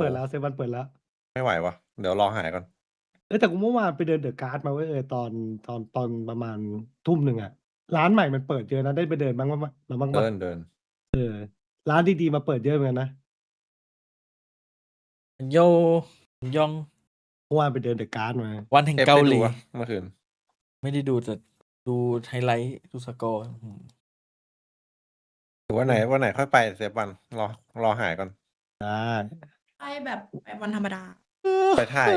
เปิดแล้วเซวันเปิดแล้ว ไม่ไหววะเดี๋ยวรอหายก่อนแต่กูเมื่อวานไปเดินเดอะการ์ดมาเว้ยตอนประมาณทุ่มหนึ่งอะร้านใหม่มันเปิดเยอะนะได้ไปเดินบ้างปะเดินร้านดีๆมาเปิดเยอะเหมือนกันนะ โยยองเมื่อวานไปเดินเดอะการ์ดมา วันแห่งเกาหลี เมื่อคืน ไม่ได้ดูแต่ดูไฮไลท์ดูสกอร์ถือว่าวันไหนค่อยไปเซฟวันรอหายก่อน ได้ ไปแบบวันธรรมดา ไปถ่าย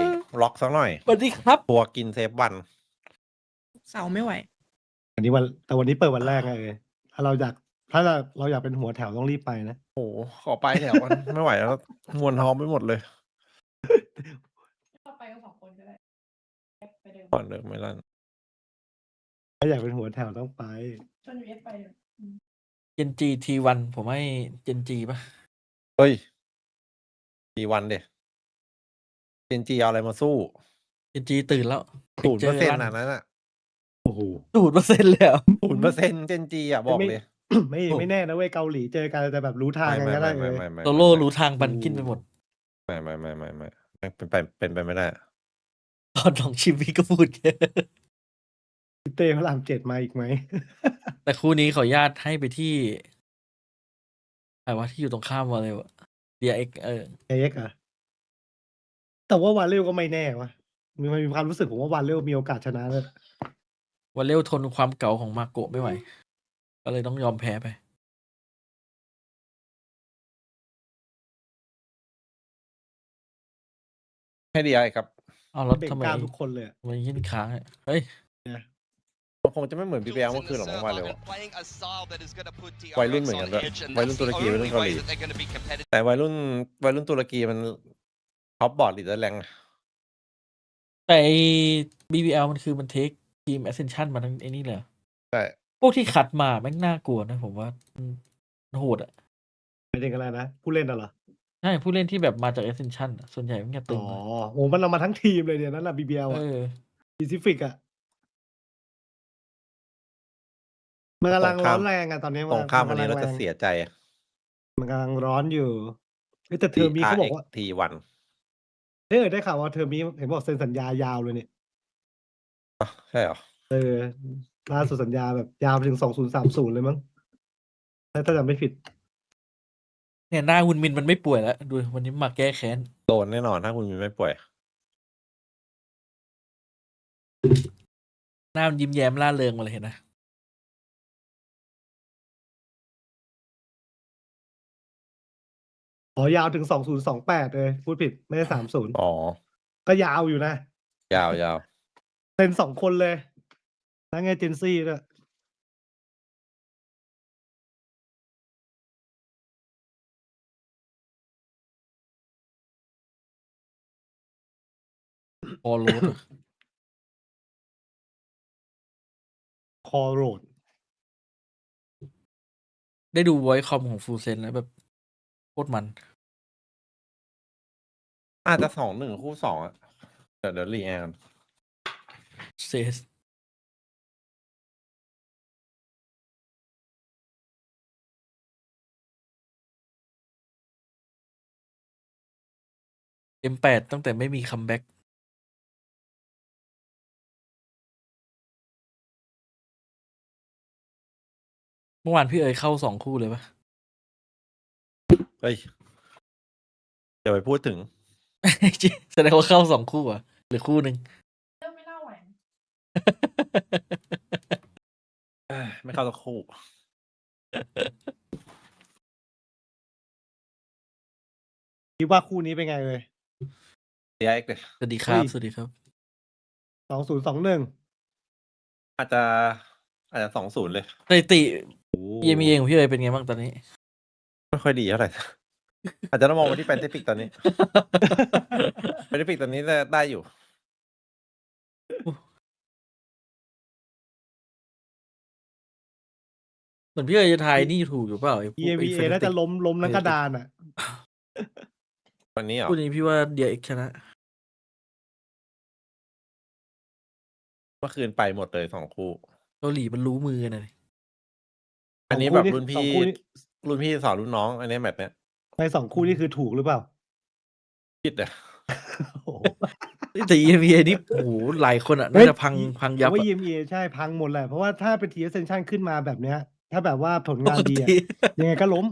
ล็อกสักหน่อย สวัสดีครับ ตัวกินเซฟวัน เสาร์ไม่ไหว วันนี้เปิดวันแรกไงถ้าเราอยากเป็นหัวแถวต้องรีบไปนะ โอ้ขอไปแถววัน ไม่ไหวแล้วมวนท้องไปหมดเลย ไปกัน2 คนก็ได้ไปเดิน ก่อนเดิมไม่ลั่น ถ้าอยากเป็นหัวแถวต้องไป ชวนยูเอสไปเลย เจนจีทีวันผมให้เจนจีป่ะ เฮ้ยกี่วันเด็เจนจีเอาอะไรมาสู้ เจนจีตื่นแล้ว 0%นั้นอ่ะ โอ้โห 0%เลยเหรอ 0%เจนจีอ่ะบอกเลย ไม่แน่นะเว้ยเกาหลีเจอกันแต่แบบรู้ทางกันก็ได้เลย ไม่ โซโล่รู้ทางบันกินไปหมด ไม่เป็นไปไม่ได้ ตอนลองชิมพี่ก็พูดเยอะ เต้พระราม7มาอีกไหม แต่คู่นี้ขออนุญาตให้ไปที่อะไรวะที่อยู่ตรงข้ามวอลเลย์ DRX DRX อ่ะแต่ว่าวาเลวก็ไม่แน่วะมีความรู้สึกผมว่าวาเลวมีโอกาสชนะเลย วอลเลย์ทนความเก่าของมาโกะไม่ไหว ก็เลยต้องยอมแพ้ไป ให้ดีไอครับ เอาแล้ว เบ่ง ทำไม กล้ามทุกคนเลยอะ ทำไมยื่นค้างอ่ะเฮ้ย คงจะไม่เหมือนพี่แบงค์เมื่อคืนหรอกว่าเร็ววัยรุ่นเหมือนกันด้วยวัยรุ่นตุรกีวัยรุ่นเกาหลีแต่วัยรุ่นตุรกีมันท็อปบอร์ดลีดเดอร์แรง แต่ BBL มันคือมันเทคทีม Ascension มาทั้งไอ้นี่เลย ใช่ พวกที่คัดมาแม่งน่ากลัวนะผมว่ามันโหดอ่ะ ไม่ได้กันแล้วนะผู้เล่นน่ะเหรอ ใช่ผู้เล่นที่แบบมาจาก Ascension อะส่วนใหญ่มันจะตึ อ๋ ง อ อะ โอ้มันเรามาทั้งทีมเลยเนี่ยนั่นแหละ BBL อ่ะ Decisive อ่ะมันกำลังร้อนแรงอ่ะตอนนี้ ตรงข้ามวันนี้เราจะเสียใจ มันกำลังร้อนอยู่แต่เทอมนี้เขาบอกว่า DRX ได้ข่าวว่าเทอมนี้เห็นบอกเซ็นสัญญายาวเลยเนี่ย ใช่เหรอ ล่าสุดสัญญาแบบยาวไปถึง2030เลยมั้งถ้าจำไม่ผิด เนี่ยหน้าวุนมินมันไม่ป่วยแล้วดูวันนี้มาแก้แค้น โดนแน่นอนถ้าคุณมีไม่ป่วย หน้ามันยิ้มแย้มร่าเริงมาเลยเห็นนะ อ๋อยาวถึง2028เลยพูดผิดไม่ใช่30อ๋อ ก็ยาวอยู่นะ ยาว เซ็น2 คนเลยทั้งเอเจนซี่ด้วยพอโรด คอโรด ได้ดูไวคอมของฟูเซนแล้วแบบโคตรมัน อาจจะ2-1คู่2อ่ะเดี๋ยวรีแอน เซสM8ตั้งแต่ไม่มีคัมแบ็กเมื่อวานพี่เข้า2 คู่เลยปะ เฮ้ยเดี๋ยวไปพูดถึง แสดงว่าเข้า2 คู่อ่ะหรือคู่หนึ่ง เริ่มไม่เล่าไหว ไม่เข้าสักคู่ คิดว่าคู่นี้เป็นไงเลย DRX เลย สวัสดีครับ เฮ้ย สวัสดีครับ 2021 อาจจะ20เลย สถิติเยมีเองของพี่เป็นไงบ้างตอนนี้ ไม่ค่อยดีเท่าไหร่ อาจจะต้องมองไปที่แปซิฟิกตอนนี้ แปซิฟิกตอนนี้ได้อยู่ เหมือนพี่จะทายนี่ถูกอยู่เปล่าไอ้พวก EVA น่าจะล้มทั้งกระดานอ่ะ วันนี้เหรอ คู่นี้พี่ว่าเดียเอ็กชนะ เมื่อคืนไปหมดเลย2คู่ เกาหลีมันรู้มือกันเลย อันนี้แบบรุ่นพี่สอนรุ่นน้อง อันนี้แบบเนี้ย ใน2 คู่นี่คือถูกหรือเปล่า คิดอะ โอ้โห แต่ EMEA นี่โอ้โหหลายคนอ่ะน่าจะพังยับ ว่า อะ EMEA ใช่พังหมดแหละเพราะว่าถ้าเป็นที Ascension ขึ้นมาแบบเนี้ย ถ้าแบบว่าผล ป งาน ก ดี ติ อะยังไงก็ล้ม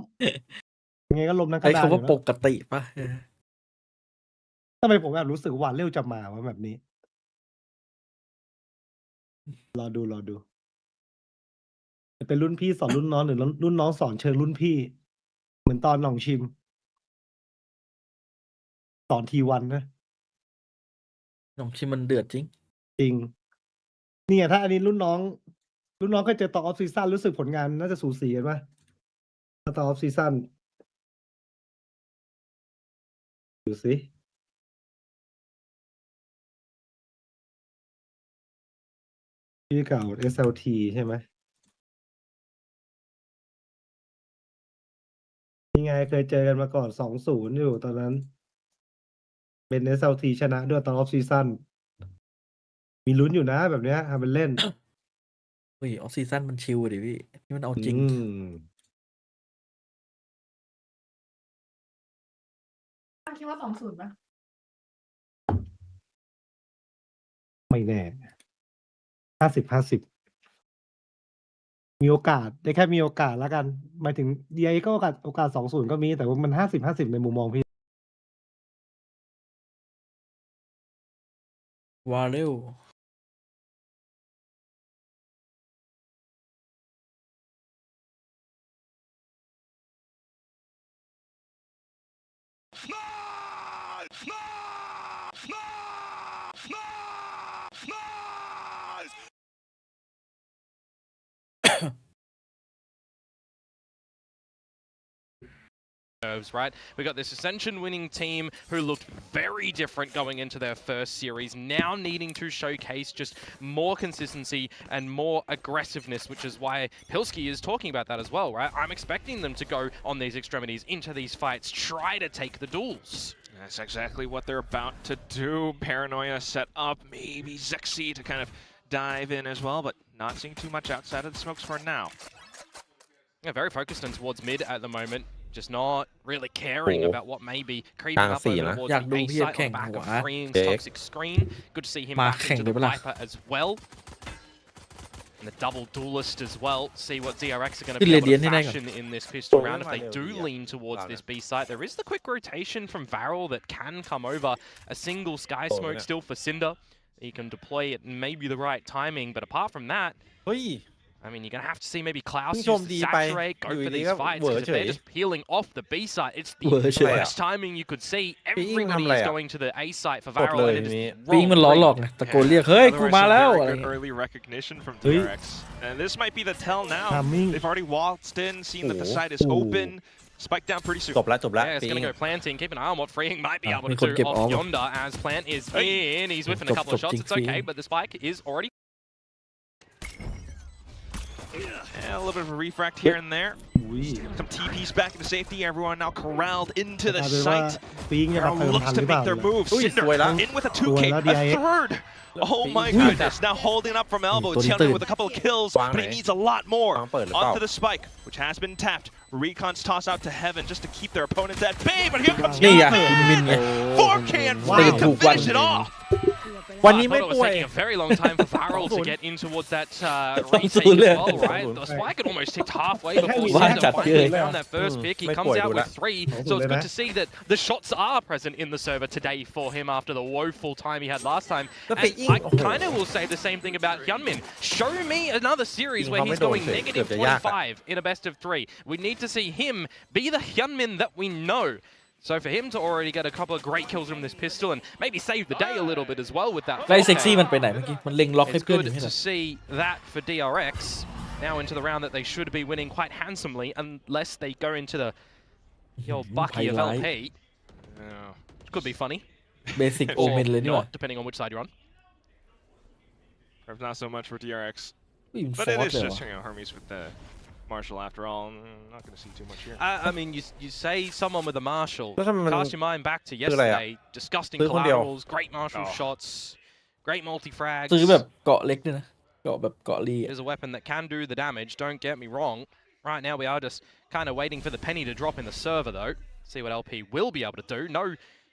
ยังไงก็ล้มทั้งก ใช้ ระดาน คำ อ ว่า ยู่ ป แล้ว กติปะ ทำไมผมแบบรู้สึกว่าเร็วจะมาว่าแบบนี้ รอดู จะเป็นรุ่นพี่สอนรุ่นน้องหรือรุ่นน้องสอนเชิงรุ่นพี่ เหมือนตอนหน่องชิม สอนทีวันนะ น้องชิมมันเดือดจริง จริง เนี่ยถ้าอันนี้รุ่นน้องก็เจอตอนออฟซีซั่นรู้สึกผลงานน่าจะสูสีกันป่ะตอนออฟซีซั่นดูสิพี่เก่า SLT ใช่ไหมนี่ไงเคยเจอกันมาก่อน 2-0 อยู่ตอนนั้น เป็น SLT ชนะด้วยตอนออฟซีซั่นมีลุ้นอยู่นะแบบเนี้ยทำเป็นเล่น เฮ้ยออฟซีซั่นมันชิลอะดิพี่นี่มันเอาจริง คิดว่า20ป่ะ ไม่แน่ 50-50 มีโอกาสได้แค่มีโอกาสแล้วกัน หมายถึง DRX ก็โอกาส 2-0 ก็มี แต่ว่ามัน 50-50 ในมุมมองพี่ วาเร็ว Right, we got this Ascension winning team who looked very different going into their first series, now needing to showcase just more consistency and more aggressiveness, which is why Pilsky is talking about that as well, right? I'm expecting them to go on these extremities into these fights, try to take the duels. That's exactly what they're about to do. Paranoia set up, maybe Zexy to kind of dive in as well, but not seeing too much outside of the smokes for now. Yeah, very focused in towards mid at the moment. Just not really caring Oh. about what may be creeping up over towardsอยาก the ดู A พี่ site on แข่ง the back of หัว freeing เด็ก toxic screen. Good to see him มา back แข่ง into ได้ the ปะล่ะ Viper as well. And the double duelist as well. See what DRX are going to ขึ้น be เร able เดียน to ให้ได้ก่อน fashion in this pistol Oh, round if yeah, they yeah, do yeah. lean towards Got this it. B site. There is the quick rotation from Varel that can come over. A single sky Oh, smoke yeah. still for Cinder. He can deploy it maybe the right timing, but apart from that, เฮ้ย I mean, you're going to have to see maybe Klaus เพิ่ง use ชม the ดีไป saturate, อยู่ go for ดี these ก็ fights, เหวอ because if เฉย they're just peeling off the B site, it's the เหวอเฉย worst timing you could see. พี่อิง Everybody ทำอะไร is อะ going to the A site for กด Varel, เลย and ที it นี้ is ปิงมันล้อหลอก wrong ไงตะโกนเรียกเฮ้ย Otherwise, กูมาแล้ว some อะไร very เงี้ good ย early recognition from Hey. DRX. And this might be the tell now. Timing. They've already waltzed in, seen that the Oh. site is Oh. open. Spike down pretty soon. จบแล้ว Yeah, it's ปี going ง to go planting. Keep an eye on what Freeing might be Ah, able we to could do give off all- yonder as Plant is Hey. in. He's whiffing a Chop, couple of chop, shots. It's Jinx okay, Freeing. but the spike is already. Yeah, a little bit of a refract here and there. อุ้ย Some TPs back into safety. Everyone now corralled into ก the ลายเป็นว่า site. ปิงจะมา Varel เติม looks ทันห to รือเปล่า make their เนี่ย move. อุ้ย Cinder สวยแล้ว in with a สวย 2K, แล้ว a DRX third. Oh my Speaking. goodness. Now holding up from elbow. Tony Chandler Turn. with a couple of kills, Wang but he này. needs a lot more. Wang ปิดหรือเปล่า Onto the spike, which has been tapped. Recon's toss out to heaven just to keep their opponents at bay, but here comes นี่ไง Yonder. มินไง 4K and Wow. Free to Wow. finish it off. วัน I นี้ thought ไม่ it was ป่วย taking a very long time for Varel to get in towards that retake as 2-0 well, right? The spike had almost ticked halfway before Wow. Cinder finally Yeah. found that first pick. He ไม่ comes ป่วย out ดู with ละ 3, so it's good to see that the shots are present in the server today for him after the woeful time he had last time. แล้ว And ไปอิง I โอ้โห kind of will say the same thing about Hyunmin. Show me another series where he's going Không negative phải đồ sự, 25 in a best of 3. We need to see him be the Hyunmin that we know. So for him to already get a couple of great kills from this pistol and maybe save the day a little bit as well with that. ไล่ 4K. เซ็กซี่มันไปไหนเมื่อกี้มันเล็งล็อกให้ It's เพื่อนอ good ยู่ให้หน่ to อย see that for DRX now into the round that they should be winning quite handsomely unless they go into the old Bucky of highlight. LP. Which could be funny เบสิกโอ or เมนเลยนี่หว่า not, depending on which side you're on. Perhaps not so much for DRX. อุ้ยมัน But ฟอ it ร์ส is เลยเหร just, อ Hermes with the Marshall after all. Not going to see too much here. I mean, you say someone with a Marshall. แล้วทำไมมัน Cast your mind back to คืออะไรอะ yesterday. Disgusting ซื้อคนเดียว collaterals, great Marshall Oh. shots, great multi-frags. ซื้อแบบเกาะเล็กด้วยนะเกาะแบบเกาะลีอะ Is a weapon that can do the damage, don't get me wrong. Right now we are just kind of waiting for the penny to drop in the server though. See what LP will be able to do. No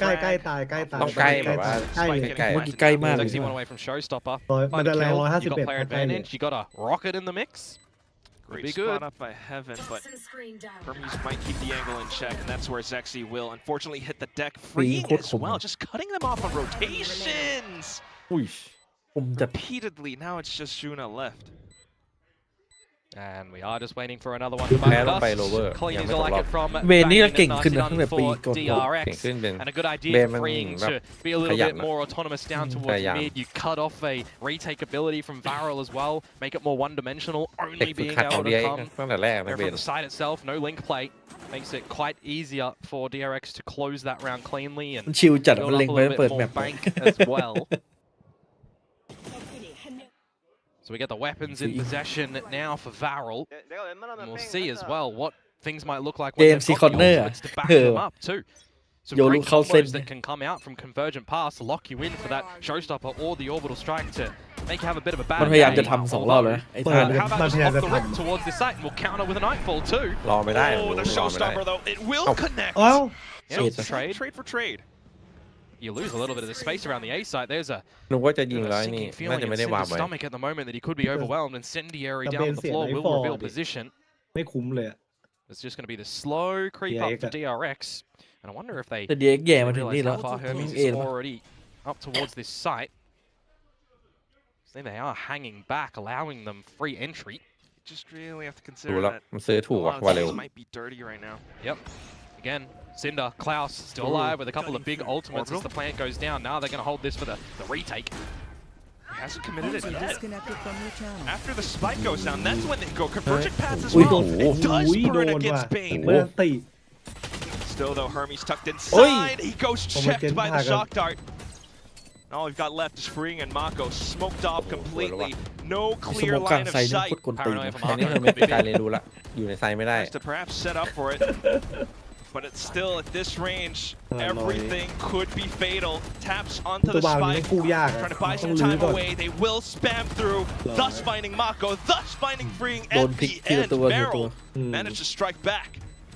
ใกล้ใกล้ตายใกล้ตาย ต้องใกล้แบบว่า ใกล้เลย Spike ใกล้ getting เมื่อ planted กี้ใกล้มาก now. เลย Lexi one away from Showstopper. มันจะแรง Find a kill, you 151 got player ใกล้เลย advantage, you got a rocket in the mix. Great Be spot good. up by Heaven, but Hermes might keep the angle in check, and that's where Zexy will unfortunately hit the deck, freeing โคตร as คม well, just cutting them off on rotations. อุ้ยผมจะ Repeatedly, now it's just Shuna left. And we are just waiting for another one to แพ้ back ต้องไป us. lower Clean ยัง is ไม่ all ตก like รอบ it from เบนนี่ก็ Bang, เก่ง nicely ขึ้นนะ done ตั้งแต่ for ปีก่อน DRX. เก่งขึ้นเป็น And a good idea Ben forมัน Freeing แบบ to be a little ขยัน bit นะ more autonomous down พ towards ยายาม mid. You cut off a retake ability from Varel as well, make it more one-dimensional, เด็ก only ฝึก being หัดของ able to DRX come ตั้งแต่แรกนะ there เบ from น the side itself. No link play makes it quite easier for DRX to close that round cleanly มัน and ชิลจัด build มัน up เล็ง a ไป little เปิด bit แม more ป bank as well. So we get the weapons in possession now for Varel. And we'll see as well what things might look like when AMC they've got the corner ultimates to back เออ them up too. Some Yo, great look how thin. combos that can come out from convergent pass to lock you in for that showstopper or the orbital strike to make you have a bit of a มัน bad พยายามจะ day. ทำ2 รอบแล้วนะไอ้ท่า เปิด เนี่ย How about มัน just พยายาม off จะ the ท rip towards this site and we'll counter with a nightfall too. รอไม่ได้ Oh, the รอไม่ได้ showstopper though, it will Oh. connect. ำอ้าว Yeah, So it's a trade. trade for trade. You lose a little bit of the space around the A site. There's a นึกว่าจะยิงแล้วไอ้นี่ sinking น่า feeling จะ in ไม่ได้วาง Cinder's ไว้ stomach at the moment that he could be overwhelmed. Incendiary The down on the base floor here, will they reveal fall. position. ไม่คุ้มเลยอะ It's just going to be the slow creep up DRX to DRX. And I wonder if they แต่ DRX แย่มาถึง realize นี่แล้ว how far Hermes เอ is แล้ว already up towards this site. So they are hanging back, allowing them free entry. Just really have to ดู consider แล้ว that มันซื้อ a ถูก lot ว่ะ of ว่าเร็ว things might be dirty right now. Yep. Again, Cinder, Klaus still alive with a couple of big ultimates as the plant goes down. Now they're going to hold this for the retake. He hasn't committed it yet. Disconnected from your channel. After the spike goes down, that's when they go convergent paths as อุ้ย well. โดน It does อุ้ยโด burn นว่ะ against Bane. เมื่อตี Still though, Hermes tucked Oi. inside. He goes Oh my checked by the God. shock dart. And all we've got left is Freeing and Mako smoked off completely. No ส clear โมกกลาง line of ไซด์นี่ sight. โคตรกวนตีน Paranoia นะ from อันนี้ Marco. มันไม่เป็นการเรียนรู้ละอยู่ในไซด์ไม่ได้ Has to perhaps set up for it. But it's still at this range, Annoying. everything could be fatal. Taps onto ตัว the วางนี่ spike. กู้ยากอะ Trying to buy ต้อ some งลื้อ time ก่อน away. They will spam through, thus finding Mako, thus finding Freeing โด at นพลิก the ทีละ end. ตัวทีละตัว Meryl managed to strike back.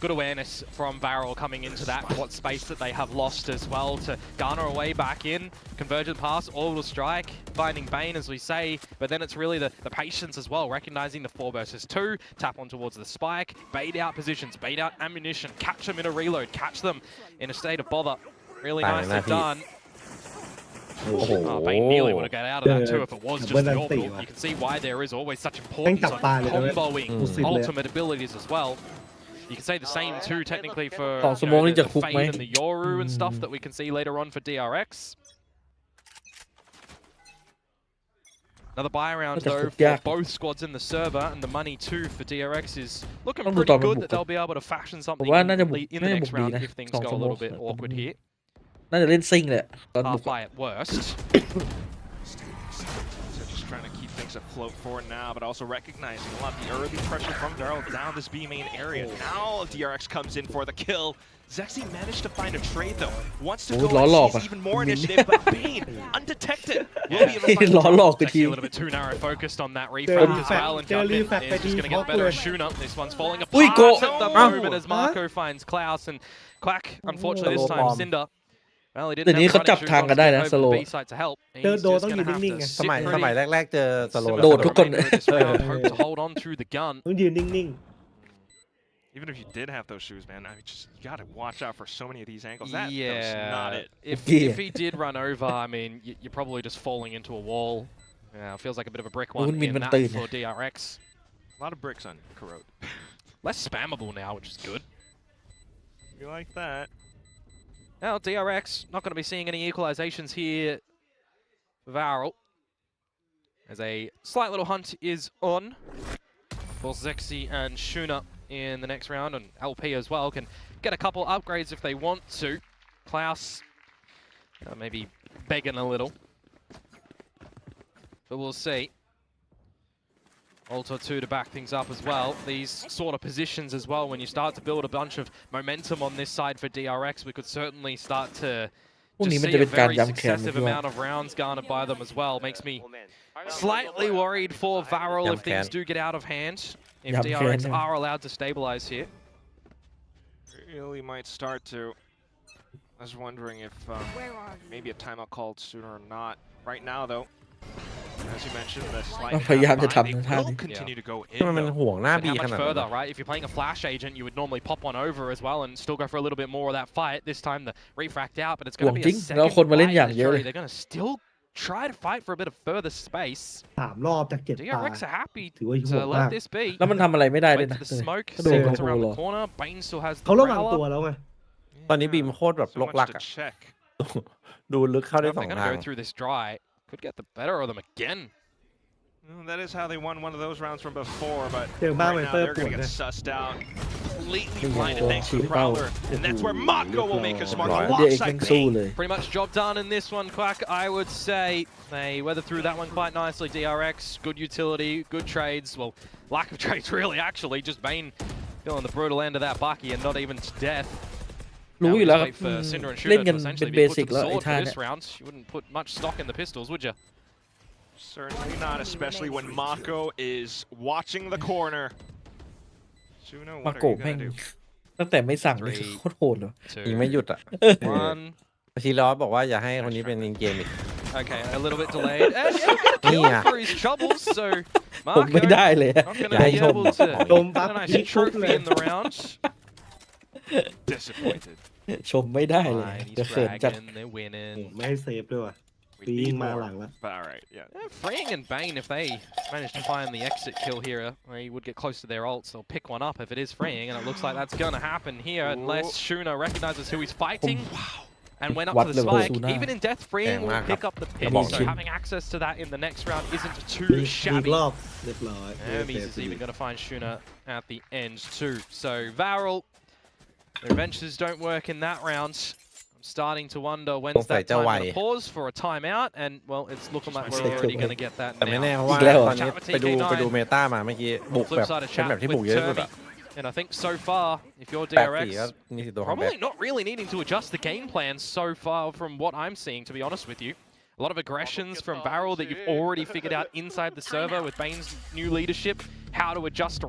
Good awareness from Varel coming into that what space that they have lost as well to garner away back in. Convergent pass, orbital strike, finding Bane as we say, but then it's really the patience as well, recognizing the 4 versus 2, tap on towards the spike, bait out positions, bait out ammunition, catch them in a reload, catch them in a state of bother. Really Bang, nicely that done. โอ้โห Oh, Bane nearly would have got out of that too if it was just When the I orbital. think, You can see why there is always such แม่ง importance จับ on ปลาเลยนะเว้ย comboing กูสิบเลยอะ ultimate abilities as well. You can say the same too, technically, for สองสโมองนี่จะ the คุกไหม Fade and the Yoru and stuff that we can see later on for DRX. Another buy round That's a though hook, for yeah. both squads in the server, and the money too for DRX is looking Don't do pretty that, good don't that do they'll be able to fashion something ผมว่าน่าจะบุก in น่า the จะบุ next กดี round นะ if things สอง go ส a โมอง little bit awkward here. น่าจะเล่นซิ่งแหละตอนบุ Half ก buy at worst. So just trying to keep things afloat for now, but also recognizing a lot of the early pressure from Daryl down this B main area. Now DRX comes in for the kill. Zexy managed to find a trade though. Wants to go and seize even more initiative, but Bane, undetected, will be able to find ล้อหลอกไป It's ที actually a little bit too narrow focused on that refrag as well, and Jugman is just going to get the better of Shuna. This one's falling apart Ui, go. at the Ah. moment as Marco finds Klaus and Quack. Unfortunately, this time Cinder. Well, he เดี๋ยว didn't นี้ have เขา running จับ shoes ทาง on กันได้ to นะ get ส over โล the B site to help. He's เจอโด just ต้อง going ยื to น have นิ่งๆ to ไง สมัย sit สมัย pretty แรกๆเจอสโล similar โด to ด the ทุกคน remainder of this round. Hope to hold on to the gun. ต้องยืนนิ่ง Even if you did have those shoes, man, I mean, just you got to watch out for so many of these angles. That was not Yeah, it. if he did run over, I mean, you're probably just falling into a wall. Yeah, it feels like a bit of a brick one Wouldn't mean in when thatตื่น for DRX. A lot of bricks on Corrode. Less spammable now, which is good. You like that? Now DRX not going to be seeing any equalizations here for Varel. As a slight little hunt is on for Zexy and Shuna in the next round, and LP as well can get a couple upgrades if they want to. Klaus maybe begging a little, but we'll see. Alto 2 to back things up as well. These sort of positions as well, when you start to build a bunch of momentum on this side for DRX, we could certainly start to พรุ่งนี้ just มัน see จะ a เป็นการ very ย้ำแค้น successive พี่ว่า amount of rounds garnered by them as well. Makes me slightly worried for Varel ifย้ำแค้น things do get out of hand. If ย้ำแค้น DRX are allowed to stabilize here. Really might start to. I was wondering if maybe a timeout called sooner or not. Right now, though, as you mentioned, the slight พยายามจะ half buy, ทำ they ท่า will นี้ continue to go ทำไม in. มัน though. ห่วงหน้า But บี how ข much นาดนั้น further, วะ right? If you're playing a flash agent, you would normally pop one over as well and still go for a little bit more of that fight. This time the refract out, but it's going to be ห่วงจริ a งแล้ว second คนมาเล่น fight อย่าง in เยอะ Jury. เลย They're going to still try to fight for a bit of further space. 3 รอบจาก 7 ตา DRX are happy ถือว่าโห to ดมาก let this be. แล้วมันทำอะไรไม่ได้เลย Wait นะ for the smoke. ก็โดน Seconds โดน around หร the อ corner. Bane still has เขา the ระวังตัว Growler. แล้วไง ตอนนี้บีมโคตรแบบ So ล much กลัก to อะ check. ดูลึกเข้าได้ They're 2 going ทาง to go through this dry. Could get the better of them again. That is how they won one of those rounds from before, but เจอบ้าง right ไว now เปอร์ they're ปว going ด to นะ get sussed out. Completely Big blinded ball, thanks to big Prowler. ball. And that's where Mako will make a smart Right. DRX alongside แม่งสู้ Bane. เลย Pretty much job done in this one, Quack. I would say they weathered through that one quite nicely. DRX, good utility, good trades. Well, lack of trades really, actually. Just Bane feeling the brutal end of that Bucky and not even to death. รู้ Now อยู่ we แล้ว just ครับ wait for Cinder and เล่น Shooter กัน to เป็น essentially เบ be put สิ to ก the แล้วไอ้ sword ท่า for เนี้ this ย round. You wouldn't put much stock in the pistols, would you? Certainly not, especially when Mako is watching the corner. Suno, มา what โก are you แม่ง going to do? ตั้งแต่ไม่สั่งเลยโคตรโหดเลย ยิงไม่หยุดอะ One. ทีล้อบอกว่าอย่าให้คนนี้เป็นอินเกมอีก Okay, a little bit delayed. And he'll get a kill Yeah. for his troubles, so ผมไม่ Marco ได้เลยอะ not going อย่า to ให้ be ชม able to ชมปั๊บ get a nice ยิงชุดเล trophy ย in the round. Disappointed. ชมไม่ได้เลย Fine, จะ he's เขินจัด dragging, they're โอ้ winning. ไม่ให้เซฟด้วยว่ะ We Being need more. Malang, lah. But all right, yeah. Yeah, Freeing and Bane, if they manage to find the exit kill here, they would get close to their ults. They'll pick one up if it is Freeing, and it looks like that's going to happen here unless Shuna recognizes who he's fighting. And went up What to the level spike. Shuna? Even in death, Freeing will pick up the pick, Come so on. having access to that in the next round isn't too อีก shabby. รอบเรียบร้อย Hermes is even going to find Shuna at the end too. So Varel, their adventures don't work in that round. I'm starting to wonder when's that time going to pause for a timeout, and well, it's looking like we're already going to get that แต่ไม่แน่ now. เพราะว่า อีกแล้วเหรอ ตอนนี้ไปดูเมตามาเมื่อกี้บุก Flip แบบ side of เป็น chat แบบที่บุก with เยอะที่สุด Turby. อะ And I think so far, if you're 8-4 ก็ DRX, นี่สิตัวของแบ็ค probably not really needing to adjust the game plan so far from what I'm seeing, to be honest with you. A lot of aggressions from Barrel that you've already figured out inside the server with Bane's new leadership, how to adjust to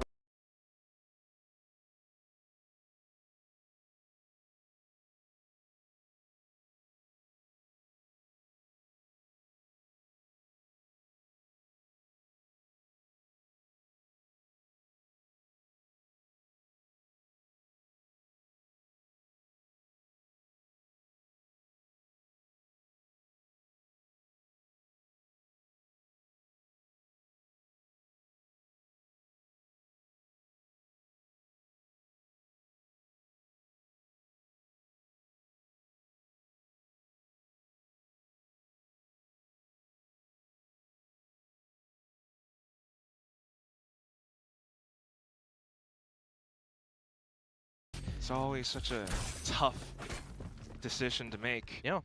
It's always such a tough decision to make. Yeah.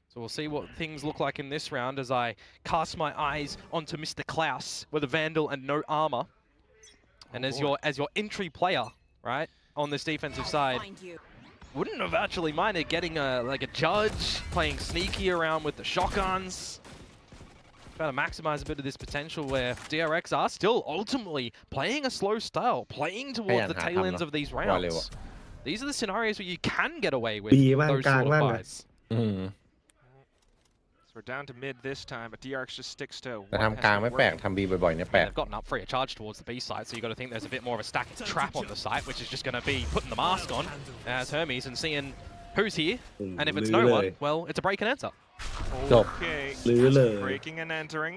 So we'll see what things look like in this round as I cast my eyes onto Mr. Klaus with a Vandal and no armor. And as your entry player, right, on this defensive side, wouldn't have actually minded getting a judge, playing sneaky around with the shotguns. Trying to maximize a bit of this potential where DRX are still ultimately playing a slow style, playing towards the tail ends of these rounds. These are the scenarios where you can get away with those sort of buys. อืม So we're down to mid this time, but DRX just sticks to แต่ what ทำกลาง has ไม่ been แปลก working. ทำบีบ่อยๆเนี่ยแปลก They've gotten up free a charge towards the B side, so you've got to think there's a bit more of a stack trap on the site, which is just going to be putting the mask on as Hermes and seeing who's here. And if it's no one, well, it's a break and enter. Okay. หรือเลย Breaking and entering.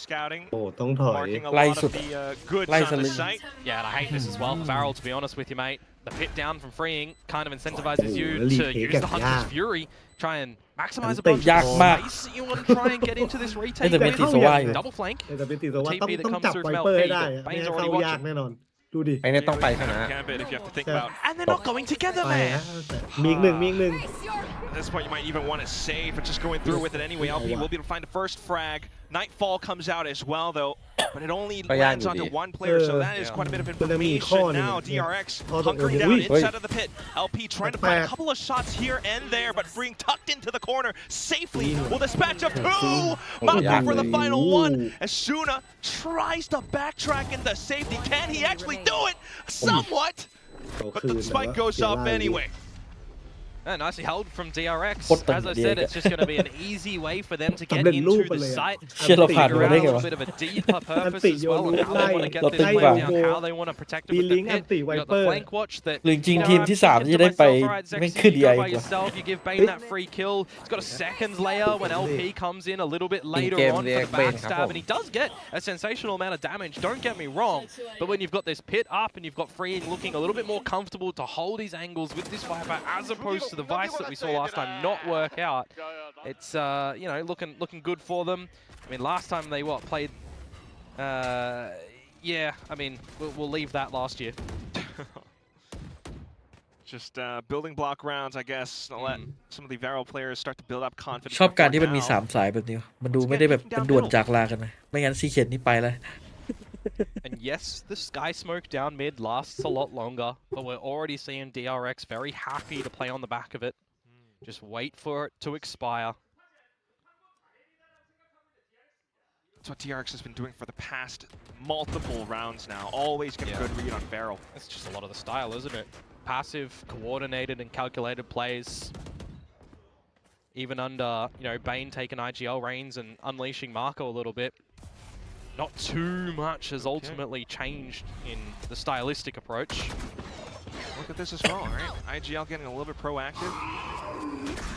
Scouting. โอ้ต้องถอย Marking a ไล่ lot สุด of the goods ไล่ on ส the ลิง site. Yeah, and I hate this as well. Varel, to be honest with you, mate, the pit down from freeing kind of incentivizes you Oh, to retake use the it, Hunter's yeah. Fury, try and maximize a Retake bunch of ยากมาก space that you want to try and get into this retake แต่เป็น with. ติดสวายอยู่ Double flank. แต่เป็นติดตัวว่า TP that ต้อง comes จับ through ไว from เปอร์ LP ให้ได้ that อะไม่ Bane's ให้ already เข้ายาก watching. แน่นอน ดูดิ ไอ้เนี่ยต้องไปชนะ Gambit if you have to think Yeah. about. And they're not going together, ไป man. ฮะแต่มีอีกหนึ่งมีอีกหนึ่ง At this point, you might even want to save, but just going through with it anyway. LP will be able to find the first frag. Nightfall comes out as well, though, but it only lands onto one player, so that is quite a bit of information. Now DRX hunkering down inside of the pit. LP trying to find a couple of shots here and there, but being tucked into the corner safely. Will dispatch of two. Mako for the final one. As Shuna tries to backtrack into safety. Can he actually do it? Somewhat. But the spike goes up anyway. Nicely held from DRX. What the As I DRX? said, it's just going to be an easy way for them to get Tablet into loop theเลยอะ site. เชื่อเราผ่าน Figure มา out ได้ a ไง little วะ bit of a deeper purpose as well of how they want to get Lo this tính wave vào. down, how they want to protect it มี with ลิ the งก์อัน pit. ติ You ไว got เปอ the ร์ flank watch that หรือจริง you know, ทีม I'm ที่สาม thinking ที่ to ได้ไป myself, alright, แม่ง Zexy, ขึ้น you DI go by กว่า yourself, you give Bane that free kill. He's got a seconds layer when LP comes in a little bit later In-game on for the DRX Bane ครับ backstab, ผม and he does get a sensational amount of damage, don't get me wrong, but when you've got this pit up and you've got Freeing looking a little bit more comfortable to hold his angles with this firepower as opposed to the Vice that we saw last time not work out, it's you know, looking good for them. I mean, last time they played yeah, I mean, we'll leave that last year. Just building block rounds, I guess. I'll let some of the Varel players start to build up confidence. ชอบการที่มัน before มี now. สามสายแบบนี้วะมันดูไม่ได้แบบเป็นด่วนจากลากันนะไม่งั้นซีเขียนนี่ไปแล้ว And yes, the Sky Smoke down mid lasts a lot longer, but we're already seeing DRX very happy to play on the back of it. Just wait for it to expire. That's what DRX has been doing for the past multiple rounds now. Always get a good read on Varel. It's just a lot of the style, isn't it? Passive, coordinated, and calculated plays. Even under, you know, Bane taking IGL reins and unleashing Marco a little bit. Not too much has ultimately changed in the stylistic approach. Look at this as well, right? IGL getting a little bit proactive.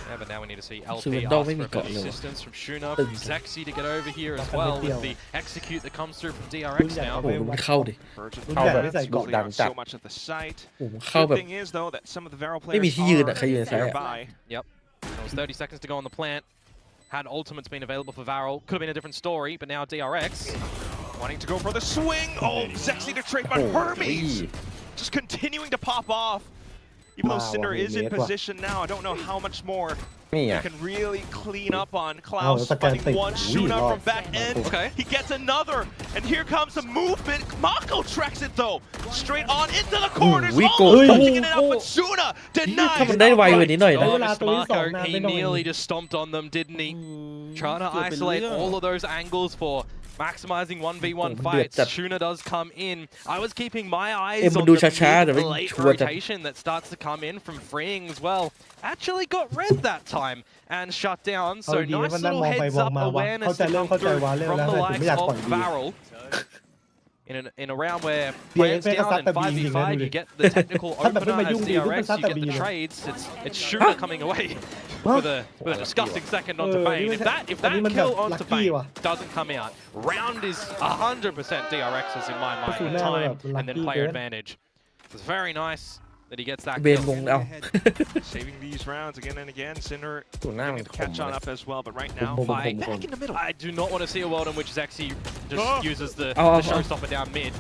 Yeah, but now we need to see LP Suwon ask Dong forไม่ a มี bit เกาะ of เลยวะ assistance from Shuna, from Zexy to get over here as well with the execute that comes through from DRX รุ่นใหญ่ now. โอ้โหมันเข้าดิ Virgin รุ่นใหญ่ไม่ใส่ Fans เกาะ losing ดั out งจัด so much of the site. โอ้โหมันเข้า Good แบบ thing is though that some of the Varel ไม่ players มีที่ยืน are อ่ะใครยืนซ้ายอ่ะ nearby. Yep. There was 30 seconds to go on the plant. Had ultimates been available for Varel, could have been a different story, but now DRX. Wanting to go for the swing. Oh, Zexy to trade, but Hermes just continuing to pop off. Even though Wow, Cinder wow, is in wow. position now, I don't know how much more นี่ he อ่ะ can really clean up on. Klaus that's a good finding thing. one We Shuna lost. from back end. Okay. He gets another, and here comes the movement. Mako tracks it though, straight on into the corners. we Almost go. touching it up, but Shuna ถ้ามัน denies. ได้ไวกว่านี้หน่อยนะ Oh, เวลา Mr. ตัวที่สอง Marco, นาน he ไปหน่อย nearly just stomped on them, didn't he? Trying to isolate all of those angles for maximizing 1v1 fights. Shuna does come in. I was keeping my eyes on มันดู the ช้าๆแต่ไม่ late ชัวร์จัง rotation that starts to come in from Freeing as well. Actually got red that time and shut down. So เอาดี nice มันนั่ง little มองไป heads มอง up มาวะ awareness เข้าใจ to เรื่อง come เข้าใจ through วาเรื่อง from แล้ว the นะผมไม่ likes อยาก of ปล่อยดี Varel. In a round where DRX plans ก็ down ซัด and แต่บีจริงๆนะ 5v5, ดูดิ you get the technical ถ้าแบบไม่ opener มายุ่ as งดีปุ๊บมัน DRX, ซัด you แต่ get บี the เลย trades. It's Shuna coming away with a disgusting second ontoนี่ Bane. ไม่ If ใช่ that อันนี้มันแบบ kill ลั onto คกี้ Bane ว่ะ doesn't come out, round is 100% DRX's in my mind. That's The what time now, and then lucky player good. advantage. It's very nice that he gets that เบน kill. วงเอา Saving these rounds again and again. Cinder ตัวหน้ามัน getting ค to ม catch เล on ย up as well, but right now, Boom, boom, Bye. boom, Back in the middle. I do not want to see a world in which Zexy just uses the Oh, showstopper down mid.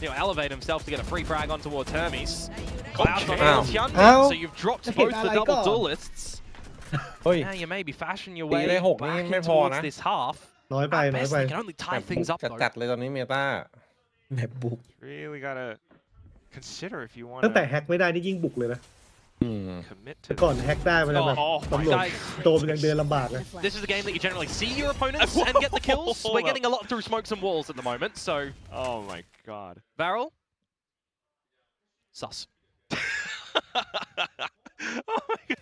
You know, elevate himself to get a free frag on towards Hermes. Cloud's on Ow. Hyundai, Ow. so you've dropped Okay, both I the like double that. duelists. เฮ้ย Now you maybe fashion your ตี way ได้หก back นี่ in ไม่พอ towards นะ this half. น้อยไป At น้อย best, ไป they can only แบ tie บ things up จั though. ดๆเลยตอนนี้เมตา แบบบุก Really gotta consider if you want ตั้งแต่ to แฮกไม่ได้นี่ยิ่งบุกเลยนะ commit แต่ to ก่อนแฮกได้มันจะแบบ Oh, ตำรวจ guys. โดนมันยังเดินลำบากเลย This is a game that you generally see your opponents and get the kills. We're getting a lot through smokes and walls at the moment, so Oh my god. Varel, sus. Oh my god.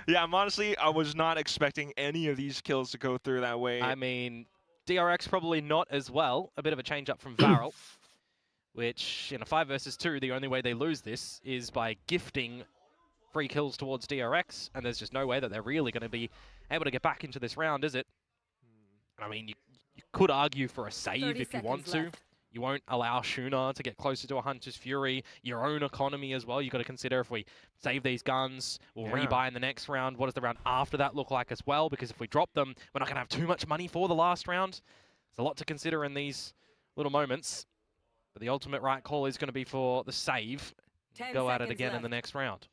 Yeah, I'm honestly, I was not expecting any of these kills to go through that way. I mean, DRX probably not as well. A bit of a change up from Varel, which in a 5 versus 2, the only way they lose this is by gifting free kills towards DRX, and there's just no way that they're really going to be able to get back into this round, is it? I mean, you could argue for a save if you want to. You won't allow Shuna to get closer to a Hunter's Fury. Your own economy as well. You've got to consider if we save these guns, we'll rebuy in the next round. What does the round after that look like as well? Because if we drop them, we're not going to have too much money for the last round. There's a lot to consider in these little moments. But the ultimate right call is going to be for the save. Go at it again in the next round.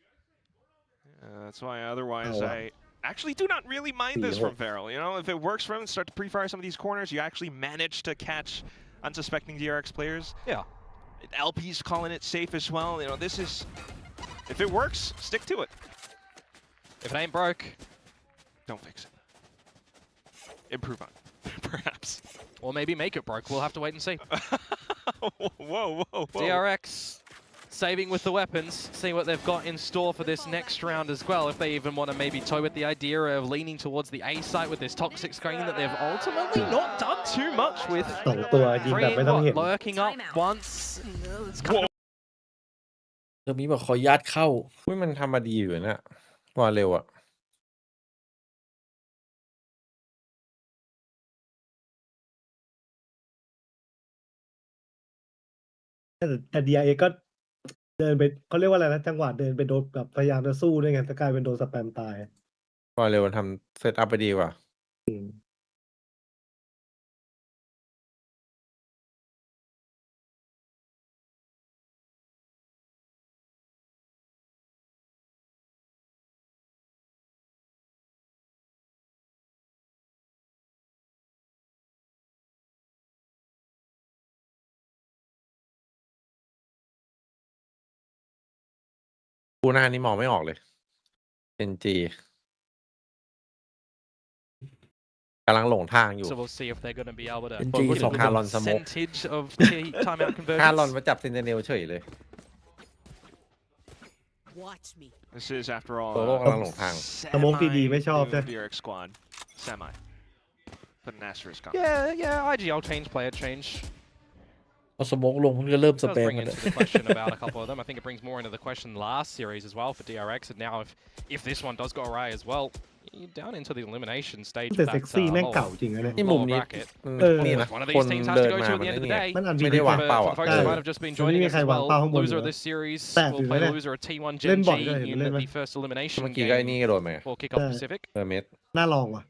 That's why otherwise I actually do not really mind this from Varel. You know, if it works for him, start to pre-fire some of these corners, you actually manage to catch unsuspecting DRX players. Yeah. LP's calling it safe as well. You know, this is, if it works, stick to it. If it ain't broke, don't fix it. Improve on it, perhaps. Or maybe make it broke. We'll have to wait and see. Whoa, whoa, whoa. DRX saving with the weapons, see what they've got in store for this next round as well. If they even want to maybe toy with the idea of leaning towards the A site with this toxic screen that they've ultimately not done too much with. สองตัวยิงแบบไม่ต้องเห็น Lurking up once. It's kind of เธอมีบอกขออนุญาตเข้า อุ้ยมันทำมาดีอยู่เนี่ยว่าเร็วอ่ะ แต่ DRX ก็เดินไปเขาเรียกว่าอะไรนะจังหวะเดินไปโดนแบบพยายามจะสู้ด้วยไงแต่กลายเป็นโดนสแปมตาย ว่าเร็วมันทำเซตอัพไปดีกว่า กูหน้านี่มองไม่ออกเลย NG กำลังหลงทางอยู่ So we'll see if they're going to be able to NG focus on สอง คาร์ลอน the สโมก percentage of timeout คาร์ลอน conversions. มาจับเซนเนลเฉยเลย Watch me. This is, after all, Solo กำลังหลงทาง สโมกดีๆไม่ชอบใช่ DRX squad. Semi. Put an asterisk on. Yeah, IGL change, player change. เอาสโมกลงมันก็เริ่ม It ส does เปม bring กัน into the question about a couple of them. I think it brings more into the question last series as well for DRX. And now if this one does go awry as well, you're down into the elimination stage. แต่ of เซ็ก that, ซี่แม่ง whole เก่าจริงนะเนี่ย นี่มุมนี้ bracket. นี่นะ One of ค these น teams has เดิ to น go มา to at มัน the end of the นี่ day. มันอัน ไม่ได้วาง For เป้า the อ่ะ folks who might have just beenมันไม่ joining มี us ใคร as วาง well, เป้าข้างบน loser เล of ย this series แปด will อยู่ play นะเนี่ย loser of T1 เล่น Gen บ่อย G ด้วย in เล่นไหม the first elimination เมื่อกี้ก็ไอ้ game นี่กระโดดมา for Kickoff ใช่ Pacific. เมตร น่าลองว่ะ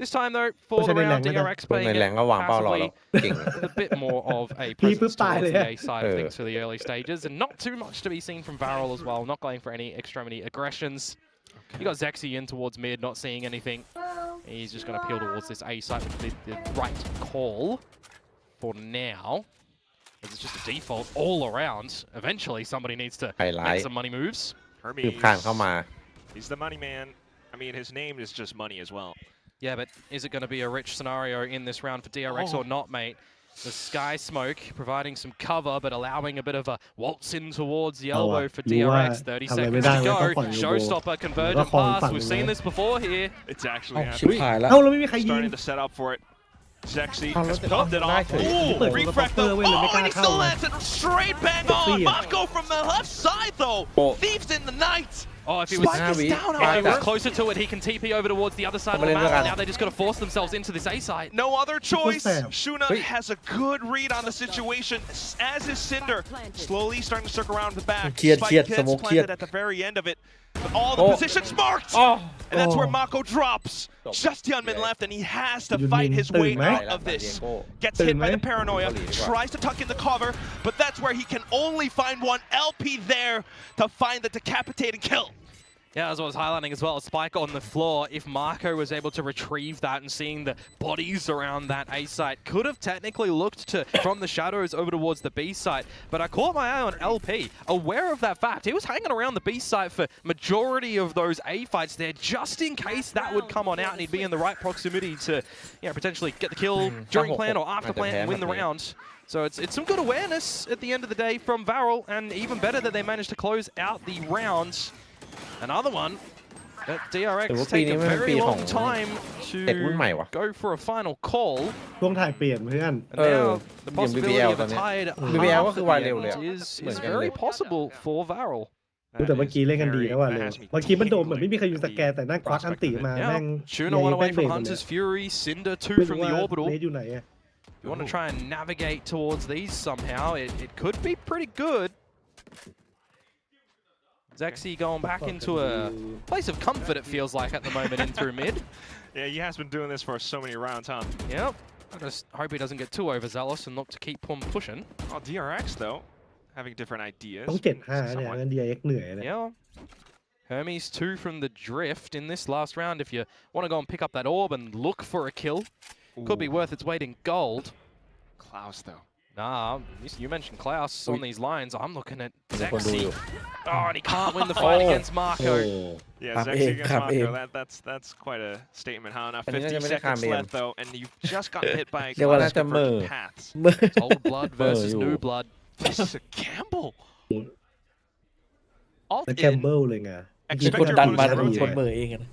This time though, ก็ for ใช้ the ในแรง round, ก็ได้ DRX คนใน playing แรง it ก็วางเป้ารอแล้ว passively เก่ง with a bit more of a People presence towards style, the yeah. A side of things for the early stages, and not too much to be seen from Varel as well, not going for any extremity aggressions. You got Zexy in towards mid, not seeing anything. He's just going to peel towards this A side, which would be the right call for now. It's just a default all around. Eventually, somebody needs to ไฮไล make ท์ some money moves. คือผ่านเข้ามา He's the money man. I mean, his name is just money as well. Yeah, but is it going to be a rich scenario in this round for DRX or not, mate? The Sky Smoke providing some cover, but allowing a bit of a waltz in towards the elbow for DRX. 30 seconds to go. Showstopper convergent pass. We've seen this before here. It's actually ชิบ happening. หายแล้ว เอ้าเราไม่มีใครยิง Starting to set up for it. Zexy Oh, has look at pulled it that. off. Nice. Ooh, Look at refract the though. win, Oh, look and at he still how- lands it straight bang See on. ya. Marco from the left side though. Oh. Thieves in the night. Oh, if he was, Spike is Harry, down, if he was however. closer to it, he can TP over towards the other side of the Come on, map. look at Now they just got to force themselves into this A site. No other choice. Sam. Shuna Wait. has a good read on the situation, as is Cinder. Slowly starting to circle around the back. Keert, Spike keert, gets smoke, planted keert. at the very end of it. But all the Oh. positions marked. Oh. And that's where Oh. Mako drops. Just Hyunmin Yeah. left, and he has to Hyunmin fight his wayตื่นไหม out of this. Getsตื่น hit ไหม by the paranoia, tries to tuck in the cover, but that's where he can only find one LP there to find the decapitating kill. Yeah, as I was highlighting as well, a spike on the floor. If Marco was able to retrieve that and seeing the bodies around that A site, could have technically looked to from the shadows over towards the B site. But I caught my eye on LP, aware of that fact. He was hanging around the B site for majority of those A fights there, just in case that would come on out and he'd be in the right proximity to, potentially get the kill during plan or after plan and win the round. So it's some good awareness at the end of the day from Varel, and even better that they managed to close out the round. Another one that DRX take a very long time to go for a final call. ช่วงถ่ายเปลี่ยนเพื่อน And now the possibility of a tied BBL ก็ half คือ at วา the เร็ว end เลยอะ is very possible for Varel. แต่เมื่อกี้เล่นกันดีนะว่าเร็วเมื่อกี้มันโดนเหมือนไม่มีใครอยู่สแกนแต่นั่งควักอันติมาแม่ง Shuna one away from Hunter's Fury, Cinder 2 from the orbital. เลสอยู่ไหนอะ If you want to try and navigate towards these somehow, it could be pretty good. Zexy going back into a place of comfort, it feels like, at the moment, in through mid. Yeah, he has been doing this for so many rounds, huh? Yep. I just hope he doesn't get too overzealous and look to keep him pushing. Oh, DRX, though, having different ideas. ต้อง7-5เนี่ยงั้น DRX เหนื่อยนะ Yeah. Hermes 2 from the drift in this last round. If you want to go and pick up that orb and look for a kill, could be worth its weight in gold. Klaus, though. Nah, you mentioned Klaus on these lines. I'm looking at มีคนดู Zexy. อยู่ Oh, and he can't win the fight against โอ้ Marco. Yeah, Crap Zexy aim, against crap Marco. aim. That's quite a statement, huh? Now And he's 50 not even a seconds crap aim. left, though, and you've just got hit by Yeah, well, Klaus' that's a convergent move. paths. It's old blood versus you. new blood. This is a gamble. Alt และแคม in. เบิลเลยไง มีคนดันมา แต่ แต่ มั มัน น ค คน นเบอร์เองอะนะ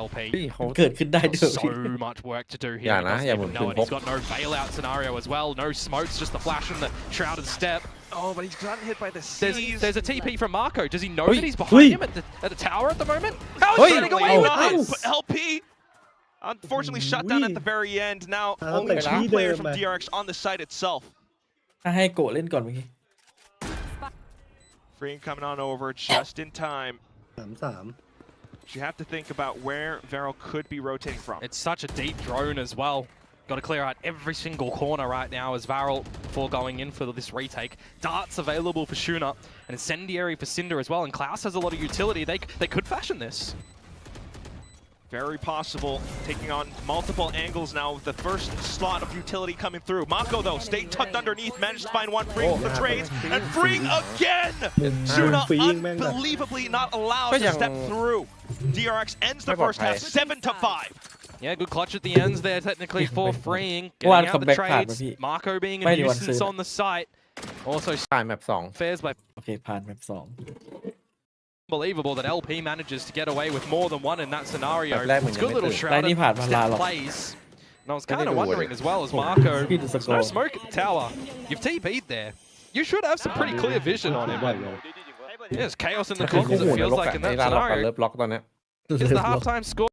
LP พี่เขา เกิดขึ้นได้ด้วย so much work to do here. Yeah, He nah, doesn't yeah, even we'll know it. do He's got no bailout scenario as well. No smokes, just the flash and the shrouded step. Oh, but he's gotten hit by the seas. There's a TP from Marco. Does he know Oi, that he's behind oi. him at the tower at the moment? How is Oi, he getting away oh, with ow. this? But LP, unfortunately, shut down at the very end. Now, only like 2 leader, players from man. DRX on the site itself. ถ้าให้โกะเล่นก่อนเมื่อกี้ Freeing coming on over just in time. 3-3 You have to think about where Varel could be rotating from. It's such a deep drone as well. Got to clear out every single corner right now as Varel before going in for this retake. Darts available for Shuna and incendiary for Cinder as well. And Klaus has a lot of utility. They could fashion this. Very possible, taking on multiple angles now with the first slot of utility coming through. Mako, though, stayed tucked underneath, managed to find one, freeing the trades, and freeing again! Shuna unbelievably not allowed to step through. DRX ends the first half 7-5. Yeah, good clutch at the ends there, technically, for freeing. One Getting out the comeback card, trades. maybe. Marco being a Maybe one nuisance soon. on the site. Also, ผ่านแมป2 fares by โอเคผ่านแบบสอง unbelievable that LP manages to get away with more than one in that scenario. But Blackman, It's good little you shroud Blackmanผ่านมาลาหรอก plays. And I was They kind of need to wondering order. as well as Marco. Speed is a There's no goal. smoke at the tower. You've TP'd there. You should have some pretty clear vision on him. บ่อยเลย Yeah, there's chaos in the โอ้ comms, โห it น feels รก like อะ in ไอ้ that ร้านล็อกกับ scenario. เลิฟล็อกตอนเนี้ย Is the halftime score?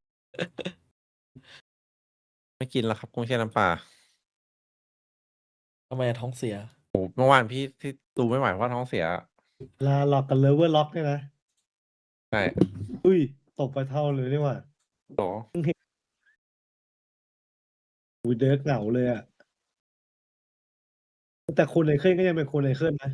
ไม่กินแล้วครับกุ้งแช่น้ำปลา ทำไมท้องเสีย โอ้เมื่อวานพี่ที่ดูไม่ไหวเพราะท้องเสีย ลาล็อกกับเลเวอร์ล็อกเนี่ยนะ ใช่ อุ้ยตกไปเท่าเลยนี่หว่า โต อุ้ยเดิร์กเหงาเลยอ่ะแต่คนไอเคิลก็ยังเป็นคนไอเคิลนะ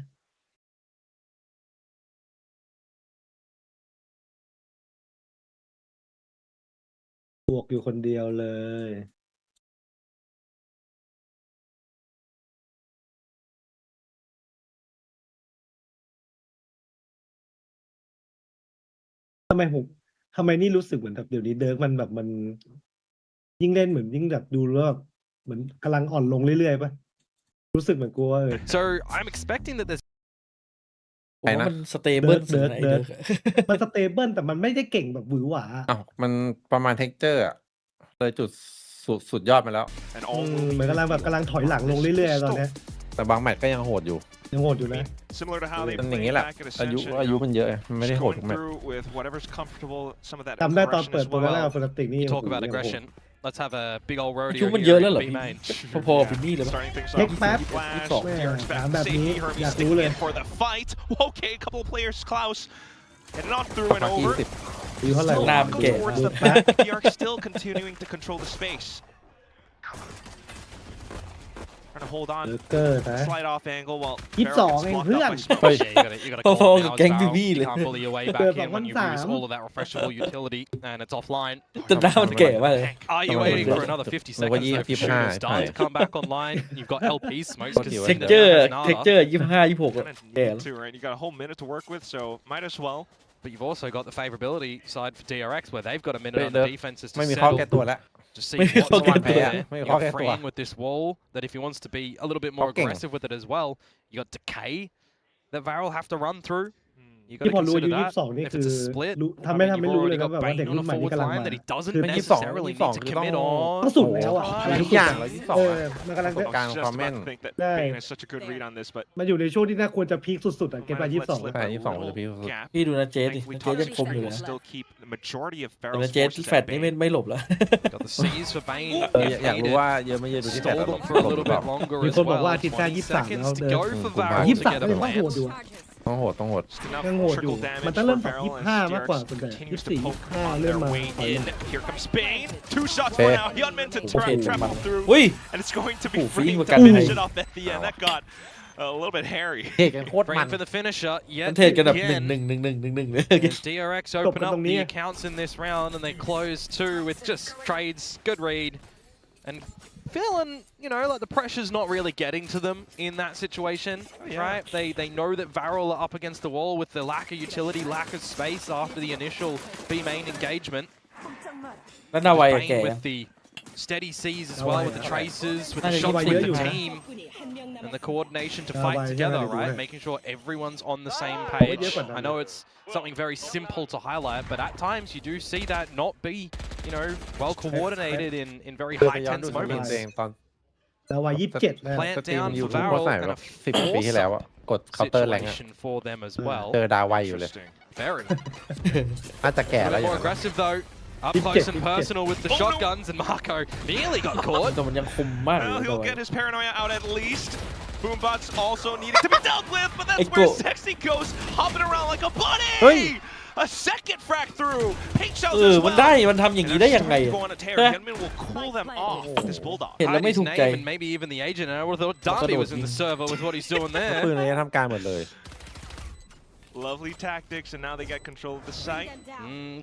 บวกอยู่คนเดียวเลยทำไมนี่รู้สึกเหมือนแบบเดี๋ยวนี้เดิร์กมันแบบมัน ยิ่งเล่นเหมือนยิ่งแบบดูแล้วแบบเหมือนกำลังอ่อนลงเรื่อยๆป่ะรู้สึกเหมือนกูว่าSo I'm expecting that there's ผมว่ามันสเตเบิลสุดนะไอ้เดิร์ก มันสเตเบิลแต่มันไม่ได้เก่งแบบหวือหวา อ้าวมันประมาณเท็กเจอร์อะเลยจุดสุดยอดมาแล้ว And อื all มเหมือนกำลังถอยหลังลงเรื่อยๆตอนเนี้ย แต่บางแมตช์ก็ยังโหดอยู่ ยังโหดอยู่นะ similar to how they มันอย่าง played นี้แหละ back at อายุ Ascension. มันเยอะไงมันไม่ได้ Just โหด going ทุกแมตช์ through with whatever's comfortable, some of that จำได้ตอน aggression เปิด as ตัวแรก well. ๆฟนาติกนี่ talk about aggression. Let's have a big old อายุ rodeo มันเยอะ here แล้ว in เหรอ B พี่ main. พอๆกับนี่เลยปะ Starting things เช็ค off แป๊บ with Flash, 22 DRX ถาม back แบบ to นี้ safety, Hermes อยากรู้ sticking เลย in for the fight. Okay, a couple of players, Klaus, heading on through and มา over. 20 อายุเท่าไหร่ Still หน้า วะ มัน go แก่ towards มาก the back. DRX still continuing to control the space. Trying to hold เดอ on, ร์เกอร์นะ slide off angle while 22 Varel gets เอง blocked เพื่อน up by smoke. Oi. Yeah, you gotta Pô, call it pô, now as gang Varel. TV You เลย can't bully your way Ơ, back bảo in when you con use giảm. all of that refreshable utility and it's offline. จนหน้ามันแก่มากเลย Are you Come on, waiting bro. for another 50 Well, seconds you though have for to Shooter's hide, start to hide. come back online? You've got LP smokes What do you เท็ก want? เจอร์ Nada. เท็กเจอร์25-26 Kind of แก่ need แล้ว to, right? You got a whole minute to work with, so might as well. But you've also got the favorability side for DRX where they've got a minute Wait, on the the- defenses ไม่ to มีข้อ settle แก้ตัวแล้ว to see Maybe what's I'll on get there. to it. Maybe You I'll got get to freeing it. with this wall that if he wants to be a little bit more Fucking. aggressive with it as well, you got decay that Varel have to run through. You got ที่ to พอรู้อายุ consider that. 22 นี่ If คือ it's a split, รู้ I ทำไม่ mean, ทำไม่ you've รู้เลย already นะ got แบบว่าเด็ก Bane รุ่ on น a ใหม่นี่ forward กำลัง line มา that he doesn't คือ necessarily need to 22 commit ต้อง on. ก็สูงแล้วอ่ะ อะไรทุกอย่างเลย22 เออ อะ มันกำลัง I was Gang just comment. about to think that Đây. Bane is such a good read on this, but มันอยู่ในช่วงที่น่าควรจะพีคสุดๆอ่ะเกมไป might have let 22 slip ใช่ a 22 little จะพีคสุด gap. พี่ดูนะเจสดิ Thankfully, เจสยัง Toxic คมอยู่ will นะ still keep the majority of แต่ Varel's นะเจส forces แฟด at นี่ bay. ไม่หลบแล้ว Got the C's for Bane. อยากรู้ว่าเยอะไม่เยอะดูที่แฟด Stall หร them for a little bit longer มี as คนบอก well. ว่าอาทิตย์หน้า 20 23 seconds to แล้ว go for Varel ยี่ to สิบสาม get ก็ a ยังต้องโหด plant. อยู่อะ ต้องโหดต้องโหด Just enough ยังโหดอยู่ trickle damage มันต้องเริ่ม for จาก Varel as 25 มากกว่า DRX ส่วนใหญ่ continues to 24 poke 25 on เริ่ม their มา way ถอย in. Here comes Bane. 2 shots Fair. for now. Hyun meant to travel through, อุ้ย and it's going to be โอ้โห free ฟีด to มากัน finish it off at the end. That got a little bit hairy. เฮ้กันโคตรมัน Praying for the finisher มัน yet เทรดกันแบบ again. 1-1-1-1-1เลย As DRX open Topkan up tong the nia. accounts in this round and they close too with just trades, good read, and feeling, you know, like the pressure's not really getting to them in that situation, yeah. right? They know that Varel are up against the wall with the lack of utility, lack of space after the initial B main engagement. แล้วนาไวอะแก่ Bane ยัง with the steady C's as That well way, with the that way. traces, with That the way, shots that with way, the yeah. team, and the coordination to That fight way, together, yeah, right? yeah. Making sure everyone's on the same yeah, page. but I know it's something very simple to highlight, but at times you do see that not be, well coordinated in very คือไป high ย้อนดู tense สกิน moments. ตัวเองตอน ดาวาย27แล้ว Plant สตรีม down ยู for ทูบเมื่อ Valorant ไหร่ and แบ a บ10 ปีที่แล้วอะกดเคาน์เตอร์แรงอะ situation for them as well. เจอดาวไวอยู่เลย Interesting. Very. น่าจะแก่ A แล้ว bit อย่าง more นั้น aggressive though. Up close and personal with the shotguns, and Marco nearly got caught. แต่มันยังคุมมากเลย Well, นะ he'll get his paranoia out at least. Boombot's also needing to be dealt with, but that's Echo. where Sexy goes hopping around like a bunny! เฮ้ย A second frag through. Pink shells มัน as ได้ well. มันทำอย่าง And นี้ they're ได้ยังไง starting to อะ go on a tear. ใช่ Genman will cool them off with this bulldog. เห็นแล้ว Heard ไม่ his ถูกใจ name and maybe even the agent, and I would have thought Darby was in the server with what he's doing ปืน there. อะไรทำการหมดเลย Lovely tactics, and now they get control of the site.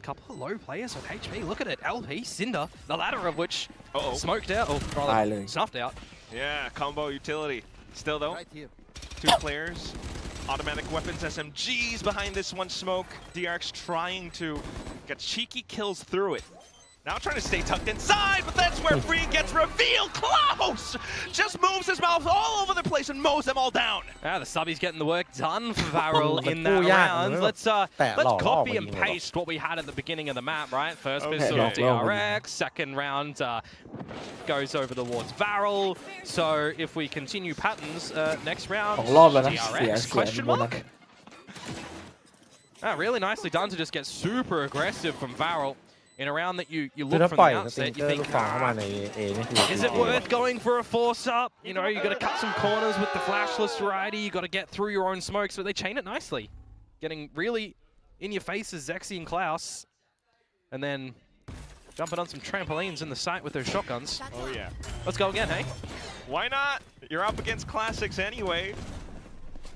Couple of low players with HP. Look at it. LP, Cinder, the latter of which Uh-oh. smoked out, or Try rather Lou. snuffed out. Yeah, combo utility. Still though, two players. Automatic weapons, SMGs behind this one smoke. DRX trying to get cheeky kills through it. Now trying to stay tucked inside, but that's where Free gets revealed. Close! Just moves his mouth all over the place and mows them all down. The subby's getting the work done for Varel in that Ooh, yeah. round. Let's Let's copy and paste what we had at the beginning of the map, right? First pistol of DRX, second round goes over towards Varel. So if we continue patterns, next round, 2 รอบแล้วนะ เสีย DRX, เสีย question บน mark? นะ Really nicely done to just get super aggressive from Varel. In a round that you คือ look ถ้า from ปล่อย the สติง outset, เก you อร์ think, ลูกสองเข้ามาใน A นี่คือ is it worth going for a force up? You got to cut some corners with the flashless variety. You got to get through your own smokes, but they chain it nicely. Getting really in your faces, Zexy and Klaus. And then jumping on some trampolines in the site with those shotguns. Oh yeah. Let's go again, hey? Why not? You're up against classics anyway.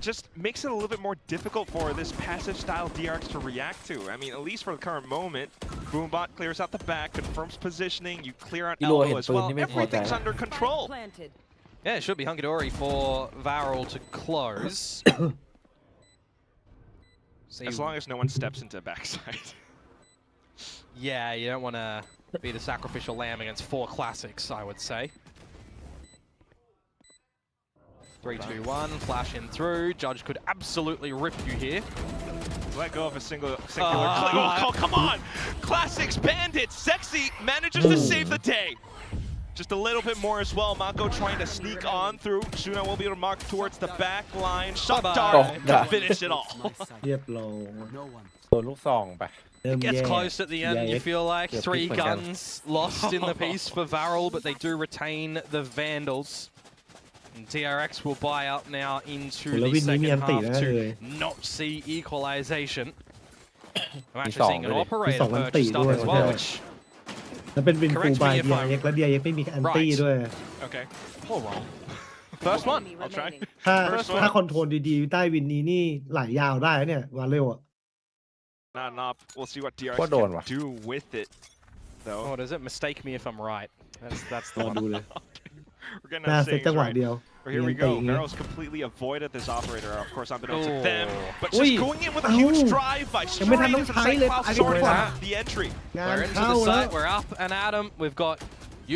Just makes it a little bit more difficult for this passive style DRX to react to. I mean, at least for the current moment, Boombot clears out the back, confirms positioning, you clear out Ilo elbow ห็น as ปืน well. นี่ไม่พอใจ Everything's นะ under control. Yeah, it should be hunky-dory for Varel to close. As long as no one steps into backside. Yeah, you don't want to be the sacrificial lamb against 4 classics, I would say. 3, 2, 1, flash in through. Judge could absolutely rip you here. Let go of a singular oh, come on! Classics Bandits! Sexy manages to save the day. Just a little bit more as well. Mako trying to sneak on through. Shuna will be able to mark towards the back line. Shot dart to finish it all. เรียบร้อย โดนลูกซองไป เริ่ม Gets แย่ close at the end, you feel like. Yeah, 3 pick my gun. guns lost in the piece for Varel, but they do retain the Vandals. And DRX will buy up now into แล้ว the วินนี้มี second อันติ half นะเลย to not see equalization. I'm actually สอง seeing an ด้วยดิ operator มีสองอันติ purchased up ด้วย as well, ใช่ which แล้วเป็นวินฟู Correct me บาย if I'm DRX แล้ว DRX ไม่มีแอนตี้ right. ด้วย Okay. all wrong. First one. I'll try. ถ้าคอนโทรลดีๆ ใต้วินนี้นี่ไหลยาวได้นะเนี่ยวาเร็วอ่ะ Not enough. We'll see what DRX ก็โดน can ว่ะ do with it, though. Oh, does it mistake me if I'm right? That's ร the อ one. ดูเลย We're getting หน้า our เซต sayings จังหวะ right. เดียว But here we go. Yanting. Barrow's completely avoided this operator, of course, unbeknownst to them. Oh. But Ui. just going in with a huge drive byยังไม่ทัน straight ต้อง into the ใช้ site เลย while ไปดีก sorting ว่า out the entry. งาน We're into เข้า the แล้ว site, we're up and at 'em. We've got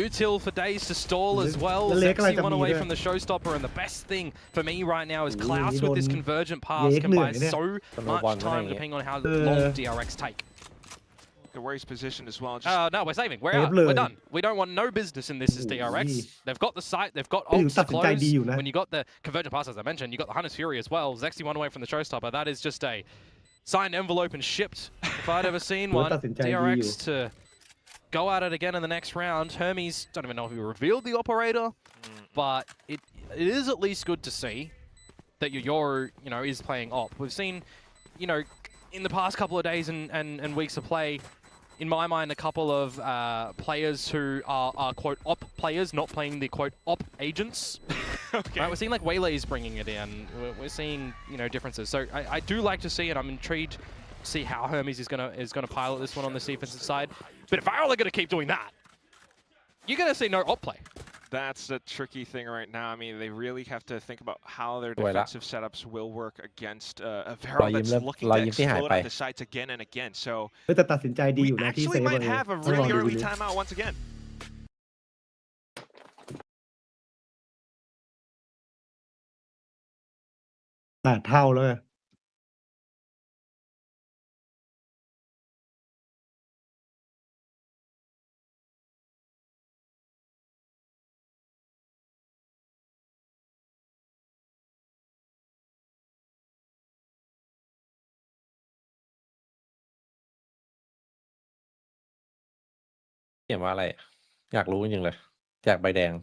util for days to stall as well. The leg Zexy like one a away meter. from the showstopper, and the best thing for me right now is Ooh, Klaus you with this don't- convergent pass leg can buy nửa so Còn much one time này. depending on how Ờ. long DRX take. Look at where he's positioned as well. Just No, we're saving. We're Đẹp out. We're lời. done. We don't want no business in this as Ui. DRX. They've got the site. They've got เอ้ย ults ตั to ดสินใจ close. ดีอยู่นะ When you got the convergent pass, as I mentioned, you got the Hunter's Fury as well. Zexy one away from the showstopper. That is just a signed envelope and shipped. If I'd ever seen โอ้ one. ตัดสินใจดีอยู่ DRX to go at it again in the next round. Hermes, don't even know if he revealed the operator, but it is at least good to see that your is playing op. We've seen, in the past couple of days and weeks of play, in my mind, a couple of players who are quote op players, not playing the quote op agents. okay. Right, we're seeing like Waylay's bringing it in. We're seeing differences. So I do like to see it. I'm intrigued to see how Hermes is gonna pilot this one on the defensive side. But if Varel are gonna keep doing that, you're gonna see no op play. That's the tricky thing right now. I mean, they really have to think about how their Vậy đó. defensive setups will work against a Rò Varel im that's lắm, looking rò to im tí hại explode phải. at the sites again and again. So เฮ้ยแต่ตัดสินใจดี we อยู่นะที่เซ actually ฟ might เลย have a ต้องรอ really ดู early เลย timeout once again. 8 เท่าแล้วไงเขียนว่าอะไรอยากรู้จริงๆเลยแจกใบแดง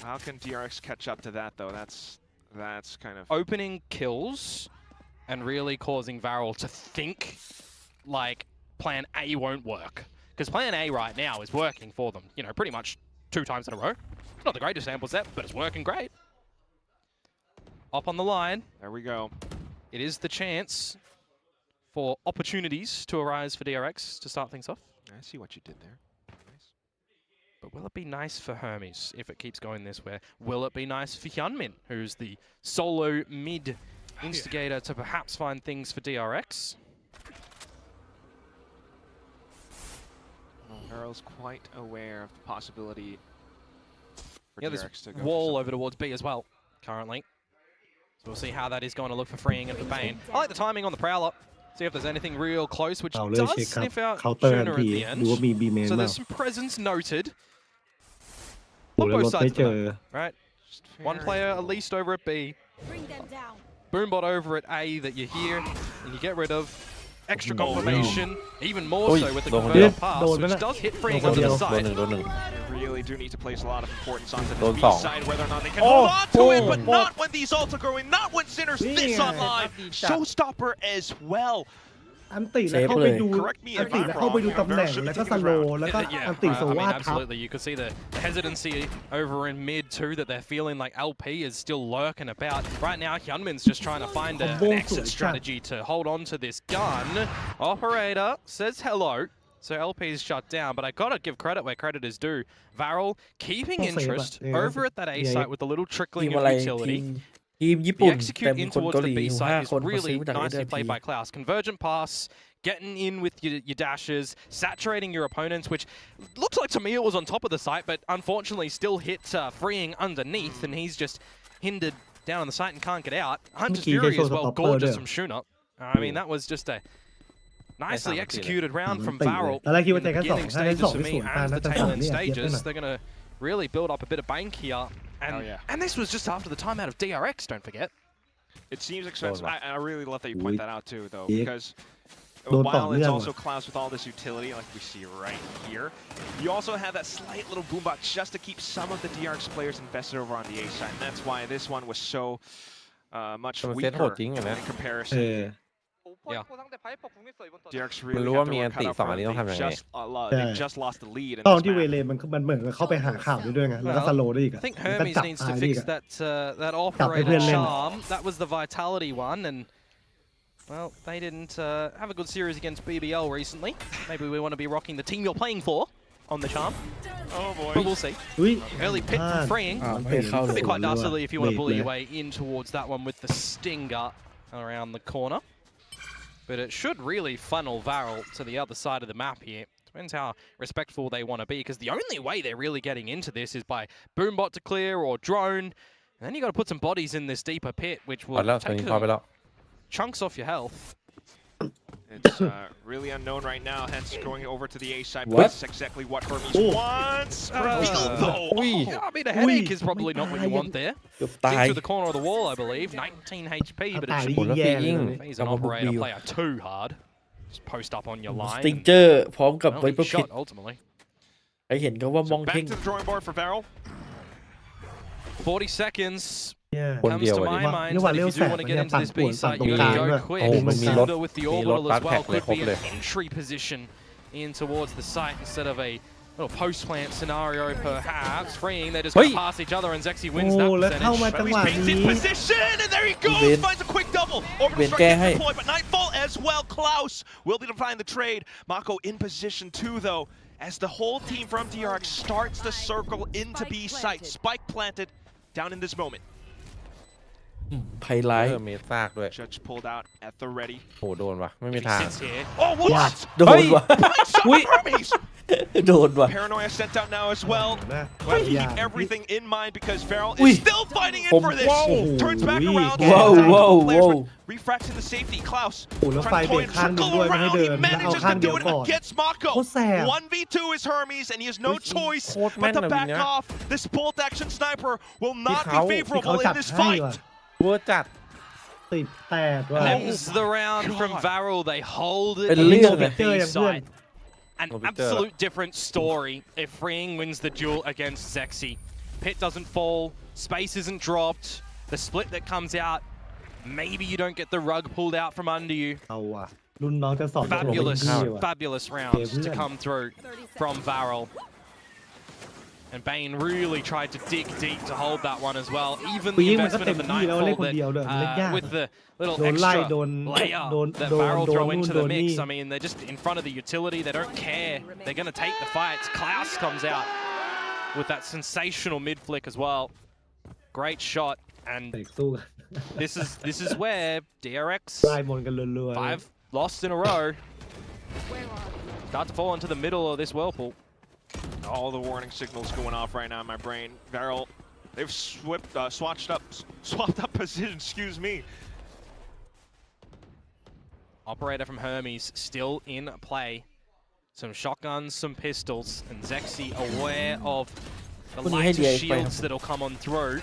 How can DRX catch up to that though? That's kind of opening kills and really causing Varel to think like plan A won't work. Because plan A right now is working for them, you know, pretty much 2 times in a row. It's not the greatest sample set, but it's working great. Up on the line. There we go. It is the chance for opportunities to arise for DRX to start things off. I see what you did there. Nice. But will it be nice for Hermes if it keeps going this way? Will it be nice for Hyunmin, who's the solo mid instigator to perhaps find things for DRX? Well, Varel's quite aware of the possibility for Yeah, there's DRX to go wall over towards B as well, currently. So we'll see how that is going to look for freeing and for Bane. I like the timing on the Prowler. See if there's anything real close, which เอาเลย does เช็คครับ sniff out เคาน์เตอร์ทัน Shuna ที at the ดูว่า end. มีบีเมน So เปล่า there's some presence noted โอ้ on แล้ว both รถไม่ sides เจ of อ them, right? Just One very- player at least over at B. Bring them down. Boombot over at A that you hear and you get rid of. Extra confirmation, even more Oi, so with the don't converted forget. pass, Don't which forget. does hit freeing Don't onto the forget. side. โดนหนึ่ง They really do need to place a lot of importance onto Don't this B fall. side, whether or not they can Oh, hold on to it, but oh, not when these ults are going, not when Sinner's this Yeah. online. Showstopper as well. อันติแล้วเข้าไปดู Correct me if อันติ I'm แล้วเข้าไปดู wrong. ตำแหน่ง Should be แล้วก็ taking ส it โล around. แล้วก็ Yeah, อันติโซ I วา mean, ทับ absolutely. You could see the hesitancy over in mid too, that they're feeling like LP is still lurking about. Right now, Hyunmin's just trying to find an Combo exit switch. strategy to hold on to this gun. Operator says hello. So LP's shut down, but I gotta give credit where credit is due. Varel keeping Don't say interest that. Yeah, over at that A yeah, site yeah. with a little ที trickling ม of อะไร utility. ทีมญี่ The ปุ่น แต่ execute มี in คน towards เกาห the ลี B อยู่ site 5 is คนเขา really ซื้อมาจาก nicely SLT played by Klaus. Convergent pass, getting in with your dashes, saturating your opponents, which looks like to me it was on top of the site, but unfortunately still hit freeing underneath, and he's just hindered down on the site and can't get out. Hunter's Key Fury shows as well, the top gorgeous there. from Shuna. I mean, that was just a nicely Nice executed round from ติเลย Varel ตอนแรกคิด in ว่า the จะแค่สอง beginning ถ้าได้ stages สอง for ที่ me สวนปาน and น่า the จะ tail สาม end เนี่ยเยอะไป stages. หน่อย They're going to really build up a bit of bank here. And, Oh, yeah. and this was just after the timeout of DRX, don't forget. It seems expensive. Don't I really love that you point that out too, though, Yeah. because Don't while talk, it's yeah. also Klaus with all this utility, like we see right here, you also have that slight little boombot just to keep some of the DRX players invested over on the A side, and that's why this one was so much มันเซต weaker โหดจริงอะนะ in เอ comparison. อ Yeah. DRX มัน really รู้ have ว่า to มี work อัน cut ติ out สอง for อัน them. นี้ต้องทำ They ยังไง just lost the lead in ตอน this ที่เว map. เลมันเหมือนเข้าไปหาข่าวด้วยไงแล้วก็สโลว์ได้อีก I อะ think แล้วก็ Hermes จับ needs ตา to ยได้อี fix กอะ that Chop operator every lane. charm. That was the vitality one, and well, they didn't have a good series against BBL recently. Maybe we want to be rocking the team you're playing for on the charm, Oh but boy. we'll see. อุ้ย Early pit พลา from ด freeing. อ่าไม่เข้าเล Could ย be quite dastardly if you want to bully your Wait, way in towards that one with the stinger around the corner. But it should really funnel Varel to the other side of the map here. Depends how respectful they want to be, because the only way they're really getting into this is by boombot to clear or drone. And then you got to put some bodies in this deeper pit, which พอ will แล้วตอน take นี้พอไปแล้ว chunks off your health. It's really unknown right now, hence going over to the A side. What? But that's exactly what Hermes Oh. wants. Though. Ui. I mean, a headache is probably not what you want there. เกือบตาย Into the corner of the wall, I believe. 19 HP, but it ตาย should ยิ่งแย่เลย if he's an operator player too hard. Just post up on your ส line. ติงเจอร์พร้อมกับ and ไว well, เปอ he ร์พิท shot ultimately. ใครเห็นก็ว่าม So อง back เพ่ง to the drawing board for Varel. 40 seconds. เนี่ย คน Comes เดียว to อะดิ my mind นี่ว่า that เลี้ยว if you แส do บ want to เนี่ get ย into ปั่น this ป่วน B ฝั่ง site, ตรง you กลาง gotta ด้วย go quick. โอ้มันมีรถ Thunder with the มีรถ orbital บั as สแท็ well กเลย could ครบ be เลย an entry position in towards the site instead of a little post plant scenario perhaps. Freeing, they're just Hey. going to pass each other and Zexy wins that แล้วเข้ามา percentage. จังหวะ He's นี้ in position, and there he goes, Ben. finds a quick double. Orbital Ben strike gets kaya. deployed, but Nightfall as well. Klaus will be defying the trade. Mako in position too, though, as the whole team from DRX starts to circle into B site. Spike planted down in this moment. ไพไลท์ เมซากด้วย Judge pulled out at the ready. โหโดนวะไม่มี He ทาง sits here. Oh, what? โดนว่ะ Nice shot from Hermes. โดนว่ะ Paranoia sent out now as well. นะ But อย่า keep everything in mind because Varel Ui. is still fighting in for this. Whoa. Turns back Ui. around. Whoa, Attacks whoa, the players, whoa. but refracts into safety. Klaus โอ้แล้วไฟ trying to เบร toy ก and ข้างหนึ่ง circle ด้วยไม่ให้ around. เดิ He นแล้วเอา manages ข้าง to เดี do ยว it ก่อน against Mako. โคตรแสบ 1v2 is Hermes, and he has no choice โคตร but แม่น to เลย back เนี่ย off. This bolt action sniper will not be ที่ favorable เขา in จัด this ให้ว่ะ fight. เวอร์จัด 18 ว่ะ Ends the round from Varel. They hold itเป็น into เรื่อง the เลย B side. An No big deal. absolute different story if Freeing wins the duel against Zexy. Pit doesn't fall, space isn't dropped, the split that comes out, maybe you don't get the rug pulled out from under you. เอาว่ะรุ่นน้องจะสอน Fabulous, พี่ว่ะ fabulous rounds to Yeah. come through from Varel. And Bane really tried to dig deep to hold that one as well. Even the ปีมันก็ investment เต็ of ม the ที่แล้วเล่น Nightfall คนเดียวด้วยเล่นยาก with the little โดนไล่ extra โดน layer โดน that โดน Varel โดน throw นู่น into โด the นนี่ mix. I mean, they're just in front of the utility. They don't care. They're going to take the fights. Klaus comes out with that sensational mid flick as well. Great shot. เตะ And สู้กัน this is where ไล่ DRX มนกันรัวๆ 5 lost in a row start to fall into the middle of this whirlpool. All the warning signals going off right now in my brain. Varel, they've swapped up position, excuse me. Operator from Hermes still in play. Some shotguns, some pistols, and Zexy aware of the What do you lighter hate, shields that'll come on through.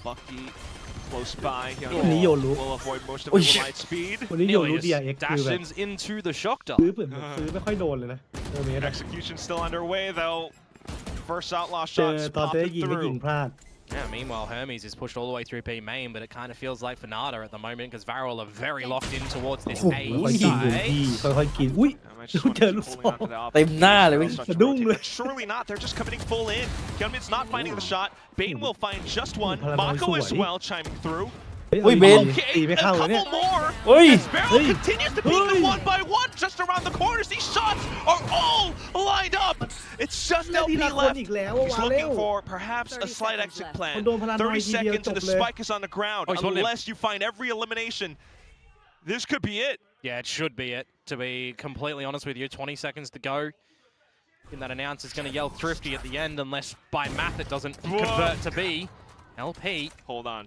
Lucky, close by. Will avoid most of Oh, it with shit. light speed. วันนี้อยู่รู้ Nearly DRX just คือแบบ dashes into the shock ซื้อ dart. เปิดซื้อไม่ค่อยโดนเลยนะโอเมส Execution still underway though. First outlaw เจอ shots ตอนจะได้ popping ยิงก็ยิง through. พลาด Yeah, meanwhile, Hermes is pushed all the way through B main, but it kind of feels like for Nada at the moment because Varel are very locked in towards this โอ้โห A ค่อยๆกิน side. พี่ค่อยๆกินอุ้ย I might just want เจอ to ลู keep กศ holding ร onto the opposite เต็มหน้าเลย team. เว้ย Such a สะดุ้ง rotate, เลย but surely not. They're just committing full in. Gunman's not finding the shot. Bane will find just one. Paranoid Mako as สวย well chiming through. อุ้ยเบน Okay, ตีไม่ a เข้าเลยเนี่ย couple more. เฮ้ย As Varel continues to beat them one by one just around the corners. These shots are all lined up. It's just เล่นที LP ละคน left. อีกแล้ว He's วาเร็ looking ว for perhaps a slight exit plan. มันโดนพลังน้อย 30 ทีเดียว seconds จ and บ the เลย spike is on the ground. Oh, he's holding him. Unless you find every elimination, this could be it. Yeah, it should be it, to be completely honest with you. 20 seconds to go. And that announcer's going to yell thrifty at the end unless by math it doesn't convert to B. LP, Hold on.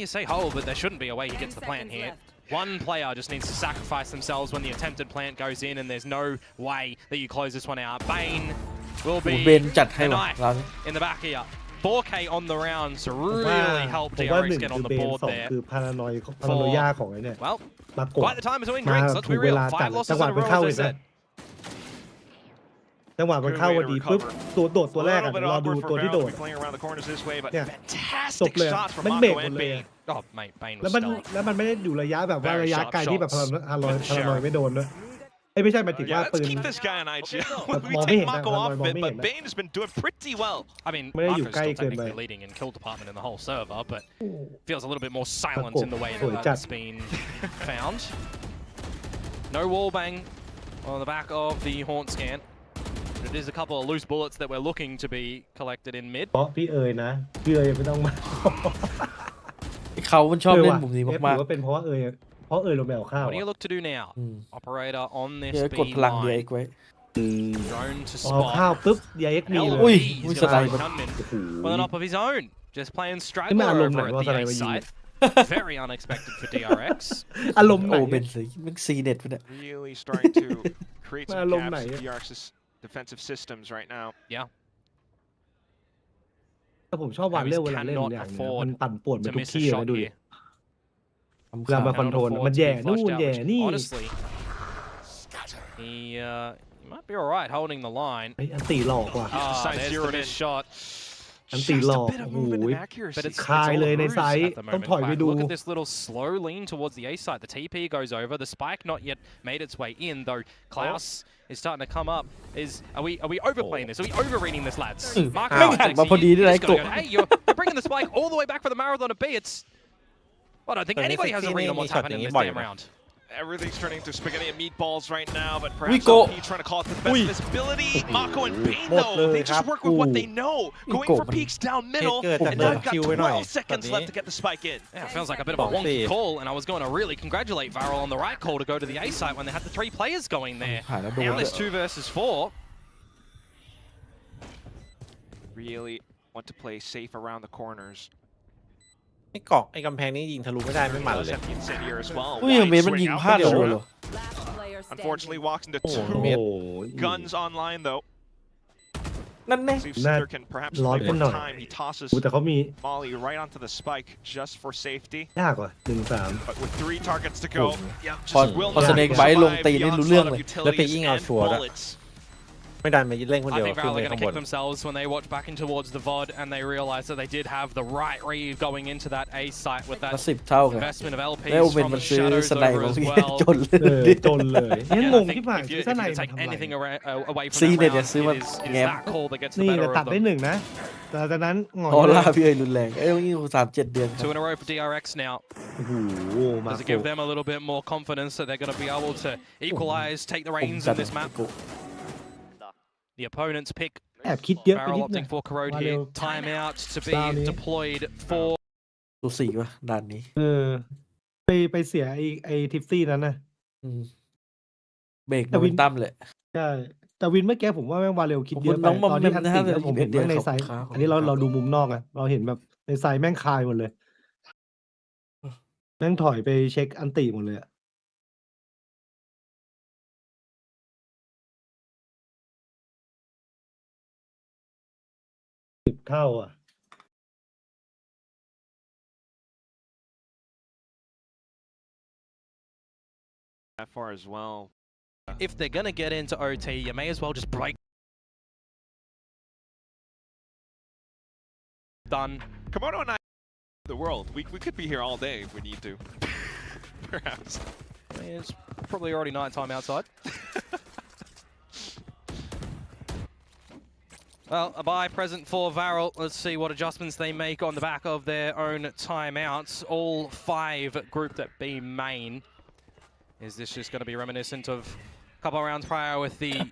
you say hold, but there shouldn't be a way he gets the plant here. One player just needs to sacrifice themselves when the attempted plant goes in, and there's no way that you close this one out. Bane will โอ้ be เบนจัดให้ the ว่ะ knife เรานี่ in the back here. 4K on the round to ผมว่า really help ผมว่าห DRX นึ่ง get คื on อ the เบน board สอง there. คือพารานอยาของไอ้เนี่ย Well, มากด quite the time is doing มา drinks. Let's ถู be กเว real. ลาจัด 5 losses จังหวะ in a มัน row, เข้า as เล I ยนะ said. จังหวะมันเข้าพอดีปุ๊บตัวโดดตัวแรก A อ่ะ little bit รอดู awkward for ตัวที่ Varel โด to ด be playing around the corners this way, but เนี่ย จ fantastic บเลย shots from มันเบรก Mako หมด and เลย Bane. Oh, mate, Bane แล้ว was มัน stellar. แล้วมันไม่ได้อยู่ระยะแบบว่า Very ระยะ sharp ไกลที่แบบ shots. พารานอยไม่โดนด้วยไอ้ไม่ใช่หมายถึง Yeah, ว่า let's ปืน keep this guy on IGL. But We Mom take ain't Mako that- off Mom it, but ain't Bane has been doing pretty well. I mean, Where you Marco's still guys technically in, leading in kill department in the whole server, but feels a little bit more silent in the way Cool. that that's been found. No wall bang on the back of the Haunt scan. But it is a couple of loose bullets that we're looking to be collected in mid. เพราะพี่เอ๋ยนะพี่เอ๋ยไม่ต้องมา เขามันชอบเล่นมุมนี้ เอฟ มาก ถือว่าเป็นเพราะว่าเอ๋ยลงแมวข้าว What do you look to do now? ๆอืม Operator on เดี๋ this ยว B กดพลัง DRX line. ไว้ Drone to พอข้าว spot. ปุ๊บ DRX มีเลย Ui, LP ui, is sao going đây to mà- come in โอ้โห with an op of his own. Just playing Cái straggler mà lùm over này, at bao the giờ này A mà nhìn side. Very unexpected for DRX. อารมณ์ไหน โอ้เบนสีมันซีเน็ตไปเนี่ย Really starting to create some Malum gaps này. in DRX's defensive systems right now. แต่ผมชอบวานเร็วเวลาเล่นอย่างเนี้ยมันปั่นป่วนไป To ทุก miss a ที่เลย shot ดูดิ here. เวลามาคอนโทรลมันแย่นู่นแย่นี่ Honestly, he might be alright holding the line. ไอ้อันตีหลอกว่ะ Ah, Decisive there's zeroed the missed in. shot. อันตีหลอก Just a bit of โอ้โห movement and accuracy. But it's คายเลยในไซส์ at the ต้อง moment. ถอยไป But ดู look at this little slow lean towards the A side. The TP goes over. The spike not yet made its way in, though Klaus is starting to come up. Are we overplaying this? Are we overreading this, lads? Mark ไม่หันมาพอดีด้วยนะไอ้กบ Hey, you're bringing the spike all the way back for the marathon of B. It's I don't think anybody has a read on what's happening in this damn round. Everything's turning to spaghetti and meatballs right now, but perhaps go. LP trying to call it the best visibility. Mako and Pain, though, they just work with what they know. Going for peeks down middle, and now I've got 12 seconds left to get the spike in. Yeah, it feels like a bit of a wonky call, and I was going to really congratulate Varel on the right call to go to the A site when they had the 3 players going there. Now there's 2 versus 4. Really want to play safe around the corners. ไอ้เกาะไอ้กำแพงนี้ยิงทะลุไม่ได้ไม่มันเลย Set the incendiary as well. อุ้ยเมนมันยิงพลาดโดนเหรอ Unfortunately, walks into โอ้ 2 โห guns online though. นั่นแน่ See if Cinder can perhaps Lord play more Connor. time. He tosses แต่เขามี Molly right onto the spike just for safety. ยากกว่า1-3 But with 3 targets to go, yeah, พอ just will พอ not สเนกไบท์ลง survive ตีนี่ the รู้เรื่อง onslaught เล of ย แล้วไป utilities ยิงเอา and ชัวร์อะ bullets. ไม่ดันไปเล่นคน I เดียว think ขึ้น Valorant ไป are ข้าง going to บน kick themselves when they watch back in towards the VOD and they realize that they did have the right read going into that A site with มา that 10 เท่ากัน investment of แล้ว LPs เมน from มั the นซื้อ shadows สไน over ของ as พี่ well. จนเลย จนเลยยัง Yeah, ง I ง think ที่ผ่าน if ซี you ซั่นไหน can มัน take ทำอะไร anything away from ซี that เนี่ย round, ซื้อมา it is แง้ม that call that gets the นี่ better แต่ of ตัดได้ them. 1 นะ แต่จากนั้นหงอย ออ เล ร่าย พี่เอ้ยรุนแรงเอ้ยนี่3-7 เดือนครับ 2 in a row for DRX now. โอ้โหมา Does it โก give them a little bit more confidence that they're going to be able to equalize, take the reins in this map? The opponent's pick แอบคิดเยอะไป Barrel นิดนึ opting ง for Corrode Valeu. here. Timeout to be Down here. deployed for ตัวสี่วะด่านนี้ ไปเสียไอ้ทิฟซี่นั้นนะ อืมเบรก แต่ โม วิ เม น นตัมเลย ใช่แต่วินเมื่อกี้ผมว่าแม่งวาเร็วคิดเยอะไป ขอบคุณน้อง ตอนที่ มอม ทัน นะ ติ ฮะ แล้วผมเห็น เดือน แม่งใน ขอบ ไซ คุณ ส์ ครับ อันนี้เราดูมุมนอกอะเราเห็นแบบในไซส์แม่งคายหมดเลย แม่งถอยไปเช็คอันติหมดเลยอะ10 เท่าอ่ะ That far as well. if they're going to get into OT, you may as well just break. Done. Komodo and I, the world. We could be here all day if we need to. Perhaps. I mean, it's probably already nighttime outside. Well, a buy present for Varel. Let's see what adjustments they make on the back of their own timeouts. All 5 grouped at B main. Is this just going to be reminiscent of a couple of rounds prior with the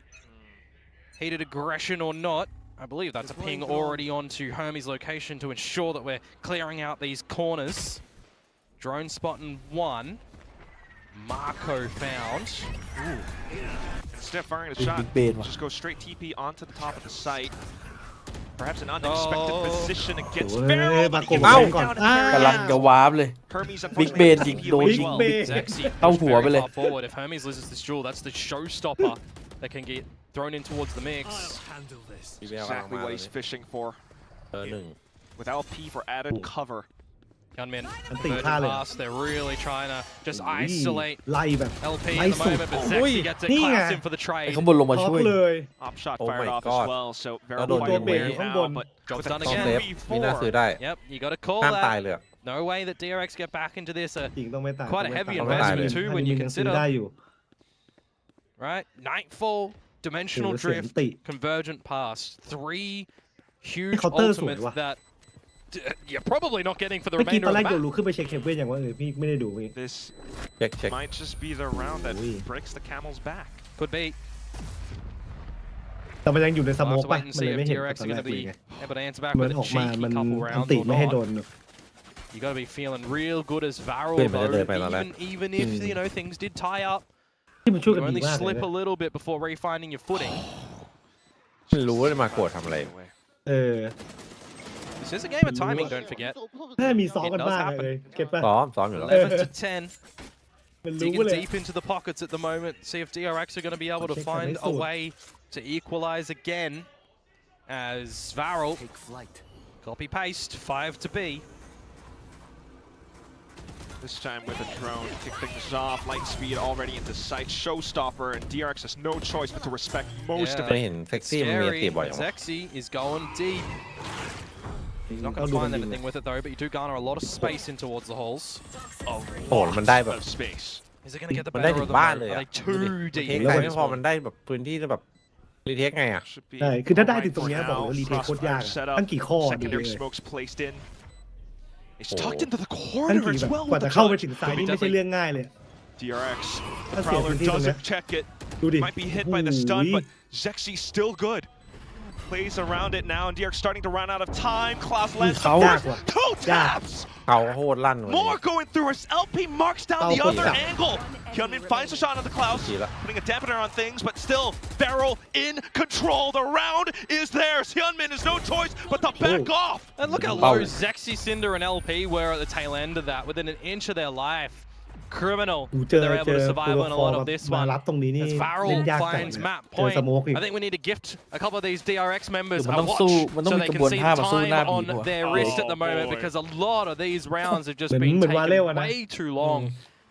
heated aggression or not? I believe that's a ping already onto Hermes' location to ensure that we're clearing out these corners. Drone spotting 1. Marco found. Ooh. Instead of firing a shot, just go straight TP onto the top of the site. Perhaps an unexpected position against Barrel, but he gets Ow. taken down กำลัง and จะวาร์ปเลย Hermes บิ๊ก unfortunately เบน has ยิง TP โดน away as ยิง well. บิ๊ก Zexy เข้า pushed หัวไป very เลย far forward. If Hermes loses this duel, that's the showstopper that can get thrown in towards the mix. Exactly what he's fishing for. 1 With LP for added cover. Gunmen, I think converging Tyler. pass. They're really trying to just isolate ไล่แบบ LP ไล่ at the สุด moment, but โอ้ย Zexy gets it. นี่ไง Klaus in for the ไอ้ trade. ข้างบนลงมา ท็อ ช่ ป วย เลย Op shot Oh fired my off God. as well, so very Adoon wide yung away big now, combon. but Job's with a done ต้อง again. เซฟมีน่าซื้อได้ Yep, you got to call ห้ามตาย that. เลยอะ No way that DRX get back into this. จริงต้องไม่ต่าง Quite a ต้องไม่ heavy ต่าง investment too อัน when นี้ you มันยังซื้อ consider. ได้อยู่ Right? Nightfall, โอ้ dimensional โหเสียง drift, ติ convergent pass. 3 huge Counter สวย ultimates ว่ะ that you're probably not getting for the เมื่อกี้ remainder ตอน of แร the กเดี๋ยว map. รู้ขึ้นไปเช็คเคเบิลอย่างว่าพี่ไม่ได้ดูพี่ this เช็ค might just be the round that Ui. breaks the camel's back. Could be. แต่มันยังอยู่ในส We'll โม have ก to ป่ะ wait and มันเล see ย if ไม่เห็น DRX ตอน are แร going ก to เลย be ไง able to answer back มัน with อ a อกมา cheeky มัน couple อัน rounds ติ or ไม่ให้โด not. น You got to be feeling real good as Varel, Wait a minute, though. wait a minute. Even if, you know, things did tie up, ที่มันช่วย you กันดี only มากเลย slip นะ a little bit before refinding your footing. ไม่รู้ว่ามาโกรธทำอะไร เออ This is a game of timing, don't forget. ถ้ามีซ้อมกันบ้างเลยเก็ตป่ะ ซ้อมอยู่แล้ว 11 to 10. มันรู้ Digging เลย deep into the pockets at the moment. See if DRX are going to be able to Check find that a they way to equalize again. As Varel copy paste 5 to B. This time with a drone to kick things off. Light speed already into sight. Showstopper, and DRX has no choice but to respect most of ไม่ it. เห็นเซ็กซี่มันมี Scary. ตีบ่อยจังวะ Zexy is going deep. He's not ต้อ going ง to ดูมัน find ยิง anything with it though, but you do garner a lot of space in towards the holes. A โอ้โหมันได้แบบ lot of space. Is it going to get the มันได้ better ถึ of ง them? บ้าน though? เลย Are อะ they too เท deep? ค แล้ว ไป มัน ไม่พอมันได้แบบพื้นที่แบบรีเทคไงอ่ะ Should be ใช่คือถ้าได้ alright ถึงตรงเนี้ย for บอกเลย now. ว่ารีเทคโคตรยาก Crossfire อะ set up. ตั้งกี่ข้อดู Secondary เลย smokes placed in. It's โอ้ tucked into the ตั้ง corner กี่ as แบบ well กว่า with จะ the เข้าไป touch. ถึงซ้ายนี่ไม่ใช่เรื่องง่ายเลย DRX. The That's Prowler the opportunity doesn't นะ check it. ดูดิ Might be hit by the stun, โอ้โห but Zexy's still good. Plays around it now, and DRX starting to run out of time. Klaus lands the How? first. Two taps! เขาโคตรลั่นวันนี้ More going through as LP marks down the How other quick? angle. Hyunmin finds a shot on the Klaus, Gila. putting a dampener on things, but still, Barrel in control. The round is theirs. Hyunmin has no choice but to back off. And look how low Zexy, Cinder, and LP were at the tail end of that, within an inch of their life. Criminal กูเจ that อ they're เจ able อ to ตัว survive ละ on a คร lot แบ of บ this มา one. รับตรงนี้นี่ As เล่ Varel นยากจัง finds เลย map เจอ point, สโมกอีก I think we need to gift a couple of these DRX members เดี๋ยว a มันต้อง watch สู้มันต้อง so มี they กระ can บวน see ท่า the มาสู้หน้า time ผี on ดีกว่า their wrist at the Oh, moment boy. because a lot of these rounds have just เหมือน been เหมือนวาเล่วอะ taken นะ way too long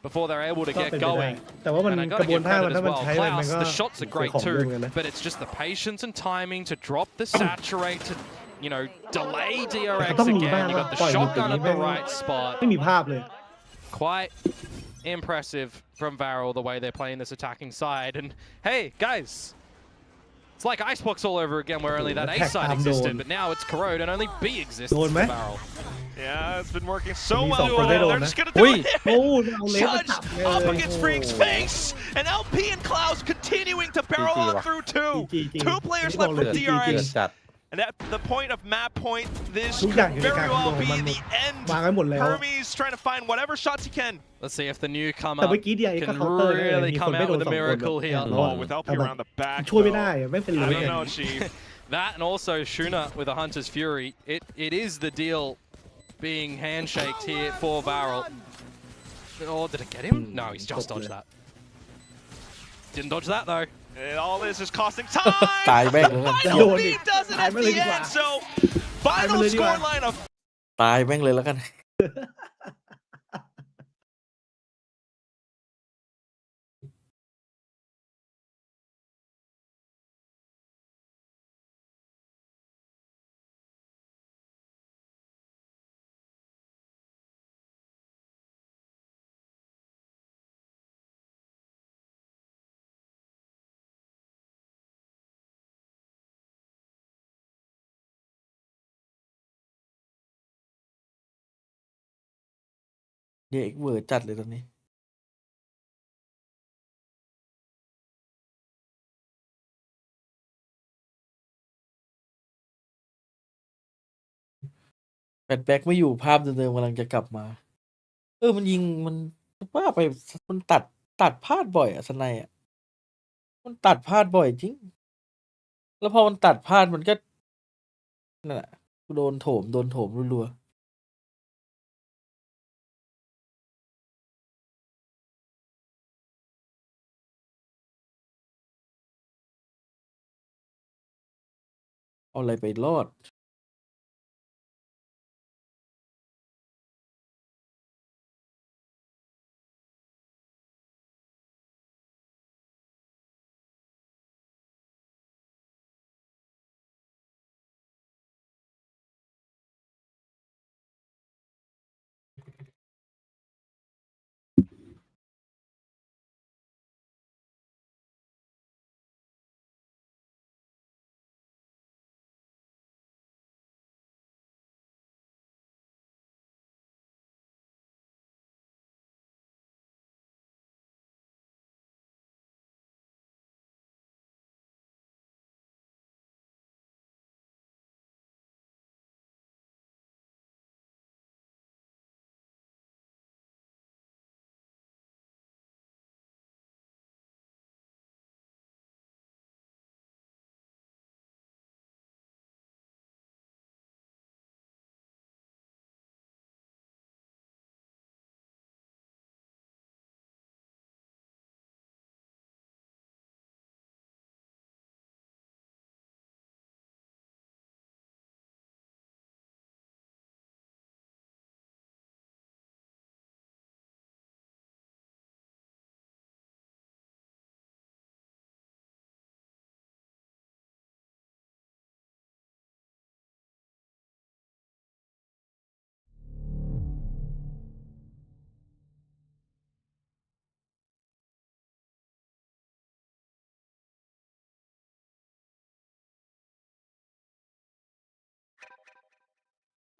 before they're able to ก็ get เป็นไปได้ going. แต่ว่ามัน And I ก gotta ระบวน give ท่า credit มัน as ถ้ามัน well. ใช้มัน Klaus, ก็ the shots are เป็น great ของ too, เรื่องนะ but it's just the patience and timing to drop the saturate to, you know, delay แต่ DRX ก็ต้องมีบ้าง again. You ว่า got the ปล่อยหลุดอย่าง shotgun นี้ at แม่ the ง right spot. ไม่มีภาพเลย Quite impressive from Varel the way they're playing this attacking side. And hey, guys, it's like Icebox all over again, where only that A Attack side time existed, zone. but now it's Corrode and only B exists Zone, for man. Varel. Yeah, it's been working so He's well. off for Vedo, They're man. just gonna do Ui. it. โอ้เอาเลสมา Judge จับเลย up against Freak's face, and LP and Klaus continuing to barrel GG on ว่ะ through two. GG Two players นี่บอ left กเลย for จีจี เดือด DRX. จัด And at the point of map point, this ทุกอย่าง could อยู่ในการ very คำน well วณของ be มันหมด the end. วางไว้หมดแล้ว Hermes trying to find whatever shots he can. Let's see if the newcomer แต่เมื่อกี้ DRX ก็ can เคาน์เตอร์ได้เลย really มีคน come ไม่ out โดน with ส a องคน miracle แบบ here. แล้ว Oh, with LP แต่แบบ around the back. ช่วยไม่ though. ได้อะไม่เป็น I เลย don't know, Chief. That and also Shuna with a Hunter's Fury. It is the deal being handshaked here for Varel. Oh, did it get him? No, he's just dodged that. Didn't dodge that though. And all this is costing time. ตายแม่งเลย Final โยนดิ beam does it ตาย at ไปเลย the ดีกว่า end. So final เลยดีกว่า scoreline of ตายแม่งเลยแล้วกันเด็กเวอร์จัดเลยตอนนี้แบทแบ็กไม่อยู่ภาพเดิมๆกำลังจะกลับมา มันยิงมันว่าไปมันตัดพลาดบ่อยอะสไนอะมันตัดพลาดบ่อยจริง แล้วพอมันตัดพลาดมันก็นั่นแหละโดนโถมรัวๆเอาอะไรไปรอด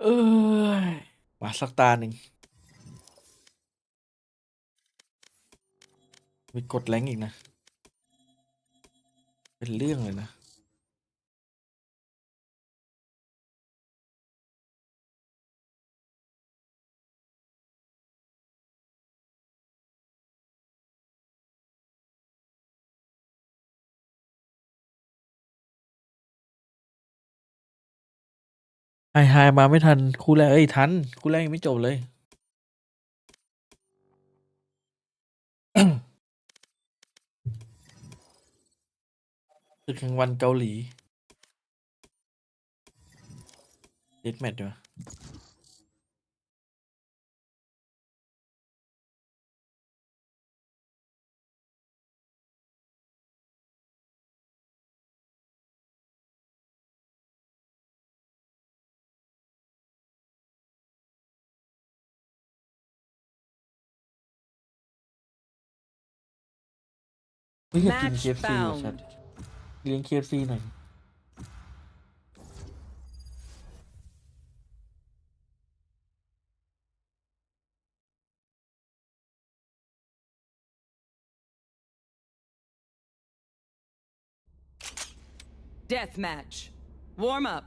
เออมาสักตาหนึ่งมีกดแรงอีกนะ เป็นเรื่องเลยนะไฮมาไม่ทันคู่แรกทันคู่แรกยังไม่จบเลย ศึกแห่งวันเกาหลีเดดแมทด้วย อยากกิน Match KFC ว่ะชัด found. เลี้ยง KFC หน่อย Death match. Warm up.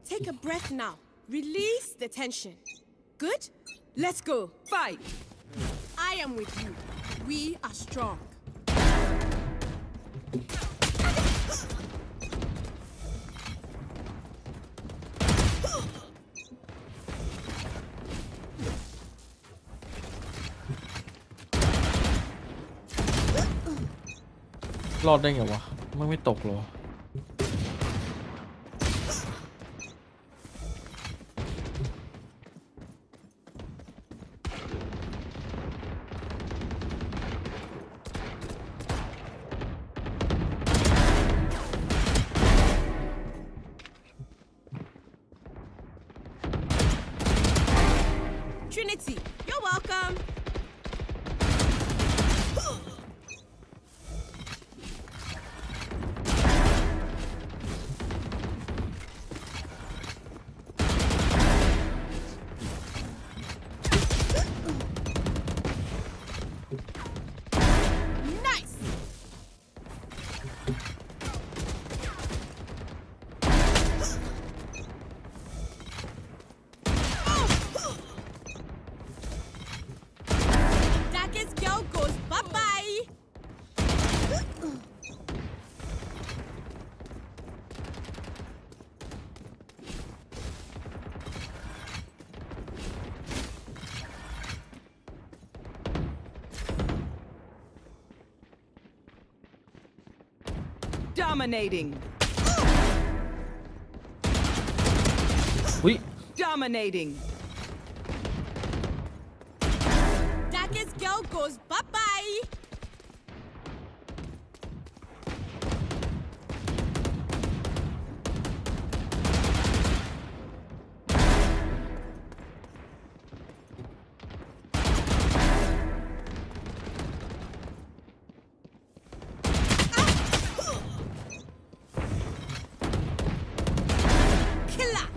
Take a breath now. Release the tension. Good? Let's go. Fight. I am with you. We are strong. รอดได้ไงวะไม่ตกหรอ Trinity, you're welcome. Nice. Darkest girl goes bye-bye. Dominating. อุ้ย Dominating. Darkest girl goes bye-bye. Killer.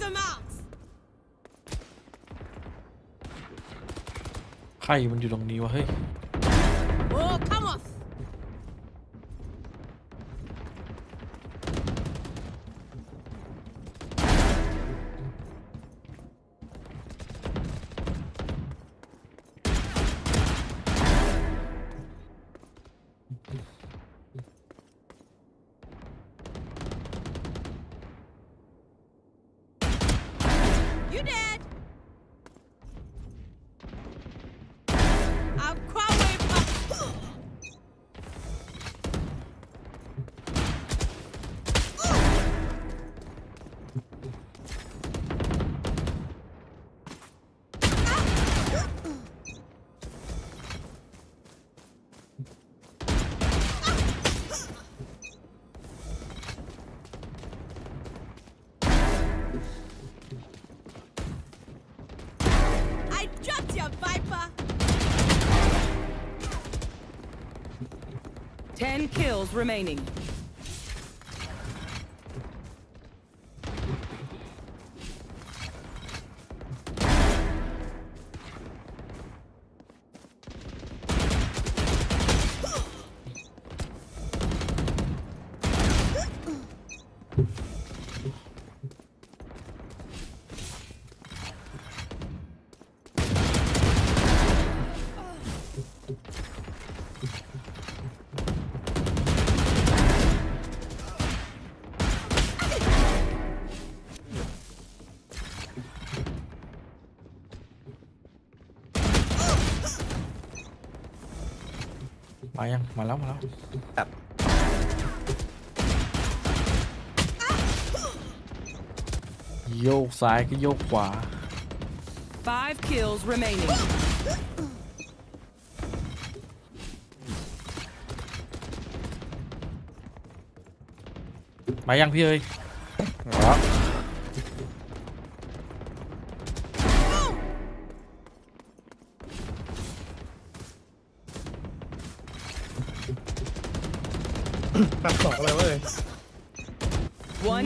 them out. ใครมันอยู่ตรงนี้วะเฮ้ย Oh, come off. You dead. I'll cry away from. I dropped your viper. 10 kills remaining.มายังมาแล้ว แบบ โยกซ้ายก็โยกขวา 5 kills remaining. มายังพี่เอ้ย แล้ว ตัดสองอะไรวะเลย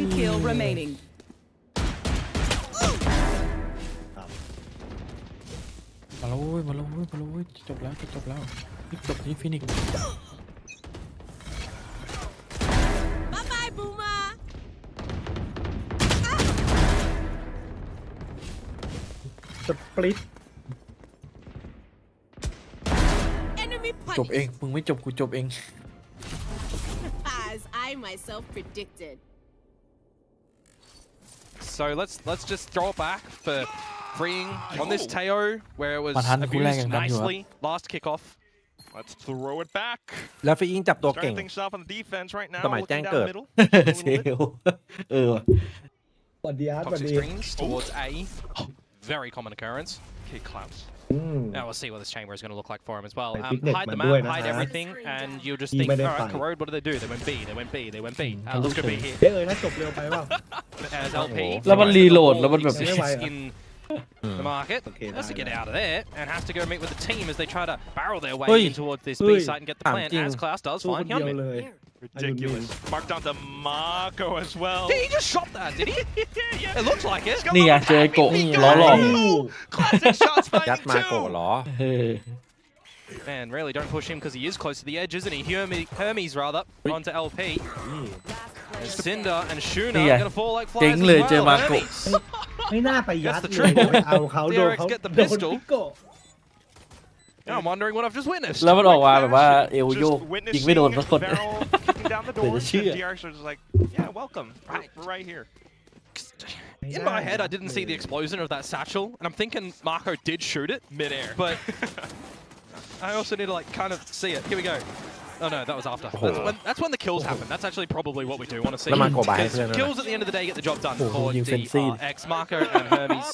1 kill remaining. มาแล้วเว้ยจบแล้วรีบจบนี้ฟินิก Bye bye, Boomer. สปลิต Enemy จบ punished. เองมึงไม่จบกูจบเอง As I myself predicted. So let's just throw it back for freeing on this Teo where it was มันทันคู่แรก abused ยังทันอยู่อะ nicely last kickoff. Let's throw it back. แล้วฟีอิงจับตัวเก่ง Starting things off on the defense right now. สมัย looking แจ้ง down เกิด the middle. เซลว่ะ สวัสดีอาร์ตสวัส Toxic ดี screens towards A. Oh, very common occurrence. Okay, Clouds. Now we'll see what this chamber is going to look like for him as well. Hey, picnic Hide the man, map, boy, hide nah. everything, and you'll just He think, made it alright, fine. Corrode, what do? They went B, they went B. Let's go B here. เอ้ยถ้าจบเร็วไปเปล่า As LP. แล้วมันรีโหลดแล้วมันแบบ exists in the market. Okay, Has to nah, get nah. out of there and has to go meet with the team as they try to barrel their way Oi. in towards this Oi. B site and get the plant, Damn, as Klaus does สู้ค find นเดียว Hyunmin. เลย Ridiculous. Marked down to Mako as well. He just shot that, did he? Yeah. It looks like it. นี่ไงเจอโกะล้อหลอก Classic shots ยัด finding มาโกะ two. เหรอ เฮ้ย Man, really don't push him because he is close to the edge, isn't he? Hermes rather, onto LP. And Cinder and Shuna Yeah. are going to fall like เจ๋ง flies เลย as เจอ well. มาโกะ Hermes. ไม่น่าไปยัด That's the เลย trick. ไปเอาเขาโดน DRX เขา get the โดน pistol. พิโกะ Now I'm wondering what I've just witnessed. แล้วมันออกมาแบบว่าเอวโยก Just ยิงไม่โดนสักคน Barrel kicking down the door. เดี๋ยวจะเชื่อ DRX are just like, yeah, welcome. We're right here. In my head, I didn't see the explosion of that satchel, and I'm thinking Marco did shoot it Midair. but I also need to like kind of see it. Here we go. Oh no, that was after. That's when the kills happen. That's actually probably what we do want to see. แล้วมาโกะบายให้ Because เพื่อนด้วยนะ kills at the end of the day get the job done Oh, for you fancy. DRX. Marco and Hermes.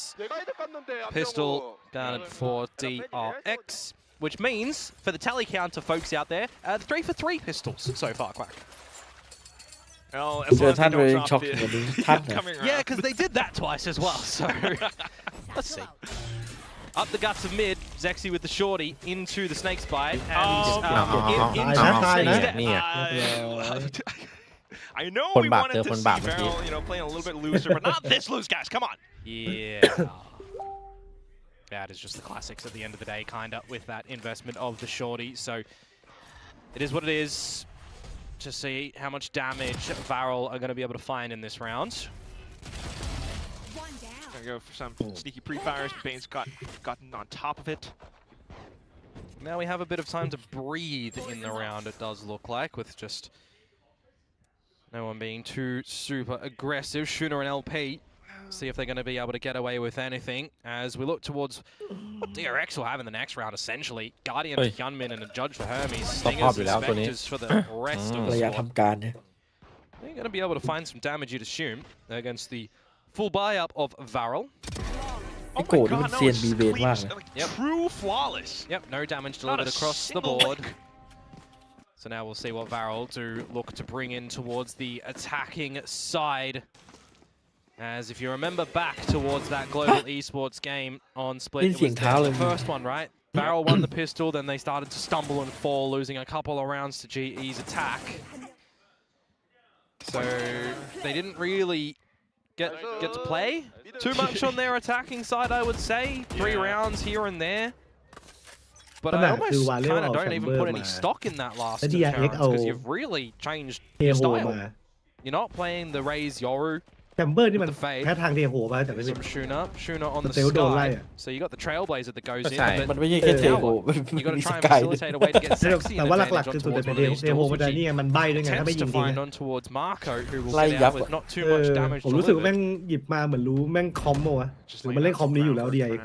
Pistol guarded for DRX, which means for the tally counter folks out there, 3 for 3 pistols so far, Quack. Well, as เจ long อ as ท่าน they ไป don't drop ช็อก the กว่านี้ท่านเนี่ย coming Yeah, around. because they did that twice as well, so let's see. Up the guts of mid, Zexy with the shorty into the snake's bite, and Oh, into Nice, nice. the Yeah. I know we wanted to see Varel, you know, playing a little bit looser, but not this loose, guys. Come on. Yeah. That is just the classics at the end of the day, kind of, with that investment of the shorty. So it is what it is. To see how much damage Varel are going to be able to find in this round. Gonna go for some sneaky pre-fires. Bane's gotten on top of it. Now we have a bit of time to breathe in the round, it does look like, with just no one being too super aggressive. Shooter and LP, see if they're going to be able to get away with anything as we look towards what DRX will have in the next round, essentially. Guardian to Hyunmin and a Judge for Hermes. Stingers and Spectres for the rest of the ระยะ squad. ทำการเนี่ย They're going to be able to find some damage, you'd assume, against the full buy-up of Varel. ไอ้โกรธนี่มันเซียนบีเบนมากเลย Yep. True flawless. Yep, no damage delivered across the board. So now we'll see what Varel do look to bring in towards the attacking side. As if you remember back towards that global esports game on Split, it was the first one, right? Varel won the pistol, then they started to stumble and fall, losing a couple of rounds to GE's attack. So they didn't really get to play too much on their attacking side, I would say. 3 rounds here and there. But I almost kind of don't even put any stock in that last appearance because you've really changed your style. You're not playing the Raze Yoru. แชมเบอร์นี่มันแพ้ทางเทโฮมาแต่ไม่เป็น Some Shuna on the Still don't sky. like it. So you got the Trailblazer that goes in. มัน But ไม่ใช่แค่เทโฮ you got to มีส try and กายด้วย facilitate a way to get sexy แต่ and ว่า advantage หลักๆ on คือสุด towards แต่ one of these เทโฮ doors, มันจะ which นี่ he ไงมันใบ้ด้วยไงถ้าไม่ tends ยิ to งจริง find อะ on towards Marco, who will ไล่ sit ยั out บ with อะ not too much damage ผมรู้สึกว่า delivered. แม่งหยิบมาเหมือนรู้แม่งคอมโมอะ Just หรือมันเล่นคอมนี้อยู่แล้ว DRX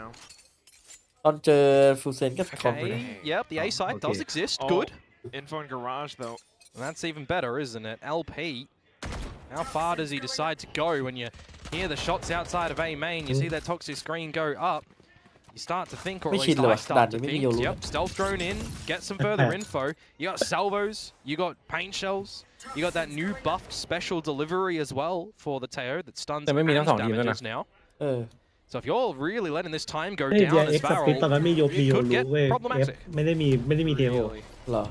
ตอนเจอฟูเซนก็คอมไปเลย Okay, yep, the A side okay. does exist. Oh. Good. Info in garage though. That's even better, isn't it? LP. How far does he decide to go when you hear the shots outside of A main? You see that toxic screen go up. You start to think, or at least I start to think. Yep, stealth drone in, get some further info. You got salvos, you got paint shells, you got that new buffed special delivery as well for the Teo that stuns and damages now. เออ So if you're really letting this time go เฮ้ย down as DRX สปิดตอน Varel, นั้นมีโย it มีโย could รู้ get เว้ย problematic. ไม่ได้มีเทโฮ เหรอ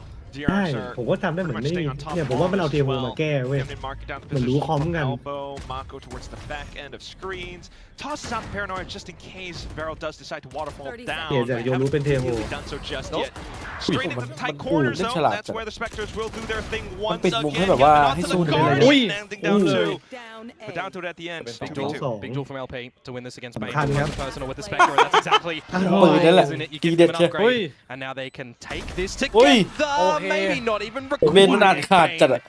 ใช่ผมก็จำได้เหมือนไม่มีเนี่ยผมว่ามันเอาเทโฮมาแก้เว้ย เหมือนรู้คอมกัน Elbow, Mako towards the back end of screens. Tosses out the paranoia just in case Varel does decide to waterfall down. เดี๋ยวจากโยรู้เป็นเทโฮ Haven't really done so just yet. Straight into the tight corner zone. That's where the Spectres will do their thing มัน once ปิดมุมให้ again. แบบว่า Getting ให้ onto สู้ the ได้เลย guard, landing down two. Down But A. down to it at the end. Big 2v2. duel, big duel from LP to win this against Bane. สำคัญครับ Personal with the Spectre, and that's exactly ปืนนั่นแหละ isn't it? You ที give เด็ them ด an ใช่ upgrade, and now they can take this โอ้ย together. Maybe not even เบนมันนาน requiring ขาดจัด Bane. อะ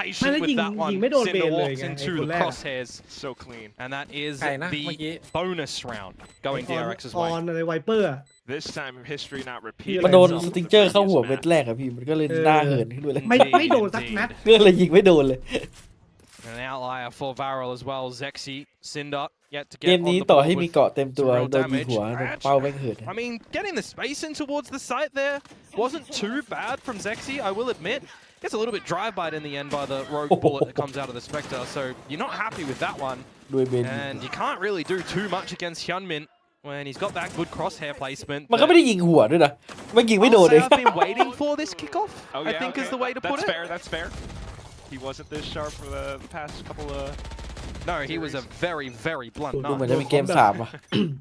Patient with that one. ยิงไม่โดนเบ Cinder นเลย walks ไง into ไอ้คน the แรก crosshairs, So clean. and that is ใครนะเมื่อกี้ the bonus round going ออน DRX's ออ way. นอะไรไวเปอร์อะ This time history not repeating. มันโดน itself ส with ติง the เจอร์เข้าหัว previous เม็ด match. แรกอะพี่มันก็เลยหน้าเหินขึ้นด้วยเลย ไม่โดนสักนัด เรื่องอะไรยิงไม่โดนเลย An outlier for Varel as well. Zexy, Cinder, yet to เก get ม on นี้ the ต่อ board ให้มี with เกาะเต็มตัว some real โดนยิง damage. หัวเป้าแม่งเหิน I mean, getting the space in towards the site there wasn't too bad from Zexy, I will admit. Gets a little bit drive-byed in the end by the rogue bullet that comes out of the Spectre, so you're not happy with that one. ด้วยเบน And you can't really do too much against Hyunmin when he's got that good crosshair placement. มันก็ไม่ได้ยิงหัวด้วยนะมันยิงไม่โดน I'll เอ say ง I've been waiting for this kickoff, Oh, I yeah, think okay. is the way to put That's it. fair. That's fair. He wasn't this sharp for the past couple of. No, he was a very, very blunt ดูเหมือน nut. จะมีเกม 3 อ่ะ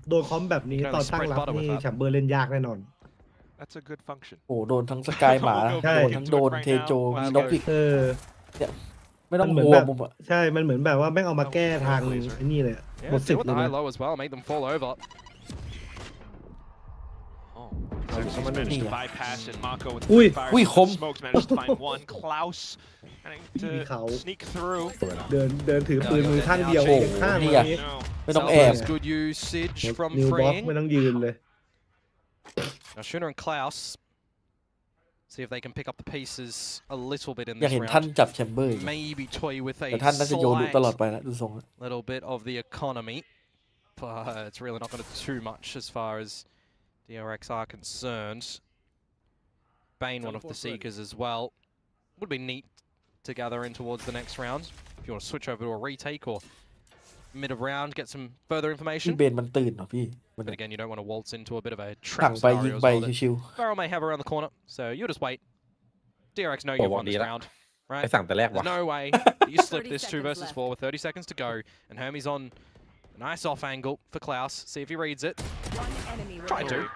โดนคอมแบบนี้ตอนตั้งรับนี่แชมเบอร์เล่นยากแน่นอน That's a good function. โอ้โดนทั้งสกายหมา ใช่ โดนทั้งโดนเทโจมีนกอีก เออ ไม่ต้อง มันเหมือน หัว แบบ มุมอ่ะ ใช่ มันเหมือนแบบว่าแม่งเอามาแก้ทางไอ้นี่เลยอะ Yeah, หมดสิท deal ธิ์ with เล the ย high นะ low as well, make them fall over. Oh, Xerxes managed to bypass and Mako with Ui. the fire. Ui, khom. Smokes managed to find one. Klaus managing Ui, khẩu. to sneak through. เดินถือปืนมือข้างเดียว โอ้โห เก็บข้าง นี่ มา อะ นี้ No. ไม่ต้องแอบ Salvo's good usage from นิวบ็อก freeing. ไม่ต้องยืนเลย Now Shuna and Klaus see if they can pick up the pieces a little bit in อยาก this เห็นท่าน round. จับแชมเบอร์อีก Maybe toy with แต่ a ท่านน่าจะโยนลุกตลอด slight ไปนะดูทรงแล้ว little bit of the economy, but it's really not going to do too much as far as DRX are concerned. Bane, one of the Seekers as well. Would be neat to gather in towards the next round. If you want to switch over to a retake or mid of round, get some further พี่ information. เบนมันตื่นเหรอพี่มัน But again, you don't want to waltz into a bit of a ถัง trap ไปยิง scenario as ไป well that ชิว Varel may have around the corner, so you just wait. DRX know you've won this round. ไอ้ right? สั่งแต่แรกวะ There's no way that you slip 30 this 2 seconds versus left. 4 with 30 seconds to go, and Hermes on a nice off angle for Klaus. See if he reads it. One enemy Try remaining. to.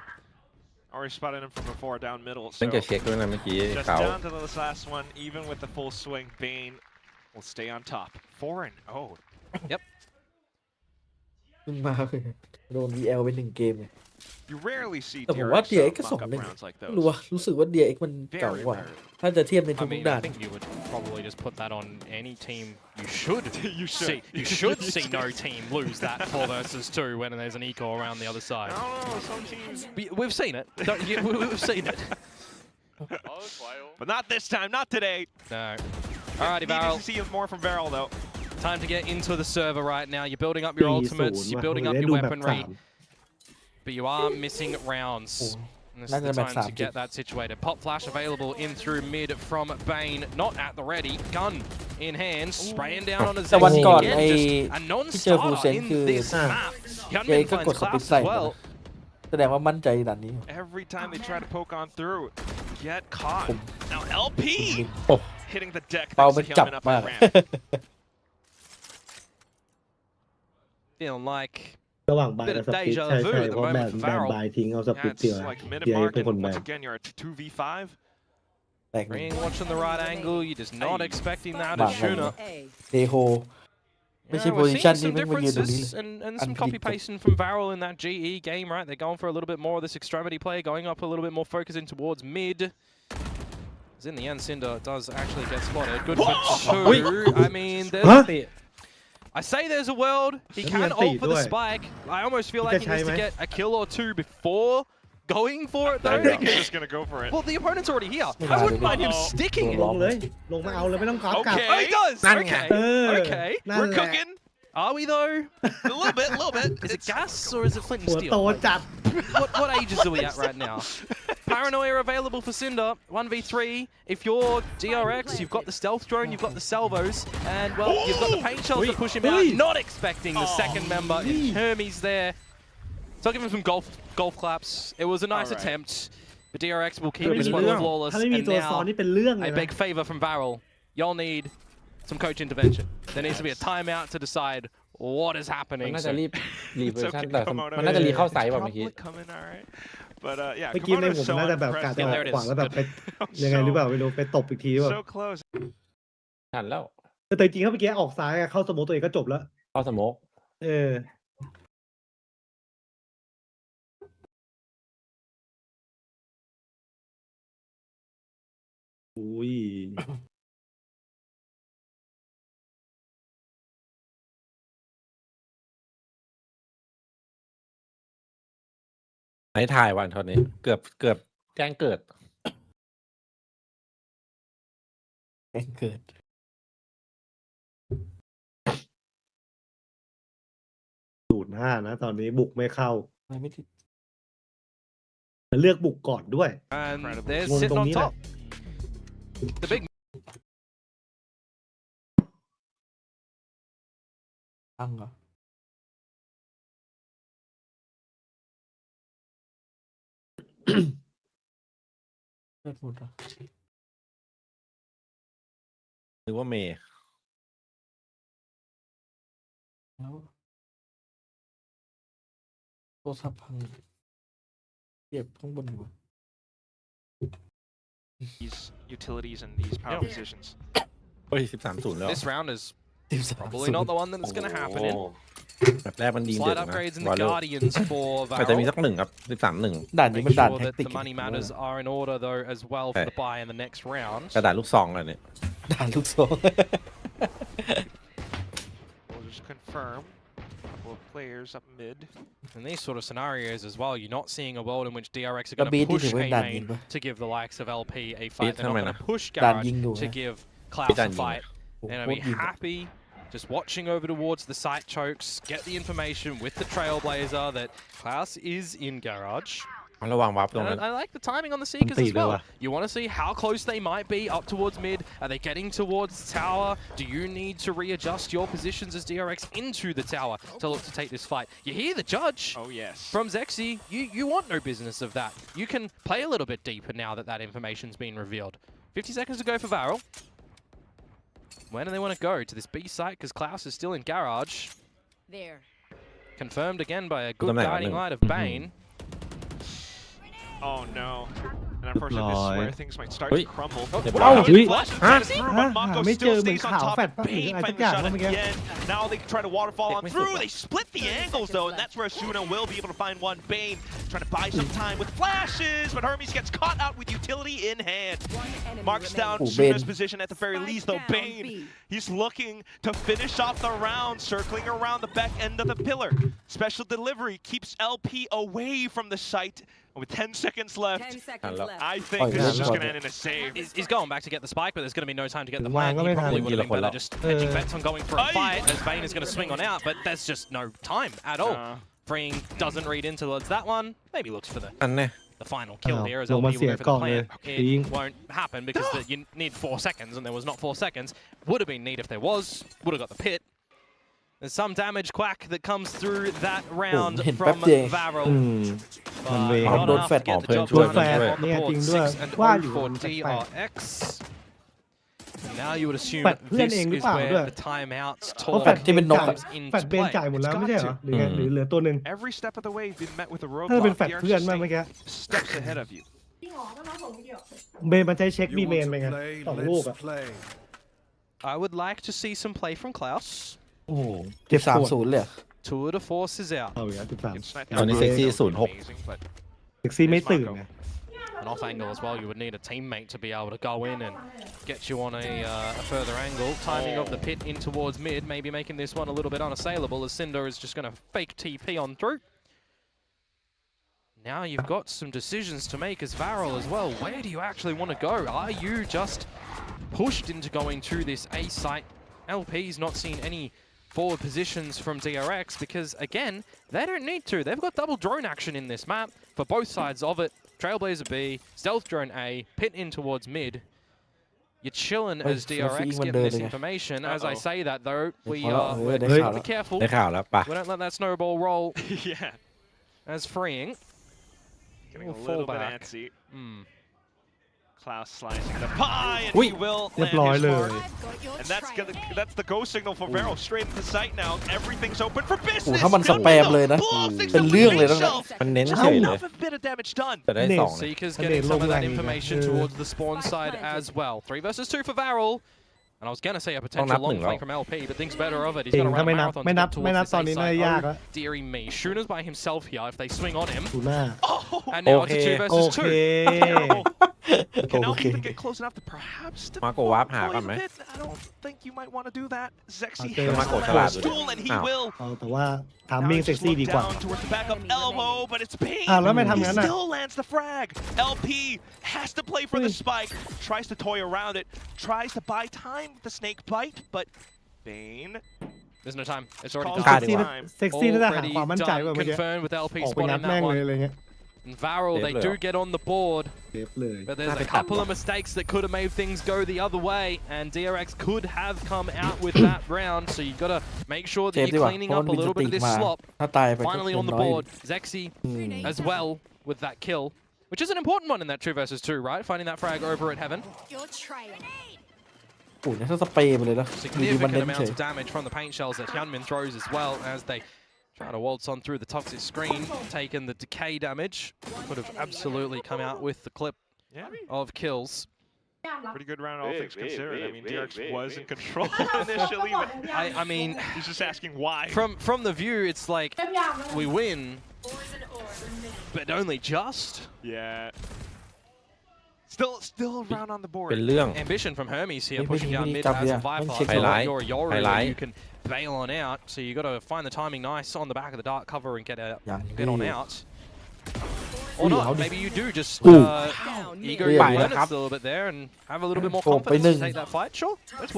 Already spotted him from before down middle. เพิ่ง So จะเช็คด้วยนะเมื่อกี้ just เขา down to this last one, even with the full swing, Bane will stay on top. Foreign. Oh, เพิ่งมาโดน VL ไป1 เกมเนี่ย you rarely see แต่ผมว่า DRX DRX ก็ lock up 2-1 rounds like ไม่รู้ those. ว่ารู้สึกว่า DRX มันเก่ากว่า ถ้าจะเทียบในทุ I ก mean, ๆด่า I น think you would probably just put that on any team. You should. You should. See, you should see no team lose that 4 versus 2 when there's an eco around the other I side. don't know, some teams, We've seen it. We've seen it. but not this time, not today. No. Alrighty, Needed Barrel. to see more from Barrel though. Time to get into the server right now. You're building up your 4-0 ultimates. You're ว่ะ building up ได้ your ดูแบบ weaponry. 3 But you are missing rounds. And this is the time to get that situated. Pop flash available in through mid from Bane. Not at the ready. Gun in hand. Spraying down on a แต่วัน Zexy ก่อน again. ไอ้ Just a ที่เจอ Full non-starter Send in คือ this map. DRX Hyunmin ก็กด finds สปิด Klaus ใส่ as well. แสดงว่ามั่นใจด่านนี้ Every time they try to poke on through, get caught. ผม Now LP โอ้ hitting the deck เปา thanks มัน to จับ Hyunmin up มาก and ramp. Feeling like ระหว่างบาย Bit กับ of สปิด deja ใช่ vu ใช่ at the เพราะแบ moment น for แบน Varel. บายทิ้งเอาสปิ Yeah, ดเดียว it's like minute เดียว mark, เป็นคน and แบ once น again you're at 2v5. แตกหนึ่ง Green watching the right angle. You're just not expecting that Bang, as Shuna. A. เดโฮ ไม่ใช่ Yeah, we're seeing position some นี่แม่งมายืนตรงนี้เลย differences and some Unpredictable. copy pasting from Varel in that GE game, right? They're going for a little bit more of this extremity play, going up a little bit more focusing towards mid. As in the end, Cinder does actually get spotted. Good for 2. I mean, there's... I say there's a world. He Let me can see ult for the it. spike. I almost feel He like he can needs to try, get a kill or 2 before going for it, though. I think he's Because, just gonna go for it. well, the opponent's already here. Yeah, I wouldn't mind him uh-oh. sticking ล it. งเลย ลงมาเอาเลยไม่ต้องขอกลับ Okay. Oh, he does! None. Okay. เออ Okay. นั่น We're แหละ cooking. Are we, though? A little bit. Is it gas or is it flint and หัว steel? โต Like, จัด what ages are we at right now? Paranoia available for Cinder, 1v3. If you're DRX, you've got the stealth drone, you've got the salvos, and well, you've got the paint shells to push him out. Not expecting the second member. It's Hermes there. So I'll give him some golf claps. It was a nice Alright. attempt, but DRX will keep ถ้าไม่ his มี one เรื่อง flawless. ถ้าไม่มี And ตัวซ้อน now, นี่เป็นเรื่องเลย a นะ big favor from Varel. Y'all need some coach intervention. There needs to be a timeout to decide what is มัน happening. น่าจะ So รีบรีเวอ It's ร์ชัน okay, แต่ come on, มันน่าจะรีเข้าไซส์ It's แบบเมื่อกี้ probably coming, alright. But yeah, เมื่อกี้ใน Komodo ผม is so น่าจะแบบกา unimpressed. จะอ Yeah, อก there it is. ขวาแล้วแบบไปยังไงหรือเปล่าไม่รู้ไปตบอีกทีแบบ So close. ทันแล้ว แต่จริงๆถ้าเมื่อกี้ออกซ้ายอะเข้าสโมคตัวเองก็จบแล้ว เข้าสโมก เออ อุ้ย ไหนถ่ายวันเท่านี้ เกือบแจ้งเกิด แจ้งเกิด 0-5นะตอนนี้บุกไม่เข้า ไม่ติด เลือกบุกก่อนด้วย and Incredible. they're งง sitting ตรง on นี้แหละ top. The big ตั้งเหรอเลือดหมดเหรอ หรือว่าเมย์ แล้วโทรศัพท์พังเก็บข้างบนอยู่วะ These utilities and these power positions. เฮ้ย13-0 แล้ว this round is 13 probably not the one that it's going to happen in. แบบแรกมันดีเด่ Slight นนะ upgrades in วา the โล Guardians for อาจจะมี Varel. สักหนึ่งครับ13-1 ด่านนี้ Make มันด่าน sure แท็ก that ติก the money matters are in order though as well for the buy in the next round. กระดาษลูกซองอะไรเนี่ย ด่านลูกโซ่ We'll just confirm. A couple of players up mid. In these sort of scenarios as well, you're not seeing a world in which DRX are ก็ going บี to ที่ push ถือเป็นด่านยิง A ปะ main to give the likes of LP a fight. They're not Beat going to push ด่าน Garage ยิงอยู่ to นะ give Klausด่าน a ยิง fight. โอ้โห They're โค going ต to ร be ยิงอะ happy, just watching over towards the site chokes, get the information with the Trailblazer that Klaus is in Garage. ระวังวับตรง And นั้น I like the timing on the Seekers as Completely, well. wow. You want to see how close they might be up towards mid. Are they getting towards tower? Do you need to readjust your positions as DRX into the tower to look to take this fight? You hear the judge Oh yes. from Zexy. You want no business of that. You can play a little bit deeper now that that information's been revealed. 50 seconds to go for Varel. Where do they want to go? To this B site because Klaus is still in garage. There. Confirmed again by a good guiding light of Bane. Oh no. And unfortunately, this is where things might start to crumble. Oh,ไม่เจอเหมือนข่าวแฟดป่ะหรืออะไรสักอย่างเมื่อกี้ Now they try to waterfall on through. They split the angles though, and that's where Asuna will be able to find one. Bane trying to buy some time with flashes, but Hermes gets caught out with utility in hand. Marks down Asuna's position at the very least though. Bane, he's looking to finish off the round, circling around the back end of the pillar. Special delivery keeps LP away from the site. With 10 seconds left, 10 seconds left. I think this is just going to end in a save. He's going back to get the spike, but there's going to be no time to get the plant. He probably would have been better just hedging bets on going for a fight, as Bane is going to swing on out, but there's just no time at all. Freeing doesn't read in towards that one. Maybe looks for the final kill here as LP will go for the plant. It won't happen because you need 4 seconds, and there was not 4 seconds. Would have been neat if there was. Would have got the pit. There's some damage quack that comes through that round from Varel. Not enough to get the job done on the board. 6-0 for DRX. Now you would assume this is where the timeouts talk comes into แฟดเบน play. จ่ายหมดแล้วไม่ใช่เหรอหรือไงหรือเหลือตัวหนึ่ง Every step of the way, you've been met with a ถ้าเป็น roadblock. แฟดเพื่อนมากเมื่อกี้ Steps ahead of you. พี่หอก็น้องส่งวิดีโอ เบนมันใช้เช็คบีเมนไปไง2 ลูกอะ I would like to see some play from Klaus. โอ้โหเจ็บ3-0 เลย Tour de force is out. เอาอย่าง ตอนนี้เซ็กซี่ เซ็กซี่ไม่ตื่นไง An off angle as well, you would need a teammate to be able to go in and get you on a further angle. Timing of the pit in towards mid, maybe making this one a little bit unassailable as Cinder is just going to fake TP on through. Now you've got some decisions to make as Varel as well. Where do you actually want to go? Are you just pushed into going to this A site? LP's not seen any forward positions from DRX because, again, they don't need to. They've got double drone action in this map for both sides of it. Trailblazer B, Stealth Drone A, pit in towards mid. You're chilling as DRX get this information. As I say that, though, we be careful. We don't let that snowball roll. Yeah. As freeing. Getting a little bit antsy. Klaus slicing the pie, and he will land his mark. And that's the go signal for Varel. Straight into sight now. Everything's open for business. ถ้ามันสแปมเลยนะเป็นเรื่องเลยนะ มันเน้นเฉยเลย Enough of a bit of damage done. แต่ได้2 Seekers getting some of that information towards the spawn side as well. 3 versus 2 for Varel. And I was going to say a potential long play from LP, but thinks better of it. He's going to run a marathon to get towards this A side. Oh, dearie me. Shuna's by himself here if they swing on him. And now it's a 2 versus 2. Can LP even get close enough to perhaps Marco wap หาก่อนไหม I don't think you might want to do that. Zexy Marco has ฉลาด the stool, and he will. แต่ว่าทามมิ่งเซ็กซี่ดีกว่า Down towards the backup elbow, but it's Bane. แล้วไม่ทำงั้น He อ่ะ still lands the frag. LP has to play for the spike. Tries to toy around it. Tries to buy time with the snake bite, but Bane. There's no time. It's already Calls done. for the time. เซ็กซี่น่าจะหา Already ความมั่นใจ done. ว่าเมื่อกี้ Confirmed with LP ออกไปงัด spotting แม่ง that เลย one. อะไรเงี้ย And Varel, they do get on the board. เซฟเลย But there's a couple of mistakes that could have made things go the other way, and DRX could have come out with that round. So you've got to make sure that you're cleaning up a little bit of this slop. ถ้าตายไป Finally on the board, Zexy as well with that kill, which is an important one in that 2 versus 2, right? Finding that frag over at Heaven. โอ้ยถ้าสเปรย์ไปเลยนะมีมัน Significant เน้นเฉ amounts ย of damage from the paint shells that Hyunmin throws as well as they try to waltz on through the toxic screen, taking the decay damage. Could have absolutely come out with the clip of kills. Pretty good round, all things considered. I mean, DRX was in control initially, but I mean, he's just asking why. From the view, it's like we win, but only just. Yeah. Still a round on the board. เป็นเรื่อง Ambition from Hermes here, Yeah, pushing down we mid need as a to- Viper. check Highlight. You're a Yori, Highlight. you can bail on out. So you got to find the timing nice on the back of the dark cover and get Yeah. on out. Or Ooh, not. how did- Maybe you do just Ooh. ego Yeah, your yeah. opponents a little bit there and have a little bit more Oh, confidence by to then. take that fight. Sure,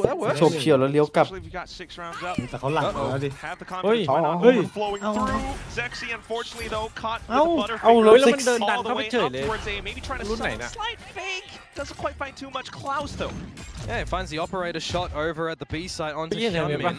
that works. โฉบเฉี่ยวแล้วเลี้ยวกลับ Especially if you got 6 rounds up. แต่เขาหลังแล้วดิ Have the confidence by not เฮ้ย overflowing through. Zexy, unfortunately, though, caught with เอ้า the เอา butterfinger แล้ว มันเดินดัน all เข้า the ไป way เฉย up เลย towards A. Maybe trying to รุ่นไหนน่ะ slight fake. Doesn't quite find too much Klaus, though. Yeah, finds the operator shot over at the B site onto Yeah, yeah, Hyunmin.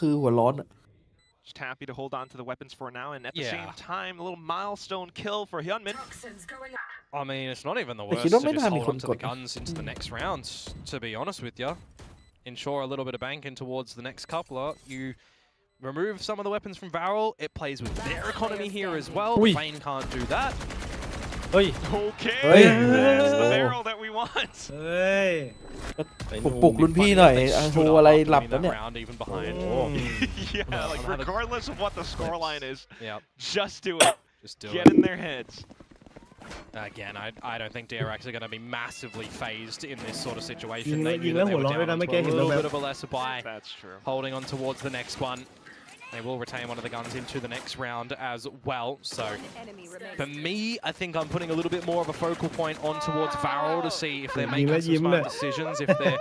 คือหัวร้อนอะ Just happy to hold on to the weapons for now, and at the Yeah. same time, a little milestone kill for Hyunmin. I mean, it's not even the But worst you to don't just mean hold having on to the got- guns into the next round, to be honest with you. ensure a little bit of banking towards the next coupler. You remove some of the weapons from Varel. It plays with their economy here as well. Ui. Vayne can't do that. เฮ้ย Okay, Hey. that's the Oh. barrel that we want. เฮ้ย ปลุกรุ่นพี่หน่อยโทรอะไรหลับ Winning แล้วเนี่ย that round even behind. Yeah, like regardless of what the scoreline is, Yep, just do it. just do Get it. in their heads. Again, I don't think DRX are going to be massively phased in this sort of situation.ยิง They ยิง knew แล้ that ว they หัว were เราะด้วย down นะ onto เมื่อกี้ a เห็น little แบบ bit of a lesser buy, That's true. holding on towards the next one. They will retain one of the guns into the next round as well. So for me, I think I'm putting a little bit more of a focal point on towards Varel to see if they're making some smart decisions, if they're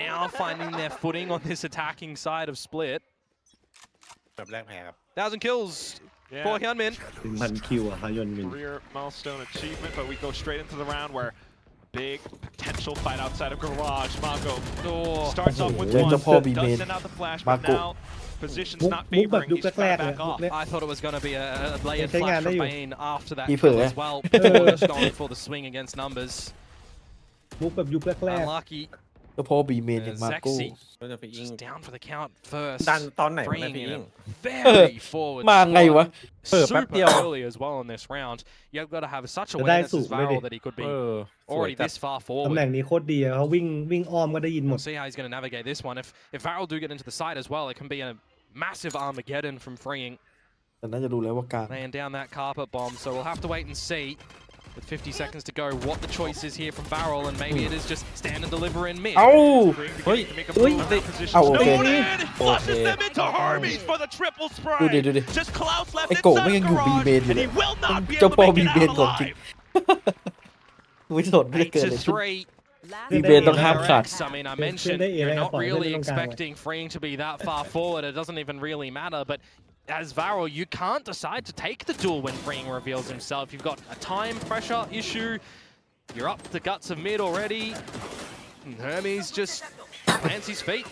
now finding their footing on this attacking side of Split. แบบแรกแพ้ครับ 1,000 kills for Yeah, Hyunmin. 1,000 คิวอะฮายอนมิน career milestone achievement, but we go straight into the round where big potential fight outside of Garage. Mako starts off with Let one, the ball be does made. send out the flash, but Mako. now position's มุก not มุกแบบ favoring. ยุค He's แร trying ก to ๆเลย back มุก off. เนี้ย I thought it was going to be a layered Take flash it from out. Vayne after that He kill put it, as well. Just going for the swing against numbers. มุกแบบยุคแรก Unlucky. ก็เพราะบีเมนอย่างมาโก้ Zexy ก็จะไปอิง just down for the count first. ดันตอนไหนวะ Freeing เนี่ยพี่อิ in ง a very forward มาไงวะ spot. แป๊บ Super เดียว early as well in this round. You've got to have such จะได้ awareness สู as งเลยดิ Varel that he could เอ be อสวย already จัด this far ๆตำ forward. แหน่งนี้โคตรดีอะเขาวิ่งอ้อมก็ได้ยินหมด We'll see how he's going to navigate this one. If Varel do get into the side as well, it can be a massive Armageddon from Freeing, แต่น่าจะรู้แล้วว่ากลาง laying down that carpet bomb. So we'll have to wait and see, with 50 seconds to go, what the choice is here from Varel, and maybe it is just stand and deliver in mid. เอ้า Freeing Oi. beginning to make a Oi. move. That position's Oh, okay. noted. Flushes Okay. them into Hermes for the triple ดูดิ spray. ดูดิ Just Klaus left ไอ้โกะ inside ไม่ยังอยู่ of บี Garage, เมนอยู่ and เล he ย will not be เจ้า able พ่อ to บี make เม it น out ของจริง alive. ไม่สนไม่ได้ 8 เกิดอะไร to ขึ้น 3. บีเมนต้องห้ามขาด I mean, I mentioned you're not really expecting Freeing to be that far forward. It doesn't even really matter. But as Varel, you can't decide to take the duel when Freeing reveals himself. You've got a time pressure issue. You're up the guts of mid already. And Hermes just plants his feet.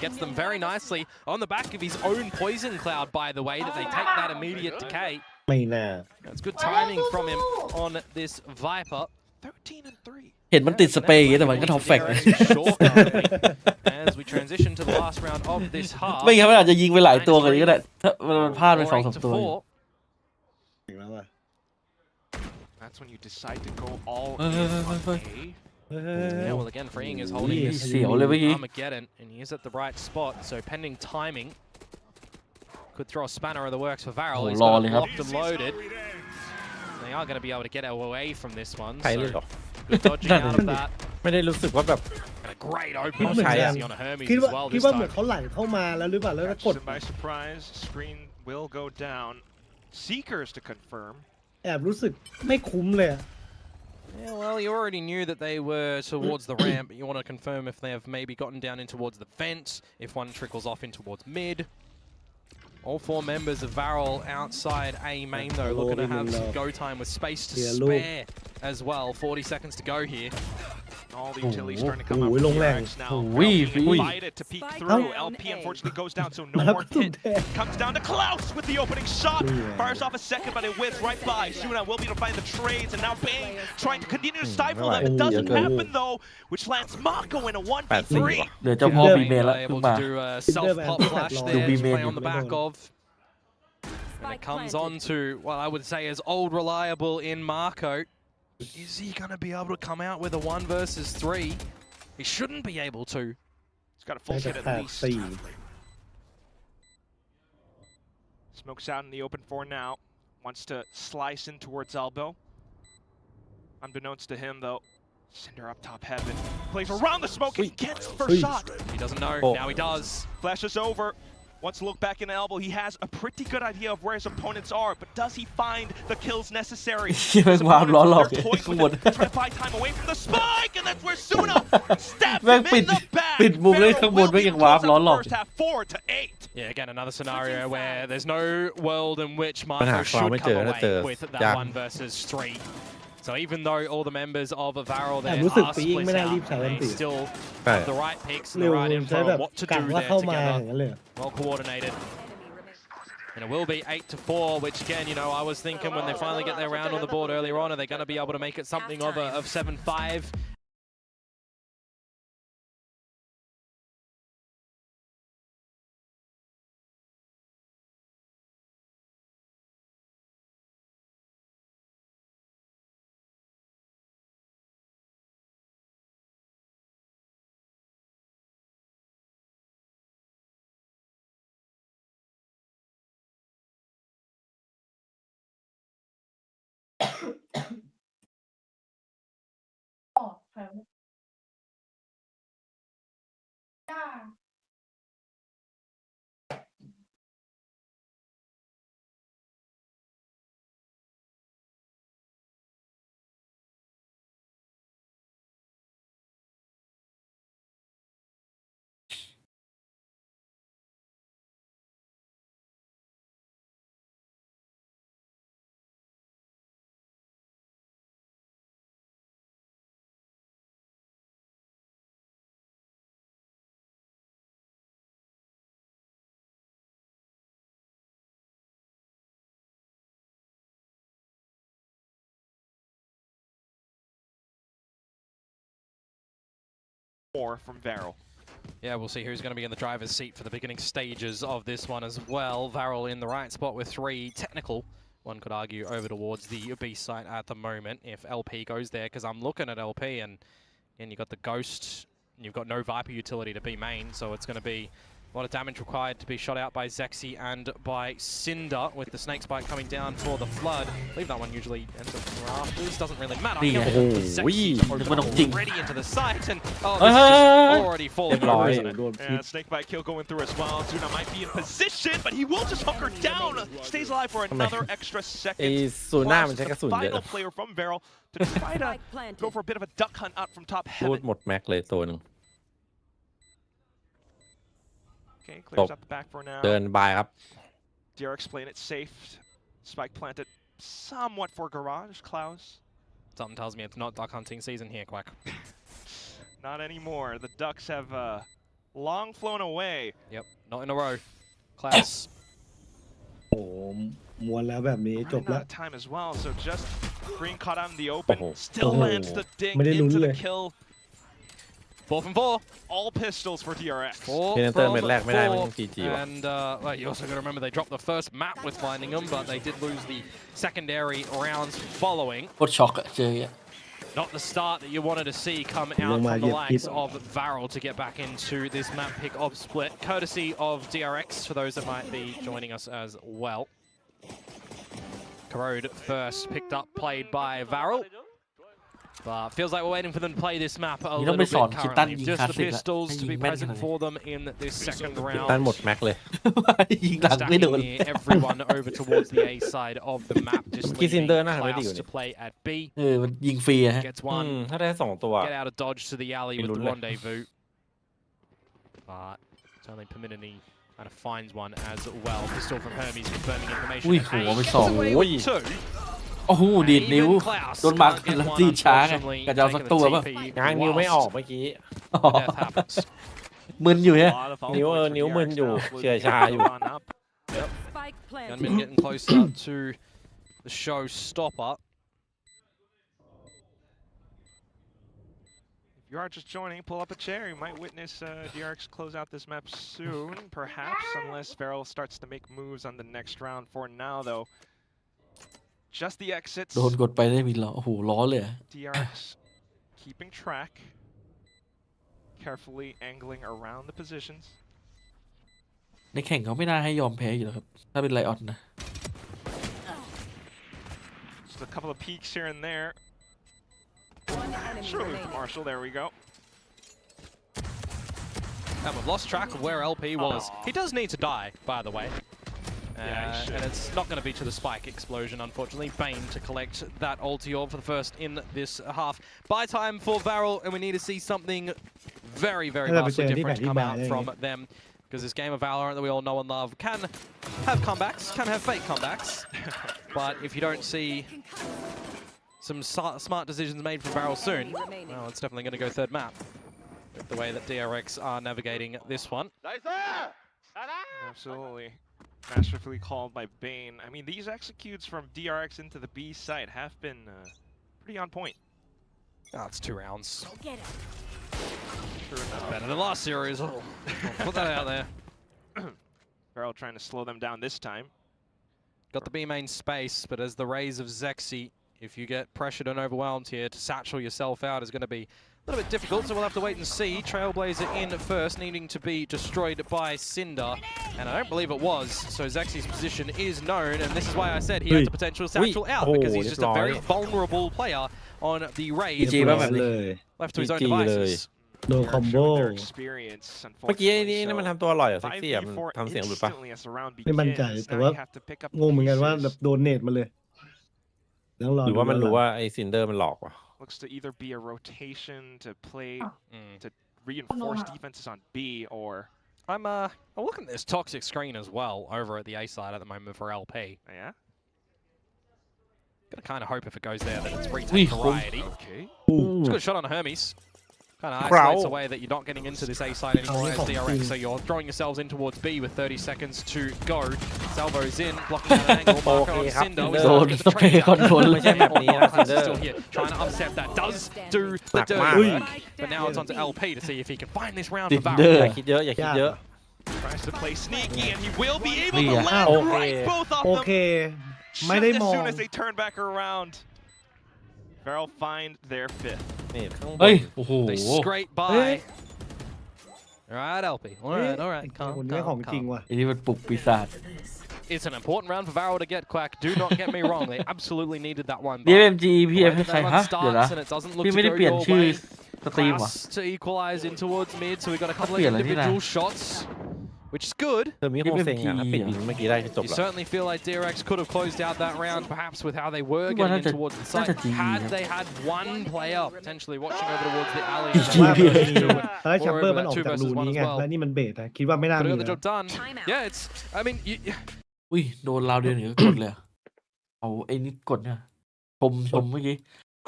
Gets them very nicely on the back of his own poison cloud, by the way, that they take that immediate decay. ไม่น่า That's good timing from him on this Viper. 13 and 3. เห็นมันติดสเปรย์อย่างงี้แต่มันก็ท็อปแฟกต์ As we transition to the last round of this half. ไม่งั้นมันอาจจะยิงไปหลายตัวกันนี้ก็ได้ถ้ามันพลาดไป or 2-3 8 to ตัว 4. ถึงแล้วอะ That's when you decide to go all Hey, in hey, on hey, hey. A. Yeah, well, again, Freeing is holding Ui, this เสียวเลยเมื่อกี้ Armageddon, and he is at the right spot. So pending timing, could throw a spanner of the works for Varel. Oh, He's got lol, it yeah. locked and loaded. They are going to be able to get away from this one. ใช้เลย So เหรอ good dodging out of that. ไม่ได้รู้สึกว่าแบบ And a great open He's opportunity like- on a Hermes คิด as ว่า well คิด this ว่าเหมือน time. เขาไหลเข้ามาแล้วหรือเปล่าแล้วก็ก Catches ด them by surprise. Screen will go down. Seekers to confirm. แอบรู้สึกไม่คุ้มเลยอะ Yeah, well, you already knew that they were towards the ramp. You want to confirm if they have maybe gotten down in towards the fence, if one trickles off in towards mid. All 4 members of Varel outside A main, though, looking to have some go time with space to Yeah, look. spare as well. 40 seconds to go here. All the utilities starting to come Oh, out long from lang. DRX now. Oh, LP wee. invited to peek Spike through. down LP A. unfortunately goes down, so no แล้ว more ก็ตุ่ม hit. แดง Comes down to Klaus with the opening shot. Yeah. Fires off a second, but it whips right by. Suna will be able to find the trades, and now Bang trying to continue to stifle them. It Oh, doesn't yeah. happen though, which lands Mako in a 1v3. เหลือเจ้าพ่อ Tinder บีเมนแล้ว Able เพิ่ง to มา do a self-pop flash Do there be to play made. on the back of. And it comes on to, well, I would say as old reliable in Marco. Is he going to be able to come out with a 1 versus 3? He shouldn't be able to. He's got a full น่าจะ kit at ขาด least. 4 Smokes out in the open for now. Wants to slice in towards elbow. Unbeknownst to him, though, Cinder up top heaven. Plays around the smoke and he gets first Ui. shot. He doesn't know. Oh. Now he does. Flashes over. Wants to look back in the elbow. He has a pretty good idea of where his opponents are, but does he find the kills necessary? แม่ง His วางล้อหลอก opponents, they're toying ข้าง with บน it, trying to buy time away from the spike, and that's where Suna stabs แม่ง him ปิ in ด the back. ปิดมุมเล่น Pharaoh ข้างบน will ไม่ be ยัง able to วาร์ป close ล้อ out หล the อก first half 4 to 8. Yeah, again, another scenario where there's no world in which ปัญหา Marco ความ should ไม่ come เจอถ้าเจอ away with that ยาก 1 versus 3. So even though all the members of Varel แต่ there รู้สึก are ปีอิง split ไม่น่า out, รีบใช้อัน they ติ still ใช่ have the right picks and เร็ the ว right ใช้ info แบ on บ what to กะ do ว่า there เข้ามา together. อย่างนั้นเลย Well coordinated. And it will be 8 to 4, which again, you know, I was thinking when they finally get their round on the board earlier on, are they going to be able to make it something of 7-5? จ้า More from Varel. Yeah, we'll see who's going to be in the driver's seat for the beginning stages of this one as well. Varel in the right spot with 3 technical. One could argue over towards the B site at the moment if LP goes there, because I'm looking at LP and you've got the Ghost, and you've got no Viper utility to be main, so it's going to be a lot of damage required to be shot out by Zexy and by Cinder, with the Snake Spike coming down for the Flood. I believe that one usually ends up from rafters, doesn't really matter. Already into the site, and this is just already falling over, isn't it? And Snakebite kill going through as well. Zuna might be in position, but he will just hunker down. Stays alive for another extra second. ศูนย์หน้ามันใช้กระ The สุนเยอะ final player from Varel to try to go for a bit of a duck hunt out from top พูด heaven. หมดแม็กเลยตัวหนึ่ง Okay, clears up the back for now. เดินบายครับ DRX playing it safe. Spike planted somewhat for Garage. Klaus. Something tells me it's not duck hunting season here, Quack. Not anymore. The Ducks have long flown away. Yep, not in a row. Klaus. โอ้มวนแล้วแบบนี้จบ Running แล้ว out of time as well. So just being caught out in the open. Still lands the ding ไม่ได้ลุ้น into เล the ย kill. 4 from 4. All pistols for DRX. 4 เทนเตอร์ from เม็ดแรกไม่ได้มัน 4. ต้อง GG ว่ะ And well, you also got to remember they dropped the first map with finding them, but they did lose the secondary rounds following. โคตรช็อกอะเจออย่าง Not the start that you wanted to see come out from the likes of Varel to get back into this map pick of split, courtesy of DRX for those that might be joining us as well. Corrode first picked up, played by Varel. But feels like we're waiting for them to play this map a little bit currently. Just the pistols to be present for them in this second ตันหมด round. แม็กเลย ยิงหลังไม่โดน Stacking everyone over towards the A side of the map. Just Kiss in there, leaving nah, ready Klaus with to it. play at B. มันยิงฟรีอะฮะ Gets อืม one. ถ้าได้2ตัว Get out of dodge to the alley with the Lule. rendezvous. But it's only Perminini kind of finds one as well. Pistol from Hermes confirming information. อุ้ยหัวไปสอง Away โอ้ย with two. โอ้โหดีดนิ้ว Even Klaus โดนมา can't get แล้ว one, ดีดช้าไง unfortunately, กะจะเอาสัก taking ตัว the ป่ะ TP ง้างนิ้วไม่ออก whilst เมื่อกี้ อ๋อ death happens. มึนอยู่ A ฮะ lot of นิ้ว points for นิ้วมึน DRX อยู่ now. เฉื่อยชาอยู่ On up. Spike planted. Gunman getting closer to the showstopper. If you are just joining, pull up a chair. You might witness DRX close out this map soon, perhaps, unless Varel starts to make moves on the next round. For now, though, just the exits. โดนกดไปได้มีล้อโอ้โหล้อเลยอะ DRX keeping track, carefully angling around the positions. ในแข่งเขาไม่น่าให้ยอมแพ้อยู่แล้วครับ ถ้าเป็นไลออนนะ Just a couple of peeks here and there. One enemy Surely remaining. Marshall, there we go. And we've lost track of where LP was. He does need to die, by the way. Yeah, he should. And it's not going to be to the spike explosion, unfortunately. Bane to collect that ulti orb for the first in this half. Buy time for Varel, and we need to see something very, very vastly different come out from them. Because this game of Valorant that we all know and love can have comebacks, can have fake comebacks. But if you don't see some smart decisions made from Varel soon, well, it's definitely going to go third map. With the way that DRX are navigating this one. Absolutely. Masterfully called by Bane. I mean, these executes from DRX into the B site have been pretty on point. Oh, it's 2 rounds. Get it. Sure enough. Better than last series. I'll put that out there. Varel trying to slow them down this time. Got the B main space, but as the rays of Zexy, if you get pressured and overwhelmed here, to satchel yourself out is going to be little bit difficult, so we'll have to wait and see. Trailblazer in first, needing to be destroyed by Cinder, and I don't believe it was. So Zexy's position is known, and this is why I said he has the potential satchel out, because he's just a very vulnerable player on the raid. จีบ้าแบบนี้ Left to his own devices. โดนคอมโบ เมื่อกี้นี่มันทำตัวอร่อยเหรอเซ็กซี่อ่ะมันทำเสียงหลุดปะ ไม่มั่นใจแต่ว่างงเหมือนกันว่าแบบโดนเนตมาเลยแล้วรอ หรือว่ามันรู้ว่าไอ้ซินเดอร์มันหลอกวะ Looks to either be a rotation to play to reinforce defenses on B, or I'm looking at this toxic screen as well over at the A side at the moment for LP. Yeah. Gonna kind of hope if it goes there that it's retake variety. Okay. It's a good shot on Hermes. Kind of isolates away that you're not getting into this A side anymore as DRX, so you're throwing yourselves in towards B with 30 seconds to go. Salvo's in, blocking out an angle. Marco on Cinder. Still here, trying to upset that. Does do the dirty work, but now it's onto LP to see if he can find this round for อย่า Valorant. คิดเยอะอย่าคิดเยอะ Tries to play sneaky, and he will be able to Yeah. land Okay. right both of โอ them เค ไม่ได้ just ม as อง soon as they turn back around. Varel find their fifth. นี่ข้างบ เฮ้ย น โอ้โห They scrape by. Alright, LP. Alright, คนนี้ของจริง calm. ว่ะ ไอ้นี่มันปลุกปีศาจ It's an important round for Varel to get Quack. Do not get me wrong. They absolutely needed that one. but DMG พี่ the เอ way ฟให้ that ใคร that ฮะ one เดี๋ยวนะ starts and it doesn't look พี่ to ไม่ได้ go เปลี่ยน your ชื่อ way. สตรีมเหรอ Class to equalize in towards mid, so we got a couple of เปลี่ยนอะไรที่ไหน individual shots, which is good. เธอมีโคงเซ็งอ่ะถ้าปิดยิงเมื่อกี้ได้ก็จบ You แล้ว certainly feel like DRX could have closed out that round, perhaps with how they were Well, getting in that's a- towards the that's site. a GG, Had yeah. they had one player potentially watching over towards the alley, GG,ว่ามัน yeah. มีแล้วแชมเบอร์มันออกจากรูนี้ไง Well. แล้วนี่มันเบสนะคิดว่าไม่น่า could มี have got the นะ job done. Yeah, it's. I mean, you, อุ้ยโดนราวเดียวหนึ่งก็กดเลยอะเอาไอ้นี่กดเนี่ยชมเมื่อกี้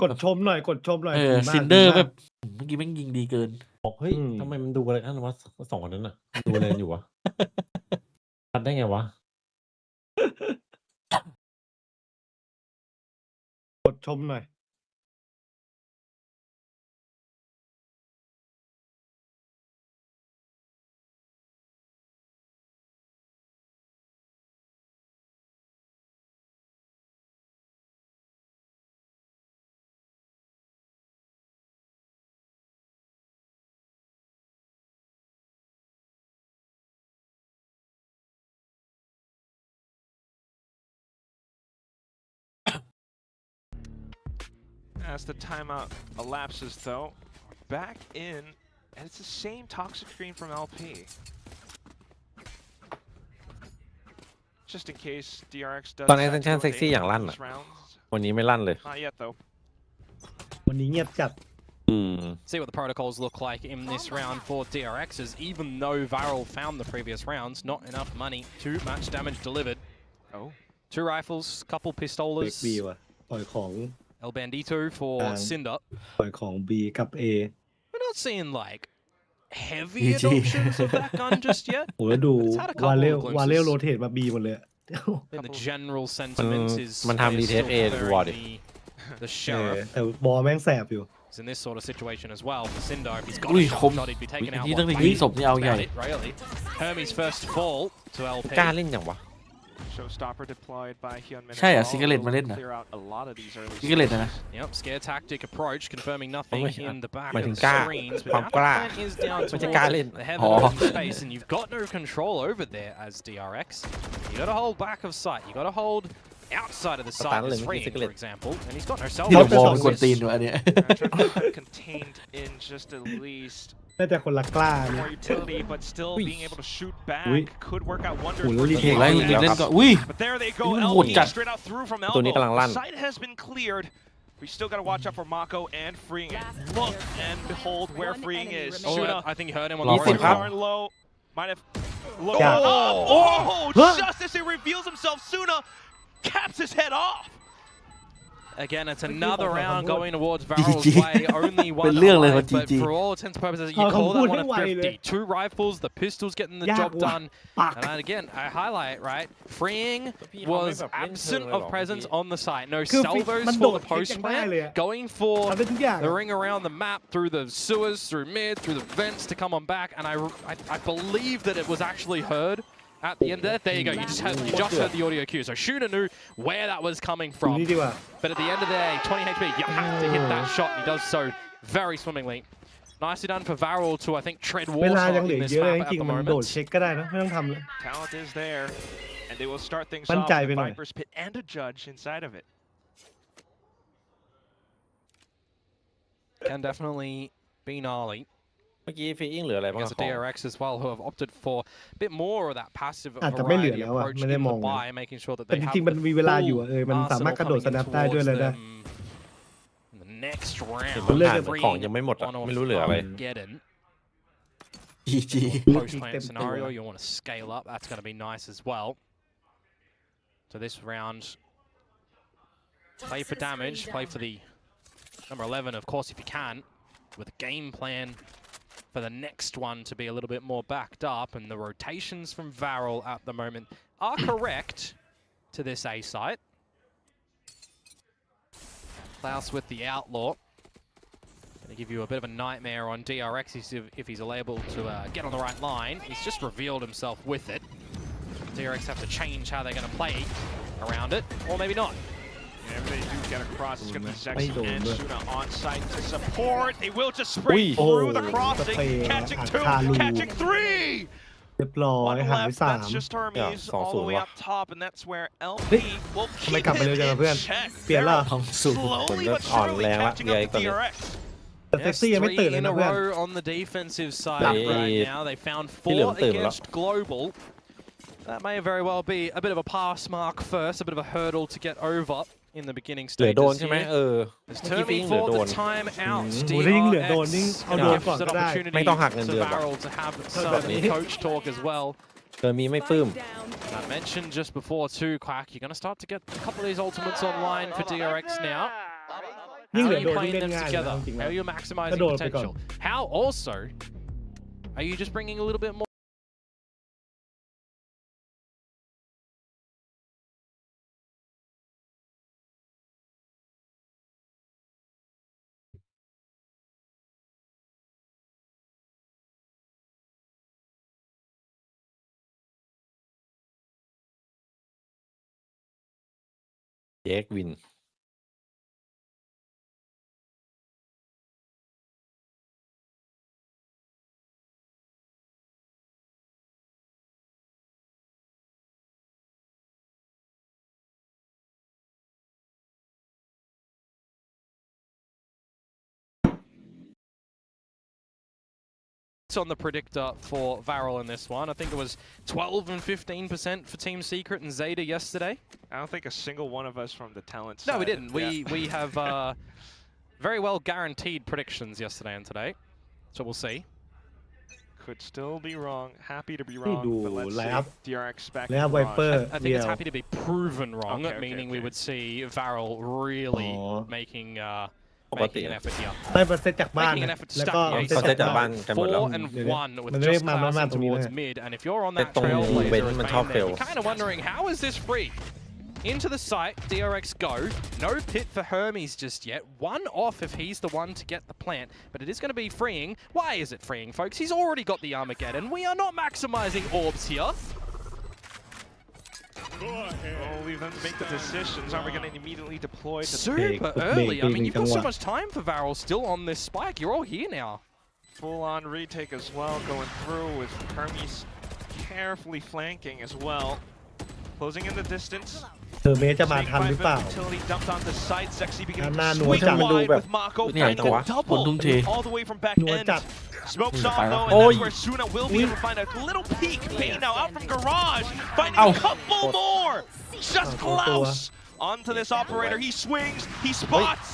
กดชมหน่อยกดชมหน่อย เออ ดีมาก ซินเดอร์ ดีมาก แบบเมื่อกี้แม่งยิงดีเกิน บอกเฮ้ยทำไมมันดูอะไรกันวะสองคนนั้นน่ะดูอะไรอยู่วะทัดได้ไงวะ กดชมหน่อย As the timeout elapses, though, back in, and it's the same toxic screen from LP. Just in case DRX does ตอนนี้ decide to เซนชั่น go เซ็ก with ซี่ A อย่างลั่น for อ่ะ these rounds. วันนี้ไม่ลั่นเลย Not yet, though. วันนี้เงียบจัด see what the protocols look like in this round for DRX, as even though Varel found the previous rounds, not enough money, too much damage delivered. Oh. 2 rifles, couple เบรก pistolas, บีว่ะปล่อยของ El Bandito for Cinder. ปล่อยของ B กับ A We're not seeing like heavy GG. adoptions of that gun just yet. โหแล้วดู It's had a couple วา of เล glimpses. วาเลวโรเทตมา B หมดเลย I think the general sentiment is มันทำ is retake still A ดูว่ะดิ favoring the เออ sheriff. แต่บอลแม่งแสบอยู่ Is in this sort of situation as well for Cinder. If he's got Ui, a không. shot, he'd be taken out. Chỉ one đang định byยิงศพนี่เอาใหญ่ it, really. Hermes first fall to LP. กล้าเล่นอย่างวะ Showstopper deployed by Hyun Min. ใช่เหรอ Cigarette มาเล่นนะ Clear out a lot of these early พี่ก็เล่นนะ Yep, scare tactic approach, confirming nothing in the back หมาย of ถึง the กล้า screens. But ความ now กล้า the plan is down ไม่ towards ใช่กล้าเล่น the heaven Oh. open space, and you've got no control over there as DRX. You got to hold back of sight. You got to hold outside of the site Tatangan as lang, freeing, Cigarette. for example, and he's got no cell ที่เรา phone มองกวน service. ตีนอยู่อันเนี้ย Trying to keep that contained in just at least น่าจะคนละกล้าเนี่ย more utility, but still Ui. being able to shoot back Ui. could work out wonders. Ui, for Lily ถูก DRX. แล้วยิงเล่นก็อุ้ย But there they go, Ui, LP một chặt. straight out through from ตัวนี้กำลัง elbow. ลั่น The site has been cleared. We still got to watch out for Mako and freeing it. Look and behold where One freeing enemy is. remaining. Shuna, I think he heard him on Lost the him, right. huh? Darn low. Might have looked Yeah. up. Oh, Huh? just as he reveals himself, Suna caps his head off. Again, it's another round going towards GG. Varel's way. Only one เป็นเรื่องเลย alive, ว่า but GG for all intents and purposes, you Oh, call that không one a vui thế thrifty. này. 2 rifles, the pistols getting the Yạc job quá. done. Bạc. And again, I highlight, right? Freeingพี่ was เขาไม่แบบเล่น absent เชิงเลย of หรอ presence เมื่อกี้ on the site. No คือ salvos มัน for โด the ดคลิก post ยังได้ plant. เลยอะ Going for ทำได้ทุกอย่าง the ring around the map, through the sewers, through mid, through the vents to come on back. And I believe that it was actually heard at the end there. There you go. You just heard the audio cue. So Shooter knew where that was coming ดู from. นี่ดีกว่า But at the end of the day, 20 HP, you have to hit that shot, and he does so very swimmingly. Nicely done for Varel to, I think, tread เวลา water ยังเหลื in อ this เยอะเลย map จริ at ง the ๆมันโดด moment. เช็คก็ได้นะไม่ต้องทำเลย Talent is there, and they will start things มั่น off ใจ with ไป the หน่อย Viper's Pit and a judge inside of it. Can definitely be gnarly. เมื่อกี้ฟีอิงเหลืออะไรบ้าง There's ข a อง DRX as well who have opted for a bit more of that passive อาจจะไม่เหลือ variety แล้วอะ approach ไม่ in ได้ the มองนะ buy, making sure that แต่ they จ have ริงๆมัน the มีเวลาอยู่ full อะมันสามารถ arsenal กระโดด coming ส in แนปได้ด้วย towards เลยนะ them in the next round. ผมผ่านของยังไม่หมดอะไม่รู้เหลืออะไร Armageddon. GG Post-plant scenario, you want to scale up. That's going to be nice as well. So this round, play for damage, play for the number 11, of course, if you can, with a game plan for the next one to be a little bit more backed up. And the rotations from Varel at the moment are correct to this A site. Klaus with the outlaw. Going to give you a bit of a nightmare on DRX if he's able to get on the right line. He's just revealed himself with it. DRX have to change how they're going to play around it, or maybe not. And if they do get across, it's going to be Ay, Zexy don't and do it. Suna on site to support. They will just sprint Ui. through the Oh, crossing, the catching play, two, Kalu. catching three. เรียบร้อย One หาย left, สาม that's just Hermes Yeah, all the way 2-0 up top, and that's where LP Hey, will ทำไม keep กลับมาเร็ว him จังอะเพื่อน in check. เปลี่ยนละ Slowly but surely catching up with DRX. แต่เซ็ก Yes, ซี่ยังไม่ three ตื่นเลย in นะ a เพื่อน row on the defensive side Hey. right now. They found Healer fourตื่นแล้ว against Global. That may very well be a bit of a pass mark first, a bit of a hurdle to get over in the beginning เหลือ stages โดนใช่ไหม here. เมื่ It's อกี้ฟีอิง turning เหลือ for โด the น time out. โอ้โหถ้ายิ่งเหลือโดนนี่ DRX เอาโดนก่อน gives ก็ an ได้ opportunity ไม่ต้องหักเงิน to เดือนหรอก Varel to have some coach talk as well. เออมีไม่ปลื้ม And I mentioned just before too, Quack, you're going to start to get a couple of these ultimates online for DRX now. ยิ่ง How เหลื are อ you โดน playing นี่เล่น them ง่ายนะ together? จริงๆ How นะ are you maximizing กระโดดไปก่อน potential? How also are you just bringing a little bit more? DRX วิน On the predictor for Varel in this one. I think it was 12 and 15% for Team Secret and Zeta yesterday. I don't think a single one of us from the talent side. No, we didn't. Yeah. We have very well guaranteed predictions yesterday and today. So we'll see. Could still be wrong. Happy to be นี่ wrong, ดู but let's ไล see. ฟ์ DRX back ไล in ฟ์ไวเปอ barrage. ร์ I เดี think ยว it's happy to be proven wrong, Okay, meaning okay. we would see Varel really Oh. making ปกติ making an effort here. ได้เปอร์เซ็นต์จากบ้าน Making an นะ effort to แล้ว stack ก็ the เซ็น เขา ต์ เซต จาก จาก บ้า บ้าน นกันหมดแล้ว 4 and 1 with มันไม่ได้ just มา Klaus มา in ตรงนี้นะ towards mid, and if you're on แต่ that ตรง trailblazer เว้น as มัน main ชอบ there, เฟล you're kind of wondering how is this free? Into the site, DRX go. No pit for Hermes just yet. One off if he's the one to get the plant, but it is going to be freeing. Why is it freeing, folks? He's already got the Armageddon. We are not maximizing orbs here. We'll leave them to make the decisions. Are we going to immediately deploy to Super big, early. I big mean, you've got soจังหวะ much time for Varel still on this spike. You're all here now. full-on retake as well, going through with Hermes carefully flanking as well. Closing in the distance. เธอเมจะมา Seeing ทันหรือ 5 เปล่า utility dumped onto site. Zexy beginning หน้า to หน่วย swing จัด wide แบบ with Mako เนี่ย finding จัง a วะ คน double ทุ่มเท all the way from back หน่วย end. จัด Smokes off though, and Oi. that's where Suna will be able to find a little peek. Bane now out from garage, finding a couple more. Just Klaus onto this operator. He swings, he spots,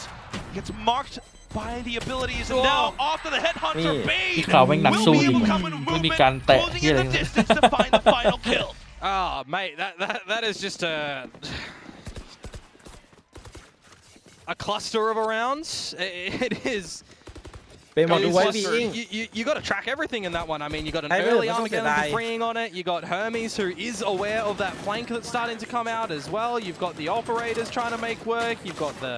gets marked by the abilities, and now off to the headhunter. นี่ ที่ Bane ข่าวแม่งหนัก will สู้ be จริง able to อะ come into ไม่มี movement, การแตะ closing ที่ in อะไร the นะ distance to find the final kill. Oh, mate, that is just a cluster of a round. It is. เป็นบอกดูไว้ฟี Cluster. อิง You got to track everything in that one. I mean, you got an I will, early but don't Armageddon say for die. freeing on it. You got Hermes, who is aware of that flank that's starting to come out as well. You've got the operators trying to make work. You've got the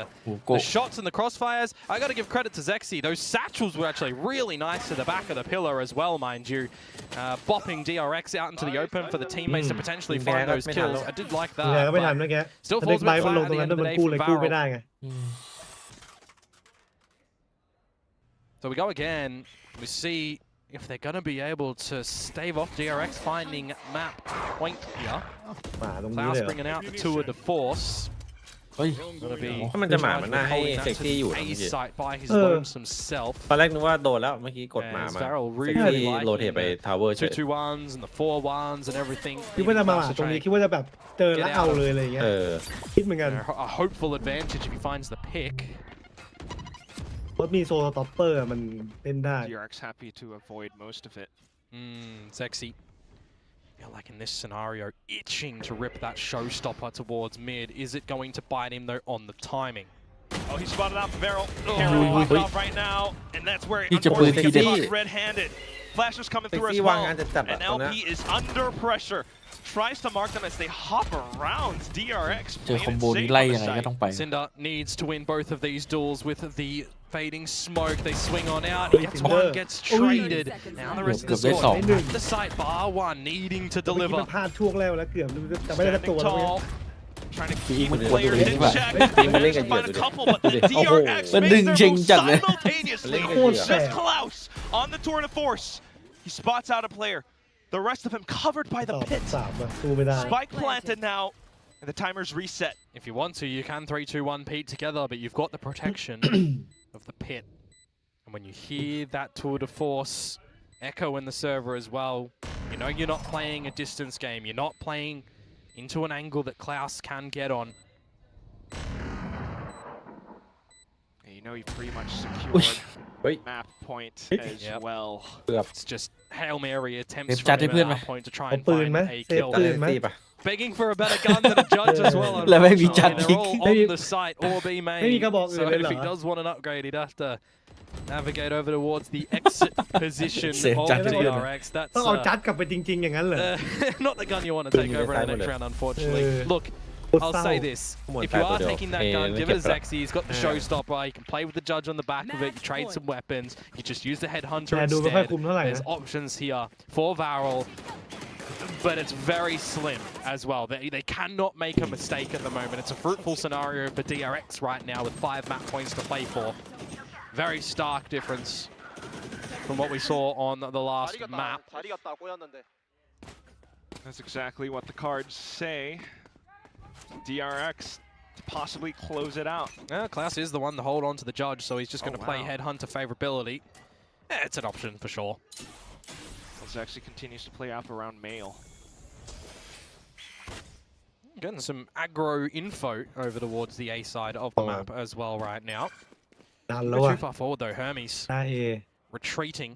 shots and the crossfires. I got to give credit to Zexy. Those satchels were actually really nice to the back of the pillar as well, mind you. Bopping DRX out into the open for the teammates to potentially find those kills. I did like ยังไงก็ไม่ทัน that. เมื่อกี้ Still ถ้าเด็ falls ก a ไบ bit มัน flat ลง at ตรง the นั้น end of มั the น day กู้ for เลยกู้ไม่ Varel. ได้ไง So we go again. We see if they're going to be able to stave off DRX finding map point here. หมาตรงนี้ Klaus เลยเหรอ bringing out the tour de force. เฮ้ย Gonna be ถ้ามันจะหมามันน่าให้ holding that เซ็ก to ซี่ the อยู่นะ A เมื่อกี้ site by his เออ lonesome self. ตอนแรกนึกว่าโดนแล้วเมื่อกี้กดหมา As มา Varel เซ็ก really ซี่ liking โรเทตไป the ทาวเวอร์เฉย 2-2-1s and the 4-1s and everything. คิดว่าจะมาหมาตรงนี้คิดว่าจะแบบเจอแล้วเอาเลยอะไรอย่างเงี้ย เออ คิดเหมือนกัน A hopeful advantage if he finds the pick. เพราะมีโซลสต็อปเปอร์มันเล่นได้ DRX happy to avoid most of it. Sexy. Feel like in this scenario, itching to rip that showstopper towards mid. Is it going to bite him though on the timing? Oh, he spotted out Varel. Oh, Carry wait. popped off right now, and that's where He just unfortunately played gets Sexy. caught red-handed. Flash is coming through as Sexy well, วางงานจะจับอะ and ตอนเนี้ย LP is under pressure. Tries to mark them as they hop around. DRX เจอ playing คอม it โบนี้ safe ไล่ on the ยังไงก็ site. ต้องไป Cinder needs to win both of these duels with the fading smoke. They swing on out. Oh, Gets Cinder. one, gets traded. Now the rest of the Good squad base at the site. Bar one needing to เมื่อกี้ deliver. มันพลาดช่วงแล้วแล้วเกือบจะไม่ได้สัก Standing ตัวแล้วเมื่อกี้ tall. Trying to Team keep with players the in lead. check. Team Managed with to find the a lead. couple, but the Oh. DRX But makes didn't their Jing move jump there. simultaneously. Lead. Just Klaus on the tour de force. He spots out a player. The rest of him covered by ต่ the อ pit. สามอะสู้ไม่ได้ Spike planted now, and the timer's reset. If you want to, you can 3-2-1 Pete together, but you've got the protection of the pit. And when you hear that tour de force echo in the server as well, you know you're not playing a distance game. You're not playing into an angle that Klaus can get on. And you know he pretty much secured Wait. map point as Yep. well. It's just Hail Mary attempts They've from chatted him with at me. that point to try เอา and ปืน find ไหม a เซฟ kill. ปืนไหม ตีป่ะ Begging for a better gun than a judge as well. แล้วไม่มีจัด Unfortunately, คิก they're all on the site or B main. ไม่มีกระบอกอื่น So เลยเหร if อ he does want an upgrade, he'd have to navigate over towards the exit position Save of Jack the again. DRX. ต้องเอา That's จัดกลับไปจริงๆอย่างนั้นเหรอ not the gun you want to take over in the next round, unfortunately. Look, โคตร I'll เศร้า say this. If you are taking that gun, give it a Zexy. He's got the showstopper. You can play with the judge on the back of it. You trade some weapons. You just use the headhunter แต่ดูไม่ค่อย instead. คุ้มเท่าไหร่ There's นะ options here for Varel, but it's very slim as well. They cannot make a mistake at the moment. It's a fruitful scenario for DRX right now with 5 map points to play for. Very stark difference from what we saw on the last map. That's exactly what the cards say. DRX to possibly close it out. Klaus is the one to hold on to the judge, so he's just going to play wow. headhunter favorability. It's an option for sure. Zexy continues to play up around Mail. Getting some aggro info over towards the A side of the map as well right now. ดันแล้ว Not อะ too far forward though, Hermes หน้าเอ retreating.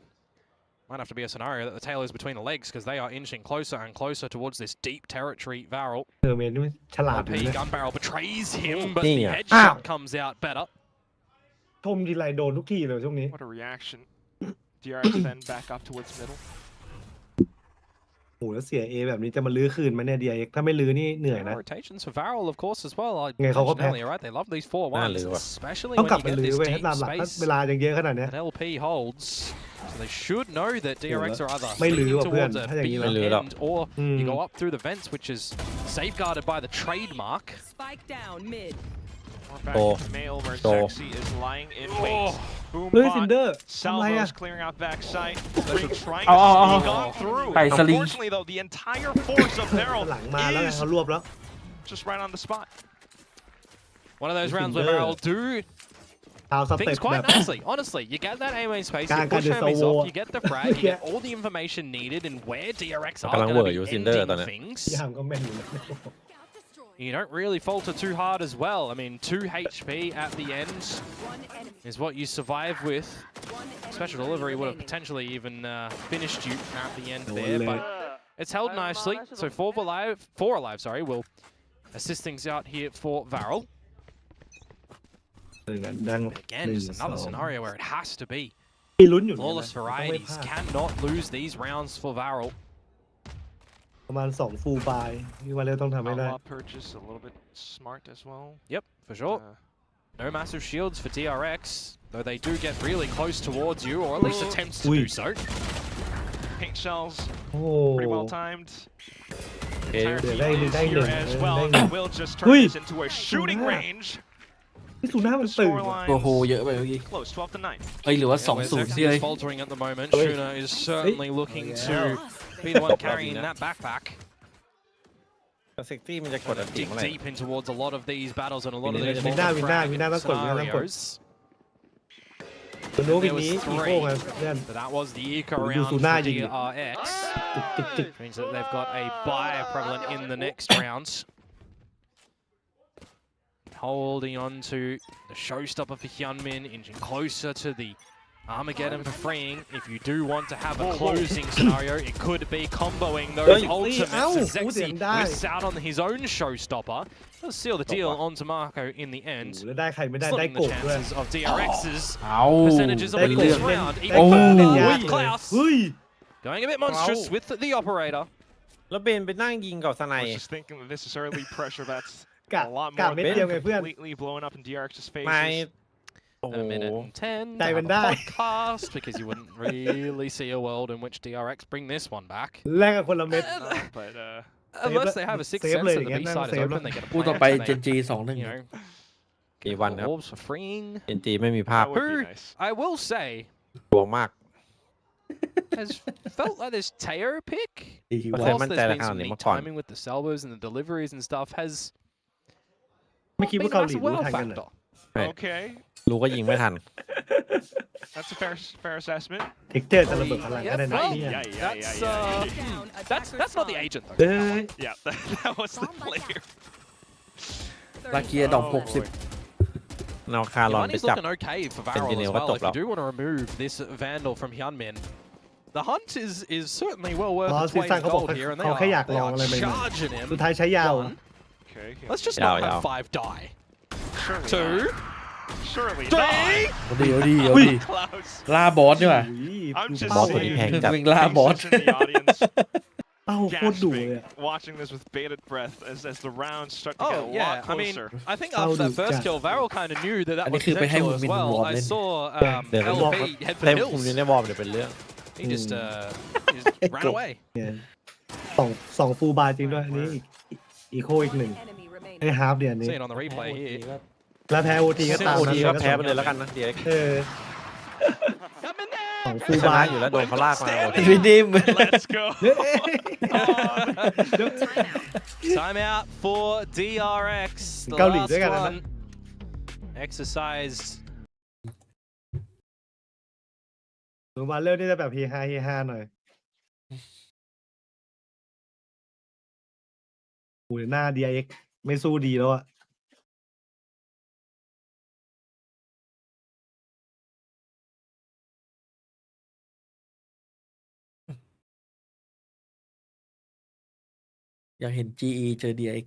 Might have to be a scenario that the tail is between the legs because they are inching closer and closer towards this deep territory. Varel, เออเมนนี่มันฉลาดอยู่ RP นะ gun barrel betrays him, but Yeah. the headshot Ow. comes out better. ชมทีไรโดนทุกทีเลยช่วงนี้ What a reaction. DRX then back up towards middle. โอ้แล้วเสียเอแบบนี้จะมาลื้อคืนไหมเนี่ย DRX ถ้าไม่ลื้อนี่เหนื่อยนะ Rotations for Varel, of course, as well. I Yeah,เขาก็ mentioned แพ้ earlier, right? They love these 4-1s,ลื้อว่ะ especially ต้อง when กลับ you มา get ลื้อ this ไว้ deep ถ้าตามหลักถ้า space เวลายังเยอะขนาดเนี้ย that LP holds. So they should know that DRX are either ไม่ลื้อ leaning ว่ะเพื่อน towards a ถ้าอย่าง B นี้ ไม่ นะ ลื้อหรอก end, or you go up through the vents, which is safeguarded by the trademark. Spike down mid. We're back Oh. into Mail where Oh. Zexy is lying in wait. Boom เฮ้ย bot. ซินเดอร์ทำไรอะ Salvos clearing out backside. Trying Oh, to oh, sneak oh. on through. Hey, Salim. Unfortunately, though, the entire force of Varel หลังมาแล้วไง is เขารวบแล้ว just right on the spot. One of those Listen rounds where there. Varel do ทาวสเต็ป things แบ quite บ nicely. Honestly, you get that aiming space, you Can't push get this Hermes over. off, you get the frag, you get Yeah. all the information needed and where DRX are กำลัง going เวอ to ร์ be อยู่ซินเดอร์ตอน ending เนี้ย things. ยามก็แม่นอยู่นะ You don't really falter too hard as well. I mean, 2 HP at the end One enemy. is what you survive with. One enemy Special delivery would have remaining. potentially even finished you at the end No there, way. but it's held nicely. So 4 alive, sorry, will assist things out here for Varel. ดัง Again, just another scenario where it has to be. มีลุ้นอยู่นะ Flawless ต้องไม่ varieties พลาด cannot lose these rounds for Varel. ประมาณ2ฟูลบายนี่ว่าเร็วต้องทำให้ได้ Outlaw purchase a little bit smart as well. Yep, for sure. Uh, No massive shields for DRX, though they do get really close towards you, or at least attempts to Ui. do so. paint shells, โอ้ pretty well timed. Okay. Entire Yeah, team they- is they here know. as They- well. they know. Will just turn Ui. this into a shooting Yeah. range. ที่ซูน่ามัน The ตื่น scoreline โอ้โหเยอะไปเมื่อกี้ close, 12 to 9. เอ้ยหรือว่า Yeah, where 2-0 Zexy ที่เลย is faltering at the moment. Shuna is certainly looking to be the one carrying that backpack. เซ็กซี่มันจะกดอันติ Dig เมื่อไหร่ deep in towards a lot of these battles and a lot of these Winner, winner, multi-frag winner ต้องกด winner ต้องกด scenarios. คุณรู้วินนี้อีโก้ไงเพื่อน But that was the eco Do round for Sunaยิง DRX. จิกจิก Which means that they've got a buyer prevalent in the next rounds. Holding on to the showstopper for Hyunmin, inching closer to the Armageddon for freeing. If you do want to have a closing scenario, it could be comboing those ultimates. As Zexy whiffs out on his own showstopper. Does seal the deal onto Marco in the โอ้โห end. แล้วได้ใครไม่ได้ได้ Slotting โก the บด้วย chances of DRX's เอา percentages of ได้ winning โก this บ round. ได้โกบ Even เล่น better ยาก with เลย Klaus เฮ้ย going a bit monstrous with the operator. แล้วเบนไปนั่งยิงกับสไน I was just thinking that this is early pressure that's กะ a lot กะ more เม็ดเดียวไงเพื่อน completely blowing up in DRX's ไม่ faces. โอ้โห A minute and 10 ใจ to มัน have ได้ a podcast because you wouldn't really see a world in which DRX bring this one back. แลกกับคนละเม็ด But Unless they have a sixth save sense and theเลย B side is save open, เลย they get a คู่ต่อ plant ไป and เจน they, จี you 2-1 know, กี่วันครับ Wolves for freeing. เอ็นจีไม่มีภาพ that would be Who, nice. I will say, กลัวมาก has felt like this Teo pick. ดี โอเค ว่า Whilst มั่นใจ there's รา been คา some นี้ neat มาก่อน timing with the salvos and the deliveries and stuff, has ไม่คิด been ว่า a เกาหลี massive รู้ wow ทันกันเหรอ factor. Right. Okay, รู้ก็ยิงไม่ทัน that's a fair assessment. เอ็กเจอร์จะระเบิดพลังก็ได้นะ Well, เนี่ย that's not the agent though. เอ้ย Yeah, that was the player. ลาเกียดอก นาคารอนไป Money's จับ looking okay for Varol Engineer asก็ well. จบ If แล้ you ว do want to remove this Vandal from Hyunmin, the hunt is certainly well worth อ๋อ its ซี weight ซั่น in เขาบอก gold here, and they เขาแค่อยาก are ลองอะไรใหม่ charging him. ๆสุดท้ายใช้ยาว One, Okay, let's just Yeah, not yeah. have 5 die. surely 2, surely 3. เอาดีเอาดีเอาดี Klaus. ล่าบอสดีกว่า I'm ดู just เป้า saying. ดิ แพงจัด วิ่งล่าบอส faces in the audience เป้าโคตรดุเลย gasping, อะ watching this with bated breath as the rounds start to get Oh a yeah, lot I mean, closer. I think How after that do first that? kill, Varol kind of knew that that And was it could be potential Haywood as Min well. Ward I then. saw เดี๋ยว LP head for เต็ม hills. คุมนี้ในวอร์มเดี๋ยวเป็นเรื่อง He just ran away. เนี่ยสองฟูลบาร์จริงด้วยอันนี้อีโคอีกหนึ่ง Enemy remaining. ไอ้ฮาร์ฟเดียวนี้ See it on the replay here. แล้วแพ้โอทีก็ตาม โอ นั้น ทีก็แพ้ไปเลยแล้วกันนะ DRX เออสองฟูล ช บา นะ ร์ อยู่แล้วโดนเขาลากมาโอที พี่ดิม Let's go. Time out for DRX. The เกาหลี last ด้วยกันนะ one. Exercised. ฟูลบาร์เริ่มที่จะแบบเฮฮาหน่อยโอ้ยหน้า DRX ไม่สู้ดีแล้วอะ อยากเห็น GE เจอ DRX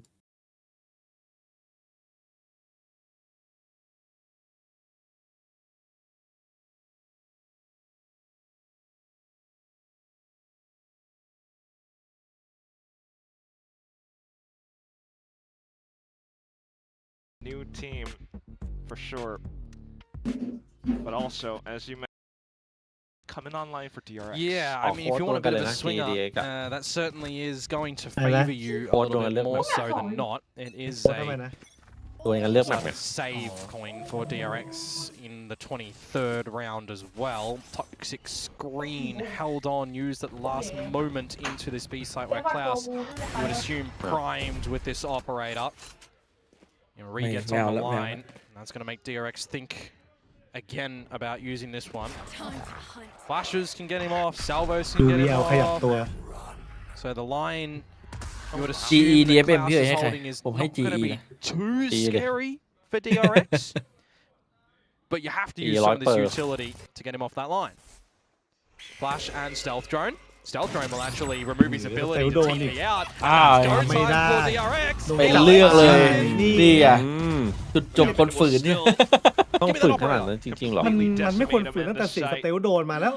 New team, for sure. But also, as you mentioned, coming online for DRX. Yeah, I mean, if you want a bit of a swinger, DRX that certainly is going to Hello? favour you a little bit more so than not. It is ทำไม a นะ ตัวเองก็เลือกแบบ save coin for DRX in the 23rd round as well. Toxic screen held on, used at the last moment into this B site where Klaus, you would assume, primed with this operator. You know, Ree gets on the line. That's going to make DRX think again about using this one. Flashes can get him off. Salvos ดู can get วี him เอลขยับ off. ตัว So the line, you would GE assume that DFM พี่เอ๋ Klaus's ให้ใคร holding is ผมให้ not going to GE be นะ too GE เลย scary for DRX. But you have to use some of this 100% utility to get him off that line. Flash and Stealth Drone. Stealth Drone will actually remove his ability to Stealth Drone TP out. Ah, Go yeah. time forไม่ได้ DRX. เป็นเรื่องเลย นี่ นี่อ่ะ อืม จุดจบคนฝืนเนี่ย ต้องฝึกขนาดนั้นจริงๆเหรอ มันไม่ควรฝืนตั้งแต่เสียงสเตลโดนมาแล้ว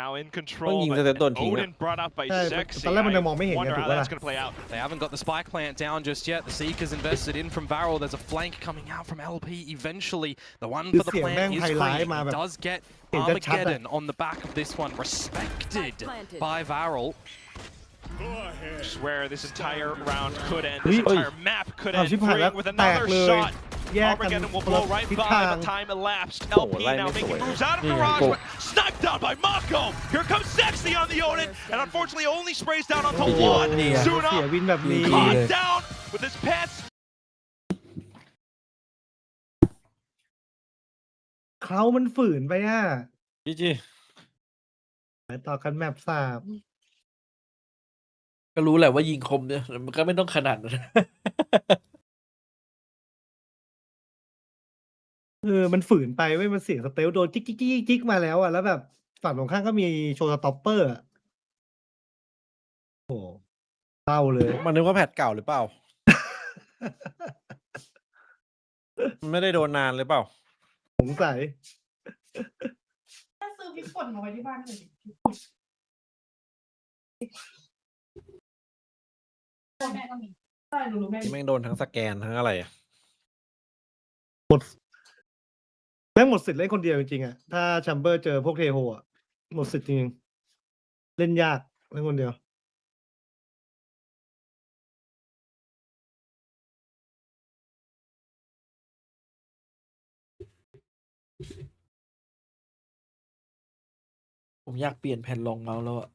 Now in ต้อง control, ยิง but แต่โดนทิ้งอะ Odin brought up by ใช่ Zexy. ตอนแรกมันยังมองไม่เห็น I ไง wonder ถูก how ปะ that's ล่ะ going to play out. They haven't got the spy plant down just yet. The Seeker's invested in from Varol. There's a flank coming out from LP. Eventually, the one for the เสียงแม่ง plant is ไฮไลท์ free. มา He แบบ does get เห็นชัดๆ Armageddon on the back of this one. Respected by Varol. Just where this entire round could end, Ui. this entire map could Ui. end.ชิบหายแล้ว Freeing with แตก another เลย shot. แยกกัน Armageddon will คนละ blow right ทิศ by, ทาง but time elapsed. Oh, LP line now is making away. moves out of Yeah, garage, go. but sniped down by Mako. Here comes Sexy on the Odin, and unfortunately only sprays down onto Yeah. one. Yeah. Soon เสีย up, วินแบบนี้ Yeah. caught down with his pets. เขามันฝืนไปอ่ะ จีจี ไปต่อกันแมปสาม ก็รู้แหละว่ายิงคมเนี่ยมันก็ไม่ต้องขนาดนั้น มันฝืนไปเว้ยมันเสียงสเตลโดนจิ๊กจิ๊กจิ๊กจิ๊กมาแล้วอ่ะแล้วแบบฝั่งตรงข้างก็มีโชว์สต็อปเปอร์อะโอ้เศร้าเลย มันนึกว่าแพทเก่าหรือเปล่า มันไม่ได้โดนนานหรือเปล่า สงสัย ถ้าซื้อพริกป่นมาไว้ที่บ้านเลยแม่ก็มีใช่หนูรู้แม่ ที่แม่งโดนทั้งสแกนทั้งอะไรอะ แม่งหมดสิทธิ์เล่นคนเดียวจริงๆอ่ะถ้าแชมเบอร์เจอพวกเทโฮอ่ะหมดสิทธิ์จริงๆเล่นยากเล่นคนเดียว ผมอยากเปลี่ยนแผ่นรองเมาส์แล้วอะ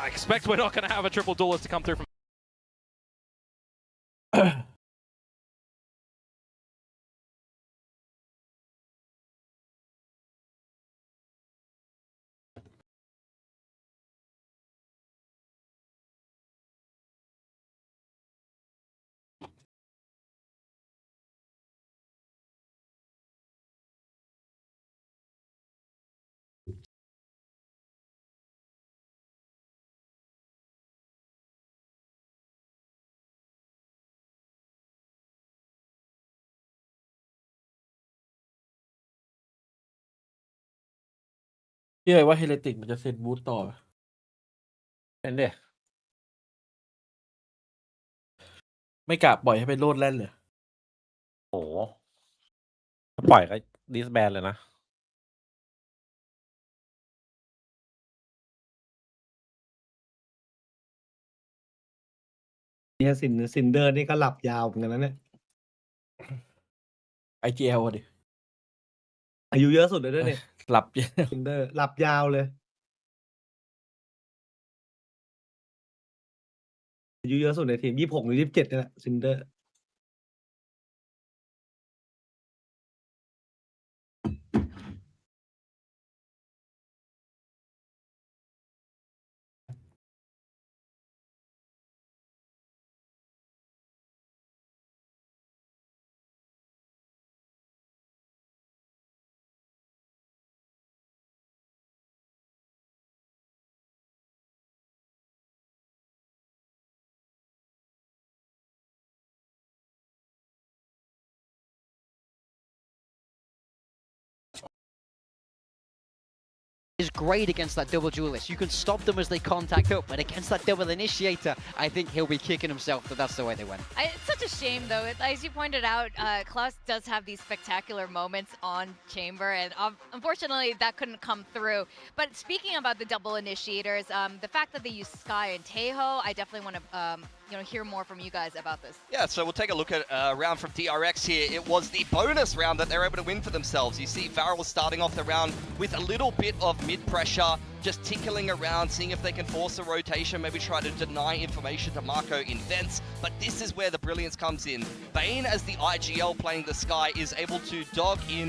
I expect we're not going to have a triple duelist to come through from.เชื่อว่าเฮเลติกมันจะเซ็นบูทต่อ เป็นเด้ ไม่กะปล่อยให้ไปโลดแล่นเลย โอ้โหถ้าปล่อยก็ดิสแบนเลยนะ เนี่ยซินเดอร์นี่ก็หลับยาวเหมือนกันนะเนี่ย IGL อะดิ อายุเยอะสุดเลยด้วยเนี่ย หลับ ซินเดอร์หลับยาวเลยอายุเยอะสุดในทีม26 หรือ 27นี่แหละซินเดอร์is great against that double duelist. You can stop them as they contact up, but against that double initiator, I think he'll be kicking himself that that's the way they went. It's such a shame, though. As you pointed out, Klaus does have these spectacular moments on Chamber, and unfortunately, that couldn't come through. But speaking about the double initiators, the fact that they use Sky and Taeho, I definitely want to hear more from you guys about this. Yeah, so we'll take a look at a round from DRX here. It was the bonus round that they're able to win for themselves. You see Varel starting off the round with a little bit of mid-pressure, just tickling around, seeing if they can force a rotation, maybe try to deny information to Marco in vents. But this is where the brilliance comes in. Bane, as the IGL playing the Sky, is able to dog in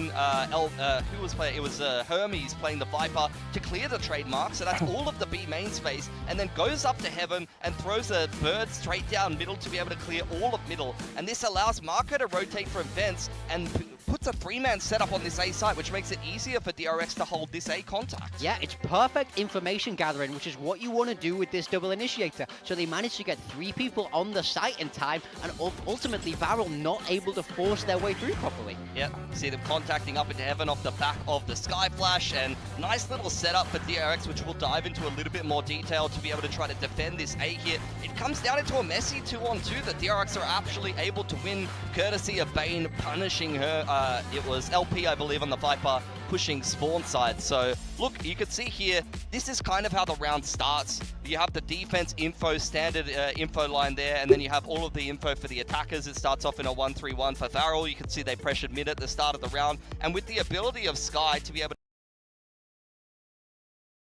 who was playing? It was Hermes playing the Viper to clear the trademark. So that's all of the B main space, and then goes up to heaven and throws a bird straight down middle to be able to clear all of middle. And this allows Marco to rotate from vents and puts a 3-man setup on this A site, which makes it easier for DRX to hold this A contact. Yeah, it's perfect information gathering, which is what you want to do with this double initiator. So they managed to get 3 people on the site in time, and ultimately Varel not able to force their way through properly. Yep, see them contacting up into heaven off the back of the Sky Flash, and nice little setup for DRX, which we'll dive into a little bit more detail to be able to try to defend this A hit. It comes down into a messy 2-on-2 that DRX are actually able to win, courtesy of Bane punishing her. It was LP, I believe, on the Viper, pushing spawn side. So, look, you can see here, this is kind of how the round starts. You have the defense info, standard info line there, and then you have all of the info for the attackers. It starts off in a 1-3-1 for Varel. You can see they pressured mid at the start of the round. And with the ability of Sky to be able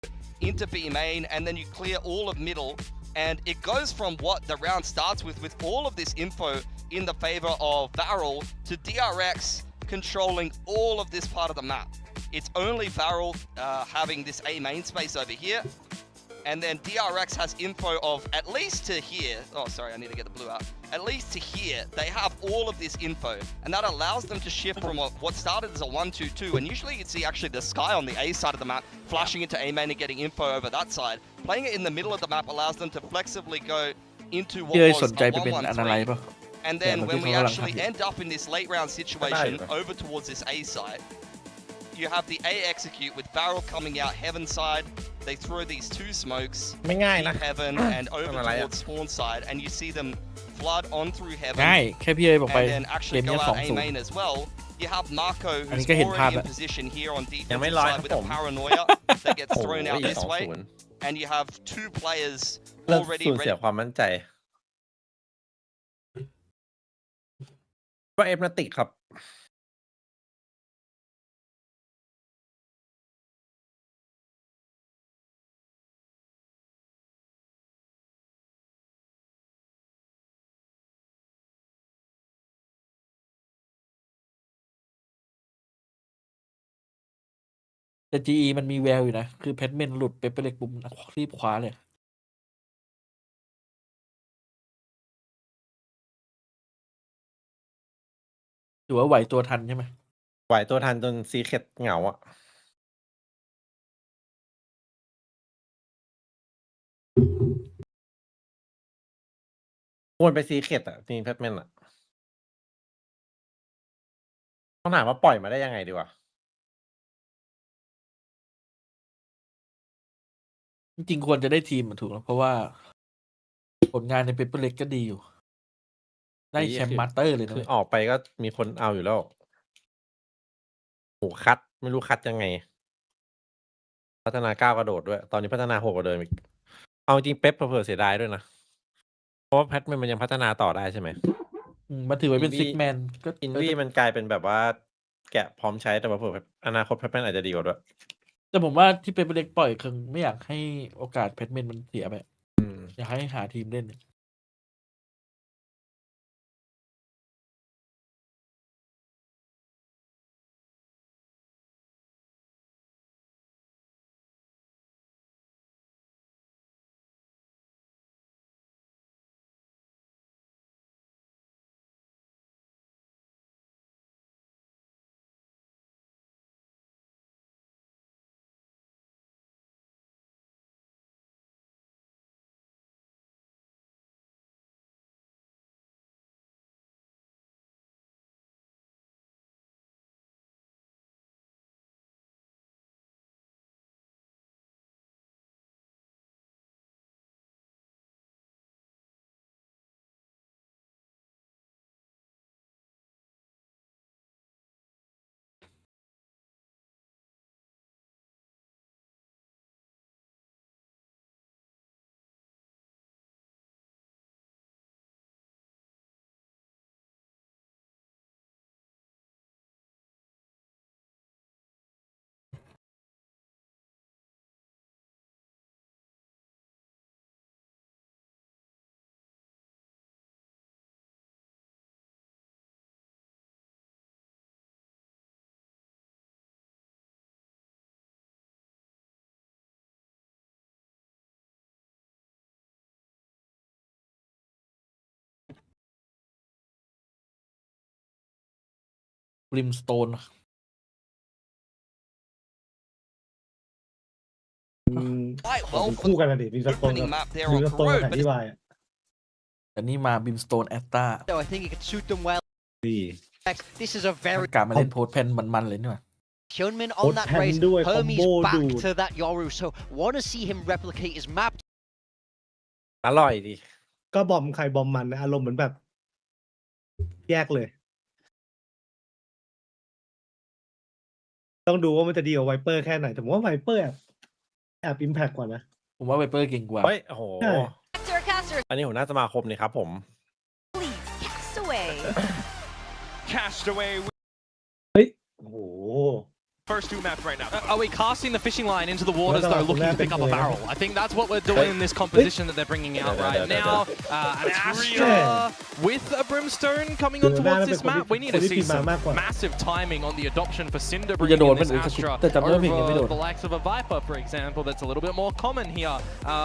to into B main, and then you clear all of middle, and it goes from what the round starts with all of this info in the favor of Varel, to DRX controlling all of this part of the map. It's only Varel having this A main space over here, and then DRX has info of at least to here. Oh, sorry, I need to get the blue out. At least to here, they have all of this info, and that allows them to shift from what started as a 1-2-2, and usually you'd see actually the Sky on the A side of the map flashing into A main and getting info over that side. Playing it in the middle of the map allows them to flexibly go into what พี่เลย was สนใจ a ไปเป็นอนาไล 1-1-3. ป่ะ And Yeah, then but when this we one will actually have end up in this late round situation over towards this A side, you have the A execute with Varel coming out heaven side. They throw these 2 smokes, ไม่ง่ายนะ deep heaven and over ทำอะไรอะ towards spawn side, and you see them flood on through heaven. ง่ายแค่พี่เลยบอกไป And then เก actually ม go เนี้ย out A 2-0 main as well. You have Marco, อันนี้ who's ก็เห็นภาพ already แล้ว in position here on ยังไม่ defensive ร้อย side ครับ with ผ a ม paranoia that gets โอ้ thrown out ย this way. 2-0 And you have 2 players เริ่ม already สูญเสีย ready. ความมั่นใจว่าเอฟนาติกครับ แต่ GE มันมีแววอยู่นะ คือเพชรเมนหลุดเปเปอร์เล็กปุ๊บรีบคว้าเลย ถือว่าไหวตัวทันใช่ไหม ไหวตัวทันจนซีเคร็ดเหงาอ่ะควรไปซีเคร็ดอ่ะทีมแพทแมนอ่ะต้องถามว่าปล่อยมาได้ยังไงดีวะ จริงๆควรจะได้ทีมอะถูกแล้ว เพราะว่า ผลงานในเปเปอร์เล็กก็ดีอยู่ ได้แชมป์มาสเตอร์เลยนะ คือ เว้ย ออกไปก็มีคนเอาอยู่แล้วโหคัดไม่รู้คัดยังไง พัฒนาก้าวกระโดดด้วย ตอนนี้พัฒนาโหดกว่าเดิมอีก เอาจริงเป๊ปเผลอๆเสียดายด้วยนะ เพราะว่าแพทมันยังพัฒนาต่อได้ใช่ไหม มันถือไว้เป็น Envy ซิกแมนก็ อินวี่มันกลายเป็นแบบว่าแกะพร้อมใช้แต่ว่าเผื่ออนาคตแพทแมนอาจจะดีกว่าด้วย แต่ผมว่าที่เปเปอร์เล็กปล่อยคือไม่อยากให้โอกาสเพชรเมนมันเสียไป อยากให้หาทีมเล่น ริมสโตน Quite ของ well คู่ for กันนะดิวินสโตน opening map there วิน on สโตน Corrode, กับ but ที่ it's วาย แต่นี่มาบิมสโตนแอตตา So I think it could suit them well. ดี This is a very การมาเล่นโพสแพนมันๆเลยนี่หว่า Hyunmin on Both that hand race. ด้วย Hermes combo back ดูด to that Yoru. So want to see him replicate his map. อร่อยดี ก็บอมใครบอมมันนะอารมณ์เหมือนแบบ แยกเลย ต้องดูว่ามันจะดีกว่าไวเปอร์แค่ไหนแต่ผมว่าไวเปอร์แอบอิมแพคกว่านะ ผมว่าไวเปอร์เก่งกว่า เฮ้ย โอ้โห ใช่ Caster, อันนี้หัวหน้าสมาคมนี่ครับผม please cast away. Castaway โอ้โห first 2 maps right now. Are we casting the fishing line into the waters, No, no, though, looking to pick up a no. barrel? I think that's what we're doing in this composition that they're bringing out right now. An Astra with a Brimstone coming on towards this map. We need to see some massive timing on the adoption for Cinder bringing in this Astra over the likes of a Viper, for example. That's a little bit more common here.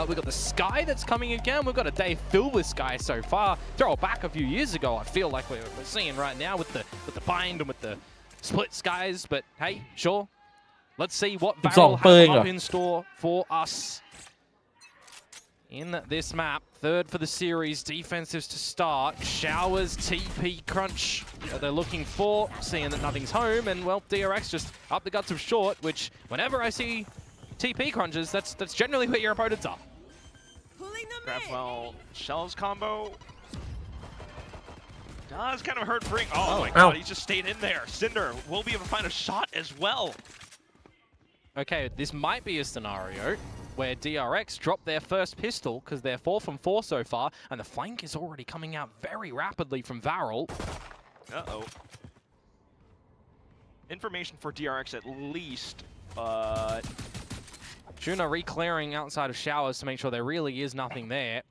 We've got the Sky that's coming again. We've got a day filled with Sky so far. Throw it back a few years ago, I feel like we're seeing right now with the bind and with the split skies, but hey, sure. Let's see what Varel has up in store for us in this map. Third for the series, defensives to start. Showers, TP, Crunch. They're looking for, seeing that nothing's home, and well, DRX just up the guts of short, which whenever I see TP crunches, that's generally where your opponents are. Grabwell shells combo. Does kind of hurt Brink. Oh my god, he just stayed in there. Cinder will be able to find a shot as well. Okay, this might be a scenario where DRX drop their first pistol because they're 4 from 4 so far, and the flank is already coming out very rapidly from Varel. Uh-oh. Information for DRX at least, but... Juna re-clearing outside of Showers to make sure there really is nothing there.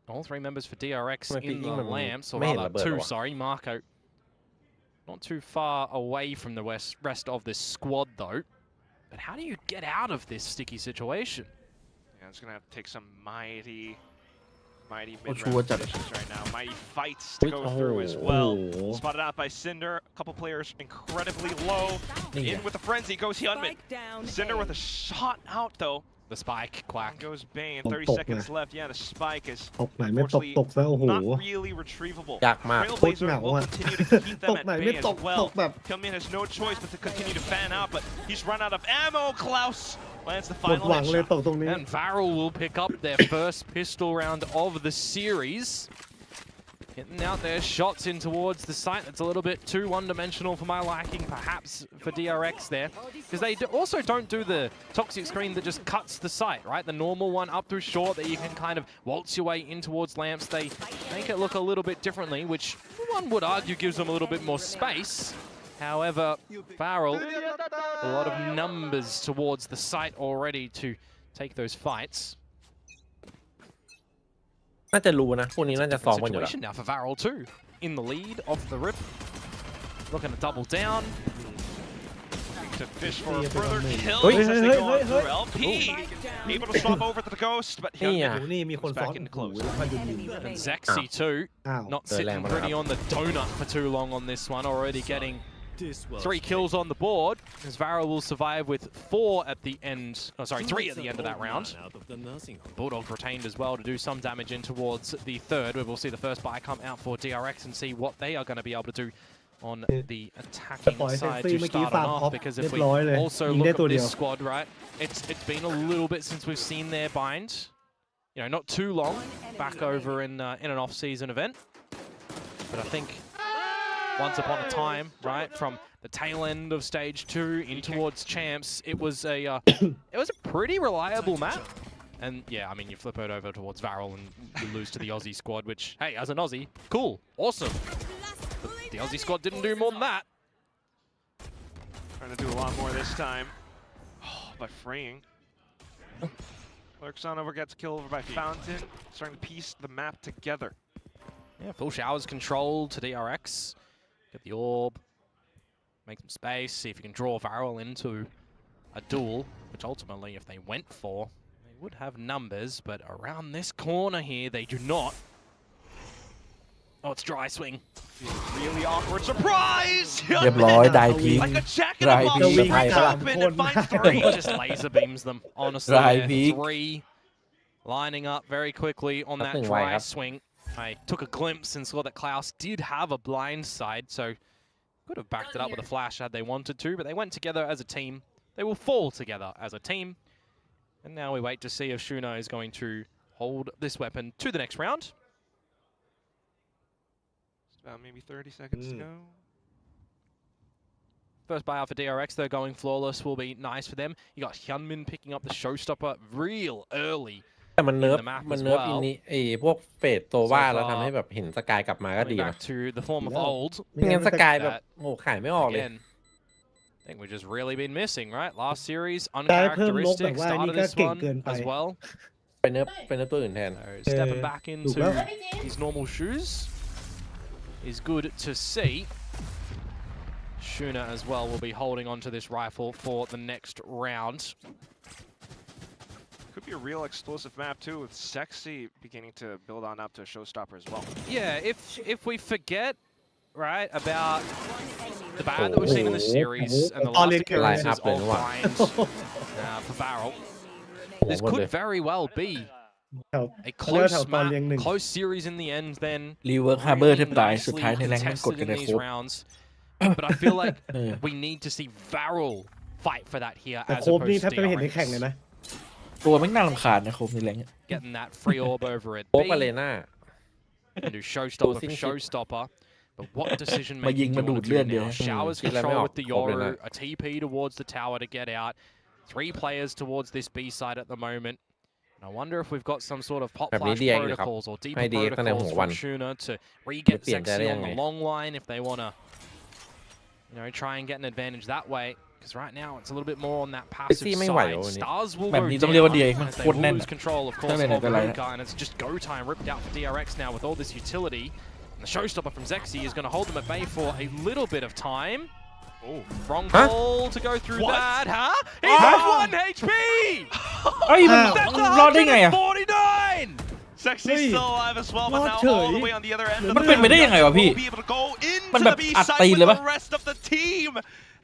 All 3 members for DRX in the lamps, or rather 2, sorry, Marco. Not too far away from the rest of this squad though. But how do you get out of this sticky situation? Yeah, it's going to have to take some mighty mid-round positions right now. Mighty fights to go through as well. Spotted out by Cinder. A couple players incredibly low. In with the frenzy goes Hyunmin. Cinder with a shot out though. The spike, Quack. Goes Bane. 30 seconds left. Yeah, the spike is ตกไหนไม่ตกซะโอ้โห not really retrievable. ยากมาก Trailblazer will continue to keep them ตก at ไหน bay ไม่ as ตก well. แบบ Hyunmin has no choice but to continue to fan out, but he's run out of ammo. Klaus lands the หมด final หวังเลย headshot. ตกตรงนี้ And Varel will pick up their first pistol round of the series. Getting out their shots in towards the site. That's a little bit too one-dimensional for my liking, perhaps, for DRX there. Because they also don't do the toxic screen that just cuts the site, right? The normal one up through short that you can kind of waltz your way in towards lamps. They make it look a little bit differently, which one would argue gives them a little bit more space. However, Varel, a lot of numbers towards the site already to take those fights. น่าจะรู้นะพวกนี้น่าจะซ้อมกันอยู่แล้ว Situation now for Varel too, in the lead off the rip, looking to double down. To fish for a further kill Hey, as hey, they hey, go hey, on through hey. LP. Able to swap over to the Ghost, but นี่อ่ะ Hyunmin นี่มีคนซ้อน back into close. โอ้โหแล้วมาดูดี And Zexy too, อ้าว not sitting pretty on the donut for too long on this one, already getting 3 kills on the board, as Varel will survive with 4 at the end, oh sorry, 3 at the end of that round. Bulldog retained as well to do some damage in towards the third, where we'll see the first buy come out for DRX and see what they are going to be able to do on the attacking side to start it off, because if we also look at this squad, right, it's been a little bit since we've seen their bind. You know, not too long back over in an off-season event, but I think once upon a time, right, from the tail end of stage 2 in towards champs, it was a pretty reliable map. And yeah, I mean, you flip it over towards Varel and you lose to the Aussie squad, which, hey, as an Aussie, cool, awesome. But the Aussie squad didn't do more than that. Trying to do a lot more this time. Oh, by freeing. Lurks on over, gets killed over by Fountain. Starting to piece the map together. Yeah, full showers control to DRX. Get the orb. Make some space. See if you can draw Varel into a duel, which ultimately, if they went for, they would have numbers, but around this corner here, they do not. Oh, it's dry swing. Really awkward surprise. เรียบร้อยได้พีค Like a jack in ได้ a box. พีค He breaks open and finds three. Just laser beams them. Honestly, Dry there. peak. 3 lining up very quickly on that Nothing dry way up. swing. I took a glimpse and saw that Klaus did have a blind side, so could have backed it up with a flash had they wanted to, but they went together as a team. They will fall together as a team. And now we wait to see if Shuna is going to hold this weapon to the next round. About maybe 30 seconds to go. First buyout for DRX, though, going flawless will be nice for them. You got Hyunmin picking up the showstopper real early. แต่มันเนิร์ฟ in the map มัน as เนิร์ฟ well. อินนี้พวกเฟดตัวว่าแล้วทำให้แบบเห็นสกายกลับมาก็ Coming ดีนะ back to the form of old. ไม่งั้นสกายแบบโอ้ขายไม่ออกเลย Again, I think we've just really been missing, right? Last series, ได้เพิ่มลบแบบ uncharacteristic, ว่าอัน started นี้ก็ this เก่ง one เกินไป as well. ไปเนิร์ฟตัวอื่นแทน So stepping back ถูกแล้ว into his normal shoes is good to see. Shuna as well will be holding onto this rifle for the next round. Could be a real explosive map too, with Sexy beginning to build on up to a showstopper as well. Yeah, if we forget, right, about the bad that we've seen in the series and the last appearances of blind for Barrel, this could very well be แถว a เขาเรียกว่า close แถวตอนเรียงหนึ่ง map, close series in the end. Then รีเวิร์กฮาร์เบอร์แทบ really ตายสุด nicely ท้ายในแรงมันกด contested กัน in ใน these ครบ rounds. But I feel like we need to see Varel fight for that here แต่ as โคบนี่ opposed แทบ to จะไม่เห็นในแข่งเลย DRX นะ ตัวแม่งน่ารำคาญนะโคมในแรงเนี่ย getting that free orb over at โป๊ก B อารีนา and do showstopper for Losing shit. showstopper. But what decision มายิง making มา do ดู you ด want to เลือด do เดียว now? Showers คิดอะไรไม่ control ออก with the ครบเลยนะ Yoru, a TP towards the tower to get out. 3 players towards this B side at the moment. And I wonder if we've got some sort of pop แบบนี้ flash DX เลยครับ protocols or ให้ deeper DX ตั้งแต่หั protocols ววัน from Shuna to re-get เปลี่ยนใจได้ Sexy ยั on งไง the long line if they want to, try and get an advantage that way. Because right now it's a little bit more on that passive ไม่ไหว side. แล้ววันนี้ Stars will แบบ go นี้ต้องเรียกว่า DRX down มัน as โค they ตรแน่น lose control, of course, ตั้งแต่ไหน of แต่ไรนะ Hookah, and it's just go time ripped out for DRX now with all this utility. And the showstopper from Zexy is going to hold them at bay for a little bit of time. Oh, Wrong call to go through What? that, huh? He has 1 HP! เอ้ยมัน That's รอดได้ไงอ่ะ 149! Sexy Wait. still alive as well, but Not now sure. all the way on the other end of มัน the เป็นไปได้ยังไงวะพี่ will be able to go มัน into แบ the บ B อัด side ตีน with เลยปะ the rest of the team.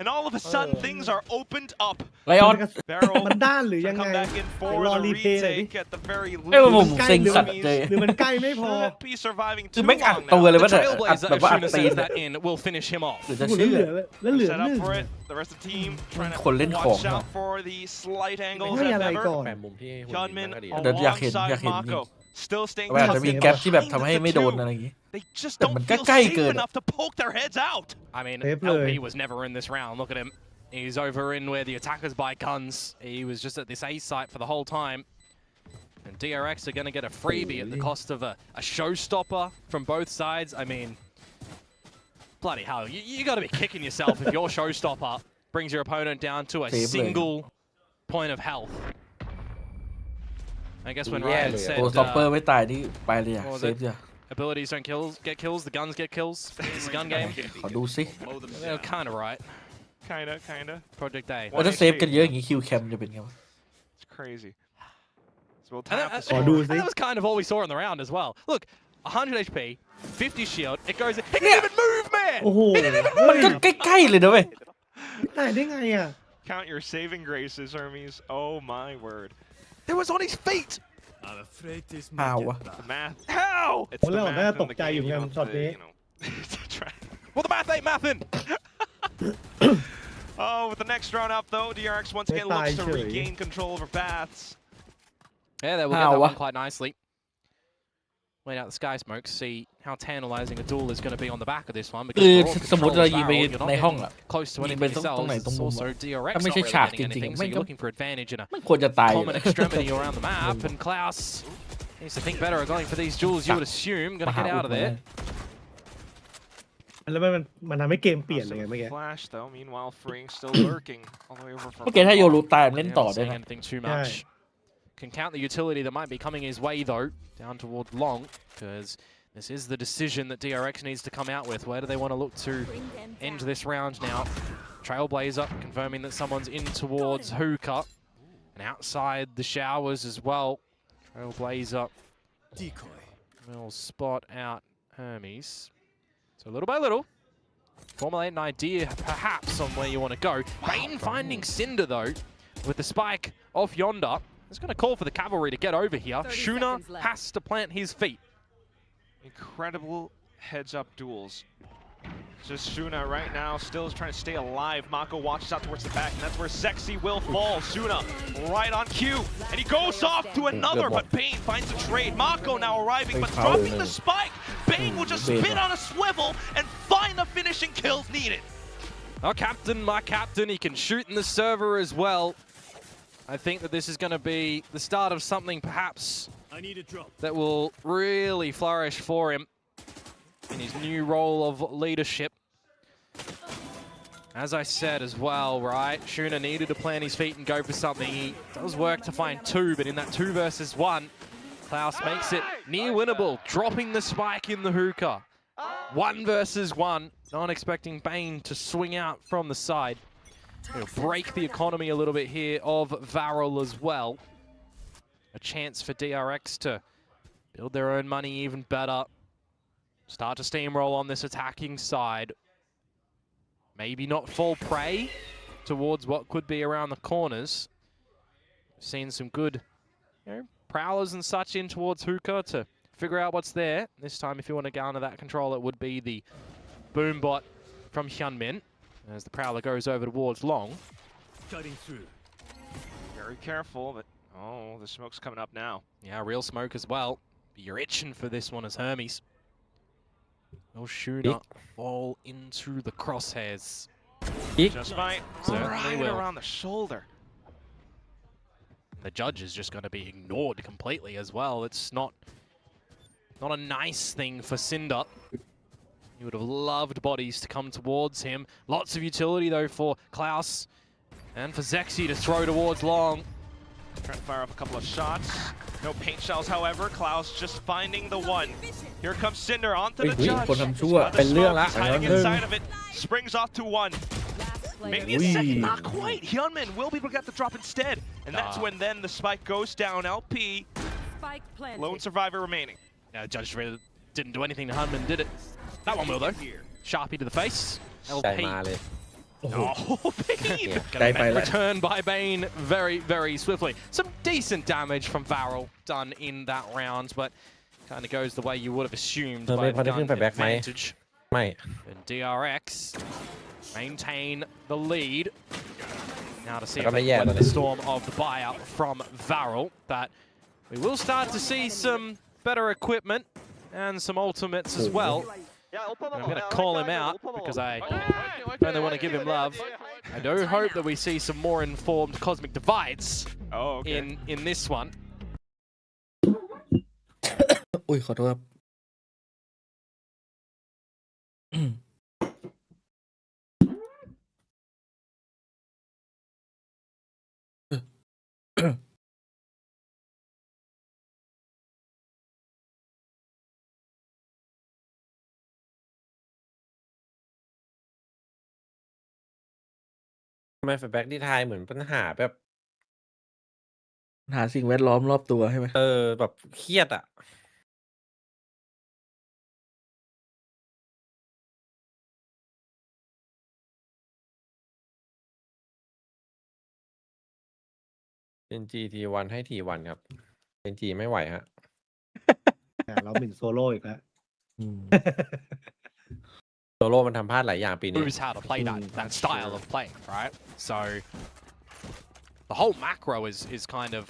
And all of a sudden, things are opened up. ไลออน Barrel มันด้านหรือยัง to ไง come back in เดี๋ยว for รอ the รีเพลย์หน่อยดิ retake at the very เอ้ยผม least. เซ็งสัตว์เลย หรือมันใกล้ไม่พอ Shouldn't be surviving คือ too แม่งอัด long ตัว now. เลย The ว่าแต่อัด Trailblazer, แบบ if ว่าอัด Shuna ตีน sends อะ that in, will finish him off. หรือจะ แล้ว เชื่ เห อ ลือแล้วเหลือ Set หนึ่ง up for it. The rest of the team trying to คนเล่นของ watch out for the slight angles ให้ as อะไร ever. ก่อน แปมมุมที่หุ่น Hyunmin ก็ดี เดี๋ยวอยากเห็น alongside นี่ Mako. Still staying แต่อาจจะมี tucked in แกลบที่แบบ behind ทำให้ the ไม่โดน two. อะไรอย่างงี้ They just แต่ don't มันก็ feel ใกล้ safe เกิน enough to poke their heads out. I mean, Safe LP play. was never in this round. Look at him. He's over in where the attackers buy guns. He was just at this A site for the whole time. And DRX are going to get a freebie at the cost of a showstopper from both sides. I mean, bloody hell. You got to be kicking yourself if your showstopper brings your opponent down to a Safe play. single point of health. I guess when Yeah, Ryan yeah. said โอ้สต็อปเปอร์ไม่ตายนี่ไปเลยอ่ะ what was เซฟ it? จ้ะ abilities don't get kills, the guns get kills. It's a gun game. ขอดูซิ They're kind of right. Kinda. Project A. ว่าถ้าเซฟกันเยอะอย่างงี้คิวแคมจะเป็นไงวะ It's crazy. So we'll And tap that, this Oh, one. do and they? that was kind of all we saw in the round as well. Look, 100 HP, 50 shield, it goes... He didn't even move, man! โอ้โห มันก็ใกล้ๆเลยนะเว้ย ได้ได้ไงอ่ะ Count your saving graces, Hermes. Oh my word. It was on his feet! อ้าววะ The math. How? It's Well, the no, math that's in the topใจอยู่ game. เหมือนกัน You ช็อต have to, นี้ you know, try. Well, the math ain't mathin'! Oh, with the next round up though, DRX once again They looks to die, surely. regain control over paths. Yeah, they will get How? that one quite nicely. Wait out the sky smokes, see how tantalizing a duel is going to be on the back of this one. คือ Because สมมติเรายิงไป you're not ในห้อง getting อ่ะ close to ยิงไป anything ตรงไหน yourselves. ตรง It's มุม also อะ DRX ถ้าไม่ not ใช่ really ฉาก getting จริง anything, ๆ so ไม่ you're ก็ looking for advantage in a ไม่ควรจะตายอยู่ common extremity around the map, and Klaus needs to think better of going for these duels, you would assume. Going to get out of there. แล้วมันทำให้เกมเปลี่ยนเลยไงเมื่อกี้ Flash though, meanwhile freeing still lurking all the way over from เมื่อกี้ถ้าโยรูตายมันเล่น Yeah, ต่อ not ได้ seeing นะ anything too much. Can count the utility that might be coming his way though, down towards long, because this is the decision that DRX needs to come out with. Where do they want to look to end this round now? Trailblazer confirming that someone's in towards Hookah, and outside the showers as well. Trailblazer will spot out Hermes. So little by little, formulate an idea perhaps on where you want to go. Bane finding Cinder though, with the spike off yonder. It's going to call for the cavalry to get over here. Shuna has to plant his feet. Incredible heads-up duels. Just Shuna right now still is trying to stay alive. Mako watches out towards the back, and that's where Sexy will fall. Shuna right on cue, and he goes off to another, but Bane finds a trade. Mako now arriving, but dropping the spike. Bane will just spin on a swivel and find the finishing kills needed. Our captain, my captain, he can shoot in the server as well. I think that this is going to be the start of something perhaps that will really flourish for him in his new role of leadership. As I said as well, right, Shuna needed to plant his feet and go for something. He does work to find two, but in that 2 versus 1, Klaus makes it near winnable, dropping the spike in the hookah. 1 versus 1, not expecting Bane to swing out from the side. It'll break the economy a little bit here of Varel as well. A chance for DRX to build their own money even better. Start to steamroll on this attacking side. Maybe not fall prey towards what could be around the corners. Seen some good, prowlers and such in towards hookah to figure out what's there. This time, if you want to garner that control, it would be the boom bot from Hyunmin as the prowler goes over towards long. Cutting through. Very careful, but oh, the smoke's coming up now. Yeah, real smoke as well. But you're itching for this one as Hermes. Will Shuna fall into the crosshairs? Just might. Certainly Right will. around the shoulder. The judge is just going to be ignored completely as well. It's not a nice thing for Cinder. He would have loved bodies to come towards him. Lots of utility though for Klaus and for Zexy to throw towards long. Trying to fire off a couple of shots. No paint shells, however. Klaus just finding the one. Here comes Cinder onto the judge. คนทำชั่วเป็นเรื่องละ He's hiding inside of it. Springs off to 1. Maybe a second, not quite. Hyunmin will be able to get the drop instead. And that's when then the spike goes down. LP, lone survivor remaining. Yeah, Judge really didn't do anything to Hyunmin, did it? That one will though. Sharpie to the face. LP. Oh, Bane! Returned by Bane very, very swiftly. Some decent damage from Varel done in that round, but kind of goes the way you would have assumed by gun advantage. And DRX maintain the lead. Now to see if they can weather the storm of the buyout from Varel, but we will start to see some better equipment and some ultimates as well. And I'm going to call him out because I only want to give him love. I do hope that we see some more informed cosmic divides in this one. อุ้ยขอโทษครับ ทำไมแฟลชแบ็กที่ไทยเหมือนปัญหาแบบ หาสิ่งแวดล้อมรอบตัวใช่ไหม แบบเครียดอ่ะ เป็น GT1 ให้ T1 ครับ เป็น G ไม่ไหวฮะ เราหมิ่นโซโล่อีกแล้ว โซโล่มันทำพลาดหลายอย่างปีนี้ Knows how to play that style of playing, right? So the whole macro is kind of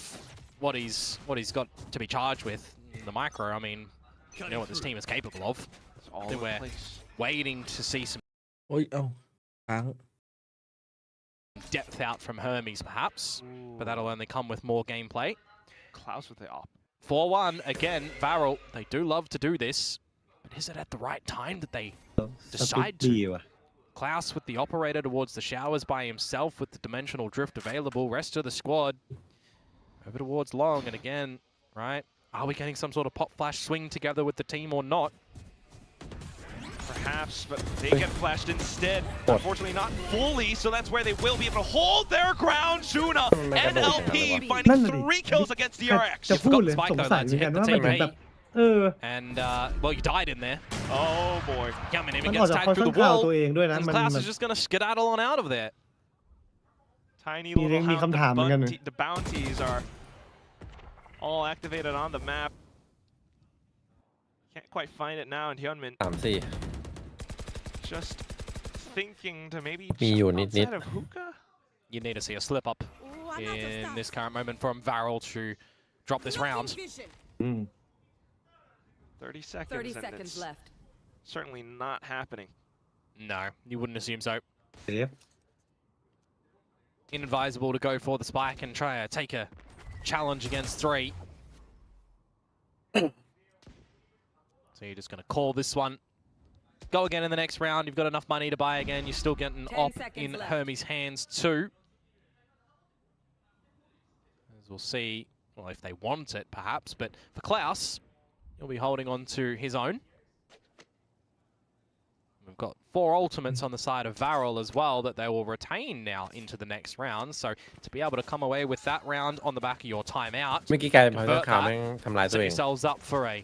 what he's got to be charged with. The micro, I mean, you know what this team is capable of. I think we're waiting to see some โอ้ยเอ้าค้าง depth out from Hermes, perhaps, but that'll only come with more gameplay. Klaus with the op. 4-1 again. Varel, they do love to do this, but is it at the right time that they decide to? Klaus with the operator towards the showers by himself with the dimensional drift available. Rest of the squad over towards long, and again, right? Are we getting some sort of pop flash swing together with the team or not? Perhaps, but they get flashed instead. Unfortunately, not fully, so that's where they will be able to hold their ground. Shuna and LP finding 3 kills against DRX. จะพูดเลยสงสัยเหมือนกันว่ามันเหมือนแบบ And well, you died in there. Oh boy. Yamin มั even นออก gets จาก tagged ค่อน through ข้าง the ข่าว wall. ตัวเองด้วยนะ And มัน Klaus is just gonna skedaddle on out of there. Tiny มี little มีคำถามเหมือนกัน the bounties are all activated on the map. Can't quite find it now, and Hyunmin 3-4 just thinking to maybe มีอยู่ jump นิด outside of hookah. You need to see a slip up in this current moment from Varel to drop this round. 30 seconds. 30 and seconds it's left. certainly not happening. No, you wouldn't assume so. เซฟ Inadvisable to go for the spike and try to take a challenge against 3. So you're just going to call this one. Go again in the next round. You've got enough money to buy again. You're still getting op in Hermes' hands too. As we'll see, well, if they want it perhaps, but for Klaus, he'll be holding on to his own. We've got 4 ultimates on the side of Varel as well that they will retain now into the next round. So to be able to come away with that round on the back of your timeout, เมื่อกี้กลายเป็นพอยต์ข่าวแม่งทำลายตัว set เอง yourselves up for a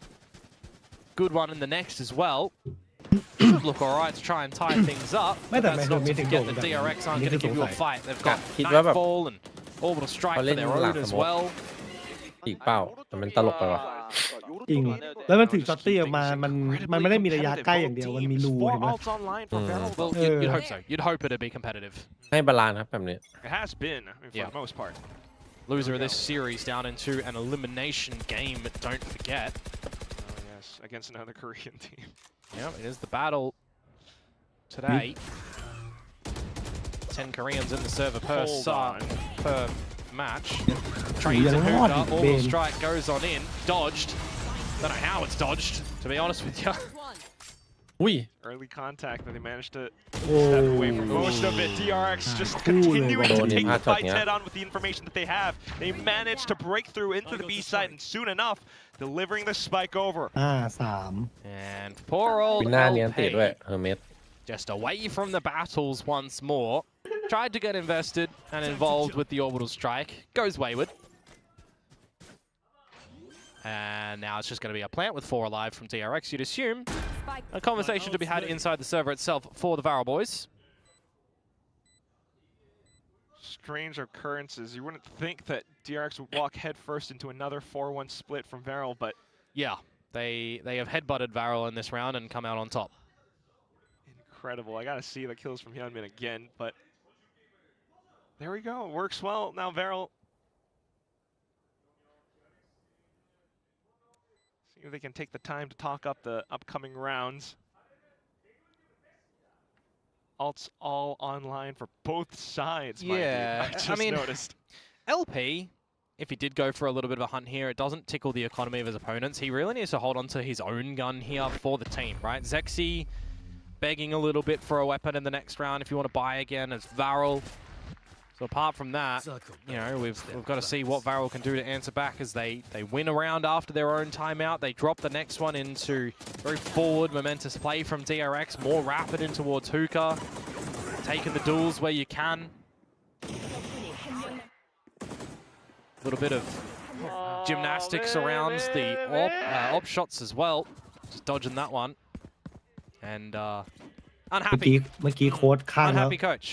good one in the next as well. Should look alright to try and tie things up. ไม่แต่ That's ไม่ not to ถึง forget โด่ง that แบบ DRX aren't นี่ going คื to อส give ง you สั a ย fight. They've got คิดว่าแบบ Nightfall and Orbital Strike for their เขาเล่นหลั own ง as สมอง well. อีกเป้าแต่มันตลกไปว่ะ จริง แล้วมันถึงช็อตตี้ออกมามันไม่ได้มีระยะใกล้อย่างเดียวมันมีรูเห็นไหม Well, you'd hope so. You'd hope it'd be competitive. ให้บาลานซ์ครับแบบนี้ It has been, I mean, for the most part. Loser of this series down into an elimination game, don't forget. Oh yes, against another Korean team. Yeah, it is the battle today. 10 Koreans in the server per match. Trades and hookah, orbital strike goes on in, dodged. Don't know how it's dodged, to be honest with you. อุ้ย Early contact, but they managed to โอ้ step away from most of it. DRX just continuing to take the fights head on with the information that they have. They managed to break through into the B site, and soon enough, delivering the spike over. 3 And poor old วินหน้าเนียนติดด้วย LP, เฮอร์เมส just away from the battles once more. Tried to get invested and involved with the orbital strike. Goes wayward. And now it's just going to be a plant with 4 alive from DRX, you'd assume. A conversation to be had inside the server itself for the Varel boys. Strange occurrences. You wouldn't think that DRX would walk headfirst into another 4-1 split from Varel, but Yeah, they have headbutted Varel in this round and come out on top. incredible. I gotta see the kills from Hyunmin again, but there we go. It works well. Now Varel. See if they can take the time to talk up the upcoming rounds. Ults all online for both sides. Yeah, I just I mean, noticed. LP, if he did go for a little bit of a hunt here, it doesn't tickle the economy of his opponents. He really needs to hold on to his own gun here for the team, right? Zexy begging a little bit for a weapon in the next round if you want to buy again as Varel. So apart from that, you know, we've got to see what Varel can do to answer back as they win a round after their own timeout. They drop the next one into very forward, momentous play from DRX, more rapid in towards hookah, taking the duels where you can. A little bit of gymnastics around the op shots as well, just dodging that one. And เมื่อ unhappy, กี้โค้ดข้างแล้ว unhappy coach.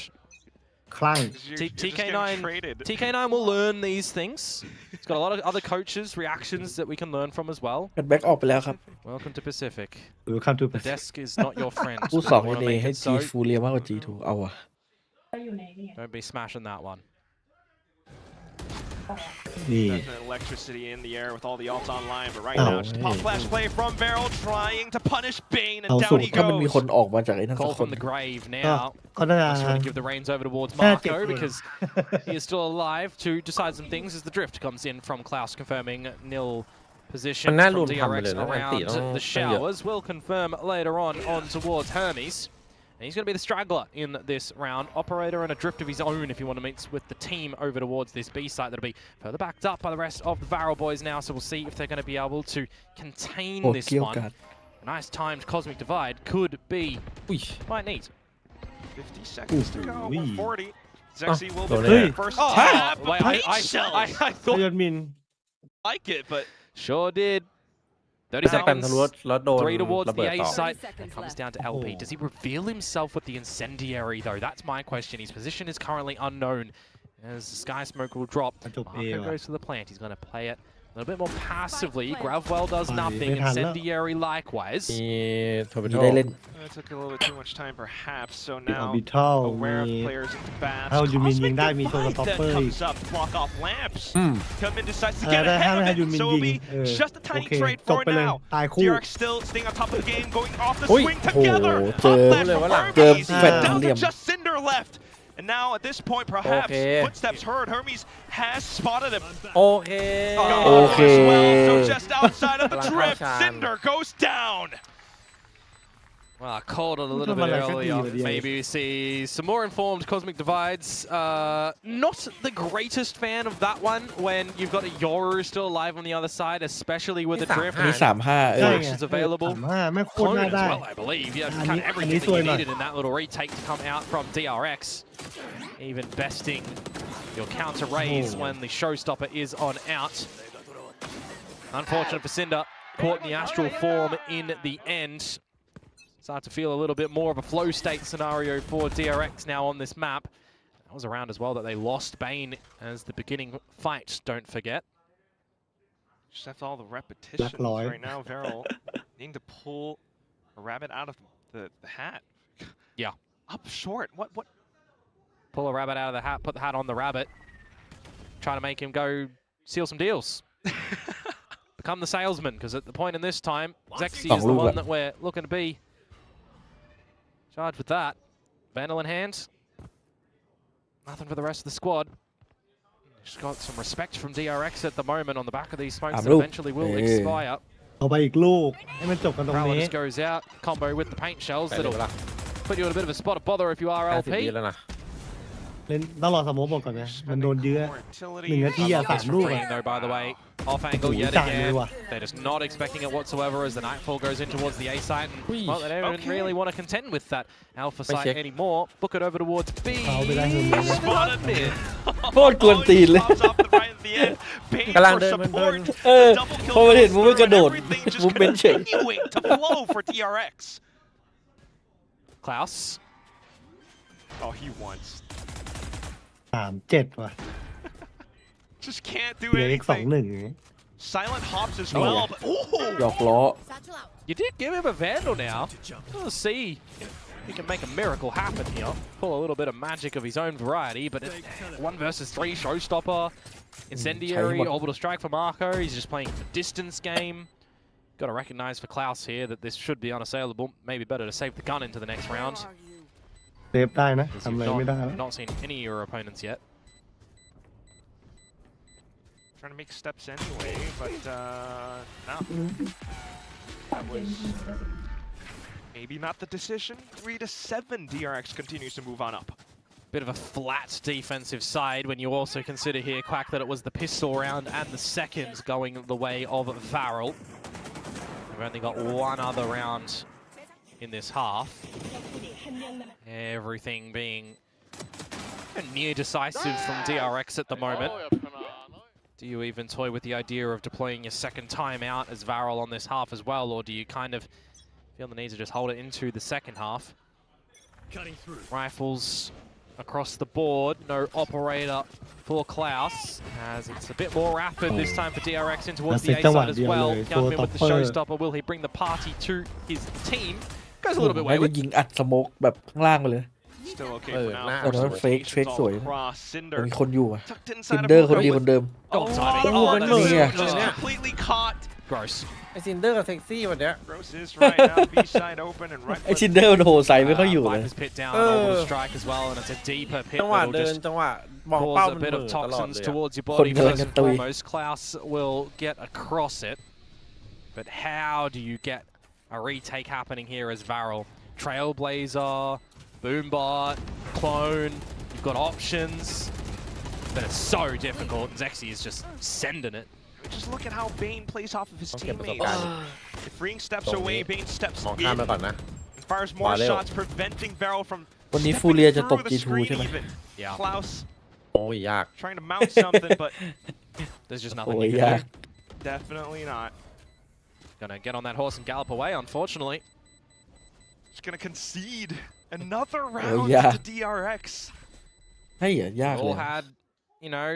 คลั่ง You're just TK9 getting traded. TK9 will learn these things. It's got a lot of other coaches' reactions that we can learn from as well. แบทแบ็กออกไปแล้วครับ Welcome to Pacific. Welcome to The desk is not your friend. ผู้ We สอง wanna เอ make ให้ it จี so. ฟูเรียมากกว่าจีทูเอาอะ อยู่ในนี่ Don't be smashing that one. นี่ Definite electricity in the air with all the ults online, but right now, just a pop flash play from Varel trying to punish Bane, and down he ถ้ามันมีคน goes. ออกมาจากไอ้นั่นสั Call กคน from the grave now. ก็น่า I just want to give the reins over towards น่าเจ็บ Marco เลย because he is still alive to decide some things as the drift comes in from Klaus, confirming nil position มันน่ารว from มทำไปเลย DRX นะอันติ around ต้อง the เยอะ showers. Will confirm later on towards Hermes. And he's going to be the straggler in this round. Operator and a drift of his own if you want to meet with the team over towards this B site. That'll be further backed up by the rest of the Varel boys now. So we'll see if they're going to be able to contain this one. A nice timed Cosmic Divide could be quite neat. 50 seconds to go. 140. Zexy will Oh, be yeah. the first Oh, tab. wait, I พ thought ยัญมิน like it, but sure did. 30 จะแปมทะลุ seconds. แล้วโดน Three towards ระเบิ the ด A ต่อ site. It comes down to LP. Does he reveal himself with the incendiary though? That's my question. His position is currently unknown. As Sky Smoke will drop, Marco goes to the plant. He's going to play it a little bit more passively. Gravwell does nothing. Incendiary likewise. มีโทบิโต ได้เล่น That took a little bit too much time, perhaps. So มีออ now บิทัล aware of มี players into bats. ถ้ายูมินยิงได้มี Cosmic โชว์สต็อป Divide เปอ that ร์อีก comes up, block off lamps. อืม Come in, decides to เออ get ได้ให้ ahead ให้ of ยู it. มิน So ยิ it'll ง be เออ just a โอ tiny เค trade จบ for ไปเลย now. ตายคู่ DRX still staying on top of the game, going off the Ui. swing together. Oh, Up ger- flash from ger- Hermes. fed Down to liam. just Cinder left. And now at this point, perhaps Okay. footsteps heard. Hermes has spotted him. โอเค Okay. As well. So just outside of the Lang drift, Chan. Cinder goes down. Well, I called it a little bit earlier. Maybe we see some more informed Cosmic Divides. Not the greatest fan of that one when you've got a Yoru still alive on the other side, especially with the drift. อันนี้35 ใช่ Flash ไง is available. 35ไม่โคตร Clone น่า as ได้ well, I believe. Yeah, Ani- kind of everything Ani that you soi needed in that little retake to come out from DRX. Even besting your counter raise when the showstopper is on out. Unfortunate for Cinder, caught in the astral form in the end. Start to feel a little bit more of a flow state scenario for DRX now on this map. That was around as well that they lost Bane as the beginning fight, don't forget. Just after all the repetitions Lloyd. right now, Varel needing to pull a rabbit out of the hat. Yeah. Up short. What? Pull a rabbit out of the hat, put the hat on the rabbit. Try to make him go seal some deals. Become the salesman, because at the point in this time, Zexy is the one that we're looking to be charged with that. Vandal in hand. Nothing for the rest of the squad. Just got some respect from DRX at the moment on the back of these smokes that eventually will expire. เอาไปอีกลูกให้มันจบกันตรง Prowler นี้ just goes out, combo with the paint shells. ไปเลย That'll เวลา put you in a bit of a spot of bother if you are 50 วิ LP. แล้วนะ เล่นต้องรอสโมกหมดก่อนนะมันโดนเยอะ More utility. 1 นาทีอะ Gets 3 ลูก freeing อะ though, by the way. Off angle โอ้โห yet จ่ายเลย again. ว่ะ They're just not expecting it whatsoever as the Nightfall goes in towards the A site. And, Ui. well, they don't Okay. really want to contend with that Alpha Bye, site check. anymore. Book it over towards B. Foulไปได้เงินเลยนะ Spotted Mid. โคตรกวนตีนเลย Pops off the right at the end. Paying กำลัง for เดิน support. เออ The double kill พอมาเห็น goes มุมไม่กระโดด through and everything just มุมเป็นเฉย continuing to flow for DRX. Klaus. Oh, he wants. 3-7 ว่ะ Just can't do DRX anything. 2-1 Silent hops as Oh, well, yeah. but ooh! หยอกล้อ Satchel out. You did give him a Vandal now. Let's see if he can make a miracle happen here. Pull a little bit of magic of his own variety, but 1 versus 3 showstopper. Incendiary, Chase orbital strike for Marco. He's just playing a distance game. Got to recognize for Klaus here that this should be unassailable. Maybe better to save the gun into the next round. เซฟได้นะ Because ทำอะไร you've ไม่ได้แล้ว not seen any of your opponents yet. Trying to make steps anyway, but no. That was maybe not the decision. 3-7, DRX continues to move on up. Bit of a flat defensive side when you also consider here, Quack, that it was the pistol round and the seconds going the way of Varel. We've only got 1 other round in this half. Everything being near decisive from DRX at the moment. Do you even toy with the idea of deploying your second time out as Varel on this half as well, or do you kind of feel the need to just hold it into the second half? Rifles across the board, no operator for Klaus, as it's a bit more rapid this time for DRX in towards the A side as well. Gunman with the showstopper, will he bring the party to his team? Goes a little bit น่าจะ wayward. ยิงอัดสโมกแบบข้างล่างไปเลย Still okay Oh, for now. nah. Force Oh, no, fake rotations all สวย across. แต่ Cinder มีคนอยู่อ่ะ tucked ซิ inside น of เดอร์คน Marco ดี with คนเดิม a lot Oh, on that's the good. suit, just Yeah. completely caught. Gross. ไอซินเดอร์กับเซ็กซี่วันเนี้ย Gross is right now. B side open and right. ไอชินเดอร์มันโหใส่ไม่ค่อยอยู่เลย Viper's pit down, Oh. orbital strike as well, and it's a deeper pit จังหวะ that'll เดิน just จังหวะมองเป้า cause มั a น bit เห of ม่อตลอด toxins เลยอะ towards yourคน body กำลัง first จะ and ตุย foremost. Klaus will get across it, but how do you get a retake happening here as Varel? Trailblazer, Boombot, Clone, you've got options, but it's so difficult. Zexy is just sending it. Just look at how Bane plays off of his Okay, but teammates. okay. If Ring steps Don't away, need- Bane steps มองข้าม in ไปก่อนนะ and fires more Valeu. shots, preventing Varel from วันนี้ stepping ฟูเรียจะตบ through the G2 screen ใช่ไหม even. Yeah. Klaus โอ้ยยาก trying to mount something, but There's just โอ้ nothing ย you can ยาก do. definitely not. Gonna get on that horse and gallop away, unfortunately. Just gonna concede another Oh, round yeah. to DRX. ให้อ่ะยากเล All ย had, you know,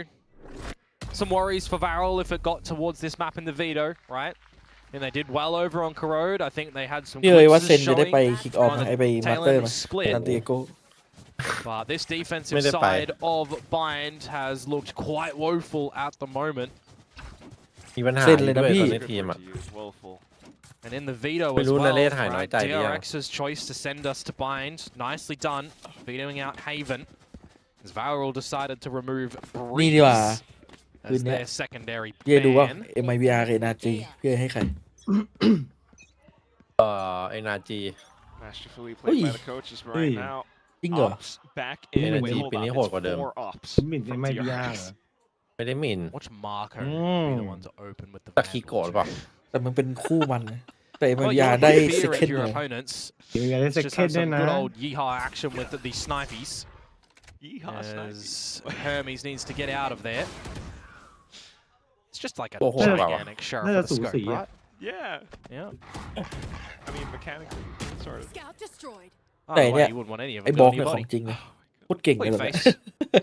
some worries for Varel if it got towards this map in the veto, right? And they did well over on Corrode. I think they had some พี่เอ๋ยว่าเซ glimpses นจะได้ไป showing คิกออฟ on the ไอไปมาส tail เตอร์ end มา split. ซันติเอโก But this defensive Made it by. side of Bind has looked quite woeful at the moment. มีปัญหา เส้นเลยนะ ด้วย พี่ ตอนในทีมอ่ะ Woeful. And in the vetoไม่ as รู้ well, นาเรศหายน้อย right? ใจเดียว DRX's choice to send us to Bind. Nicely done. Vetoing out Haven. As Varel decided to remove นี่ดีกว่า Breeze คืน as เนี้ย their secondary พี่เอ๋ดูว่า ban. MIBR กับ NRG พี่เอ๋ให้ใคร NRG Masterfully played by the coaches right now. จริงเหรอ Ops back Energy in. Wait, hold ปีนี้ on. โหดกว่าเดิม It's 4 ops หมิ่น from ไม่บิยา DRX. เหรอ ไม่ได้หมิ่น Watch Marco be the one to open with the ตะคีโกรธเปล่า แต่มันเป็นคู่มันนะแต่ Well, you MIBR don't ได้ put เซ fear คัน into เล your ย opponents. เดี๋ยวได้เซ็ก Just เก็ต have ด้วย some นะ good old yeehaw action with the snipies. Yeehaw, snipes. As Hermes needs to get out of there. It's just like a Oh, gigantic sheriff น่า with จะ a สู scope, สีอะ right? Yeah. Yeah. I mean, mechanically, sort of. Scout destroyed. Oh, Này well, nè, you wouldn't want any of ไอ้ it บล็ on อกเนี่ย your ของ body. จริงเลยโคตรเก่งเลย Play แบบ face.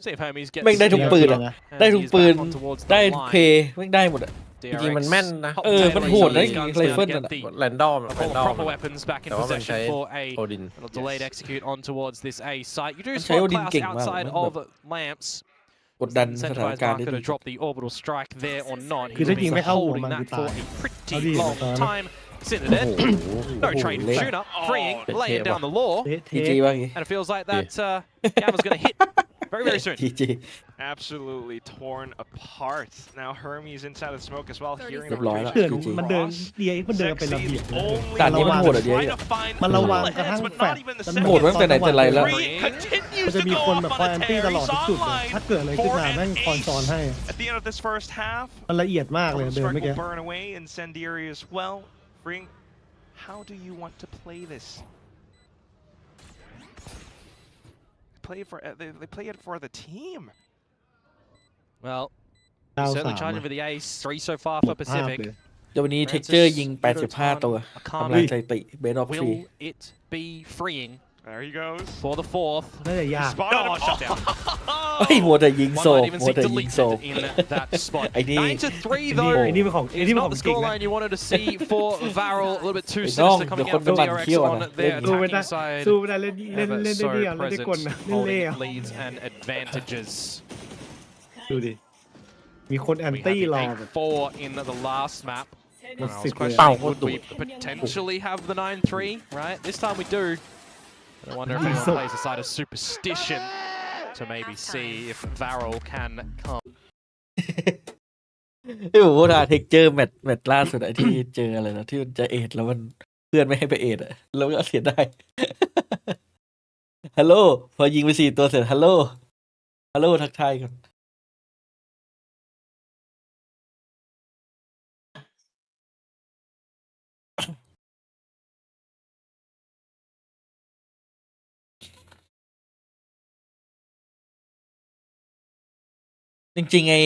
See if Hermes gets แม่งได้ทุกปืน เดี๋ อะ ยวนะ ได้ as ทุก he's ปืน back on towards the ได้ทุก line. เพย์แม่งได้หมดอะ จริงๆมันแม่นนะ Pop มัน tail โหดนะ these guns ไร down เฟิล to นั่น get อะ the แรนดอม of all proper weapons back inแต่ว่ามัน possession ใช้ for a โอดิน little delayed execute on towards this A site. You do มันใช้ spot โอดิน Klaus เก่งมาก outside มันแบบ of lamps. กดดันสถาน Incentivize การณ์ได้ Marco ดี to drop the orbital strike there or not. คือ He's ถ้ายิง been ไม่เข้าหัว holding มัน that คือ for ตาย a pretty เอาดิ long ตอนนั้น time. Syndicate, โอ้โห no trade เละ shooter, freeing, Oh. laying down the law, เท จีจีว่างี้ and it feels like that Gamma's going to hit very, very soon. จีจี Absolutely torn apart. Now Hermes inside the smoke as well, hearing เรียบร้อยแล้ว เถื่อนมันเดิน DRX มันเดินเป็นระเบียบเลย ด่านนี้มันโหดอะ trying DRX to find มันระวัง all กระทั่ง heads, but แฟล not ช even the มัน second. โหดตั้งแต่ไหนแต่ไรแล้ว Free continues มันจะ to มี go คนแบบ off คอย on แอน the ตี้ tear. ตลอด He's ทุกจุดเลย online ถ้าเกิดอะไรขึ้น for มา an แม่งคอย ace. ซ้อนให้ At the end of this first half, มันละเอียดมากเลย Cold เดิน Strike เมื่อกี้ will burn away, Incendiary as well. Freeing. How do you want to play this? They play it for the team. Well, ดาว certainly 3 charging for the ace, 3 so far หม for ดภาพ Pacific. เลย เดี๋ยววันนี้เท็กเจอร์ยิง 85 ตัวทำลายสถิติเบสออฟทรี Will it be freeing There he goes. for the fourth? น่าจะยาก Spotted him. Oh, shut down. เฮ้ยมัวแต่ยิง One โซบ might even มัว see แต่ยิงโซบ deleted in that spot. ไอ้นี่ 9 to 3 ไอ้ though. นี่เป็นของไอ้ It's นี่เป็น not ของ the จริงนะ scoreline you wanted to see for Varel. A little bit too Hey, Dong, sinister coming the out from Honda DRX Kill on na. theirสู้ไม่ได้ attacking side. สู้ไม่ได้เล่นเล่น Ever เล่นได้ so ดีอ่ะเล่นได้ present, กลนะเล่นเล่ holding อ่ะ leads and advantages. ดูดิ มีคนแอน We had ตี้ the รอแบบ 8-4 in the last map. And I was sick, questioning, yeah. would we potentially have the 9-3, right? This time we do. I wonder if anyone plays the side of superstition to maybe see if Varel can come. เอ้ยผมว่าเท็กเจอร์แมตช์ล่าสุดไอ้ที่เจออะไรนะที่มันจะเอทแล้วมันเพื่อนไม่ให้ไปเอทอะแล้วก็เสียได้ ฮัลโหลพอยิงไป4 ตัวเสร็จฮัลโหลทักทายกันจริงๆไอ้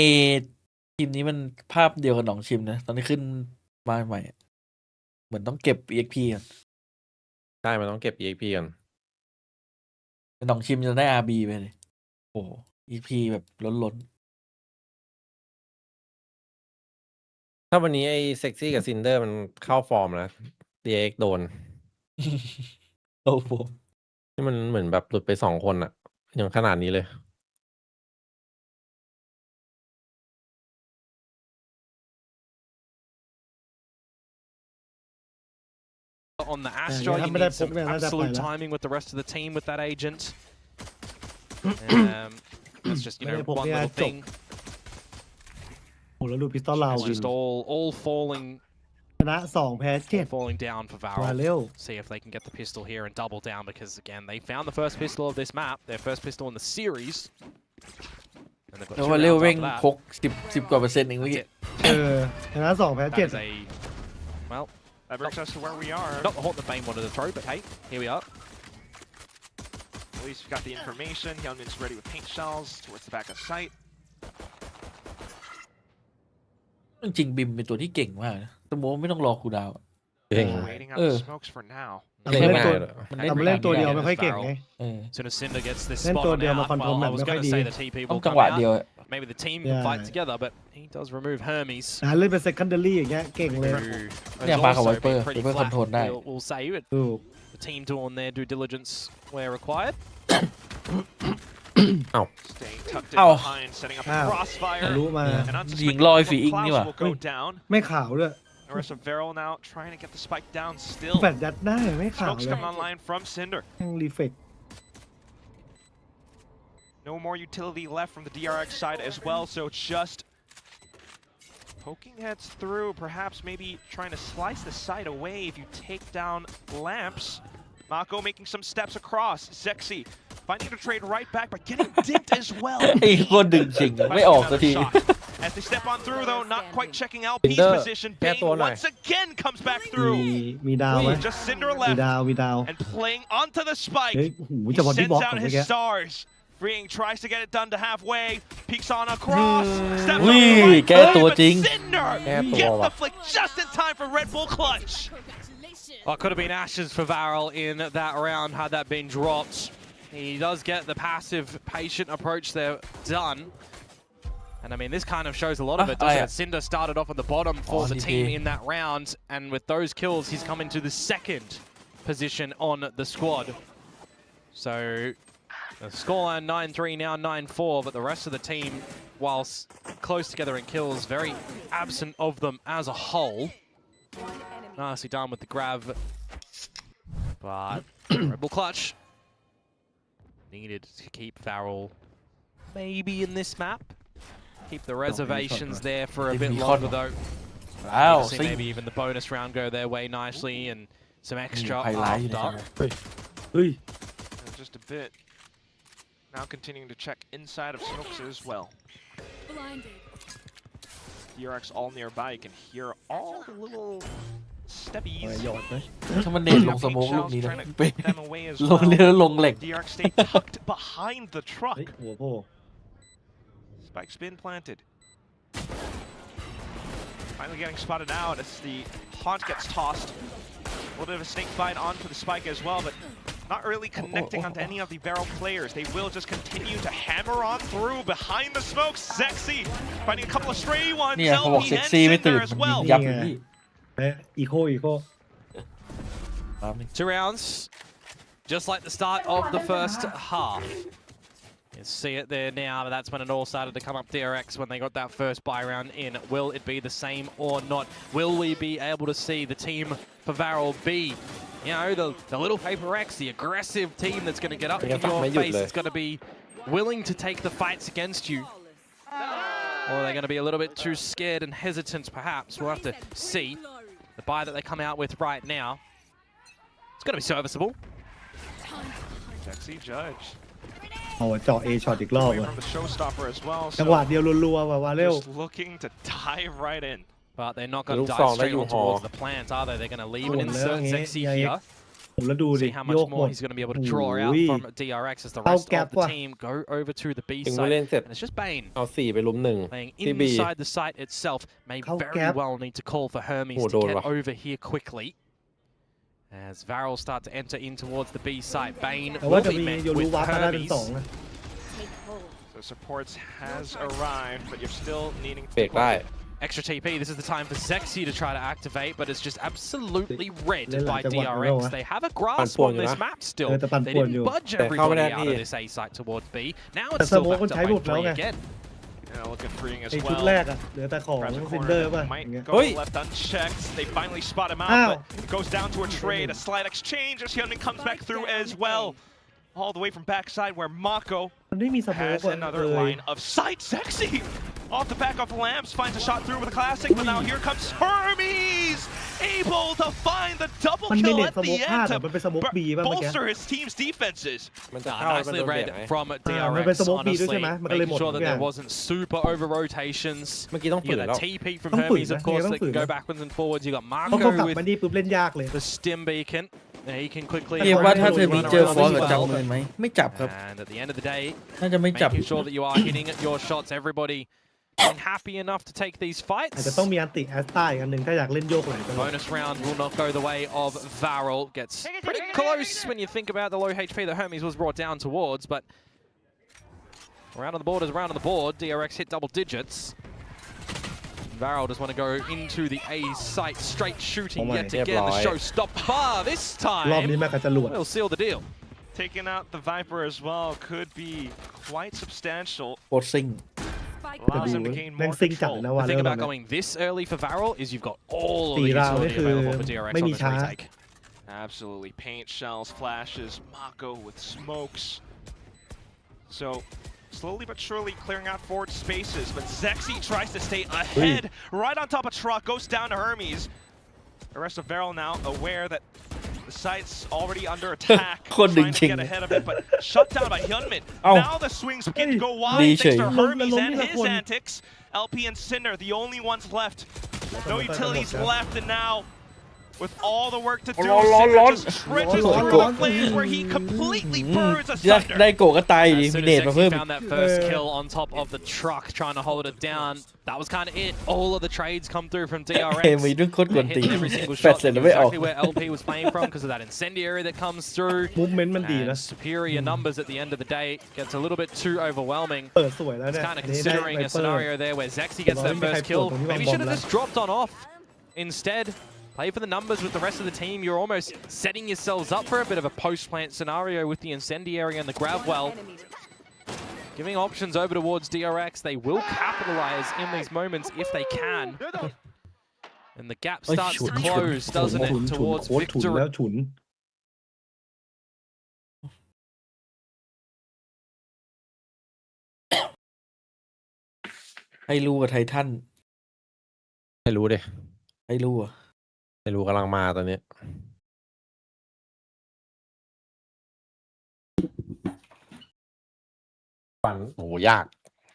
ทีมนี้มันภาพเดียวกับหนองชิมนะ ตอนนี้ขึ้นมาใหม่อะเหมือนต้องเก็บ EXP กัน ใช่มันต้องเก็บ EXP กัน หนองชิมจะได้ RB ไปเลยโอ้ EXP แบบล้น ถ้าวันนี้ไอ้เซ็กซี่กับซินเดอร์มันเข้าฟอร์มแล้ว DRX โดน ๆโอ้โห นี่มันเหมือนแบบหลุดไป2 คนอะอย่างขนาดนี้เลย On the Astra, you Yeah, need some yeah, absolute yeah. timing with the rest of the team with that agent. That's just, you know, Yeah, one yeah, little chop. thing. โหแล้วดูพิสตอลเรา It's just all falling ชนะ2แพ้7 falling down for มา Varel. เร็ว See if they can get the pistol here and double down because, again, they found the first pistol of this map, their first pistol in the series. And they've got แล้ว 2 ว่าเร็ว rounds เร่ง after that. พก10 กว่าเ% เองเมื่อ That's กี้ it. ชนะ2แพ้ That is 7 a, well, That brings us to where we are. not the halt that Bane wanted to throw, but hey, here we are. At least we've got the information. Hyunmin's ready with paint shells towards the back of sight. จริงๆบิมเป็นตัวที่เก่งมากนะ สโมกไม่ต้องรอคูลดาวน์ เก่ง Waiting out Ừ. the smokes for now. เอามาเล่นตัว มัน เอามาเล่นตัวเดียวไม่ค่อยเก่งไง As soon as Cinder gets this Len spotตัว on เดียวมา out, คอนโทรล well, แม I ป was ไม่ค่อย going to ดี say the TP ต้อง will จัง come หวะ out. เดียว Maybe the team can fight together, but he does remove Hermes. เล่นเป็น secondary อย่างเงี้ยเก่งเลย Who has เนี่ยมากับ also Viper been pretty Viper flat, คอนโทรลได้ we'll say, but ถูก the team doing their due diligence where required. Staying tucked in Ow. behind, setting up a อ้าว crossfire. ทะลุมา And ยิง unsuspecting ลอย from ฝีอิง Klaus นี่หว่า will go down. ไม่ขาวด้วย The rest of Varel now trying to get the spike down still. แปดยัดได้ไม่ขาว Smokes เลย coming online from Cinder. ยังรีเฟก No more utility left from the DRX side as well, so just poking heads through, perhaps maybe trying to slice the side away if you take down lamps. Mako making some steps across. Zexy finding to trade right back, but getting dipped as well. ไอ้คนดึงชิงไม่ออกสักที As they step on through, though, not quite checking LP's Cinder, position. get Baneตัวหน่อย once again comes back มี through. มีดาวไหม Just Cinder มี left ดาวมีดาว and playing onto the spike. เฮ้ยโอ้โห He จะบอดี้บล็อก sends ขอ out งเมื่อ his กี้ stars. Freeing tries to get it done to halfway. Peeks on across. Steps on อุ้ย the right แก้ตัว but จริง Cinder แก้ตัว gets ว่ะ the flick just in time for Red Bull clutch. Well, it could have been ashes for Varel in that round had that been dropped. He does get the passive, patient approach there done. And I mean, this kind of shows a lot of it, doesn't it? Cinder started off at the bottom for the team in that round, and with those kills, he's come into the second position on the squad. So, the scoreline 9-3, now 9-4, but the rest of the team, whilst close together in kills, very absent of them as a whole. Nicely done with the grab, but Red Bull clutch needed to keep Varel maybe in this map. Keep the reservations there for a bit longer though. ว้าว See ซิง maybe even the bonus round go their way nicely and some extra ไฮไลท์อยู่ใน after. สมอง เฮ้ย And just a bit. Now continuing to check inside of Smokes as well. DRX all nearby. You can hear all the little อะไร steppies. หยอดไหม ถ้ามันเน็ตลงสโมกลูกนี้นะ Trying to ไป put them away as ลงเรือ well. ลงเหล็ก DRX stay tucked behind the truck. เฮ้ยหัวโผล่ Spike's been planted. Finally getting spotted out as the haunt gets tossed. A little bit of a snake bite onto the spike as well, but not really connecting onto any of the barrel players. They will just continue to hammer on through behind the smokes. Zexy finding a couple of stray ones. เนี่ยเขาบอก LP เซ็ก and ซี่ไม่ตื่น Cinder as มันยิ well. งยับอยู่พี่ เฮ้ยอีโคอีโค ตามนึง 2 rounds, just like the start of the first half. You see it there now, but that's when it all started to come up. DRX when they got that first buy round in. Will it be the same or not? Will we be able to see the team for Varel be, you know, the little Paper X, the aggressive team that's going to get up in your face, that's going to be willing to take the fights against you? Or are they going to be a little bit too scared and hesitant, perhaps? We'll have to see. The buy that they come out with right now, it's going to be serviceable. Zexy Judge โอ้เจาะเอช็อตอีกรอบ away ว่ะ from the showstopper as well. จังหวะ So เดียวรัวๆว่ะวาเร็ว just looking to dive right in. But they're not going to Little dive song, straight that on you towards haul. the plant, are they? They're going to leave Oh, and insert no, Zexy yeah, here. ผมแล้วดูดิ See how โย much กหม more ด he's going to be able to draw out from DRX as the I'll rest gap of the one. team go over to the B ถึง side. เล่นเสร็จ And it's just Bane เอา4ไปลุม1 playing ที่ B inside the site itself. May I'll very gap. well need to call for Hermes Oh, to don't get rush. over here quickly. As Varel start to enter in towards the B site. Bane แต่ว่า will จะ be มี met โยรู้ with วาร์ปมาได้เป็น Hermes. สองนะ So supports has arrived, but you're still needing เบรกได้ Extra TP, this is the time for Zexy to try to activate, but it's just absolutely read Lên by lại cho bọn nó DRX. đâu They have a graspปั่นป่วน on อยู่ this นะ map still. Người taปั่น They ป่วน didn't อยู่ budge แต่เข้าไม่ everybody ได้ out ที่ of this A site towards B. Now แต่ it's ส still โมก back มัน to ใช้หมดแล้ว 0-3 ไง again. looking freeing as ไอชุด well. แรกอะเหลือแต่ของ Grabs a ซินเดอ corner, ร์ป่ะ might อย่างเงี้ย go Oi. left unchecked. They finally spot him Ow. out, but it goes down to a trade, a slight exchange as Hyunmin comes back through as well. All the way from backside where Mako มันไม่มีสโมก has อะ another เลย line of sight. Sexy! Off the back of the lamps, finds a shot through with a classic, but now here comes Hermes! Able to find the double มันไม่ kill เน็ต at สโม the กพลาด end อะมันเป็นสโมกบีป่ะเมื่อกี้ bolster his team's defenses. มันจะ Nah, เข้าแล้วมัน nicely โดนเบร read กไหม from มันเป็น DRX, สโมกบีด้วย honestly, ใช่ไหมมันก็เลยหม making ด sure ทุ that กอย่า there ง wasn't super over rotations. เมื่อกี้ต้อง You ฝืน got แล้ว that TP from ต้องฝืน Hermes, นะ of course, ยังไงต้อง that ฝื can น go นะ backwards and forwards. You got เพราะเขา Marco กลับ with มานี่ปุ๊บเล่นยากเลย the stim beacon. He can quickly เรียกว่าถ้าเธอมีเจอฟอส ไม่ กับ เอา จับมือไหมไม่จับครับ And at the end of the day, น่าจะไม่จับ making sure that you are hitting your shots. Everybody been happy enough to take these อาจจะ fights. ต้องมีอันติแอสตาอีกอันหนึ่งถ้าอยากเล่นโยกไหลตลอด Bonus round will not go the way of Varel. Gets pretty close when you think about the low HP that Hermes was brought down towards, but around on the board is around on the board. DRX hit double digits. Varel just want to go into the A site, straight shooting yet again. The show stopped far this รอบนี้ time. แม่กะจรวด Will seal the deal. Taking out the Viper as well could be quite substantial. โคตรซิง Allows him to gain แม่ง more ซิงจัด control. นะ The วัน thing แล้ว about going this early for Varel is you've got all of the 4 round นี่ utility คือ available for DRX ไม่ on มี this ช้า retake. Absolutely. Paint, shells, flashes, Mako with smokes. So slowly but surely clearing out forward spaces, but Zexy tries to stay ahead, right on top of Truck, goes down to Hermes. The rest of Varel now aware that the site's already under attack, trying to get ahead of it, but shut down by Hyunmin. Now the swings begin to go wide thanks to Hermes and his antics. LP and Cinder, the only ones left. No utilities left, and now with all the work to do, Cinder just trenches through the flames where he completely burns ได้ asunder. โกก็ตายดิ As มี soon เน as ตมาเพิ่ม Zexy found that first kill on top of the truck, trying to hold it down, that was kind of it. All of the trades come through from เกม DRX. มีเรื่องโคตรกวน They ตี hit every single แฟลช shot. เสร็จ Knew แล้วไม่ออก exactly where LP was playing from because of that incendiary that comes through. มูฟเมนต์มันดี And นะ superior numbers at the end of the day gets a little bit too overwhelming. เปิดสวยแล้ว It's เนี่ย kind of อันนี้ได้ considering ไว a เปอร์ scenario there where Zexy gets that first kill. Maybe should have just dropped on off. Instead, play for the numbers with the rest of the team. You're almost setting yourselves up for a bit of a post-plant scenario with the incendiary and the grab well. Giving options over towards DRX. They will capitalize in these moments if they can. And the gap starts to close, doesn't it, towards โคตรฉุน victory. แล้วฉุน ไฮรูกับไททัน ไม่รู้ดิ ไฮรูอ่ะ ไม่รู้กำลังมาตอนนี้วันโอ้โหยาก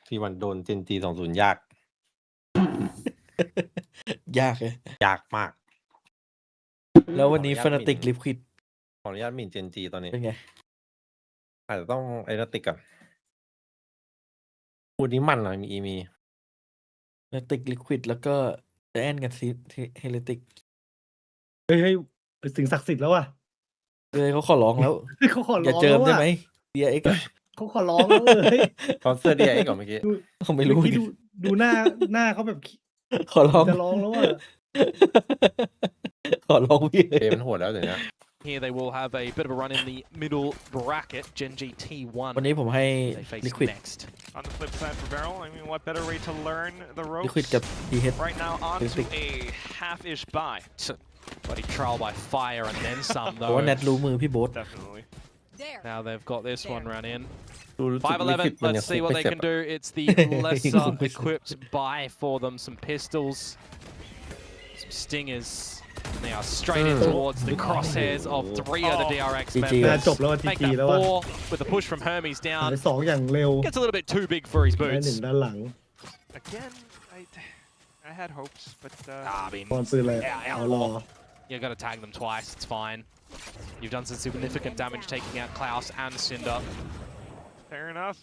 ที่วันโดนเจนจี20ยาก ยากเลย ยากมาก แล้ววันนี้ฟ a นาติกลิฟคิด ขออนุญาตหมิ่นเจนจีตอนนี้ เป็นไง อาจจะต้องไอ้นาติกก่อนพูดนี้มันหน่อยมี ฟ a นาติกลิฟคิดแล้วก็จะแอนกันซีเฮเลติก เฮ้ยสิ่งศักดิ์สิทธิ์แล้วว่ะ เลยเขาขอร้องแล้ว เขาขอ อย่า ร้อง เจิม แล้ว ได้ ว่ะ ไหม DRX เขาขอร้องแล้วเฮ้ย คอนเสิร์ต DRX ก่อนเมื่อกี้ เขาไม่รู้ เมื่อกี้ดูหน้าเขาแบบ ขอร้อง จะร้องแล้วว่ะ ขอร้องพี่ เกมมันโหดแล้วเดี๋ยวนี้ Here they will have a bit of a run in the middle bracket. Gen G T1. วันนี้ผมให้ They face ลิควิด next. On the flip side for Varel, I mean, what better way to learn the ลิควิด ropes? กับ DH Right now onto Perfect. a half-ish buy. Bloody trial by fire and then some เพราะว่า though. แนทรู้มือพี่โบ๊ท Definitely. There. Now they've got this one run in. ดูรู้สึกลิควิด 5-11, มันยัง let's see what they can do. It's the lesser equipped buy for them. Some pistols, some stingers. And they are straight in towards the crosshairs of 3 of the DRX GG. แต่ members. จบแล้วที Make จี that แล้วว่ะ 4 with a push from Hermes หาย down. ไป2อย่างเร็ว Gets a little bit too big for his ได้หนึ่ง boots. ด้านหลัง Again, I had hopes, but I mean, ตอนปืนเลย yeah, เอารอ you got to tag them twice. It's fine. You've done some significant damage taking out Klaus and Cinder. fair enough.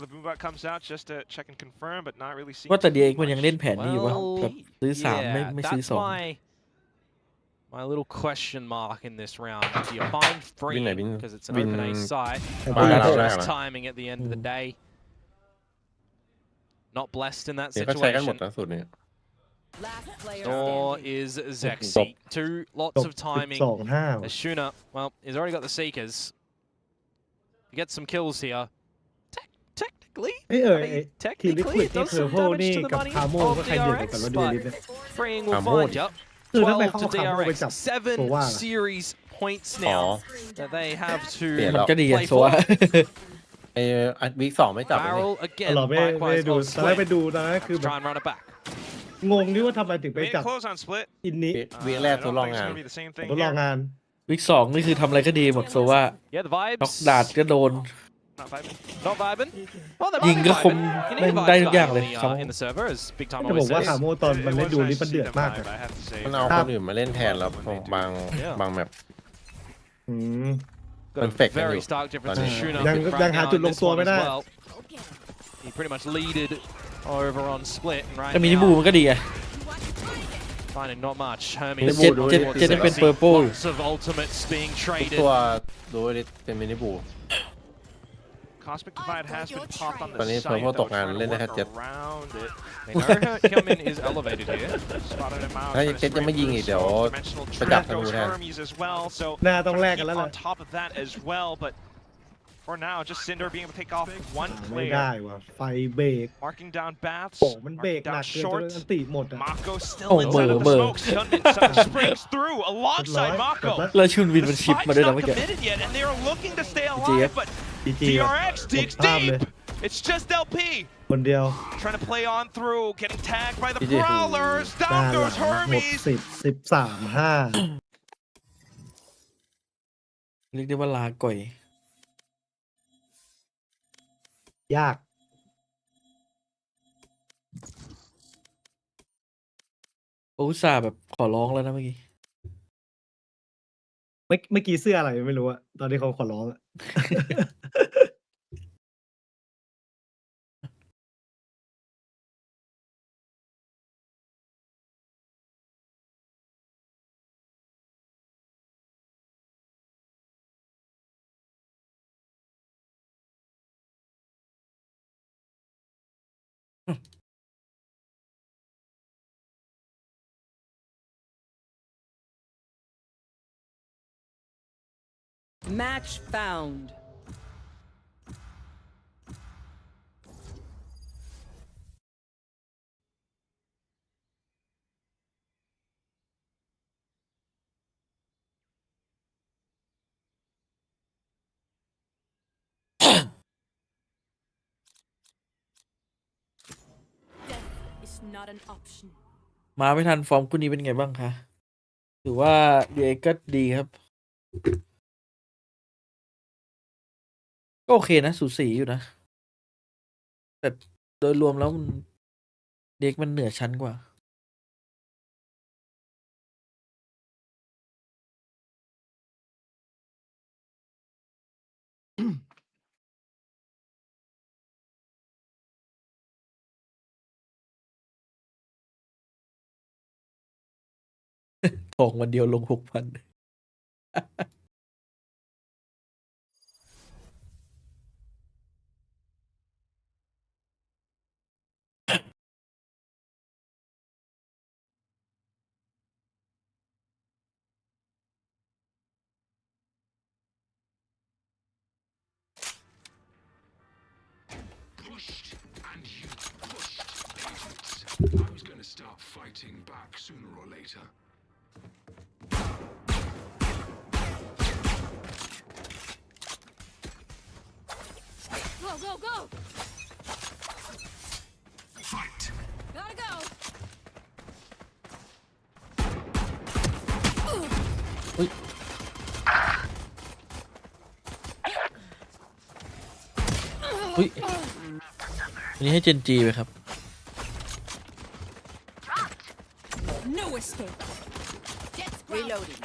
The boombot comes out just to check and confirm, but not really seeing ว่าแต่ too DRX มันยัง much. เล่นแผนนี้อยู่วะ Well, แบบซื้อ3ไม่ซื้อ that's 2 my little question mark in this round. Do you find free because it's an open A site? Just timing at the end of the day. Not blessed in that เดี๋ยวก็ใช้กันหมด situation. นะสูตรนี้ Last player Nor standing. is Zexy. Lots of timing. 12-5 Ashuna, well, he's already got the Seekers. He gets some kills here. Technically, เอ้ย I mean, ทีลิควิ technically ด it นี่ does เพอร์ some โพ damage นี่ to the กับ money คาโม of ก็ใครเดือดกว่า DRX, กันวะเดือด but นิดเนี่ย freeing will Camo. find you. คือถ้าไป 12 เข้า to คาโมไป DRX. จับ 7 ตัวว่า series points อ๋อ now that they have to เปลี่ยน มัน แล้ว ก็ดีอะ play โซว่า for. ไอ้วีค2ไม่จับเลย Barrel อ๋อ again. เหรอไม่ Likewise ดู on ตอนแรกไป split. ดูตอนนั้นคือ Let's แบบ try and run it back. งงที่ว่าทำไมถึงไป They จับ didn't close on split. อินนี้ วีคแรก I ทด don't ลอง think it's งาน gonna be the same thing ทดลอง here. งาน วิก2นี่คือทำอะไรก็ดีหมดโซว่า Yeah, the น็อก vibes. ดาดก็โดน Not vibing. Not vibing. Well, they ยิง might be ก็คม vibing. You แม่ need ง a ได้ vibe ทุกอย่าง guy เลย in เขา the, in the server, as Big Time จะบอก always ว่า says. คาโมตอนมัน It เล่น was ดู nice นี่ to มัน see เดือด them มาก vibe, อะ I have to say. มันเอาคนอื่นมาเล่นแทนแล้วบางแมป อืม Got a Perfect, very anyway. stark difference in Done. Shuna ยัง right ยังหา now จุด in ลง this ตัว one ไม่ as ได้ well. He pretty much leaded over on split and right แต่มินิบู now มันก็ดีไง finding not much. เจ็ดเป็นเปอร์โป้ Lots of ultimates being ทุก traded. ตัวดูเป็นมินิบู Cosmic Divide has been popped on ตอน the นี้ site เพิ่มว่า though, ตกงาน trying to เล่นได้แค่ work เจ็ด around it. They know Hillman is elevated here. Spotted him out, ถ้า trying to เจ็ดยังไม่ยิงอีก sprint เดี๋ยว through dimensional ไปจับ trap ธนู goes แทน Hermes as well, so หน้าต้องแลก trying กัน to แล้ว keep ล่ะ on top of that as well, but for now, just Cinder being able to take off one ไม่ได้ player. ว่ะไฟเบรก Marking down Baths, โอ้มันเบรก marking หนั down กเกินจน short. อันติหมดอ่ะ Mako still Oh, inside of the Burr. smokes. Hyunmin springs through alongside Mako. แล้วชุนวิน The มันชิป spike's มาด้วยนะ not เมื่อกี้ committed yet, and they are looking to stay GF. alive, but จีจี DRX digs ภาพเลย deep. It's just LP คนเดียว trying to play on through, getting tagged by the GG. Prowlers. ด้า Down นหลั goes งหมด Hermes. 13-5 เรียกได้ว่าลาก่อย ยาก อุตส่าห์แบบขอร้องแล้วนะเมื่อกี้ เมื่อกี้เสื้ออะไรไม่รู้อะตอนที่เขาขอร้องอะ Match found. Death is not an option. มาไม่ทันฟอร์มคู่นี้เป็นไงบ้างคะถือว่า DRX ก็ดีครับ ก็โอเคนะสูสีอยู่นะ แต่โดยรวมแล้วมันเด็กมันเหนือชั้นกว่า ทองวันเดียวลง 6,000 Pushed and you pushed, agents. I was going to start fighting back sooner or later. Go, go, go! Fight. Gotta go! อุ้ยอันนี้ให้เจนจีไปครับ No escape. Reloading.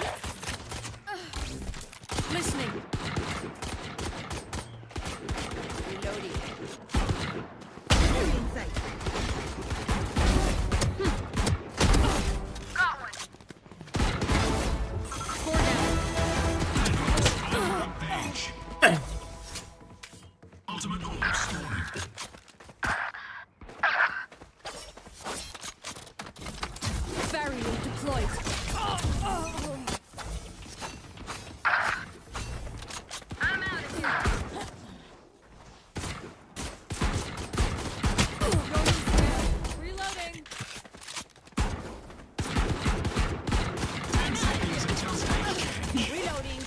Listening. Reloading. Rampage. Ultimate orb story. Barrier deployed. I'm out of here. Reloading. 10 seconds until stage change. Reloading.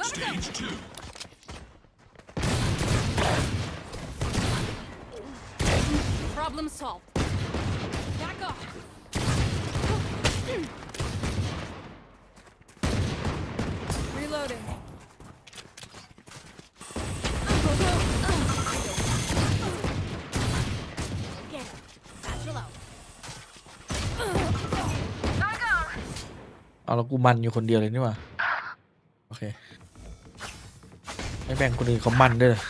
Stage 2. Problem solved. Back off. Reloading. Get him. Satchel out. เอาแล้วกูมันอยู่คนเดียวเลยนี่หว่า โอเค ไม่แบ่งคนอื่นเขามันด้วยเลย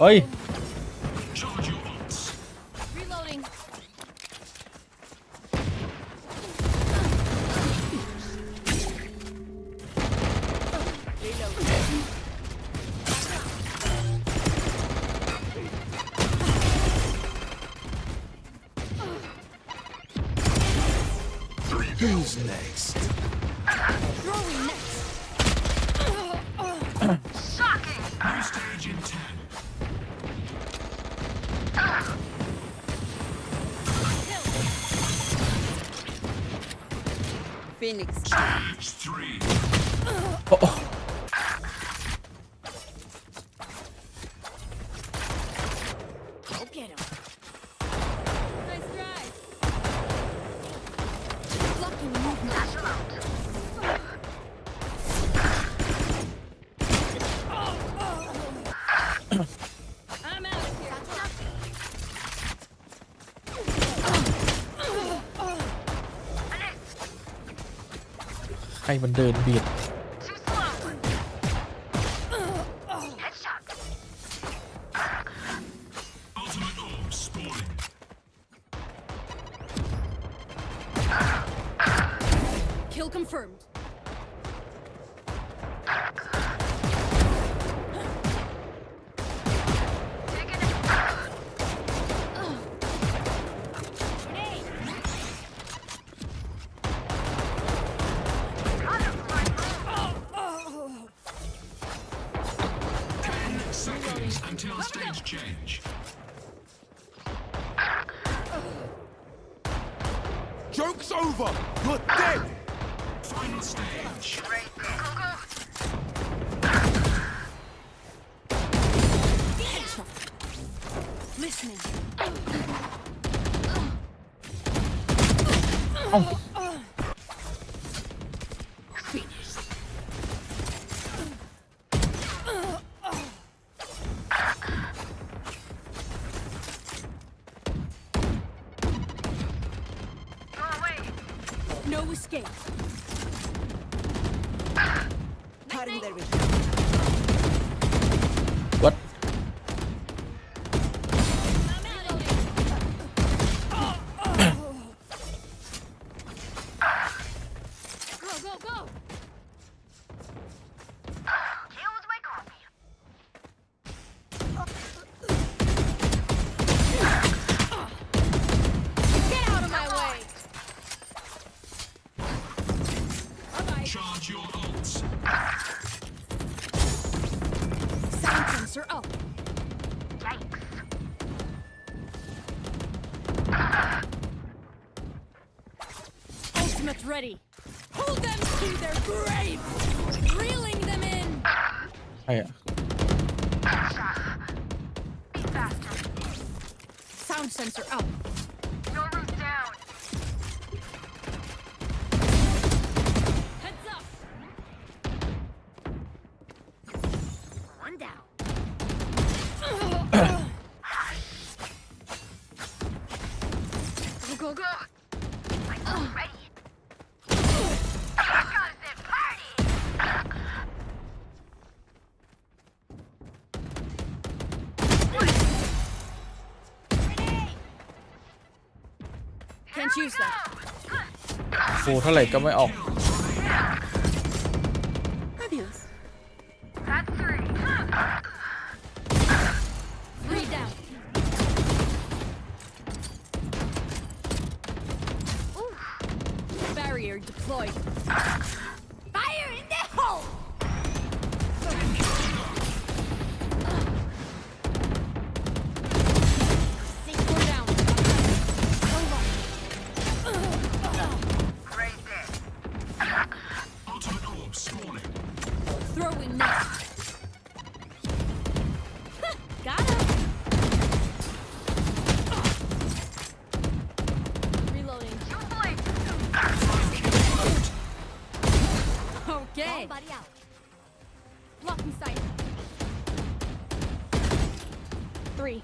เฮ้ย Reloading. Who's next? Throwing next. New stage in 10. Phoenix. Stage 3. โอ้โอ้ Go get him. Nice drive. Blocking movement. I'm out of here. ใครมันเดินเบียด Ultimate orb spawning. Kill confirmed. Seconds until stage change. Joke's over! You're dead! Final stage. Listening. เอ้า No escape. Cutting their vision. What? Go, go, go. Get out of my way. Bye-bye. Charge your ults. Sound sensor up. Ultimate ready. Hold them to their grave. Reeling them in. ใครอะ Sound sensor up. Heads up. One down. Go, go, go. Can't use that. ฟูเท่าไหร่ก็ไม่ออก Fabulous. Three down. Barrier deployed. Fire in the hole! Four down. Ultimate orb spawning. Throwing net. Got him. Reloading. Okay. Body out. Blocking sight. 3.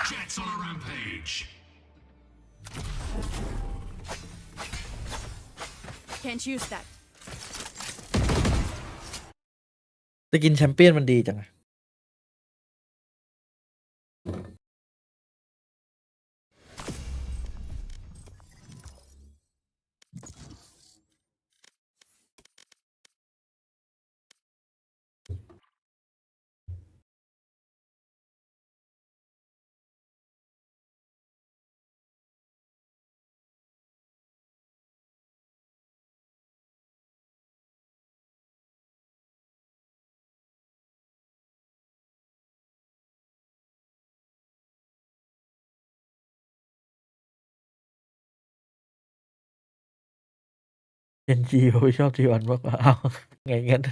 Jets on Can't use that. จะกินแชมเปี้ยนมันดีจังอะ เอ็นจีผมชอบทีวันมากกว่าอ้าวไงงั้น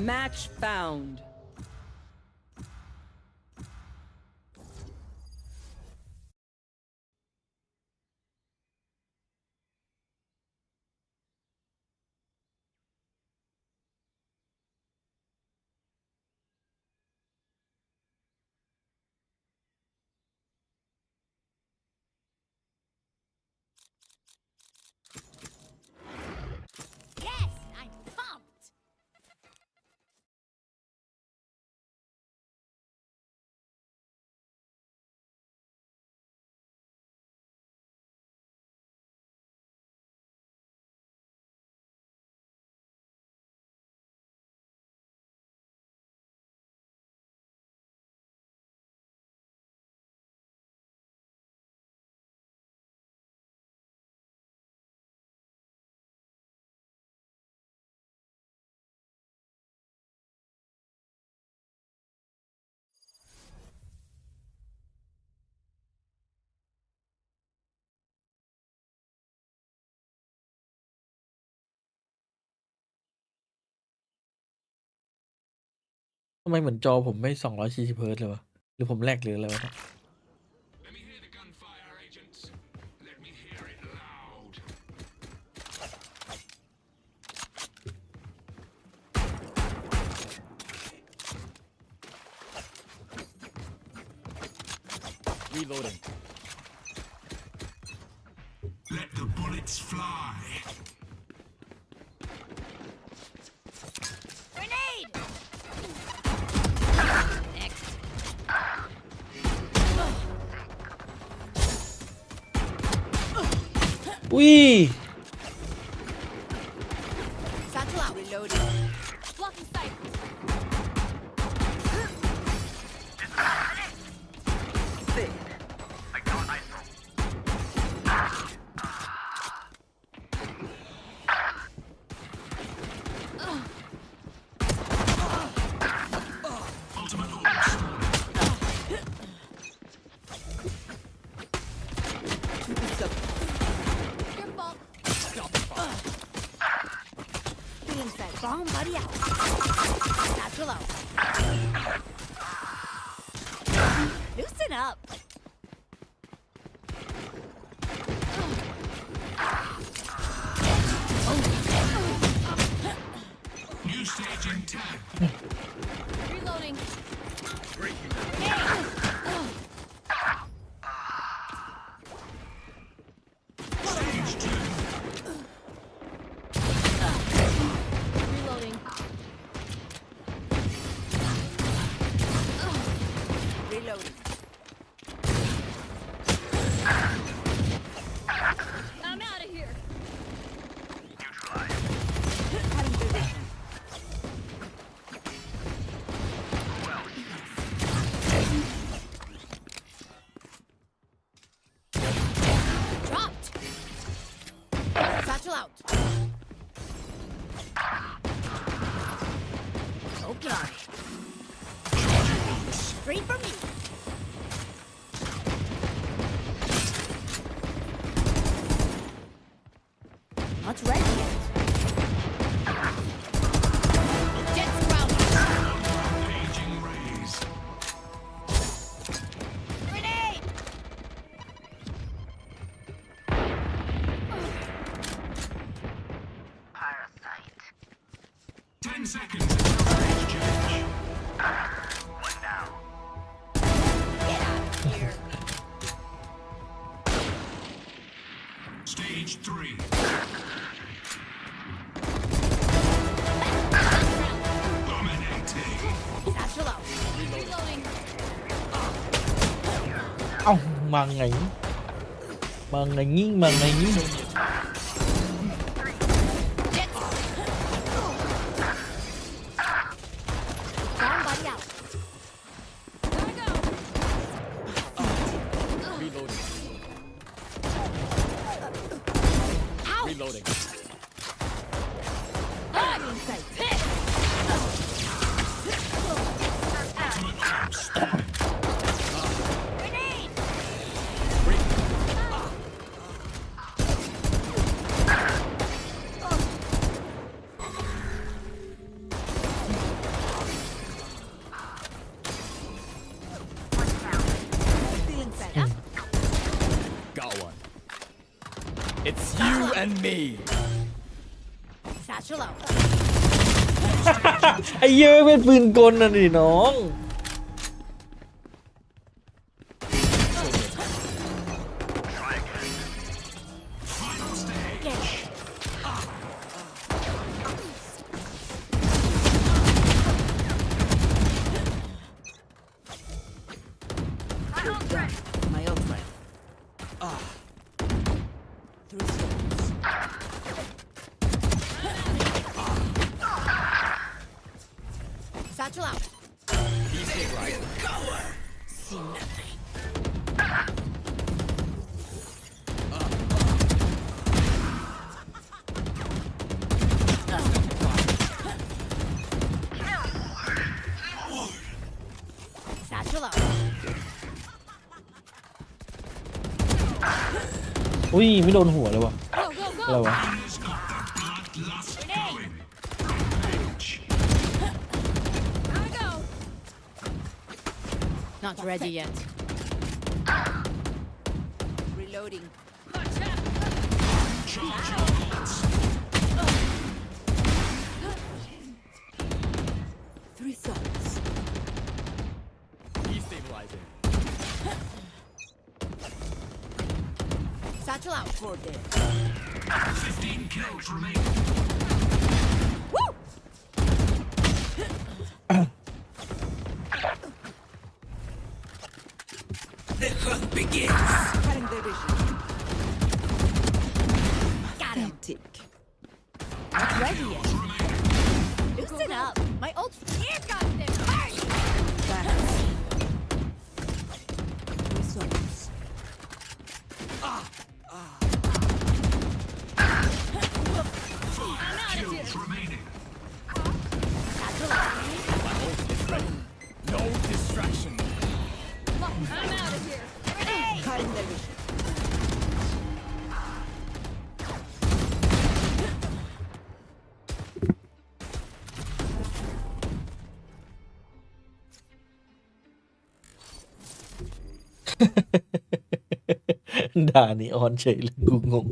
Match found. Yes, I'm pumped. ทำไมเหมือนจอผมไม่240 เฮิร์ตซ์เลยวะหรือผมแลกหรืออะไรวะเนี่ย Let me hear the gunfire, agents. Let me hear it loud. Reloading. Let the bullets fly. Grenade! Next. อุ้ย Satchel out. Reloading. Blocking sight. Ultimate orders. Your fault. Feeling set. Bomb buddy out. Satchel out. Loosen up. New stage in 10. Reloading. Stage 2. Reloading. Reloading. I'm out of here. Cutting through vision. Dropped. Satchel out. Okay. Straight for me. Not ready yet. seconds until exchange. One down. Get out of here. Stage 3. Dominating. Satchel out. Reloading. เอ้ามาไงมาไงงี้มาไงงี้ Somebody out. Gotta go. Reloading. Ouch. Reloading. Hiding sight. Grenade. Feeling set up. Got one. It's you and me. Satchel out. ไอ้เหี้ยเป็นปืนกลน่ะดิน้อง My old friend. Through stones. Satchel out. See nothing. Satchel out. อุ้ยไม่โดนหัวเลยวะ Go, go, อะไร go. วะ Has got the bloodlust going. Gotta go. Not ready yet. Reloading. Charge your bolts. 3 souls. Destabilizing. Satchel out for this. 15 kills remaining. Woo! The hunt begins. Cutting their vision. Got him. Not ready yet. Loosen up. My ult. Here comes the party. Souls. Kills remaining. Satchel out. No distraction. I'm out of here. Grenade. Cutting their vision.ๆ ด่านีออนเฉยเลยกูงง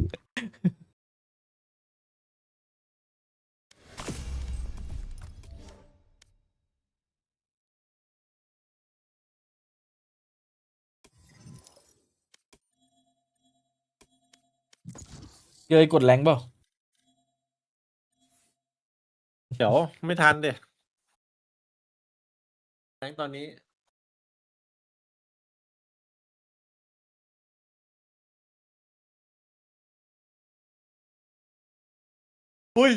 เจอกดแรงเปล่า เดี๋ยวไม่ทันเด็แรงตอนนี้ อุ้ย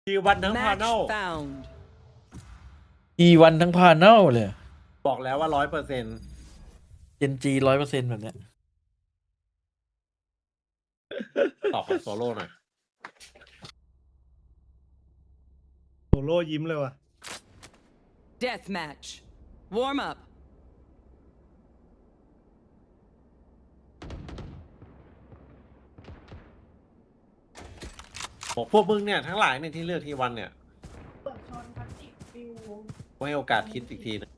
ทีวันทั้งพา Match เนล found. อีวันทั้งพาเนลเลย บอกแล้วว่า 100% เจนจี 100% แบบเนี้ย ตอบของโซโล่หน่อย โซโล่ยิ้มเลยว่ะ Death match. Warm up. บอกพวกมึงเนี่ยทั้งหลายเนี่ยที่เลือกทีวันเนี่ยไว้ให้โอกาสคิดอีกทีนึง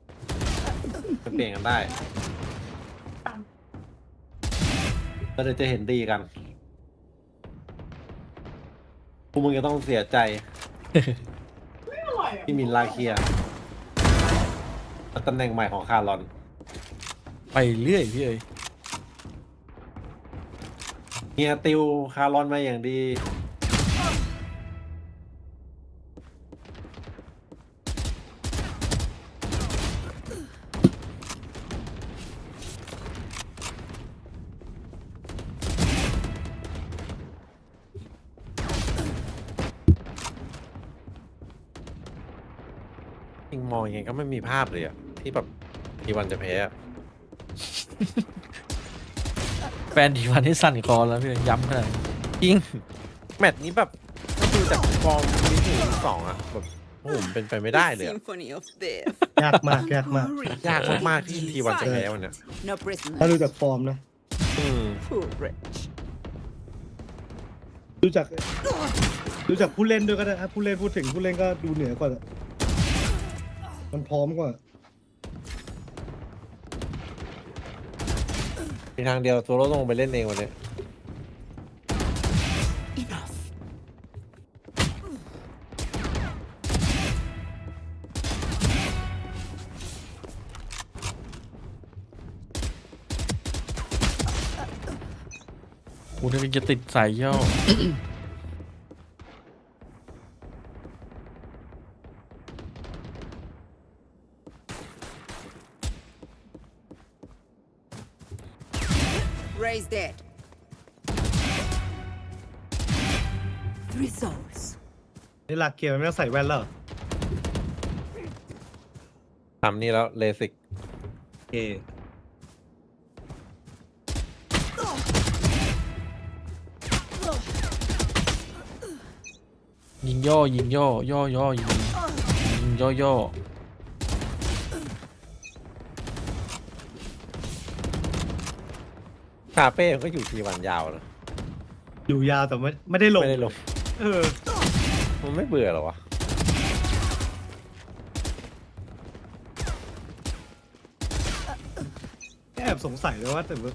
จะเปลี่ยนกันได้แล้วเดี๋ยวจะเห็นดีกันพวกมึงจะต้องเสียใจ อยอะ ที่มินลาเคียตำแหน่งใหม่ของคารอน ไปเรื่อยพี่เอ้ย เฮียติวคารอนมาอย่างดีจริงมองยังไงก็ไม่มีภาพเลยอะที่แบบทีวันจะแพ้อะ แฟนทีวันที่สั่นคอแล้วพี่เอ้ยย้ำขนาดนี้ จริง แมตช์นี้แบบถ้าดูจากฟอร์มวีหนึ่งวีสองอะแบบโอ้โหเป็นไปไม่ได้เลยอะ ยากมากยากมาก ยากมากๆที่ทีวันจะแพ้วันเนี้ย No prisoners. ถ้าดูจากฟอร์มนะ อืม ดูจากผู้เล่นด้วยก็ได้ถ้าผู้เล่นพูดถึงผู้เล่นก็ดูเหนือกว่ามันพร้อมกว่า มีทางเดียวตัวเราต้องลงไปเล่นเองวันนี้ Enough. กูนี่จะติดสายย่อ Raise dead. 3 souls. นี่หลักเกียร์มันไม่ต้องใส่แว่นแล้วเหรอ ทำนี่แล้วเลสิก โอเค ยิงย่อยิงย่อย่อย่อยิงย่อย่อ คาเป้ก็อยู่ทีวันยาวเลย อยู่ยาวแต่ไม่ได้ลง ไม่ได้ลง เออ มันไม่เบื่อหรอวะ แอบสงสัยเลยว่าแต่ว่า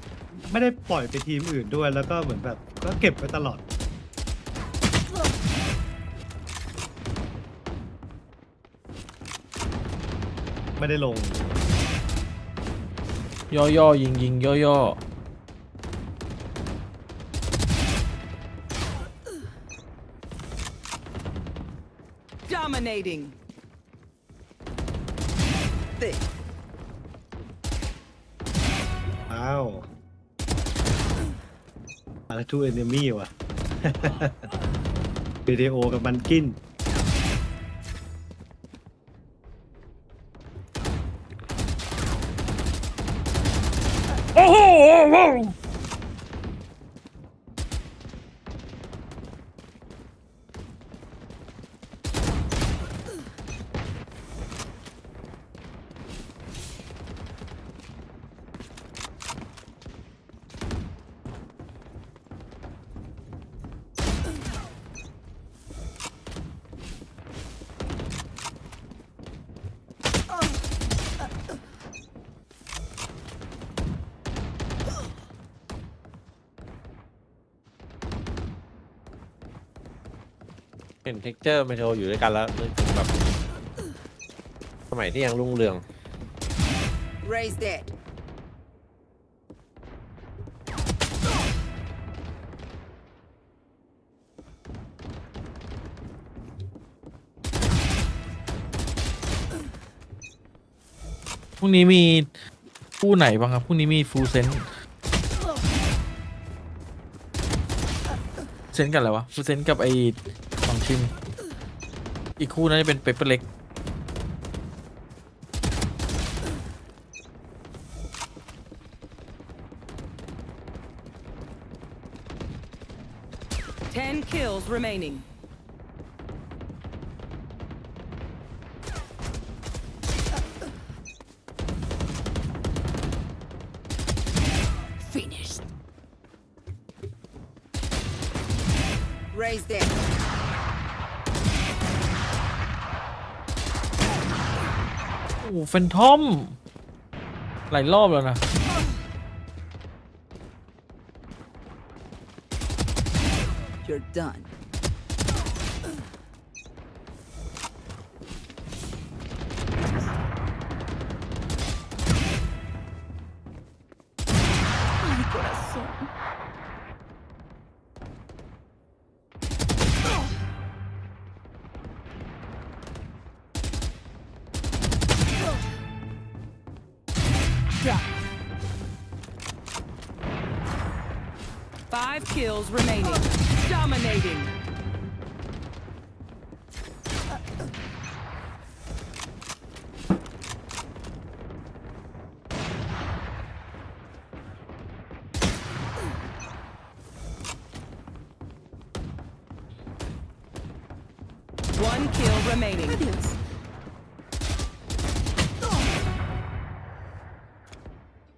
ไม่ได้ปล่อยไปทีมอื่นด้วยแล้วก็เหมือนแบบก็เก็บไว้ตลอด ไม่ได้ลง ย่อย่อยิงย่อย่อ Dominating. Thick. อ้าวอะไรทูเอนเมี่ว่ะ วิดีโอกับมันกิน โอ้โห เห็นเท็กเจอร์เมโทรอยู่ด้วยกันแล้วนึกถึงแบบสมัยที่ยังรุ่งเรือง Raise dead. พรุ่งนี้มีคู่ไหนบ้างครับพรุ่งนี้มีฟูลเซนกับอะไรวะฟูลเซนกับไอ้ของชิมอีกคู่นั้นจะเป็นเปเปอร์เล็ก 10 kills remaining. Finished. Raise dead. โอ้เฟนทอมหลายรอบแล้วนะ You're done. soon. Drop. 5 kills remaining. Dominating. One kill remaining.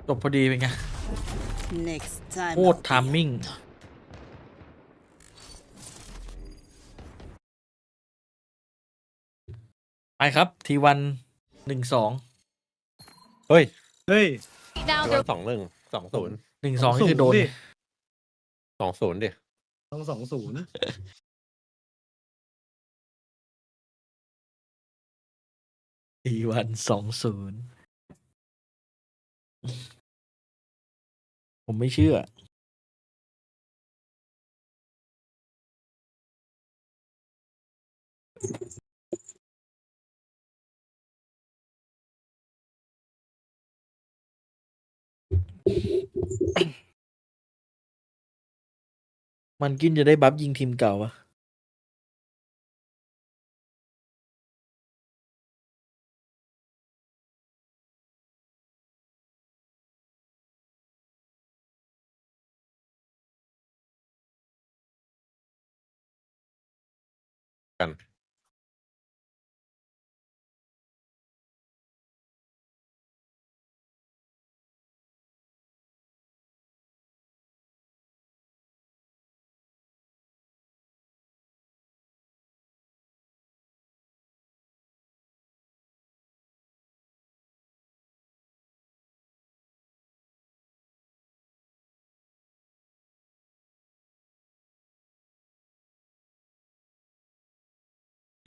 จบพอดีเป็นไง Next time. โคตรทามมิ่งไปครับทีวัน1-2 เฮ้ย เฮ้ย Now วัน they're 2-1 2-0 1-2นี่คือโดน ดิ 2-0 ดิ ต้อง2-0 ทีวัน2-0ผมไม่เชื่อ มันกินจะได้บัฟยิงทีมเก่าวะกัน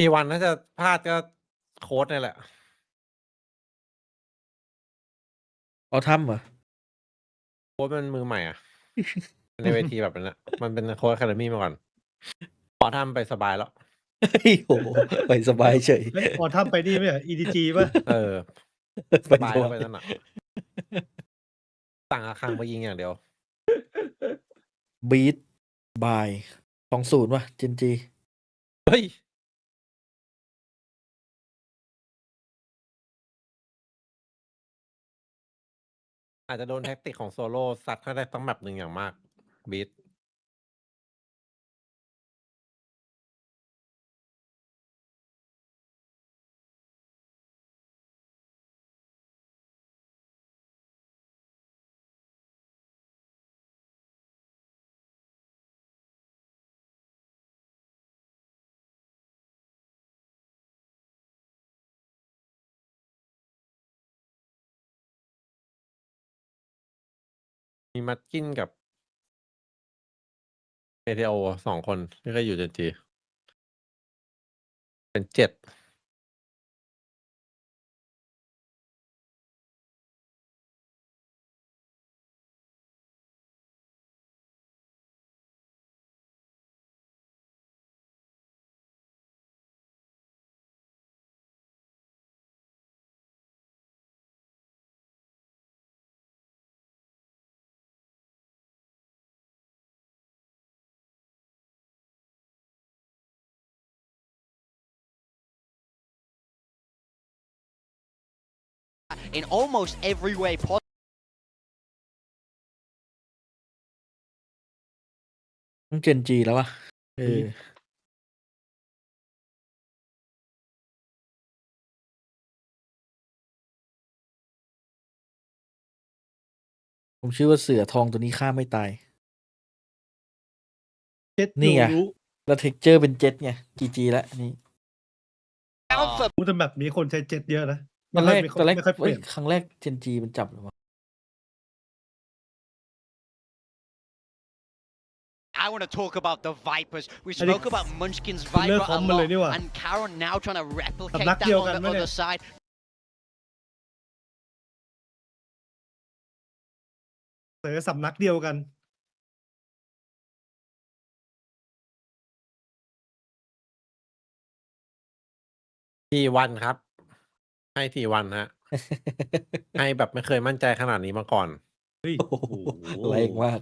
ทีวันน่าจะพลาดก็โค้ดนี่แหละ เอาทำเหรอ โค้ดมันมือใหม่อ่ะ ในเวทีแบบนั้นนะมันเป็นโค้ดอะคาเดมี่มาก่อน พอทำไปสบายแล้ว เฮ้ยโหไปสบายเฉย เฮ้ยพอทำไปนี่ไม่เหรอ EDG ป่ะ เออ ส ไป บาย ส แล้ว บา ไป ย นั่นอ่ะต่างอาคังไปยิงอย่างเดียว บีทบาย2-0ว่ะเจนจี เฮ้ย อาจจะโดนแท็กติกของโซโล่ซัดเข้าได้ต้องแบบหนึ่งอย่างมากบีท มีมัดกินกับเอทีโอ2 คนที่เคยอยู่เจนจีเป็น7in almost every way possible. ต้องเจนจีแล้ววะผมเชื่อว่าเสือทองตัวนี้ฆ่าไม่ตาย เจ็ด นี่ไง รู้ แล้วเท็กเจอร์เป็นเจ็ตไงจีแล้วนี่ รู้แต่แบบนี้คนใช้เจ็ดเยอะนะ ตอนแรก ไม่ค่อยเปลี่ยน ครั้งแรกเจนจีมันจับหรือวะ I want to talk about the Vipers. We spoke about Munchkin's Viper a เลิกคอมมาเลยนี่หว่า lot, and Karen now trying to replicate สำนัก that เดียว on กัน the ไหมเนี่ย other side. แต่สำนักเดียวกัน T1 ครับ ให้ T1 ฮะ ให้แบบไม่เคยมั่นใจขนาดนี้มาก่อน เฮ้ย โอ้โหแรงมาก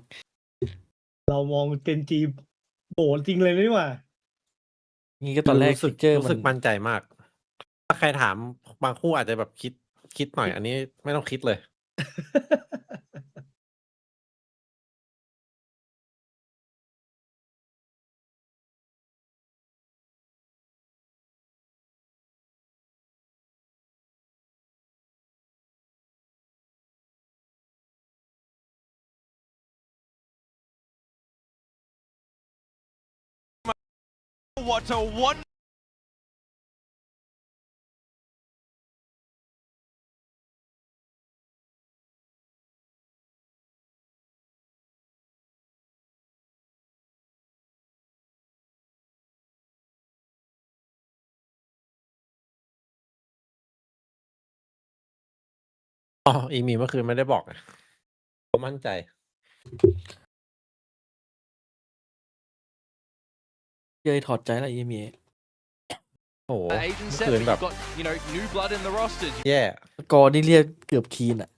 เรามองเกนจีโบจริงเลยนี่หว่า นี่ก็ตอนแรก รู้สึก เจอ รู้สึกมั่นใจมาก ถ้าใครถามบางคู่อาจจะแบบคิดหน่อย อันนี้ไม่ต้องคิดเลย What a one.อ๋อ อีมีเมื่อคืนไม่ได้บอกไงผมมั่นใจ เจอถอดใจแล้วEMA โอ้โห Agent เมื่อคืน 7, แบบ you've got, new blood in the roster. แย่ สกอร์นี่เรียกเกือบคีนอ่ะ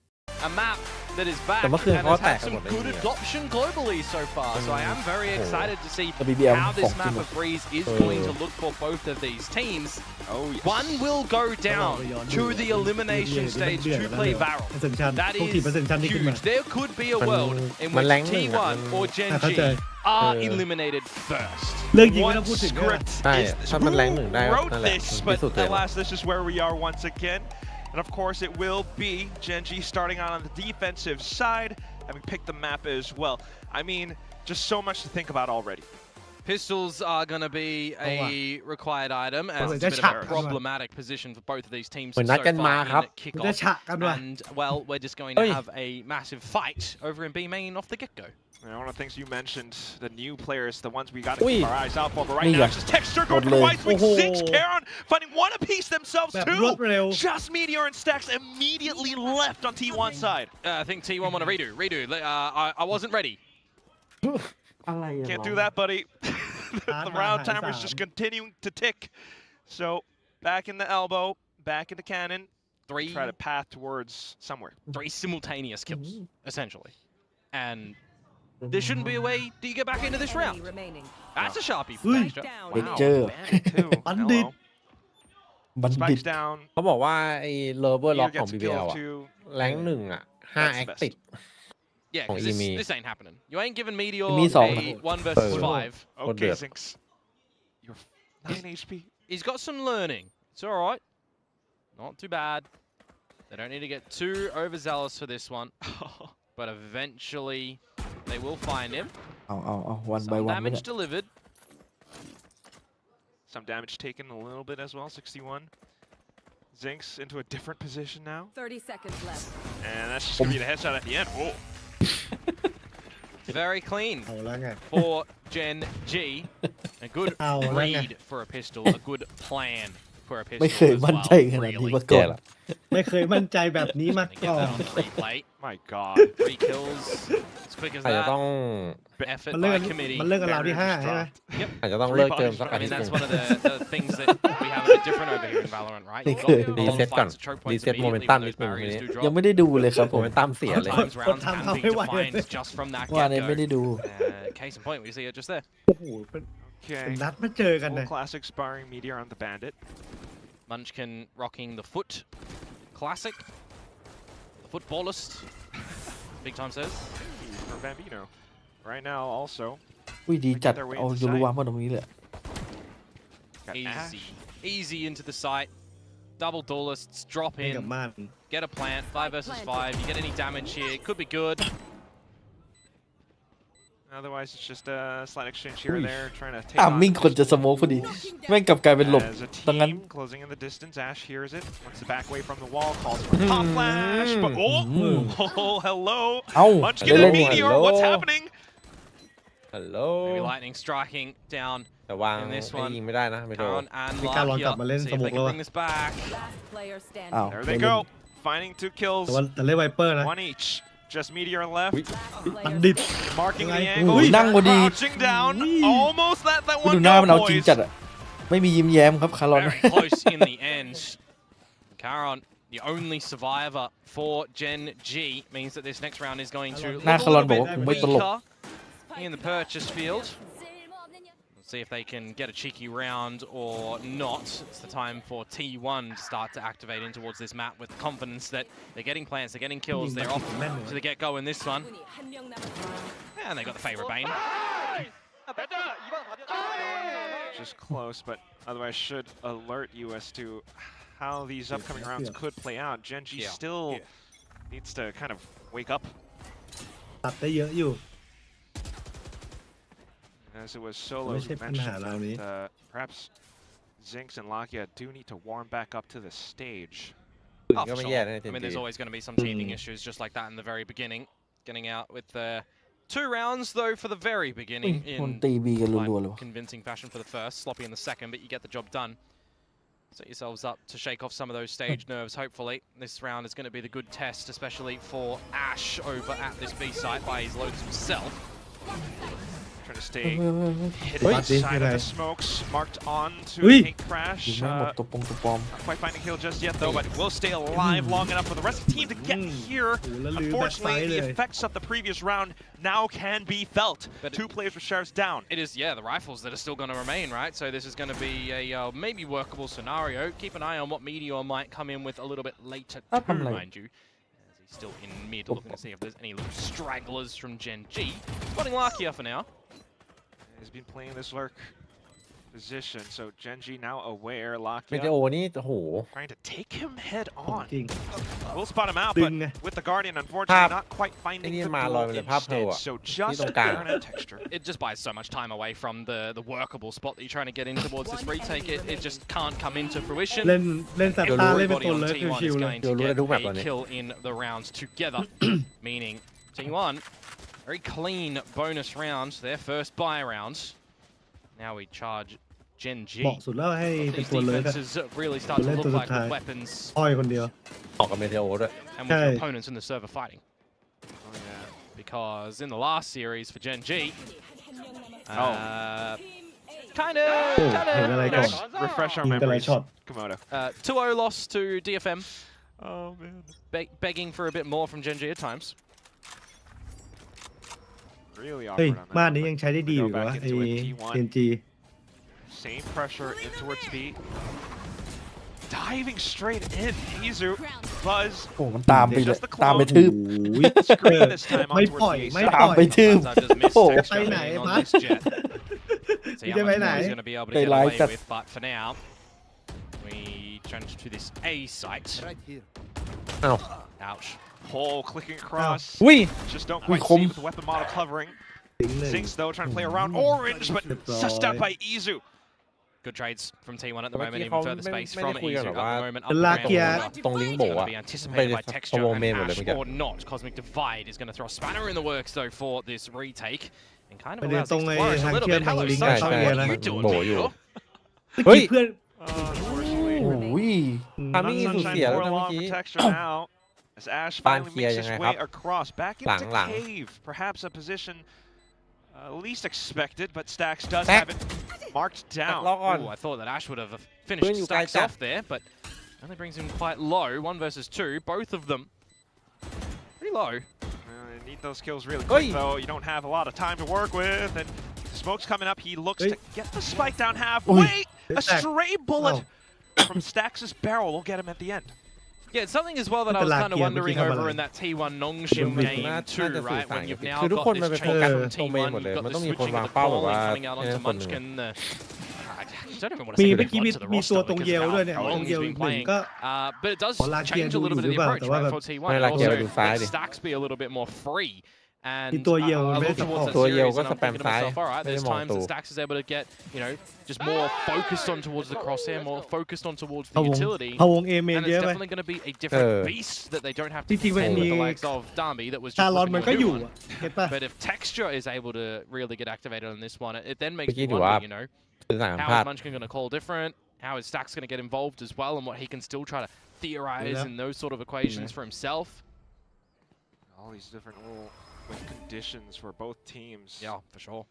A map that is back แต่เมื่อคืน and เขา has แต had กกัน some หมดเลย good เนี่ย adoption globally so far. So I am very excited to see WBL how this ของจริ map ง of Breeze is going to look for both of these teams. Oh, yes. One will go down to the elimination stage to play Valorant. เปอร์เซ็นต์ชัน That พวกที is เปอร์เซ็นต์ชันที่ขึ้นมา huge. There could be a มัน world in มัน which แรงหนึ่งอะ T1 or Gen เข้า G ใจ are eliminated first. เรื่องจริงไม่ต้อง One พูดถึงด้วย script ใช่ is ถ้ามันแรงหนึ่งได้ก็ wrote นั่นแหละ this, พิ but สูจน์ตัวเอง alas, this is where we are once again. And of course, it will be Genji starting out on the defensive side, having picked the map as well. I mean, just so much to think about already. Pistols are going to be a required item as it's a bit of a problematic position for both of these teams เหมือน so นัดกันมา far ครับ in จะ Kickoff. ฉะกันว่ะ And, well, we're just going to have a massive fight over in B main off the get-go. And one of the things you mentioned, the new players, the ones we got to Ui. keep our eyes out for. But right Ui now, da. it's just Texture going for Một the lời. white swing. Ồ. Six Karen finding one apiece themselves แบบรวด too. เร็ว Just Meteor and Stacks immediately left on T1 side. I think T1 want to redo. I wasn't ready. อะไรอะ Can't do that, buddy. the Hard round man, timer is hard just man. continuing to tick. So back in the elbow, back in the cannon. Three Try to path towards somewhere. simultaneous kills, essentially. And there shouldn't be a way do you get back into this round. That's a sharpie from Ui. Baxter. Wow, Picture. Bandit too. Bandit. Hello. บัณฑิต Spikes down. เขาบอกว่าไอ้เลเวอร์ล็อก Meteor ของ gets a BBL kill อะ too. แรงหนึ่งอะ5 That's แอ the ค best. ติด Yeah,ของbecause Emi. this ain't happening. You ain't giving Meteor Emi a สอง 1 versus 5. Okay, Good. Zinx. You're 9 HP. He's got some learning. It's all right. Not too bad. They don't need to get too overzealous for this one. But eventually, they will find him. เอาวันby Some วัน damage delivered. Some damage taken a little bit as well, 61. Zinx into a different position now. 30 seconds left. And that's just going to be the headshot at the end. Oh. Very clean เอาแล้วไง for Gen G. A good Ow, read for a pistol. A good plan for a pistol. ไม่เคย as มั่นใจ well, ขนาดนี้ really. มาก่อน ไม่เคยมั่นใจแบบนี้มา Gonna get ก่อน that on replay. My God. 3 kills. As quick as อาจจะ that. ต้อง Effort มันเลิ by ก committee. มันเลิกกับเราที่ 5 Barrier ใช่ไหม dropped. อาจจะต้องเลิกเติมสัก I อาทิต mean, ย์หนึ่ that's ง one of the things that we have a bit different over here in Valorant, right? You've Okay. got long Reset fights ก่อน and choke points Reset immediately momentum when those นิดนึง barriers do ยัง drop. ไม่ได้ดูเลยครับผม โมเมนตัมเสียเลย Sometimes rounds Time can how be they want it. defined just from that ว่าเนี่ยไม่ได้ get-go. ดู Case in point, we see it just there. โอ้โหเป็น Okay. นัดมาเจอกัน Full นะ classic sparring Meteor on the Bandit. Munchkin rocking the foot classic. The footballist. Big time says. For Bambino. Right now also. อุ้ยดีจัดเอายูรุวามาตรงนี้เลย Got Ash. Easy into the site. Double duelists, drop เล่นกับ in, ม่าน get a plant, 5 versus 5. You get any damage here, it could be good. Otherwise, it's just a slight exchange here and there, trying to take อ่า on มิ่งคนจะสโมกพอดีแม่งกลับกลายเป็นหลบ as a ตรงนั้น team closing in the distance. Ash hears it, wants to back away from the wall, calls for a pop flash, but oh, hello. เอ้า Munchkin เล่ and น Meteor, what's happening? ฮัลโหล Maybe lightning striking down แต่วาง in this ไม่ one. ยิงไม่ได้นะไม่โดน Karen and มีการลองกลับ Larkia. มาเล่น See ส if โม they ก can แล้ว bring this back. Last player standing. อ้าว There ไม่ they เล่น go, finding 2 kills, แต่เล่นไวเปอร์นะ one each. Just Meteor left, บัณฑิต marking the Right. angle, Ui, năng quá đi. crouching down, almost at that คุณ one ดูหน้า go, มันเอาจริง boys. จัดอะ ไม่มียิ้มแย้มครับคารอน Very close in the end. Caron, the only survivor for Gen G, means that this next round is going to look หน้า a คารอน little บอกว่า bit กูไม่ตลก weaker in the purchase field. Let's see if they can get a cheeky round or not. It's the time for T1 to start to activate in towards this map with confidence that they're getting plants, they're getting kills, they're off to the get-go in this one. And they got the favorite Bane. Just close, but otherwise should alert you as to how these upcoming rounds could play out. Gen G still needs to kind of wake up. ตัดได้เยอะอยู่ As it was Solo who mentioned that perhaps Zinx and Lakia do need to warm back up to the stage. Oh, for sure. I mean, there's always going to be some teething issues just like that in the very beginning. Getting out with 2 rounds, though, for the very beginning มันตีบีกันรัวๆเลย in convincing fashion for the first, sloppy in the second, but you get the job done. Set yourselves up to shake off some of those stage nerves, hopefully. This round is going to be the good test, especially for Ash over at this B site by his loads himself. Trying to stay hidden inside of the smokes, marked on to Pink Crash. ยิงไม่หมดตัวปงตัวปลอม Not quite finding kill just yet though, but will stay alive long enough for the rest of the team to get here. Unfortunately, the effects of the previous round now can be felt. But 2 players with sheriffs down. It is, yeah, the rifles that are still going to remain, right? So this is going to be a maybe workable scenario. Keep an eye on what Meteor might come in with a little bit later too, mind you. As he's still in mid, looking to see if there's any little stragglers from Gen G. Spotting Lakia for now. He's been playing this lurk position, so Gen G now aware. วิดีโอ Lakia นี่โอ้โห trying to take him head ของ on. จริง We'll spot him out, ดึ but งไง with the Guardian, unfortunately, ภาพ not quite finding ไอ้นี่ the มาลอย duel ไปเลยภาพเธอ instead. อะ So ที่ just ตรงกลาง Baronet texture. It just buys so much time away from the workable spot that you're trying to get in towards this retake. It just can't come into fruition. เล่นสัตว์ตาเล่นเป็น Everybody คน on เลย T1 ชิว is ๆเลย going to You'll get do map on a it. kill in the rounds together, meaning T1, very clean bonus round, their first buy round. Now we charge Gen G. เหมาะสุดแล้วให้เป็น These ตัวเลยอะ defenses really start to look like with weapons อ้อยคนเดียว ออกกับเมเทโอด้วย and with your Okay. opponents in the server fighting. Oh yeah. Because in the last series for Gen G, kind โอ้เห็นอะไร of ก่อน Refresh our ยิงแต่ละ memories. ช็อต Komodo. 2-0 loss to DFM, Oh man. begging for a bit more from Gen G at times. Really เฮ้ย awkward on that. บ้าน one, นี้ but ยังใช้ได้ดีอยู่เหรอวะ Go ไอ้ back into it, T1. NG Same pressure in towards B. Diving straight in. Izu, Buzz. โอ้มันตามไปเลยตามไปทืบ โอ้ย Screen this time ไม่ on ปล่อย towards ไม่ the A ป ตาม ล่อย ไปทืบ Sometimes I've just missed โอ้ text ไปไหน going on พัด this jet. See how much more he's going to be able to They get away like that. with, but for now, we change to this A site. อ้าว Ouch. Hole clicking across. อุ้ย Just don't quite Kom. see with the weapon model covering. สิงหนึ่ง Zinx though trying to play around orange, but sussed out by Izu. Good trades from T1 at the But moment, he even can't- further space maybe from we Izu don't at know. the moment. Up The the Lakia- ramp. ตรงลิงก์โบ It's going อะ to be anticipated by ไป Texture ขโมย and เมนหมดเลย Ash เมื่อกี้ or not. Cosmic Divide is going to throw a spanner in the works though for this retake. And kind of ประเด็น allows ตร things ง to ไอ้ flourish a ทาง little เชื่อม bit. ทาง Hello, ลิงก์ Sunshine, เข้า what เรียน are นะ you doing, โบอยู่ Meteor? เมื่อกี้เพื่อน Unfortunately. โอ้ย ทำให้อีสุ Sunshine เสียแล้ว for นะเมื่อ long กี้ for Texture now. As Ash Ban finally kia makes ยัง his ไง way ครับ across back หลั into งหลัง cave. Perhaps a position least expected, but Stax does Stack. have it marked down. ล็อกก่อน Ooh, I thought that Ash would have When finished you Stacks guys off there, but only brings him quite low. 1 versus 2, both of them pretty low. You need those kills really Oi. quick, though. You don't have a lot of time to work with, and smoke's coming up. He looks Oi. to get the spike down halfway. A Stack. stray bullet from Stax's barrel will get him at the end. Yeah, it's something as well that I The was Lakia, kind of wondering but you have over a- in that T1 Nongshim Yeah, game not- too, not right? the When you've full now คือทุก got คน this มันเป็นโฟ change กัส from ตรงเมน T1, หมดเลย you've got มัน the ต้องมีคน switching วา of ง the เป้าแบบว่า calling out เนี่ย onto คนหนึ่ง Munchkin. I don't even want to มี say เมื่อกี้ the มี to the มี roster ตัวตรง because เย of ล how ด้วยเนี่ย long ตรง he's เยล been หนึ่ง playing. ก็ But it does ขอลาเกียร์ change a little bit of ดู the หรือเปล่า approach แต่ว่า right, แบบ for T1. ไม่ It ลาเกียร์ also ไปดูซ้าย makes ดิ Stacks be a little bit more free. And มีตัวเยล I ไม่ได้ look ซัพพอ towards ร์ต that ตัวเยล series ก็ and ส I'm แปม thinking to ซ้าย myself, all right, ไม่ได้ there's มอง times ตู that Stacks is able to get, you know, just more focused on towards the crosshair, more focused on towards พะ the วง utility. พะวงเอเมน And เย it's อะไหม definitely going to be a different Uh. beast that they don't have to จริงๆมัน contend มี with the likes of Darby that was ชา just ลอน looking มัน for ก็ a อ new ยู่ one. อะเก็ตป่ะ But if Texture is able to really get activated on this one, it then makes เมื่อกี้ me ถือว่า wonder, you know, เป็นสนามพ how ลา is ด Munchkin going to call different? How is Stacks going to get involved as well, and what he can still try to theorize Yeah. in those sort of equations for himself? All these different little win conditions for both teams. Yeah, for sure.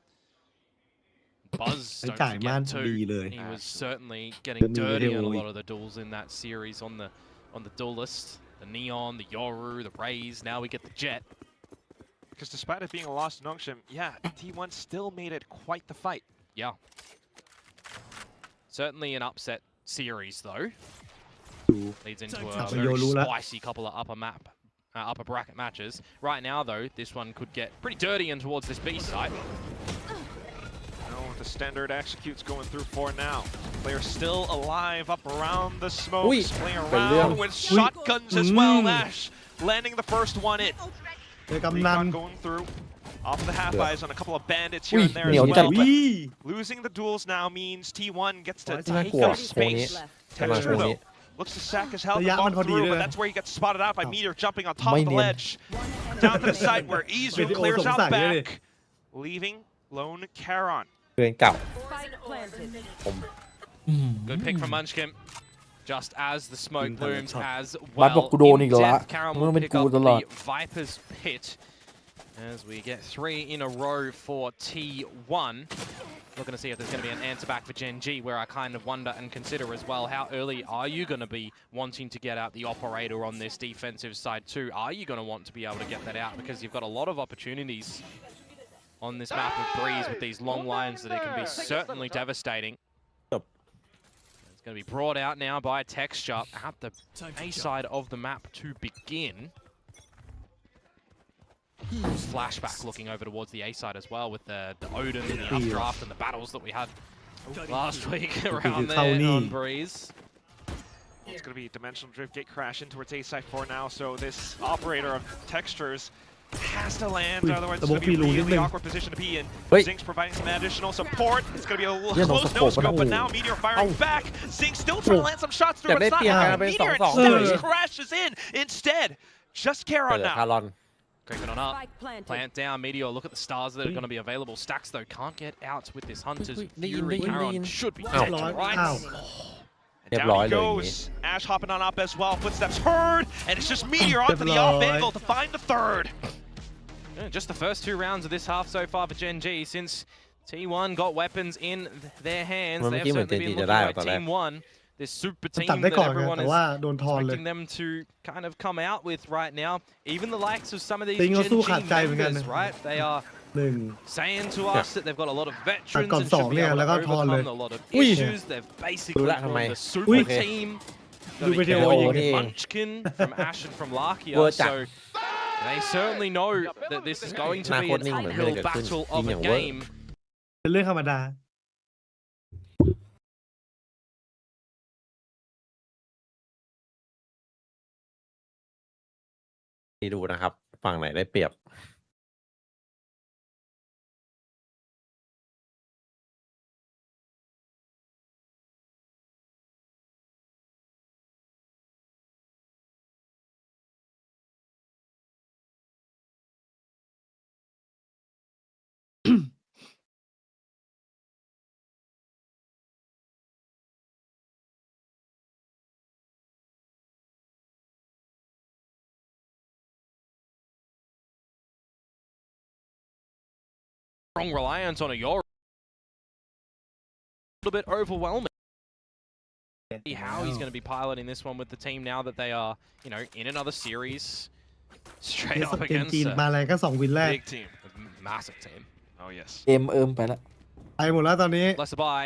Buzz ไอ้ don't จ่ายม่าน forget ดี too. เลย He was certainly getting dirty in a lot of the duels in that series on the duel list. The Neon, the Yoru, the Rays. Now we get the Jet. Because despite it being a loss to Nongshim, yeah, T1 still made it quite the fight. Yeah. Certainly an upset series though. Leads into a very spicy couple of upper bracket matches. Right now though, this one could get pretty dirty in towards this B side. The standard executes going through for now. Player still alive up around the smokes, playing around with shotguns as well. Ash landing the first one in. Recon going through off of the half eyes on a couple of bandits here and there as well. Losing the duels now means T1 gets to take up space. Texture though looks to sack his health and walk through, but that's where he gets spotted out by Meteor jumping on top of the ledge. Down to the side where Izu clears out back, leaving lone Charon. เกินเก่า Good pick from Munchkin. Just as the smoke looms as บัต well. บอกกูโดนอีกแล้ว Charon มึง will เป็น pick กู up ตลอด the Viper's pit as we get 3 in a row for T1. Looking to see if there's going to be an answer back for Gen G, where I kind of wonder and consider as well, how early are you going to be wanting to get out the operator on this defensive side too? Are you going to want to be able to get that out? Because you've got a lot of opportunities on this map of Breeze with these long lines that it can be certainly devastating. It's going to be brought out now by Texture at the A side of the map to begin. Flashback looking over towards the A side as well with the Odin and the updraft and the battles that we had last week around there on Breeze. It's going to be Dimensional Drift Gate crash in towards A side for now, so this operator of Textures has to land, otherwise it's going to be a really awkward position to be in. Zinx providing some additional support. It's going to be a close no scope, but now Meteor firing back. Zinx still trying to land some shots through, but it's not happening. Meteor instead crashes in instead. Just Charon now. Creeping on up. Plant down. Meteor, look at the stars that are going to be available. Stacks, though, can't get out with this Hunter's Fury. Charon should be dead, right? Down he goes. Ash hopping on up as well. Footsteps heard, and it's just Meteor onto the off angle to find the third. Just the first 2 rounds of this half so far for Gen G. Since T1 got weapons in their hands, they've certainly been looking like Team 1. This super team that everyone is expecting them to kind of come out with right now. Even the likes of some of these Gen G members, right? They are saying to us that they've got a lot of veterans and should be able to overcome a lot of issues. They've basically formed the super team. Munchkin from Ash and from Larkia. So they certainly know that this is going to be an uphill battle of a game. เป็นเรื่องธรรมดา ดูนะครับฝั่งไหนได้เปรียบ Strong reliance on a Yoru. A little bit overwhelming. See how he's going to be piloting this one with the team now that they are, you know, in another series. Straight up against a big team, a massive team. Oh yes. ไปแล้ว ไปหมดแล้วตอนนี้ Bless the buy.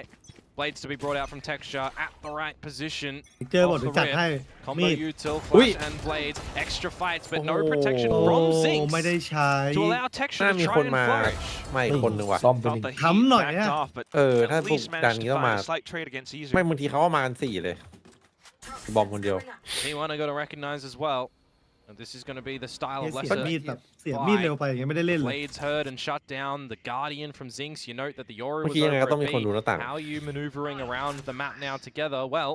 Blades to be brought out from Texture at the right position. เจอหมดจัดให้ Combo util, flash and blades. Extra fights, but no protection from Zinx ไม่ได้ใช้ to allow Texture to มี try คน and มา flourish. ไม่คนหนึ่งว่ะ ซ่อมไปหนึ่ง ทำหน่อยอะ ถ้าพวกดันนี้ต้องมาไม่บางทีเขาก็มากัน4เลยบอมคนเดียว T1 are going to recognize as well. And this is going to be the style of เสีย lesser มีดแบบเสียมีดเร็วไปอย่างเงี้ยไม่ได้เล่นเลย Blades heard and shut down the Guardian from Zinx. You note that the Yoru เมื่อ was กี้ยังไงก็ over ต้องมี at คนดูหน้าต่าง B. How are you maneuvering around the map now together? Well,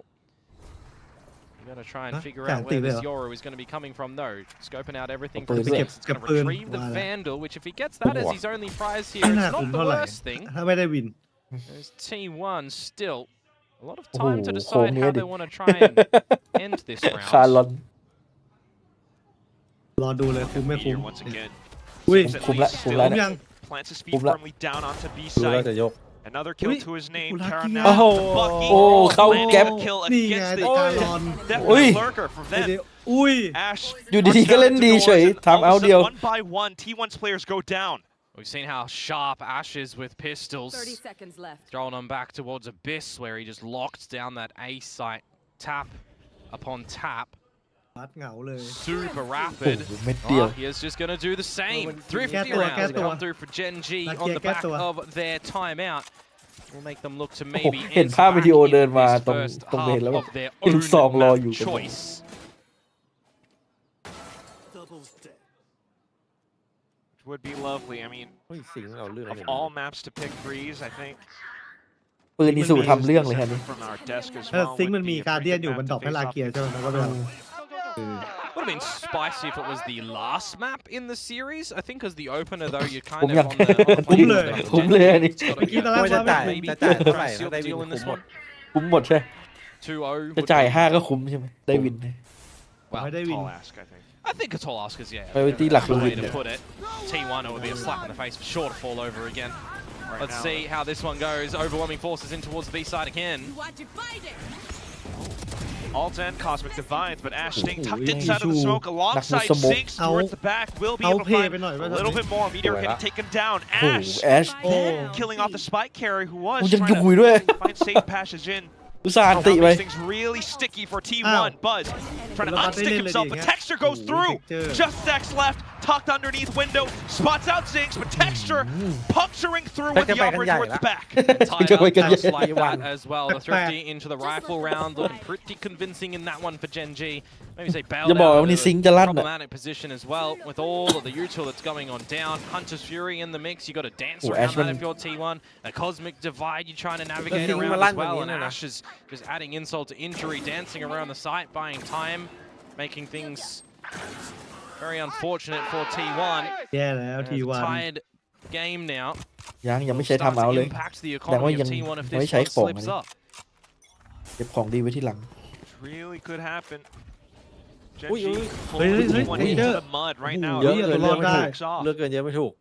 you're going to try and figure out where this Yoru is going to be coming from though. Scoping out everything from Zinx. It's going to retrieve the Vandal, which if he gets that as his only prize here, it's not the worst thing. ถ้าไม่ได้วิน There's T1 still. A lot of time to decide how they want to try and end this คา round. รอน รอดูเลยคุ้มไม่คุ้ม Once again. อุ้ย คุมละคุมละ ยัง Plants his feet firmly down onto B ดูแล้ว side. จะยก Another kill to his name. Karen โอ้โห โอ้เข้าแก๊ป kill นี่ไง against แต่ the การอน definite lurker from เดี๋ยว them. อุ้ย Ash อยู่ดีๆก็เล่นดีเฉย all of a ทำเอา sudden, เดียว one by one, T1's players go down. We've seen how sharp Ash is with 30 pistols. seconds left. Throwing them back towards Abyss, where he just locked down that A site, tap upon tap. ปัดเหงาเลย Super rapid. โอ้โหเม็ดเดียว He is just going to do the same. 350 แก้ตัว rounds come through for Gen G on the back of their timeout. Will make them look to โอ้โห maybe เห็น answer ภาพวิดีโอ back เดิ in นมา this ตรง first ตรงเมนแล้ว half แบบ of their ลูก own ซองรอ map อยู่กันหมด choice. Which would be lovely. I mean, เฮ้ยสิงเราเลื่อน of all maps to pick threes, I think ปืนอีสูทำเรื่องเลยฮะนี่ from our desk as ถ้า well. ซิงค์ would มันมี be a การเดียน pretty อยู่ good มัน map ดร to อปให้ face ลา off. เกียร์ใช่ไหมแล้วก็ไปเอา Would have been spicy if it was the last map in the series. I think as the opener, though, you're ผม kind อยาก of on the คุ้มเลย คุ้มเลยอันนี้ It's gotta เมื่อกี้ be ตอนแรก ว่าจะ ว่า จ่าย maybe จะจ่ายเท่าไหร่ seal ถ้าได้วิน deal in คุ้ this มหมด one. คุ้มหมดใช่ 2-0. จะจ่าย5ก็คุ้มใช่ไหมได้วิน Well, ไม่ได้วิน Tall ask, I think. I think a tall ask is, yeah. Priority หลัก the way วิน to put it. T1, it would be a slap in the face for sure to fall over again. Right Let's now, see how this one goes. Overwhelming forces in towards the B side again. Alt and Cosmic Divides, but Ash staying tucked Ooh, inside of the Yishu. smoke alongside Knock with Zinx some more. towards the back. Will be I'll able to pay find it, but a little bit more. Meteor Well, getting taken down. Oh, Ash Ash. then killing off the spike carrier who was มันยัง trying อยู่ด้วย to find safe passage in. อุตส่าห์อันติ Now ไป makes things really sticky for T1. Buzz trying to unstick himself, but Texture goes through. Just Dex left, tucked underneath window, spots out Zinx, but Texture puncturing through with the upper towards the back. Tied up Like a just like yeah. that as well. The thrifty into the rifle round, looking pretty convincing in that one for Gen G. Maybe say bailed อย่าบอก out ว่า of วันนี้ the ซิงค์จะลั่นอะ problematic position as well. With all of the util that's going on down, Hunter's Fury in the mix. You got to dance Oh, around Ash that man. if you're T1. A Cosmic Divide you're trying to navigate Zinc's around malan as well.แบบ And นี้นะ Ash is just adding insult to injury, dancing around the site, buying time, making things very unfortunate for T1. แย่แล้ว And it's a T1 tied game now. ยังไม่ใช้ Start ทำเอา to เลย impact the แสดงว่า economy ยั of ง T1 if ไม่ this ใช้ one ของ slips up. เก็บของดีไว้ที่หลัง Really could happen. Gen Ui, G ui. pulling Ui, ui, T1 ui. into the mud right now. Ui, Really ui, looking ui, to ui. fix off. เลือกเกินเยอะไม่ถูก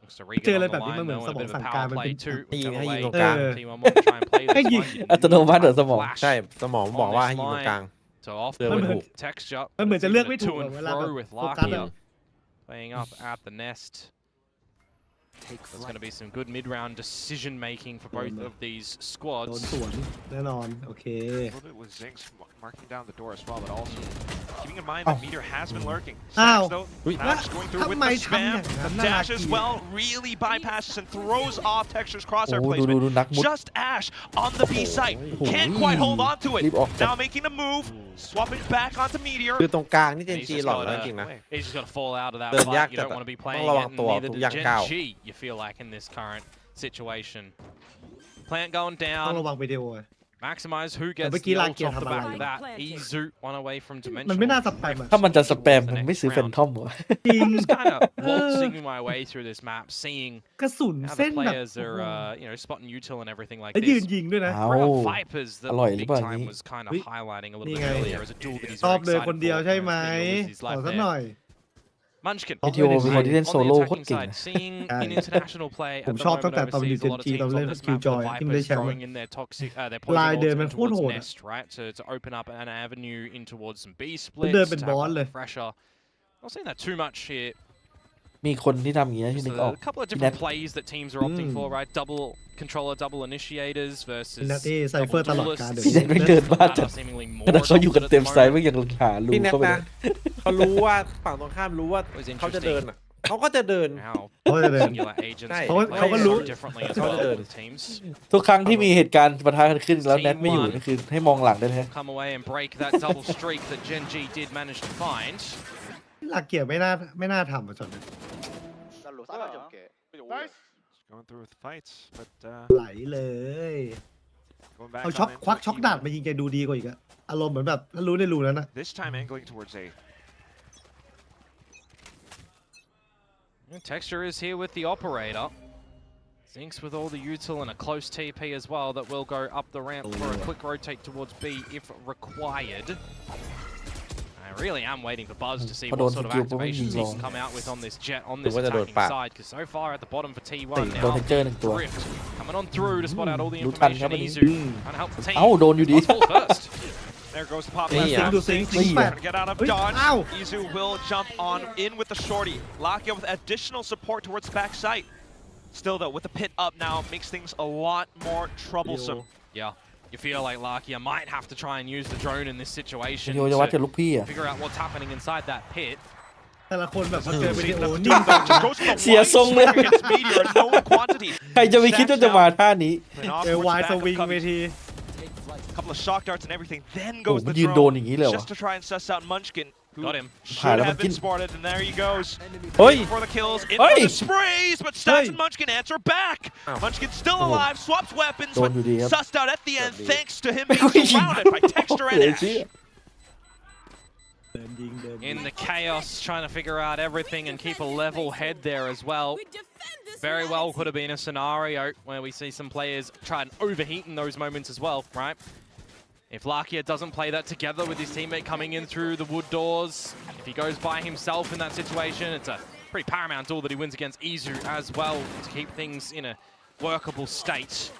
Looks to Regan เจออะไร on แบ the บนี้มัน line เหมือน though, ส and a มอง bit of สั่ a งการ power มันเป็ play น too, ให้ยิง whichever ให้ยิง way ตรงกลาง T1 want to try and play this ให้ยิง one. อัตโนมัติเหรอสมอง ใช่สมองบอกว่าให้ยิงตรงกลาง So off Lia the mớiถูก texture. มันเหมือนจะเลือกไม่ It's ถูก to อะ and เวลาแบบ fro with โฟกัส Larky อะ playing up at the nest. There's going to be some good mid-round decision making for both of these โดน squads. สวนแน่นอน โอเค A little bit with Zinx marking down the door as well, but also keeping in mind that Meteor has been lurking. Ow. Sax, though, Sax going through with the spam. The dash as well really bypasses and throws off Texture's crosshair โอ้ดู placement. ดูนักมุด Just Ash on the B site. Can't quite hold on to it. Leap off Now making a move, swapping back onto Meteor. คือตรงกลางนี่เจน He's จี just หลอน gotta- แล้วจริงนะ He's just got to fall out of that เดินยาก fight. You don't want to be playing ต้องระวัง it, ตัว neither ทุก does อย่าง Gen ก้าว G, you feel like, in this current situation. Plant going ต้อง down. ระวังวิดีโอ Maximize who gets มื่อกี้ the ลา ult เกียร์ off the ทำอะไร back of that. Izu one away from มันไม่น่า dimensional. สแปมอะ ถ้ามันจะสแปมมันไม่ซื้อแฟนทอมเหรอ จริง Just kind of waltzing my way through this map, seeing กระสุน how เส้ the นแบบ players are, spotting util and everything like แล้วยืน this. ยิงด้วยนะ เอา Bring up Vipers that อร่อยหรือ Big เปล่า Time นี้ was kind of เฮ้ย highlighting a little นี่ bit ไง earlier as a duel that he's ชอบ very เลย excited คนเดียว for. ใช่ไหม He's his ขอ life สัก there. หน่อย Munchkin ไอทีโอเป็นคนที่เล่น on โซ the โล่โคตร attacking เก่ง side, อะ seeing an international play ผ at ม the ชอบ moment ตั้งแต่ตอนอยู่ overseas. A lot of Gen G ตอน teams เล่น on this คิว map จอย with ที่ไม่ได้ Vipers แชมป์ throwing in their toxic, their ลาย poison เดิน ultimate มันโคตร towards โหดอะ Nest, right? To open up an avenue in towards some B เดิน splits, เป็น to บอ have ส a เลย pressure. Not seeing that too much here. มีคนที่ทำอย่างนี้ที่ Just นึกออก a couple of ที่แนท different plays that teams are opting for, right? Double controller, double initiators เป็น versus นัดที่ไซเฟอ double ร์ตลอดการ duelists. พี่แนทไม่เดินบ้านจัด Seemingly ข more ณะเขาอยู่กัน adopted เต็ม at the ไซส์ moment. ไม่ยังหารู พี่แนท เข้าไป นะเขารู้ว่าฝั่งตรงข้ามรู้ว่า Was เขาจะ interesting เดินอ่ะเขาก็จะเดิน how เขาจะเดิน singular agents Right. playเขาก็รู้ differently asเขา well จะเดิน with teams. ทุกครั้งที่มีเหตุการณ์ปะทะกันขึ้นแล้วแนทไม่อยู่นี่คือให้มองหลังได้เลย Come away and break that double streak that Gen G did manage to find. ลาเกียร์ไม่น่าทำอ่ะจอน Going through with fights, but ไหลเลย going back เอาช็อ on ค into ควัก the ช็อก T1. ดาบมายิงแกดูดีกว่าอีกอะอารมณ์เหมือนแบบถ้ารู้ในรูนั้นนะ This time angling towards A. And Texture is here with the operator. Zinx with all the util and a close TP as well that will go up the ramp for a quick rotate towards B if required. I really am waiting for Buzz to see พอโด what น sort of สกิลปุ๊บไม่ยิง activations ร he อ can come out with on this jet on หรือ this ว่าจะโดน attacking ปาก side because so far at the bottom for T1 โดน now เทคเจอร์หนึ่งตัว Drift coming on through to spot out all the รู้ทันครับ information. อันนี้ Izu trying to help the team. เอ้าโดนอยู่ดี Buzz falls first. There goes the pop. Hey, left. do sing, Trying sing back. to get out of Hey, dodge. ow. Izu will jump on in with the shorty. Lakia with additional support towards the back site. Still though, with the pit up now, makes things a lot more troublesome. Yeah. You feel like Lakia might have to try and use the drone in this situation โยจะวัดกับ to ลูกพี่อ่ะ figure out what's happening inside that pit. แต่ละคนแบบมาเจอวิดี See, โอ the นิ่ง dude just goes for the เสีย wide ทรงเลย swing against Meteor, known quantity. ใครจะไปคิดว่าจะมาท่านี้ And off เอ towards วาย the ส back วิง of เว Cubby. ที Couple of shock darts and everything. Then โอ้ goes มัน the ยืนโดน drone อย่างนี้เลย just วะ to try and suss out Munchkin, who Got him. should have Munchkin. been spotted. And there he goes. เฮ้ย For the kills, in Hey! for the sprays, but Stats Hey! and Munchkin answer back. Ow. Munchkin still Oh. alive, swaps weapons, Don't but do the- sussed out at the end Don't do- thanks to him being surrounded by Texture and Ash. In the chaos, trying to figure out everything and keep a level head there as well. Very well could have been a scenario where we see some players try and overheat in those moments as well, right? If Lakia doesn't play that together with his teammate coming in through the wood doors, if he goes by himself in that situation, it's a pretty paramount duel that he wins against Izu as well to keep things in a workable state.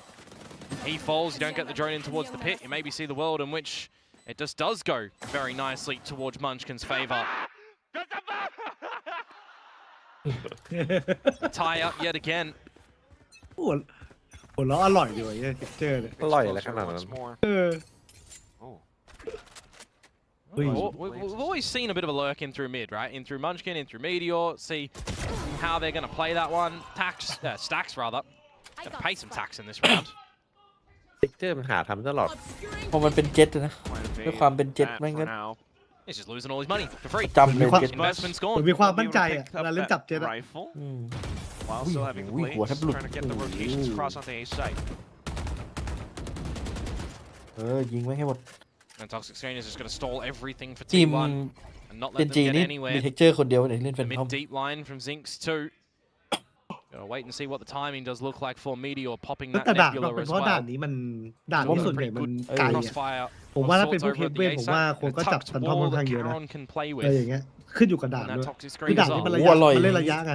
He falls, you don't get the drone in towards the pit, you maybe see the world in which it just does go very nicely towards Munchkin's favor. Tie up yet again. หัวเราะอร่อยดีว่ะเนี่ยเจอเนี่ย อร่อยอะไรขนาดนั้น Once more. เออ Oh. We've always seen a bit of a lurk in through mid, right? In through Munchkin, in through Meteor. See how they're going to play that one. Stacks rather. Gonna pay some tax in this round. ติ๊กเจอร์มันหาทำตลอด พอมันเป็นเจ็ตนะ Quite a ด้วยความเป็นเจ็ต that แม่ง for ก็ now. He's just losing all his money for free. จำเลยเจ็ต Investment's มัน gone. มีความมั่น Able ใจ to อ่ะ pick เว up ลาเล่น that จับเจ็ตอะ rifle อืม while still having the อุ้ย blades, หัวแทบหลุด trying to get the rotations across onto A site. ยิงไว้ให้หมด And Toxic Strain is just going to stall everything for ทีม T1 and not เป็น let จี them นี่ get มี anywhere. เทคเจอร์คนเดียวเนี่ยเล่น The เป็นท็อป mid deep line from Zinx too. Gotta wait and see what the timing does look like for Meteor popping แต่ that ด่านก็ nebula เป็น as เพราะด่าน well. นี้มันด่านนี้ส่วนใหญ่มันไกลอ่ะ Crossfire ผม of ว่าถ้าเป็น sorts พวก over เฮ at ฟ the เว่ A ผมว่า site. คนก็ A จับ tucked สันทอม wall ค่อน that ข้างเยอะนะ Caron can play อะไรอ with. ย่างเงี้ยขึ้นอยู่กับด่าน And ด้ว that ย Toxic คือ Screen ด่าน as นี้มัน well. ระยะ อร่อย มันเล่นระยะไง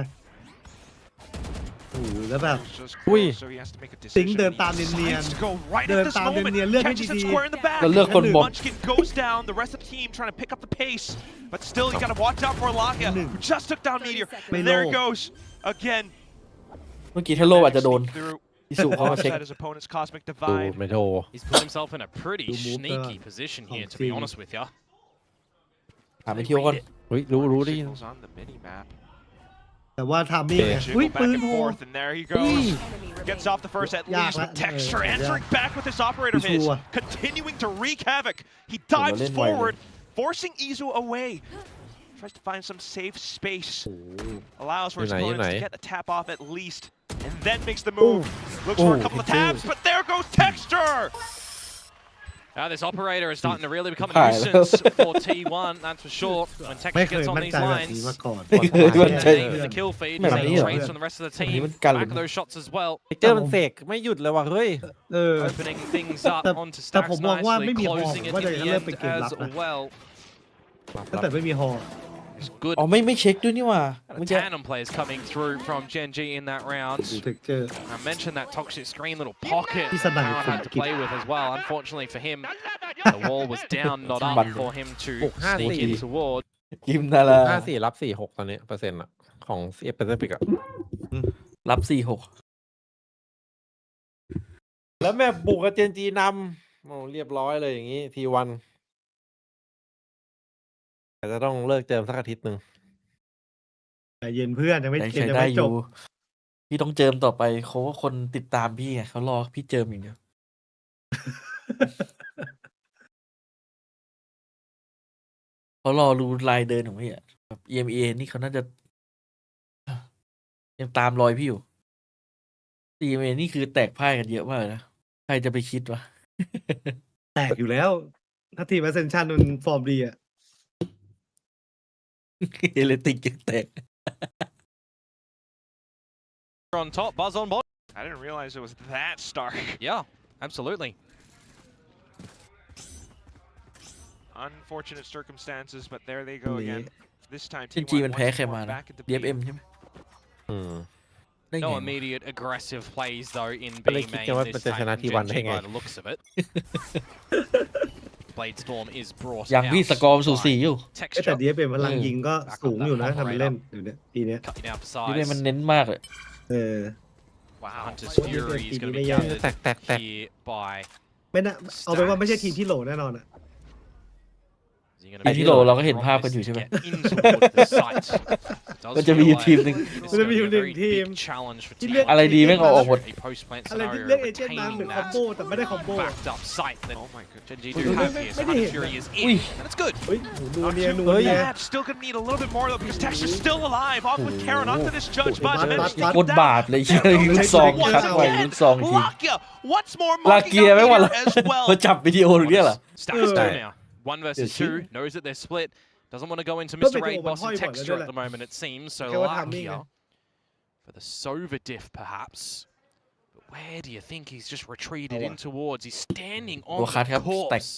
โอ้โหแล้วแบบ It's just Ui. close, so he has to make a ซิง decision. เดิน He ตามเนียน decides to go right เดิ at น this ตาม moment. เนียนๆเลือกให้ Catches ดี it square in the back. แล้วเลือกคนบอก Munchkin goes down. The rest of the team trying to pick up the pace, but still you gotta watch out for Lakia, who just took down Meteor. And there it goes again. เมื่อกี้เทโลอาจจะโดน Sneak through อิสุเขามาเช็ค offside his opponent's cosmic ดู divide. ไม่โทร He's put himself in a pretty Do move sneaky the- position here, to of be team. honest with you. หาไปเที่ยวก่อน เฮ้ยรู้ได้ยิน Signals on the mini-map. แต่ว่าทามมิ่งไง Jiggle อุ้ย back ปืน and โห forth, and there he อุ้ย goes. Gets off the first at Yeah, least, that- with Texture yeah. answering back with this operator of Izu his, ah. continuing to wreak havoc. He Ủa, dives lên ngoài forward, forcing Izu away. Tries to find some safe space. Allows for his Như này, như opponents to này. get the tap off at least, and then makes the move. Looks for a couple of Texture. taps, but there goes Texture! This operator is starting to really become a Hi. nuisance for T1, that's for sure. When ไม่ Texture เคย gets on มั่น these ใจแบบนี้ lines, มาก่อน ไม่เคยมั่นใจ with the kill feed, Mày he's làm taking gì hả? trades from the rest of the Mày team. vẫn căng Back lên. of those shots as well, ติ๊กเจอร์มันเสกไม่หยุดเลยว่ะเฮ้ย เออ opening things up Tập- onto tập Stacksผมมองว่าไม่ nicely, มีฮอ closing ผม it ว่า in จะ the เริ่ม end เป็นเกมลั as บนะ well. ตั้งแต่ไม่มีฮอ It's good. อ๋อไม่เช็คด้วยนี่หว่าเมื่อกี้ Tandem players coming through from Gen G in that round. ดูเทคเจอร์ I mentioned that toxic screen little pocket He's a nice Power had to kid. play with as well. Unfortunately for him, the wall was down, not up Bundle. for him to Ủa, hai sneak gì? in toward. กิมนารา 54รับ46ตอนนี้เปอร์เซ็นต์อะของเอฟเปอร์เซ็นต์ปิกอะ รับ46 แล้วแม่บุกกับเจนจีนำโอ้เรียบร้อยเลยอย่างนี้ทีวันแต่จะต้องเลิกเจิมสักอาทิตย์หนึ่ง ใจเย็นเพื่อนยังไม่ ใช้ เกมยัง ได้ ไม่ อ จ ยู่ บ พี่ต้องเจิมต่อไปเขาว่าคนติดตามพี่ไงเขารอพี่เจิมอย่างเดียว เขารอรู้ลายเดินของพี่อ่ะแบบ EMA นี่เขาน่าจะยังตามรอยพี่อยู่ EMA นี่คือแตกพ่ายกันเยอะมากเลยนะใครจะไปคิดวะ แตกอยู่แล้ว ถ้าทีมแอสเซนชันมันฟอร์มดีอ่ะ เอเลติกยังแตก On top, Buzz on bottom. I didn't realize it was that stark. Yeah, absolutely. Unfortunate circumstances, but there they go again. This time, จริงๆมันแพ้ใครมานะ DFM ใช่ไหม No immediate aggressive plays though in B ก็เลยคิด main กันว่า this มันจะช time นะ from ทีวันได้ Genji ไง by the looks of it. Bladestorm is brought อย่างพี่ out สกอร์สูสีอยู่ แต่ Texture. DFM พลังยิงก็สูงอยู่นะทำไปเล่นอยู่เนี่ยปีเนี้ย Cutting out for DFM มัน size. เน้นมากเลย Wow, Hunter's Well, Fury is going to be yeah. gathered here by. ไม่น่าเอาเป็นว่าไม่ใช่ทีมที่โหลแน่นอนอ่ะ Is he gonna ไอ้ be ที่โหล able to เราก็เห็น drop ภาพ this กันอยู่ใช่ไหม to get in towards the site? Does มันจะมี feel ทีม like หนึ่ง this is มันจะมีอยู่ gonna be a หนึ่ง very ทีม big challenge for ที่ T1. เลือก อะไรดีแม่งเอาออกหมด A post-plant อะไร scenario เลือก of เอเจนต์มาเหมือน retaining คอมโบ that แต่ไม่ได้คอมโบ backed up site that Oh my goodness. Genji ไม่ do have ไม่ here. ไม่ So ได้ Hunter's เห็น Fury is อุ้ย in, and it's good. เฮ้ยนัว Not เนีย too นัว bad. เนีย Still gonna need a little bit more though because Texture's still alive. Off with Karen onto this judge, but Bad, managed to bad, โค get ตร down. บาปเลยเชื่อลูกซองชักไว้ลูกซองที Lakia, what's more ลา marking เกียร์ out ไม่หมด here ละ as well. มาจับวิดีโอตรงเนี้ยเหรอ Stacks Yeah. two now. 1 versus 2. Knows that they're split. Doesn't want to go into But Mr. they Ray do bossing overpower texture it, at the moment, it seems. So Okay, what happened Lakia here? for the Sova diff, perhaps. But where do you think he's just retreated Oh, in towards? He's standing on Well, the Khat have corpse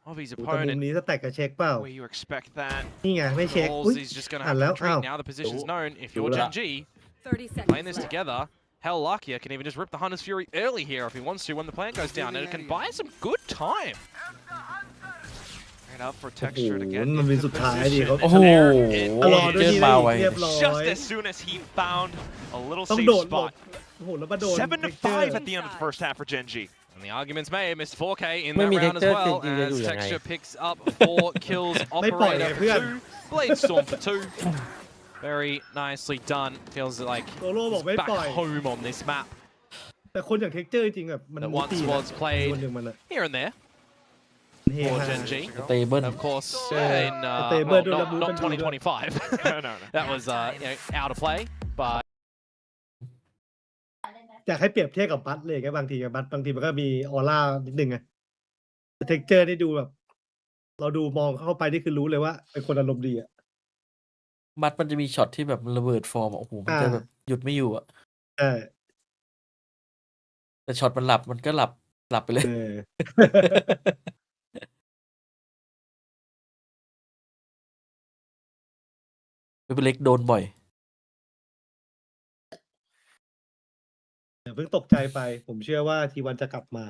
of his แต่มุม opponent. นี้จะแตกกับเช็คเปล่า Where you expect that. นี่ไงไม่เช็ค Balls, อุ้ย he's just going to อ่าน have แล้ว to อ้าว retreat. Now the position's known. If you're Ula. Genji, 30 seconds playing this left. together, hell, Lakia can even just rip the Hunter's Fury early here if he wants to when the plant goes down, and it can buy some good time. Right up for โอ้โห Texture to get มันมี into สุดท้ายดิ position. เขา โอ้โห And there it รอด้วย is. นี่ มา ได้ ไว เรียบร้อย Just as soon as he found a little ต้อง safe โดดหลบ spot. โอ้โหแล้วมาโดน 7 to 5 at the end of the first half for Genji. And the argument's made, Mr. 4K inไม่ that มี round as texture well, จริงๆจะ as อยู่ยังไง Texture picks up 4 kills, ไม่ปล่อย Operator ไง for เพื่อน 2, Bladestorm for 2. Very nicely done. Feels like โซโล่บอก he's ไม่ back ปล่อย home on this map แต่คนอย่างเท็กเจอร์จริงๆแบบมัน that รู้ once ตีนะ was คน played หนึ่งมันอะ here and there เฮ for ฮา Genji. เตเบิล Of course, Yeah. in Stable well, doing not, the not movement too, 2025. No. That was out of play, but อยากให้เปรียบเทียบกับบัตเลยไงบางทีกับบัตบางทีมันก็มีออร่านิดนึงไงแต่เท็กเจอร์นี่ดูแบบ เราดูมองเข้าไปนี่คือรู้เลยว่าเป็นคนอารมณ์ดีอ่ะ บัตมันจะมีช็อตที่แบบระเบิดฟอร์มอะโอ้โหมันจะแบบหยุดไม่อยู่อ่ะ ใช่ แต่ช็อตมันหลับมันก็หลับไปเลย เออ เป็นเล็กโดนบ่อย อย่าเพิ่งตกใจไป ผมเชื่อว่าทีวันจะกลับมา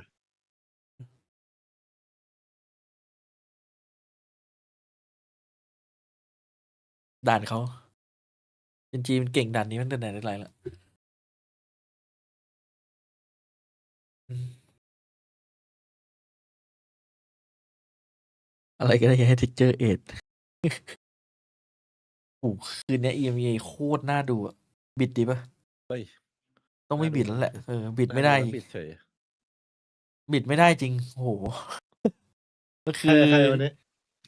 ด่านเขาจริงๆมันเก่งด่านนี้มันแต่ไหนแต่ไรแล้วอะไรก็ได้อย่าให้ทิกเจอร์เอ็ดโอ้โหคืนนี้ EMEA โคตรน่าดูอะบิดดีป่ะ เฮ้ย ต้องไม่บิดแล้วแหละบิดไม่ได้ ปิดเฉย บิดไม่ได้จริงโอ้โห ก็คือ ใครวันนี้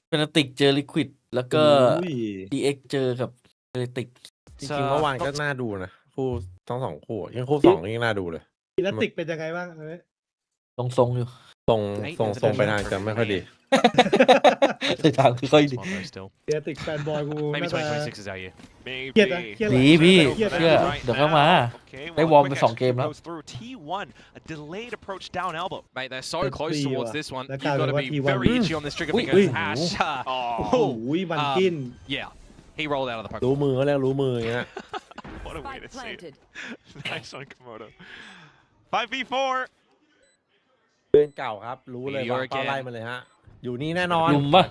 เป็นติกเจอลิควิดแล้วก็ อุ้ย DX เจอกับเอติก จริงๆเมื่อวานก็น่าดูนะคู่ทั้งสองคู่ยังคู่2ยังน่าดูเลย อิลาติกเป็นยังไงบ้างอันนี้ ทรงๆอยู่ ทรงไปทางจะไม่ค่อยดี ในทางคือค่อยดี It's one though still. อิลาติกแฟนบอยกู Maybe น่าจะ 2026 is our year. เครียดนะ Maybe. เครียด ดีพี่ เครียดนะ เชื่อ เดี๋ยวก็มา Okay, ได้ well, วอร์ม quick ไป2 เกมแล้ว goes through T1, a delayed approach down elbow. Mate, they're so Let's close see, towards this one. that You've got to guy be with very T1. itchy on this trigger Wait, because wait. Ash, โอ้ Oh, โหมันกิน yeah, he rolled out of the poke. รู้มือก็เรียกรู้มืออย่างเงี้ย what a way Spike to say it. planted. Nice on Komodo. 5v4. เพื่อนเก่าครับ รู้เลยว่า Meteor เป้า again. ไล่มาเลยฮะ อยู่นี่แน่นอน ลุมป่ะ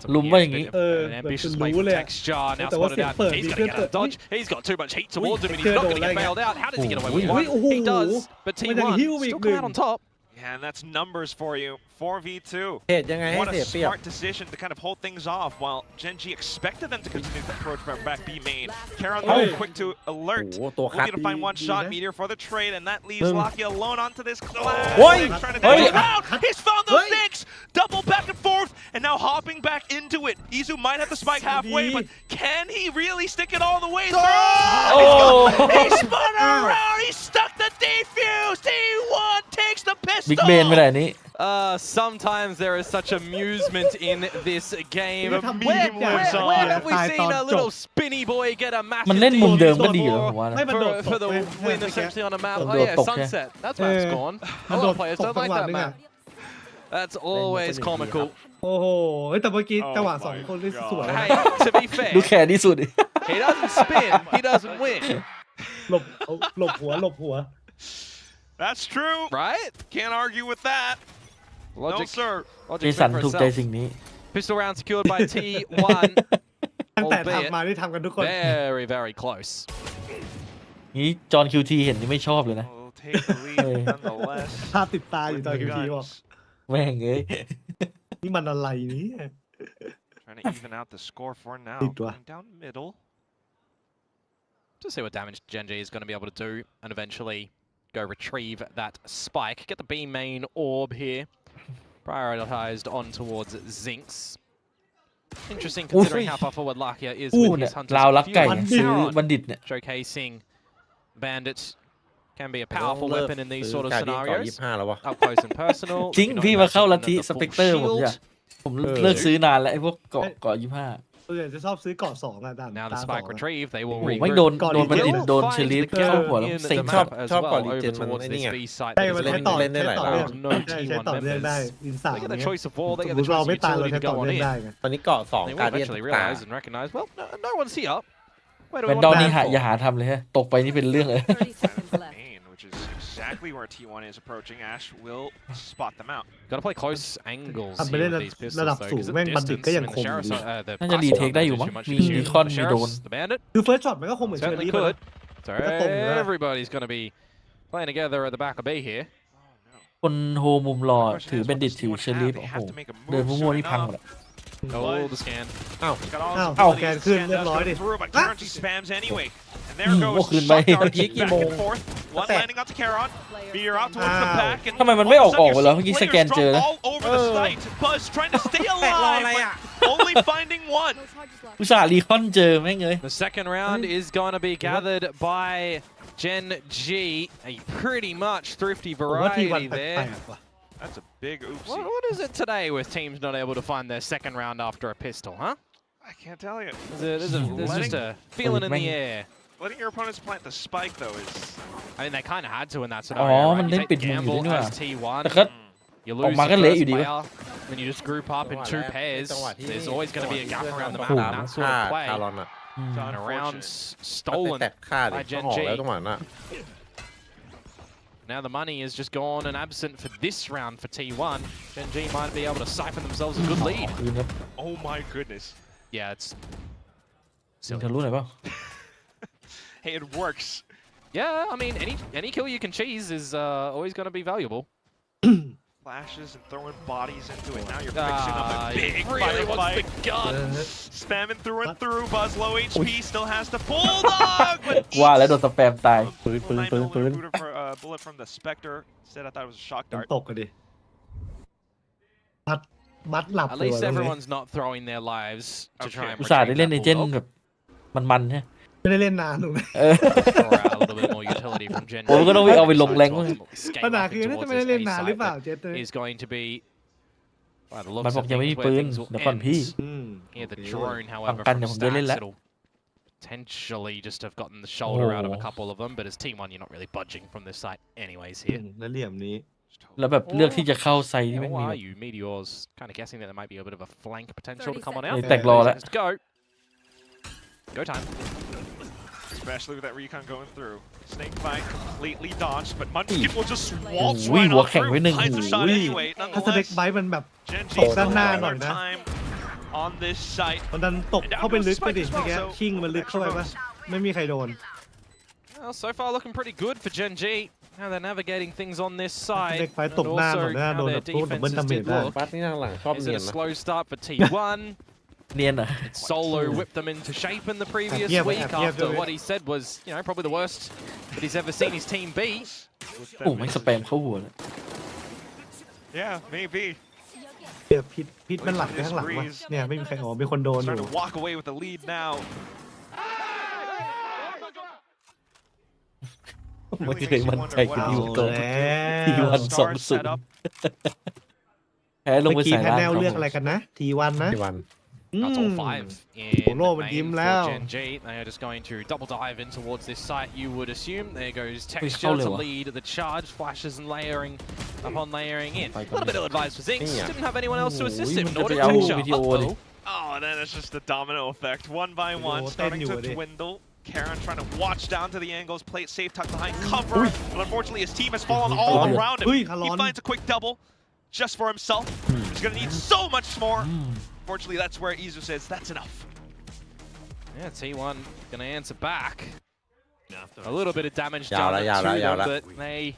อย่างนี้ An ambitious play from Texture. Nowแต่ว่า spotted เสียง out. เปิด He's มี going เครื่ to อง get เปิ a ด dodge. He's got too much heat towards him, and he's Texture not going to โดน get ไล่ไง bailed out. How does he get away with Ui, one? ui, He ui. does, but มันยัง T1 หิ้วอีก still หนึ่ come ง out on top. Yeah, and that's numbers for you. 4v2. เหตุยังไงให้ What เสีย a เปรียบ smart decision to kind of hold things off while Genji expected them to continue to approach from back B main. Karen Hey. quick to โอ้ alert. โหตัวคัด Looking to find one shot, Meteor for the trade, and that leaves Lakia alone onto this glass. Oi! Trying to Oi! take it out. He's found the Oi! fix. Double back and forth, and now hopping back into it. Izu might have the spike halfway, but can he really stick it all the way through? He spun around. He stuck the defuse. T1 takes the บิ๊กเบน pistol. ไม่ได้นี้ Sometimes there is such amusement in this game. The Where, meme lives on. where have we Yeah, seen a Python little joke. spinny boy get a มัน massive เล่นมุมเดิมก็ defuse ดีเหรอ for- ผมว่านะ ไม่มันโดด for the ตกไป win เมื่อกี้ essentially on a map. โด Oh ด yeah, ตกใช่ sunset. That's where it's gone. A lot of players ตก don't จัง like หวะ that นึง map. อ่ะ That's always comical. โอ้โหแต่เมื่อกี้จังหวะ2 คนนี่สวยนะ Hey, to be ดู fair, แขนที่สุดดิ he doesn't spin, he doesn't win, หลบหัว That's true. right? Can't argue with that. Logic, No, sir. เจ logic สัน speak for ถูกใจ itself. สิ่งนี้ Pistol round secured by T1. ตั้งแต่ albeit ทำมาที่ทำกันทุกคน very, very close. นี้จอห์นคิวทีเห็นนี่ไม่ชอบเลยนะ We'll take the lead nonetheless. ภาพติดตาอยู่ตอนคิวทีบอก แม่งเอ้ย นี่มันอะไรนี้ Trying to even out the score for now. Big dwa. Going down middle. To see what damage Genji is going to be able to do and eventually go retrieve that spike. Get the B main orb here. Prioritized on towards Zinx. Interesting considering how far forward Lakia is อู้ with เนี่ย his hunters. ลาวรักไก่ Few ซื้อ Sauron บัณฑิตเนี่ย showcasing bandits can be a powerful weapon in these sort of การที่เกาะ scenarios. 25แล้ววะ Up close and personal. จริง looking พี่ on มาเข้า Mercy ลัทธิ and the ส full เปกเตอร์ผม shield. อยากผมเลิกซื้อนานแล้วไอ้พวกเกาะ ส่วนใหญ่จะชอบซื้อเกาะ2อ่ะ Now the spike retrieve. They will โอ้โห regroup. ไม่โดน ก่อน โดนบัณฑิต Will โดน find เชลิฟ the เข้า gap หัวแล้ว in เซ็ง the มาก map as ชอบก่อน well รีเจ over นมัน towards ไอ้นี่ this ไง B site. ใช่ There's มัน เล่ ใช้ น ต่อ เล่นได้หลาย ใช้ต่อ รอบ เนื่อง no ใช่ใช้ T1 ต่อเนื่องได้ members. อินสาม They get the เนี่ย choice of war. They ส get ม the มติเรา choice of ไม่ตายเรา utility ใช้ to ต่อ go on เนื่อง in. ได้ไง ตอนนี้เกาะ2 They การ will เดียน eventually ตา realize and recognize, well, no one's here. Where do แว we นดอล want นี่ to อย่า go หาทำเลยฮะตกไปนี่เป็นเรื่องเลย 30 seconds left. Main, which is exactly where T1 is approaching. Ash will spot them out. Got to play close angles ทำไป here เล่น with these pistols ระดับ though, สูง because แม่ง the บัณฑิต distance ก็ยัง and ค the มอยู่ sheriff's ดี the น่าจะ pass retake ได้อยู่ not มั้ง too much มี issue. ดีคอน The มีโดน sheriffs, the bandit คือเฟิร์สช็อตมันก็คงเหมือนเชอ certainly รี่ไป could. นะ So That's all, yeah. everybody's going to be playing together at the back of B here. คนโฮมุมรอถือเบนดิตถือเชลิฟโอ้โหเดินมั่วๆนี่พังหมดอะ Oh, the scan. Got all his Ow. abilities. Okay, The good, scan good does lord. go through, but Ah. currency spams anyway. And there Oh, goes good shot man. darts Yiki back mo. and forth. One Attack. landing onto Charon. Veer out towards the Ow. back. And ทำไมมันไม่ออก all of a ไปแล้ว sudden เมื่อกี้ your สแกน players เจอ drop นะ all over the site. Buzz trying to stay alive, but only finding one. No charges left. อุตส่าห์รีคอนเจอแม่งเลย The second round is going to be gathered by Gen G. A pretty much thrifty ผมว่าทีวัน variety แปล there. กๆว่ะ That's a big oopsie. What is it today with teams not able to find their second round after a pistol, huh? I can't tell you. There's just a feeling in the air. Letting your opponents plant the spike, though, is... I mean, they kind of had to in that อ๋อ scenario, มัน right? เล่ You นปิด take มุม gamble อยู่ด้วยนี่หว่า as T1. แต่ก็ You ออก lose มา the ก็เละอยู่ first ดีวะ player, then you just group up in two pairs. จังหวะที่ There's always going to be a gap around the map ตาม in that sort of ฆ่า play. คารอนอ่ะ อืม And a round Unfortunate. stolen แต่ฆ่าดิ by ต้อง Gen ออก G. แล้วจังหวะนั้นอะ Now the money is just gone and absent for this round for T1. Gen G might be able to siphon themselves a good lead. คืนครับ Oh my goodness. Yeah, it's สิง silly. ทะลุหน่อยเปล่า Hey, it works. Yeah, I mean, any kill you can cheese is always going to be valuable. Flashes and throwing bodies into it. Now you're fixing up a big really wants firefight. the gun. Spamming through and through. Buzz low HP, still has the bulldog, but ว่าแล้วโดนสแปมตาย ปืน eats ปืน 9 ปืนปืน millimeter bullet from the Spectre. Instead, I thought it was a shock มัน dart. ตกกันดิมัดหลับ At เลย least ว่ะ everyone's not throwing their lives to try and อุตส่าห์ได้ retrieve เล่น that เอเจนต์ bulldog. แบบมันๆใช่ ไม่ได้เล่นนานหนูนะ เออ For a little bit more utility from Gen ผมก็ต้องวิ่งเอาไปลงแรง G. มั้ง Scale ปัญหา up คือน่าจะ towards ไม่ได้ this เล่น A นานหรือ site เปล่า that เจสเตอร์ is going to be by the มัน looks บอก of ยังไม่มี things ปื where น things will เดี๋ยวก่อนพี่ end. Yeah, the drone, however, กัน from เดี๋ยวผมจะเล่น Stacks, แล้ว it'll potentially just have gotten the shoulder out of a couple of them, but as T1, you're not really budging from this site anyways อื here. มแล้วเหลี่ยมนี้ แล้วแบบเลือกที่จะเข้าไซด์ที่ How ไม่มีแบ are บ you? Meteors kind of guessing that there might be a bit of a flank potential to 30 come on seconds. out. แตกรอแล้ว Let's go. Go time. Especially with that recon going through. Snake fight completely dodged, but Munchkin will just waltz Ui, rightหัว on แข็งไว้ through. หนึ่ง Finds the shot อุ้ย anyway, ถ้าสเด็ก nonetheless. ไบต์มันแบบ Gen G ตกด้านหน้าหน่อย their นะ time on this site. มันดันตกเข้าไปลึกไปดิเมื่อกี้ชิงมันลึกเข้าไปปะไม่มีใครโดน Well, so far looking pretty good for Gen G. How they're navigating things on this ส side. เด็กไบต์ And ตกหน้าหม also ดนะ how โดน their แบบโดนดับเบิล defenses ดาเมจ did ได้ look. ปัดนี่ทางหลังชอบ Is เนี it ยน a นะ slow start for T1? เนียนอ่ะ Solo whipped them into shape in the previous Yeah, but- week yeah, after but- what he said was, you know, probably the worst that he's ever seen his team beat. โอ้ไม่สแปมเข้าหัวเลย Yeah, maybe. เดี๋ยวพิษมันหลับไปข้างหลังวะเนี่ยไม่มีใครอ๋อมีคนโดนอยู่ Starting to walk away with the lead now. ไม่เคยมั่นใจกับทีม เอา ก่อน แล้ว ทีวัน Stars set up. แพ้ลง เมื่ ไป อกี้ ใส่ แพน ล่าง แนล ครับ เลือกอะไรกันนะทีวันนะ ที่วัน That's all 5 in Olo, main Jim for Lau. Gen G. They are just going to double dive in towards this site, you would assume. There goes Wait, Texture to Solo. lead the charge, flashes and layering upon layering in. A little bit ill advised for Zinx. Yeah. Didn't have anyone else to assist him. มัน In จะไป order เอา to วิดีโอดิ Oh, and then it's just the domino effect. One by one, starting to dwindle. Karen trying to watch down to the angles, play it safe, tucked behind cover. But unfortunately, his team has fallen all around him. He finds a quick double just for himself. He's going to need so much more. Unfortunately, that's where Izu says that's enough. Yeah, T1 going to answer back. A little bit of damage Yeah, done yeah, to them, yeah. but they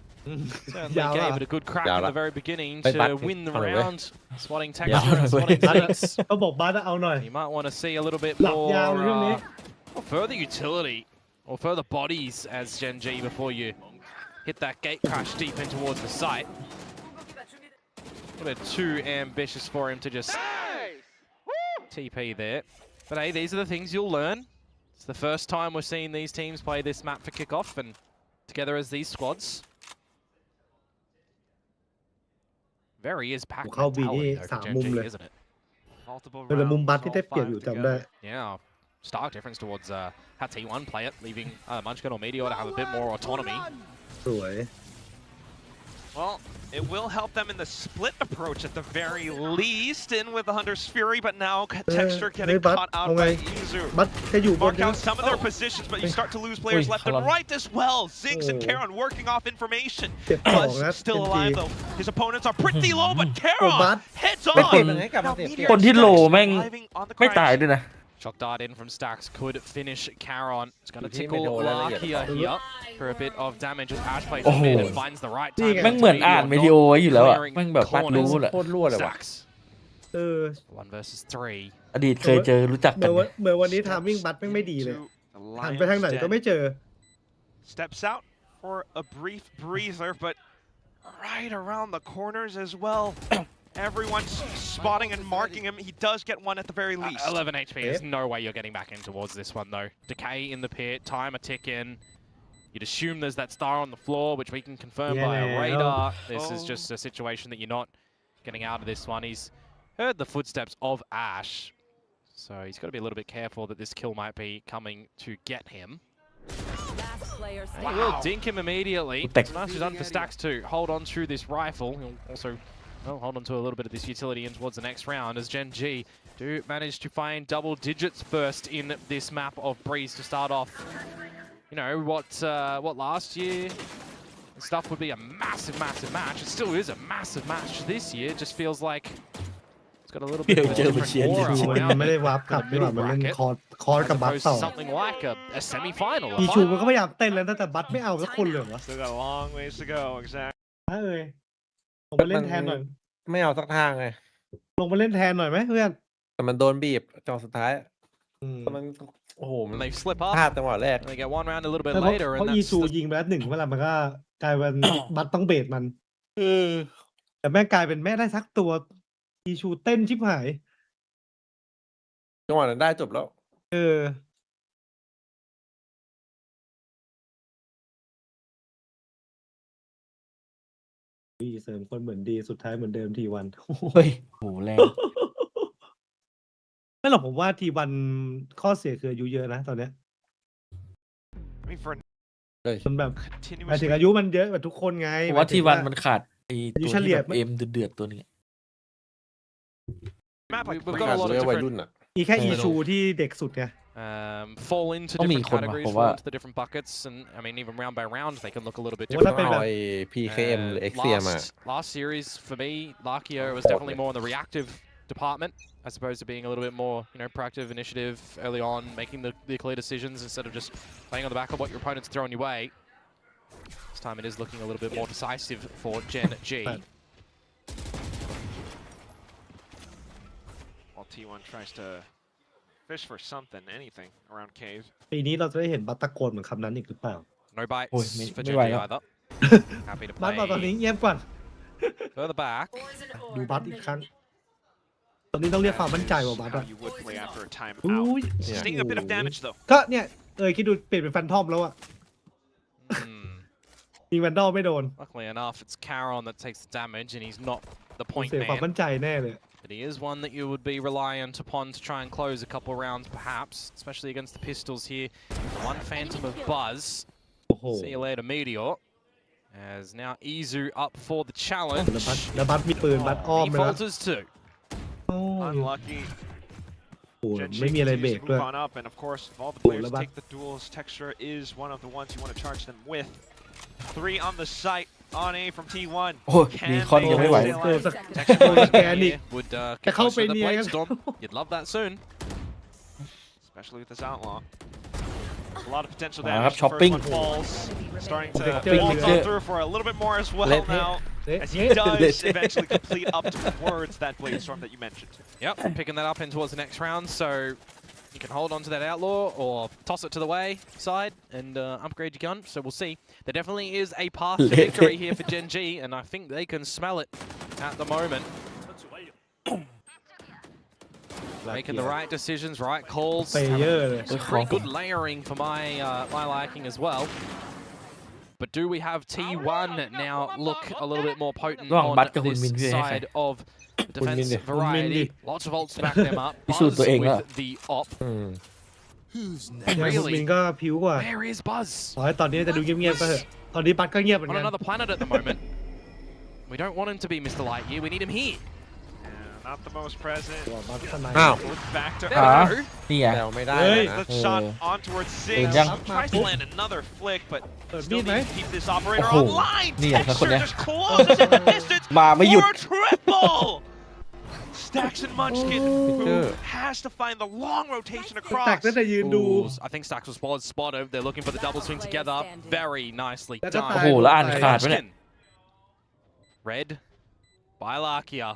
certainly gave it a good crack in the very beginning to win the round. Spotting texture and spotting Zinx. เขาบอกบัสเอาหน่อย You might want to see a little bit หลับยาวเรื่องนี้ more further utility or further bodies as Gen G before you hit that gate crash deep in towards the site. A bit too ambitious for him to just TP there. But hey, these are the things you'll learn. It's the first time we're seeing these teams play this map for Kickoff and together as these squads. Very is packed เข้าบีนี่ mentality though สาม for มุ Gen ม G, เลย isn't it? Multiple เป็นมุม rounds, บัสที่ all ได้เปรียบ five อยู่ to จำ go. ได้ Yeah, stark difference towards how T1 play it, leaving Munchkin or Meteor to have a bit more autonomy. สวย Well, it will help them in the split approach at the very least, in with the Hunter's Fury, but now Texture getting but caught out เอาไง by Izu. บัสจะอยู่บน Mark ใช่ไหม out some of their positions, but you start to lose players left and right as well. Zinx and Karon working off information. เจ็บสองนะ Buzz still alive though. His opponents are pretty low, but โอ้ Karon บัส heads เป็นคน on. คนที่โลแม่ง Arriving on the ไม่ crash. ตายด้วยนะ Shock dart in from Stacks could finish Karon. It's going to Team tickle Meteorแล้วละ Lakia เอียด here for a bit of damage as Ash plays โอ้ the โห mid and finds the right time. แม่งเหมือนอ่านวิดีโอไว้อยู่แล้วอะแม่งแบบปัดรู้แหละ โคตรรั่วเลยว่ะ Stacks เออ 1 versus 3. อดีตเคยเจอรู้จัก เห กั มื น อนเหมือนวันนี้ทามมิ่งบัสแม่งไม่ดีเลย The หันไปทางไหน Lion's ก็ Den ไม่เจอ steps out for a brief breather, but right around the corners as well. Everyone's spotting and marking him. He does get one at the very least. 11 HP. There's no way you're getting back in towards this one though. Decay in the pit, time a tick in. You'd assume there's that star on the floor, which we can confirm by a radar. This is just a situation that you're not getting out of this one. He's heard the footsteps of Ash, so he's got to be a little bit careful that this kill might be coming to get him. Last player He standing. will dink him immediately. Thanks. It's nicely done for Stacks to hold on to this rifle. He'll also hold on to a little bit of this utility in towards the next round as Gen G do manage to find double digits first in this map of Breeze to start off. You know, what last year stuff would be a massive, massive match. It still is a massive match this year. It just feels like it's got a little bit of a different aura มัน around ไม่ได้วาร์ปกลับ the ดีกว่า middle มันเล่น bracket คอร์กับ as บัส opposed ต่อ to something like a semi-final. อีชูมันก็พยายามเต้นแล้วนะแต่บัสไม่เอาสักคนเลยเหรอ Still got a long ways to go. Exactly. เอ้ยลงมาเล่นแทนหน่อย ไม่เอาสักทางเลย ลงมาเล่นแทนหน่อยไหมเพื่อน แต่มันโดนบีบจังหวะสุดท้าย อืม แต่มันโอ้โหมัน And they slip พลาด up. จังหวะแรก And they get one round a little bit เพราะ later, เพ and ราะอี that's ชู the ยิงไปแล้วหนึ่งเวลามันก็กลายเป็น บัสต้องเบสมันแต่แม่งกลายเป็นแม่ได้สักตัวอีชูเต้นชิบหาย จังหวะนั้นได้จบแล้ว เออดีเสริมคนเหมือนดีสุดท้ายเหมือนเดิมทีวัน เฮ้ยโหแรง ไม่หรอกผมว่าทีวันข้อเสียคืออายุเยอะนะตอนเนี้ย I mean, for มันแบบหมายถึง continuously อายุมันเยอะกว่าทุกคนไง ผมว่า หมายถึ ที่ ง วันมันขาดไอ้ อายุ ตัว เฉลี่ ที่ ย แบบเอ็มเดือดๆตัวนี้ map like We've ขา got ด a lot เรื่ of องวัย different รุ่นอ่ะ มีแค่อีชูที่เด็กสุดไง fall intoต้องมี different คนว่ะ categories, ผม fall ว่า into the different buckets, and I mean even round by round they can look a little bit ผมว่า different. ถ้าเป็น เอา แบบ ไอ้ PKM หรือ XCM อ่ะ Last series for me, Lakio was definitely more in the reactive department as opposed to being a little bit more, you know, proactive initiative early on, making the clear decisions instead of just playing on the back of what your opponent's throwing your way. This time it is looking a little bit more decisive for Gen G. while T1 tries to fish for something, anything around cave. ปีนี้เราจะได้เห็นบัตตะโกนเหมือนคำนั้นอีกหรือเปล่า No bites Ôi, for mấy Gen G bài đó. either. Happy to บัต play ตอนนี้เงียบก่อน further back. ดูบัตอีกครั้ง ตอนนี้ต้องเรียกความมั่นใจว่าบัต How อะ you would play after a timeout. อุ้ย Sustaining a bit of damage though. ก็เนี่ยคิดดูเปลี่ยนเป็นแฟนทอมแล้วอะ Hmm. ยิงแวนดอลไม่โดน Luckily enough, it's Karon that takes the damage, and he's not the ผม point เสียความ man. มั่นใจแน่เลย But he is one that you would be reliant upon to try and close a couple rounds, perhaps, especially against the pistols here. One Phantom of Buzz. โอ้โห See you later, Meteor. As now Izu up for the แล้วบัต challenge. มีปืนบัตอ้อม He ไปแล้ว falters too. โอ้ย Unlucky. โอ้ย Genji ไม่มีอะไรเบร continues ก to ด้วย move on up, and of course, if all the Oh, players Labat. take the duels, Texture is one of the ones you want to charge them with. 3 on the site, on A from T1. โอ้ยมีคอนยังไม่ไหว เออสัก Texture Organic. would Cái get khâu close to the bên plate này. storm. You'd love that soon. Especially with this outlaw. A lot of potential Ah, damage. The chopping. first one falls. Starting to Chopping, walk yeah. on through for a little bit more as well Let him. now. As he does eventually complete up towards that blade storm that you mentioned. Yep, picking that up in towards the next round, so you can hold on to that outlaw or toss it to the way side and upgrade your gun. So we'll see. There definitely is a path to victory here for Gen G, and I think they can smell it at the moment. Making the right decisions, right calls. เปเยอร์เลย Some pretty good layering for my liking as well. But do we have T1 now look a little bit more potent ระหว่าง on บัตกับคุณมิน this พี่ให้ใคร side of the คุณมิน defense ดิ variety? Lots of ults to back them up. พิสูจน์ตัวเองแล้ว with the op. เนี่ยคุณมินก็ผิวกว่า Where is Buzz? ขอให้ตอนนี้จะดูเงียบๆก็เถอะตอนนี้บัตก็เงียบเหมือน On กัน another planet at the moment. We don't want him to be Mr. Lightyear. We need him here. Yeah, not the most present. บัตข้างใน อ้าว Goes back to อ๋อ There we go. นี่ไง แต่ไม่ได้ เฮ้ย นะ the shot on towards Six. Young. Tries to land another flick, but Third still mid, needs right? to keep this operator Oh, online. yeah, that's Texture what just closes in the distance มาไม่หยุด for a triple. Stacks and Munchkin, who has to find the long rotation แตก across. ตั้งแต่ยืนดู I think Stacks was spotted. They're looking for the double swing together. Very nicely That's a done. โอ้โหแล้วอ่านขาดไปเนี่ย Red by Lakia.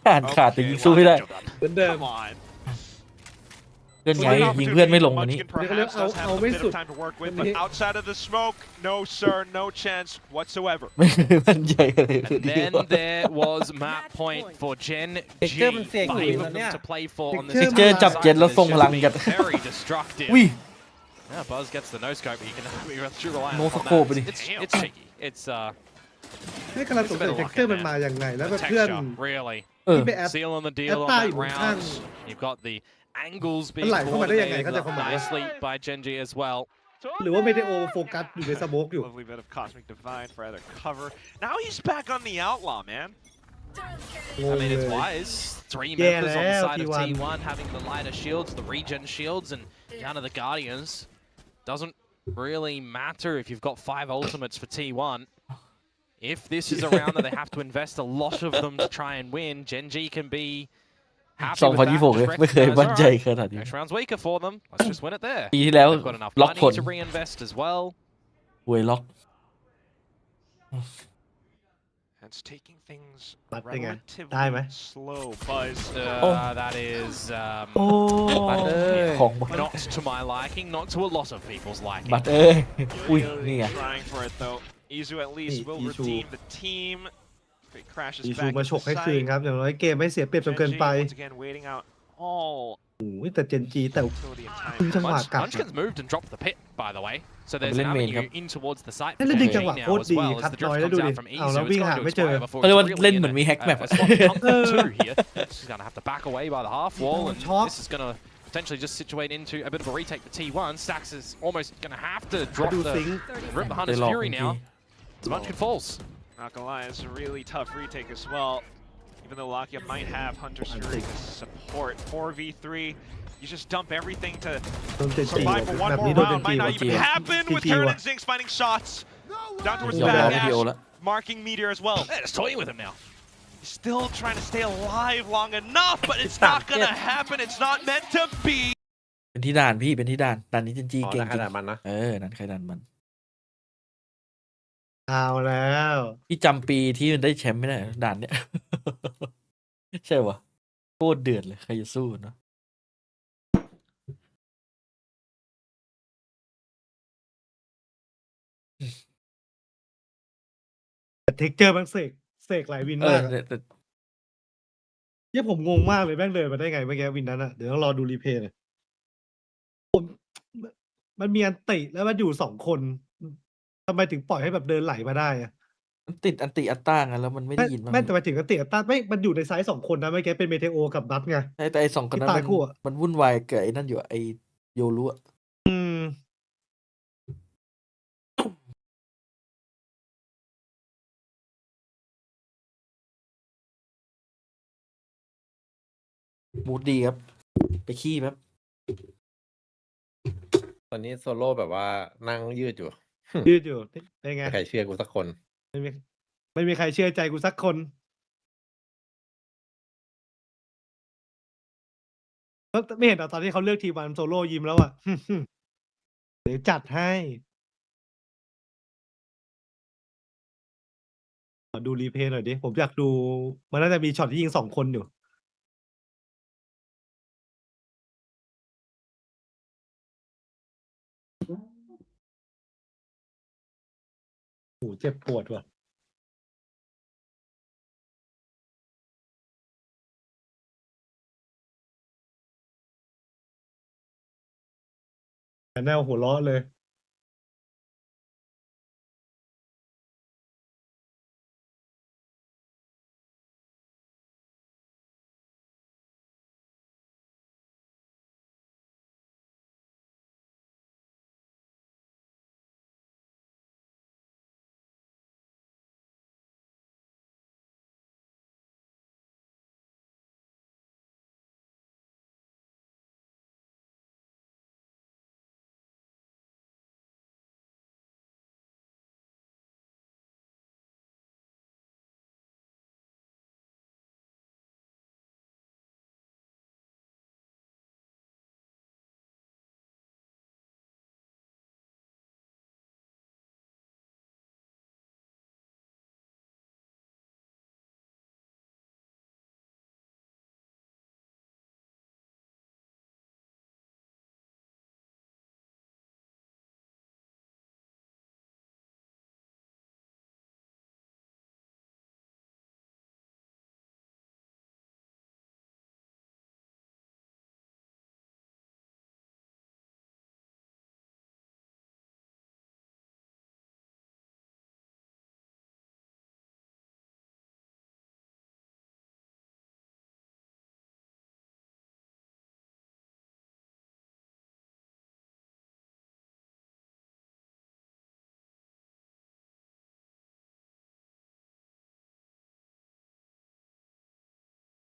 อ่านขาดแต่ยิงสู้ไม่ได้ เหมือนเดิม Come on. เพื่อนไงยิงเพื่อนไม่ลงวันนี้ Munchkin perhaps does have a bit of time to work with, but outside of the smoke, no sir, no chance whatsoever. ไม่เคยมั่นใจอะไรเลย And then there was map point for Gen G. Texture มันเสี่ยงอยู่ Five นะ of เนี่ย them to play for on the Texture side. จับเจ็ตแล้วทรงพลังจัด Very destructive. อุ้ย Yeah, Buzz gets the no scope, but you can rely No on scope, that. buddy. It's cheeky. It's ให้กำลังสงสัย It's a bit of เท็กเจอร์ luck มัน in มา there. อย่างไงแล้ว the แบบเพื่อน texture, really. เออ ที่ไปแอป Seal on the deal on Atta thatอยู่ข้าง round. You've got the angles being ไหลเข้ามาได้ยังไง coordinated เข้าใจความหมาย nicely by Gen G as well. หรือว่าไม่ได้โอโฟกัสอยู่ในสโมกอยู่ Lovely bit of Cosmic Divine for either cover. Now he's back on the Outlaw, man. ง I ง mean, เล it's ย wise. 3 Yeah, members on theแล้ว side of T1. T1 having the lighter shields, the regen shields, and down to the Guardians. Doesn't really matter if you've got 5 ultimates for T1. If this is a round that they have to invest a lot of them to try and win, Gen G can be happy with that. 2026 Just เลยไม่เคย recognize, มั่นใจ alright, ขนาดนี้ next round's weaker for them. Let's just win it there. ปีที่แล้ว They've got enough ล็อก money คน to reinvest as well. หวยล็อก That's taking things บัตเป็นไง relatively ได้ไหม slow. Buzz. That is โอ้ บัตรเอ้ยของ not to my liking, not to a lot of people's liking. บัตรเอ้ยอุ้ย Really นี่ไง trying for it though. Izu at least will Izu. redeem the team. If it crashes อีชู back มา into ฉกให้ the คืน site. ครับอย่างน้อยเกมไม่เสียเปรียบจนเกิน Gen G ไป once again waiting out all โอ้ยแต่เจนจีแต่ utility and time. ครึ่งจังหวะกลับ Munchkin's moved and dropped the pit, by the way. So there's an Lên main avenue in towards the site นั่น for เล่น Gen จัง G หวะ now โคตร as ดี well as คัด the น้อย drift แล้วดู comes ดิ out from เอาแล้ว Izu. วิ่ง It's หา going to ไม่เจอ expire before เขาเรียกว่า it's เล่น really เหมือนมี in แฮกแมป a spot to come through here. She's going to have to back away by the half wall, and Chop. this is going to potentially just situate into a bit of a retake for T1. Stacks is almost going to have to drop ดู the ซิงค์ rip the Hunter's ได้ลอง Fury ที now. So Munchkin falls. Not gonna lie, it's a really tough retake as well. Even though Lakia might have Hunter's Fury to support 4v3, you just dump everything to โดนเจนจี survive for one แบบ more นี้โดนเจน round. จี Might ว่ะ not even happen with GG Karen ว่ะ and Zinx finding shots. Down towards ยอม back แล้วพีโอ dash, แล้ว marking Meteor as well. Yeah, just toying with him now. He's still trying to stay alive long enough, but it's not gonna happen. It's not meant to be. เป็นที่ด่านพี่เป็นที่ด่านด่านนี้จริง อ๋อ ๆเก่ง ข จริง นาดมันนะ เออนั่นใครด่านมัน เอาแล้ว พี่จำปีที่มันได้แชมป์ไม่ได้เหรอด่านเนี้ย ใช่ปะโคตรเดือดเลยใครจะสู้เนาะ แต่เท็กเจอร์มันเสกหลายวิน เอ มา อก แต่ เนี่ยผมงงมากเลยแม่งเดินมาได้ไงเมื่อกี้วินนั้นอ่ะเดี๋ยวต้องรอดูรีเพลย์เลยผมมันมีอันติแล้วมันอยู่2 คนทำไมถึงปล่อยให้แบบเดินไหลมาได้อะ มันติดอันติอัตตาไงแล้วมันไม่ได้ยินมั้ง แม่แต่มาถึงอันติอัตตาไม่มันอยู่ในไซส์2 คนนะเมื่อกี้เป็นเมเทโอกับบัตไง แต่ไอ้สองคนนั้น ที่ตายคู่อะ มันวุ่นวายกับไอ้นั่นอยู่อะไอ้โยรุอะ อืม มูดดีครับ ไปขี้แป๊บ ตอนนี้โซโล่แบบว่านั่งยืดอยู่ ยืดอยู่เป็นไง ไม่ใครเชื่อกูสักคน ไม่มีใครเชื่อใจกูสักคนไม่เห็นตอนที่เขาเลือกทีมวันโซโล่ยิ้มแล้วอ่ะ เดี๋ยวจัดให้ขอดูรีเพลย์หน่อยดิ ผมอยากดู มันน่าจะมีช็อตที่ยิง2 คนอยู่โอ้เจ็บปวดว่ะแนวหัวเราะเลย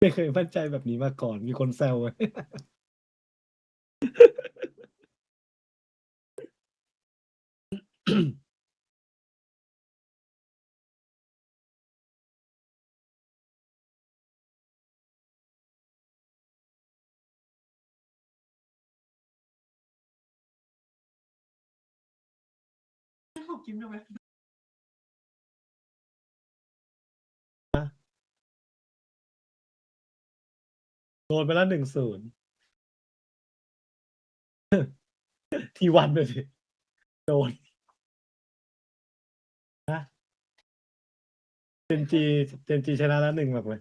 ไม่เคยมั่นใจแบบนี้มาก่อน มีคนแซวไว้ ขอกินได้ไหม โดนไปแล้ว1-0 ทีวันเลยสิโดนนะเจนจีชนะแล้ว1แบบเลย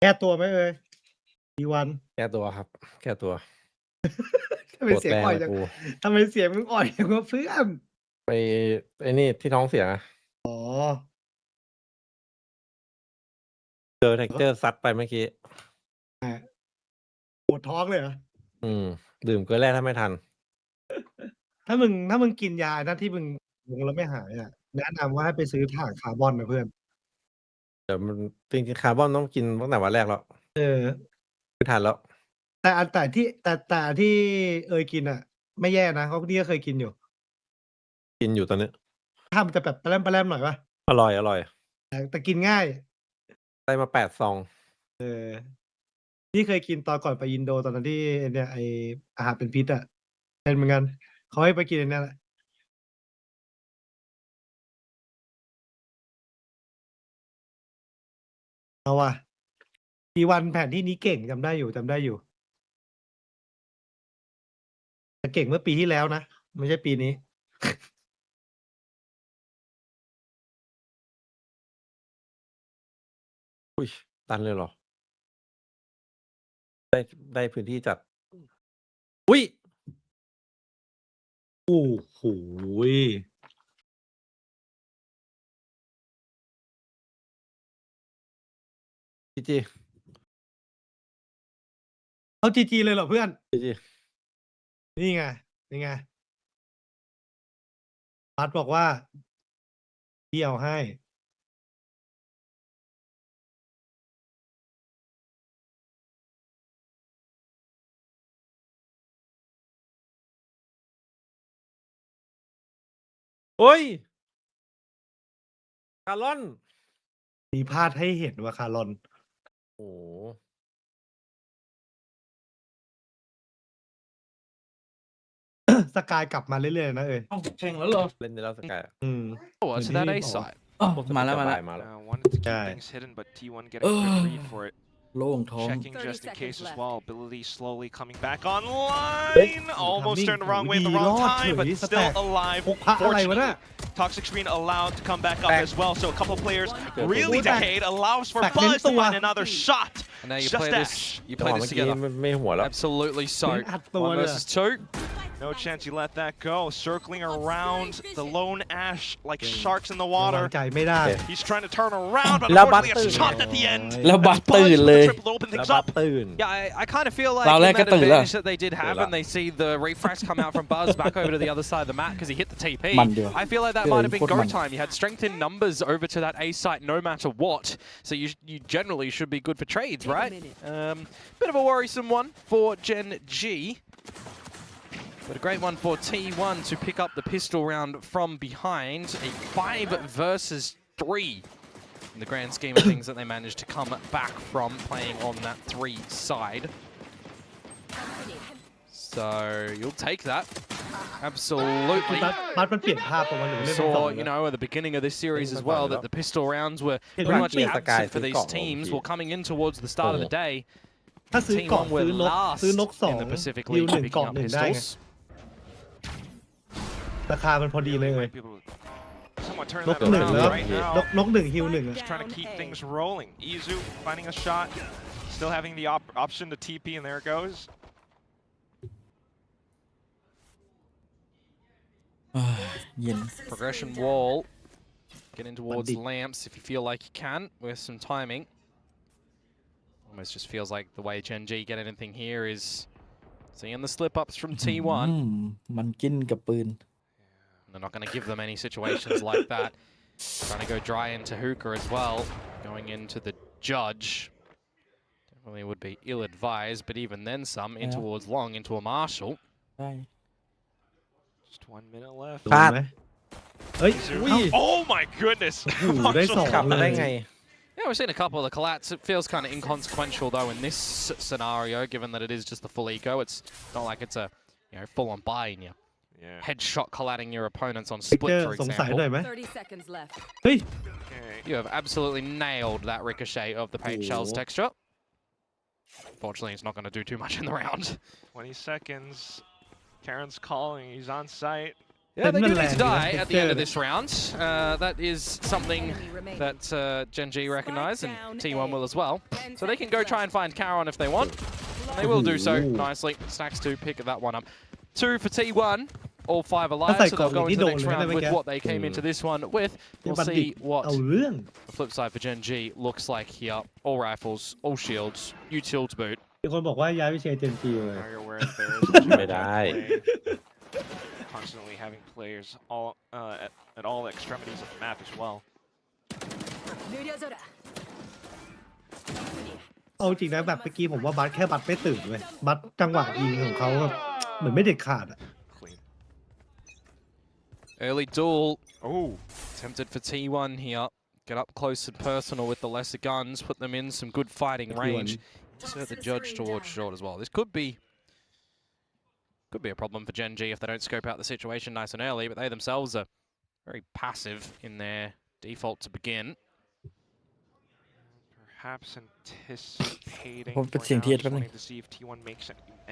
แก้ตัวไหมเอ่ยดีวัน แก้ตัวครับ แก้ตัว ทำไมเสียงอ่อยจัง กู ทำไมเสียงมึงอ่อยจังวะเพื่อน ไปไอ้นี่ที่ท้องเสียนะ อ๋อ เจอเท็กเจอร์ซัดไปเมื่อกี้ ปวดท้องเลยเหรอ ดื่มเกลือแร่ถ้าไม่ทัน ถ้ามึงกินยานะที่มึงแล้วไม่หายอ่ะแนะนำว่าให้ไปซื้อถ่านคาร์บอนนะเพื่อน เดี๋ยวมันจริงๆคาร์บอนต้องกินตั้งแต่วันแรกแล้ว ไม่ทันแล้ว แต่ที่กินอ่ะ ไม่แย่นะเพราะนี่ก็เคยกินอยู่ กินอยู่ตอนนี้ ถ้ามันจะแบบแปรมๆหน่อยป่ะ อร่อยอร่อย แต่กินง่าย ได้มา8 ซอง นี่เคยกินตอนก่อนไปอินโดตอนนั้นที่เนี่ยไออาหารเป็นพิษอ่ะเป็นเหมือนกันเขาให้ไปกินอันนี้แหละเอาว่ะปีวันแผนที่นี้เก่งจำได้อยู่แต่เก่งเมื่อปีที่แล้วนะไม่ใช่ปีนี้ อุ้ยตันเลยเหรอ ได้พื้นที่จัด อุ้ย โอ้โห จีจี เอาจีเลยเหรอเพื่อน จีจี นี่ไงบัสบอกว่าพี่เอาให้โอ้ยคาร์ลอน มีพลาดให้เห็นว่าคารอน โอ้โห สกายกลับมาเรื่อยๆนะแข่งแล้วเหรอ เล่นได้แล้วสกาย Oh, to that A side. มาแล้ว wanted to keep Yeah. things hidden, but T1 getting a quick read for it. โล่งท้อง Checking 30 just in case seconds as left. well. Ability slowly coming back online. Almost turned the wrong way at the wrong time, but still alive. พกพระอะไรวะน่ะ Toxic Screen allowed to come back up as well, so a couple players really Back. decayed, allows for Back Buzz to into find a- another shot. And now you Just play Ash. this. You จังห play วะ this เมื่อกี้ together. ไม่หัวแล้ว Absolutely so. อัดตัว 1 เลย versus 2. No chance you let that go. Circling around the lone Ash like sharks in the วาง water. ใจไม่ได้ He's trying to turn around, but แล้วบัต unfortunately ตื่น a shot at the end. แล้วบัต Buzz ตื่น with เล the ย triple open แล้ว things บัต up. ตื่น Yeah, I kind of feel like เรา in แรกก็ that ตื่นแล้ว advantage that they did have, and they see the refrax come out from Buzz back over to the other side of the map because he hit the TP. มันเดียว I feel like that Yeah, might have been important go man. time. You had strength in numbers over to that A site no matter what, so you generally should be good for trades, right? Bit of a worrisome one for Gen G. But a great one for T1 to pick up the pistol round from behind. A 5 versus 3 in the grand scheme of things that they managed to come back from playing on that 3 side. So you'll take that. Absolutely. บัสมันเปลี่ยนภาพประมาณหนึ่ง We เล่นเป็นสอง saw, you know, at the beginning of this series as well, that the pistol rounds were Yeah, pretty much yeah. absent for these teams. Well, coming in towards the start of the day, ถ้าซื้อ Team เกาะ 1 were ซื้อนก last สอง in the Pacific ฮิว League หนึ่ง picking เกาะ up หนึ่งได้ไง pistols. ราคามันพอดีเลย Might be able to somewhat turn นก that หนึ่ง around แล้ว right น now. กหนึ่งฮิวหนึ่งอะ Just trying to keep things rolling. Izu finding a shot, still having the option to TP, and there it goes. เย็น Progression wall. Get in towards Bandit. lamps if you feel like you can with some timing. Almost just feels like the way Gen G get anything here is seeing the slip ups from T1. มันกินกับปืน They're not going to give them any situations like that. Trying to go dry into Hookah as well. Going into the judge. Definitely would be ill-advised, but even then some in Yeah. towards long into a Marshall. ใช่ Just 1 minute left. โดนไหมเฮ้ย Oh my goodness! โอ้โหได้สอง กลับมา เล ได้ ย ไง Yeah, we've seen a couple of the collats. It feels kind of inconsequential though in this scenario, given that it is just the full eco. It's not like it's a full-on buy in you. Yeah. Headshot collating your opponents on เจ split, อ for สงสัยหน่อย example. ไหม 30 seconds left. เฮ้ย Okay. You have absolutely nailed that ricochet of the paint shells Ooh. texture. Fortunately, it's not going to do too much in the round. 20 seconds. Karen's calling. He's on site. Yeah, they do need to Finland, die yeah, at the end of yeah. this round. That is something that Gen G recognize, and T1 will as well. So they can go try and find Caron if they want. And they will do so nicely. Snacks 2 pick that one up. 2 for T1. All 5 alive, so they'll go into the next round with what they came into this one with. We'll see what เอาเรื่อง the flip side for Gen G looks like here. All rifles, all shields, util to boot. มีคนบอกว่าย้ายไปเชียร์เจนจีเลย Now you're aware that there isไม่ได้ constantly having players all at all extremities of the map as well. เอาจริงนะแบบเมื่อกี้ผมว่าบัตแค่บัตไม่ตื่นเลยบัตจังหวะยิงของเขาแบบเหมือนไม่เด็ดขาดอะ Clean. Early duel. Oh, Tempted for T1 here. Get up close and personal with the lesser guns. Put them in some good fighting range. Insert the judge towards short as well. This could be a problem for Gen G if they don't scope out the situation nice and early, but they themselves are very passive in their default to begin. perhaps anticipatingผมเป็น for เสียง now, เทียด just แป๊บนึง wanting to see if T1 makes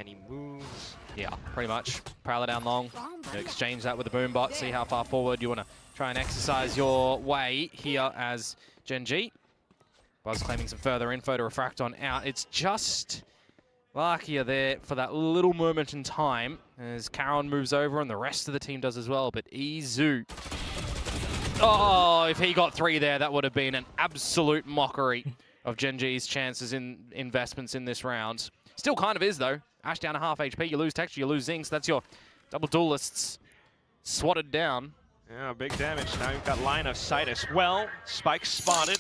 any moves. Yeah, pretty much. Parallel down long. You exchange that with the boom bot. See how far forward you want to try and exercise your way here as Gen G. Buzz claiming some further info to refract on out. It's just luckier there for that little moment in time as Caron moves over and the rest of the team does as well. But Izu. Oh, if he got 3 there, that would have been an absolute mockery of Gen G's chances in investments in this round. Still kind of is, though. Ash down to half HP, you lose texture, you lose Zinc, so that's your double duelists swatted down. Yeah, big damage. Now you've got line of sight as well. Spike spotted.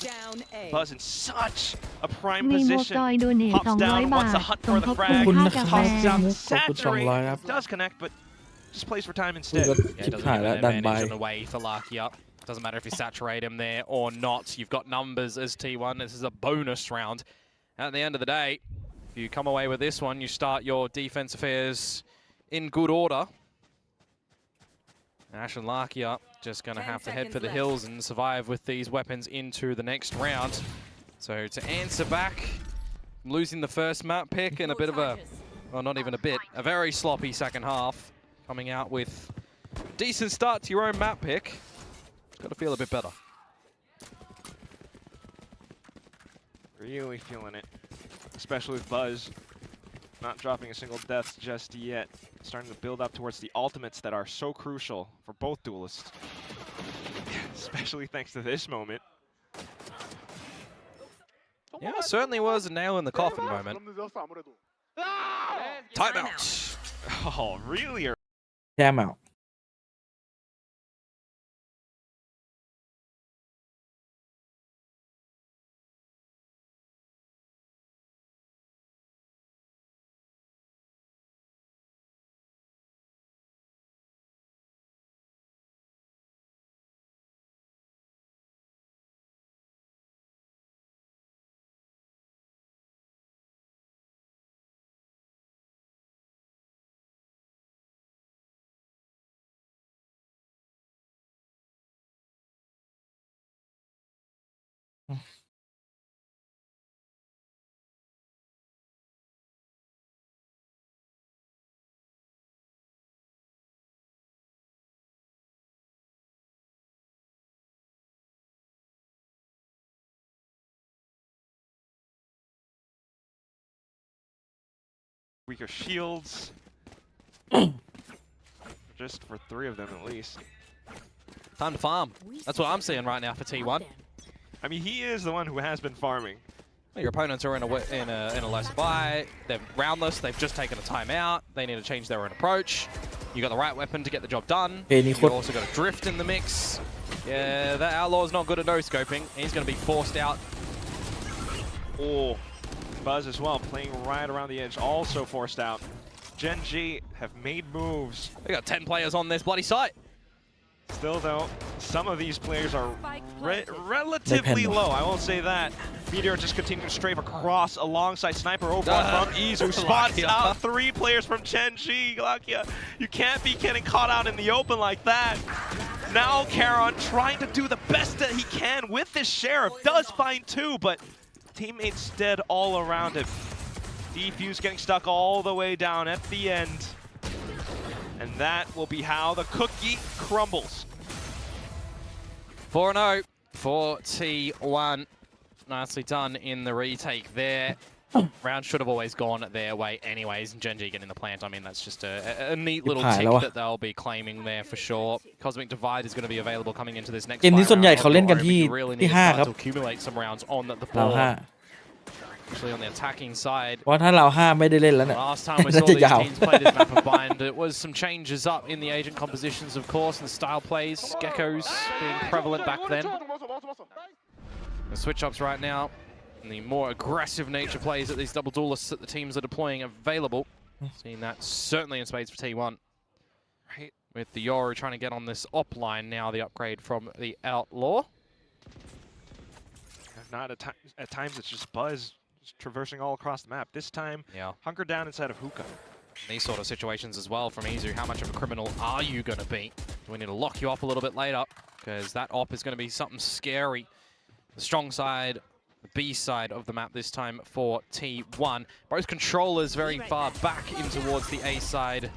Buzz in such a prime มีมุก position. จอยโดเนท Pops down, 200 บา wants ท to hunt สม for ท the บ frag. ทุน ขอบ ค่า คุณ กา นะ แฟ ครับ ขอบคุณ 200 ครับ Does connect, but just plays for time คุย instead. กัน Yeah, ชิบ doesn't หาย give แล้ว an ดันไป advantage on the way for Lakia. Doesn't matter if you saturate him there or not. You've got numbers as T1. This is a bonus round. At the end of the day, if you come away with this one, you start your defense affairs in good order. Ash and Lakia just going to have to head for the hills and survive with these weapons into the next round. So to answer back, losing the first map pick and a bit of a, well, not even a bit, a very sloppy second half. Coming out with decent start to your own map pick. It's got to feel a bit better. Really feeling it, especially with Buzz not dropping a single death just yet. Starting to build up towards the ultimates that are so crucial for both duelists. Especially thanks to this moment. Yeah, it certainly was a nail in the coffin moment. Timeout. Oh, really? แย่มาก Weaker shields. Just for 3 of them at least. Time to farm. That's what I'm seeing right now for T1. I mean, he is the one who has been farming. Your opponents are in a low supply. They're roundless. They've just taken a timeout. They need to change their own approach. You got the right weapon to get the job done. You also got a drift in the mix. Yeah, that outlaw's not good at no-scoping. He's going to be forced out. Oh, Buzz as well, playing right around the edge, also forced out. Gen G have made moves. They got 10 players on this bloody site. Still though, some of these players are relatively low, I won't say that. Meteor just continuing to strafe across alongside Sniper overall from Izu. Spots out 3 players from Gen G. Lakia, you can't be getting caught out in the open like that. Now Caron trying to do the best that he can with this Sheriff. Does find 2, but teammates dead all around him. Defuse getting stuck all the way down at the end. And that will be how the cookie crumbles. 4-0 for T1. Nicely done in the retake there. Round should have always gone their way anyways. And Genji getting the plant. I mean, that's just a neat little tick that they'll be claiming there for sure. Cosmic Divide is going to be available coming into this next เกมนี้ส่วนใหญ่เขาเล่นกันที่ really ที่ need 5 to ครับ start to accumulate some rounds on the เรา board. 5 Especially on the attacking side. เพราะถ้าเรา5ไม่ได้เล่นแล้วเนี่ย Last time we น่า saw จะ these ยาว teams play this map of Bind, it was some changes up in the agent compositions, of course, and the style plays. Geckos being prevalent back then. The switch ups right now, and the more aggressive nature plays that these double duelists that the teams are deploying available. Seeing that certainly in spades for T1. Right. With the Yoru trying to get on this op line now, the upgrade from the Outlaw. Not at times it's just Buzz just traversing all across the map. This time, hunker down inside of hookah. These sort of situations as well from Izu, how much of a criminal are you going to be? Do we need to lock you up a little bit later? Because that op is going to be something scary. The strong side, the B side of the map this time for T1. Both controllers very far back in towards the A side.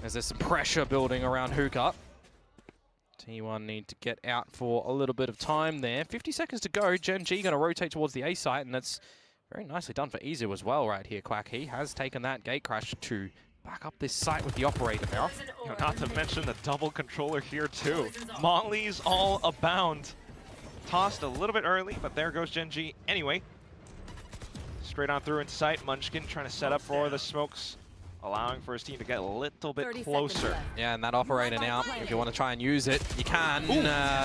As there's some pressure building around hookah. T1 need to get out for a little bit of time there. 50 seconds to go. Genji going to rotate towards the A site, and that's very nicely done for Izu as well right here, Quack. He has taken that gate crash to back up this site with the operator now. You know, not to mention the double controller here too. Molly's all abound. Tossed a little bit early, but there goes Genji anyway. Straight on through into sight. Munchkin trying to set up for the smokes, allowing for his team to get a little bit closer. Yeah, and that operator now, if you want to try and use it, you can.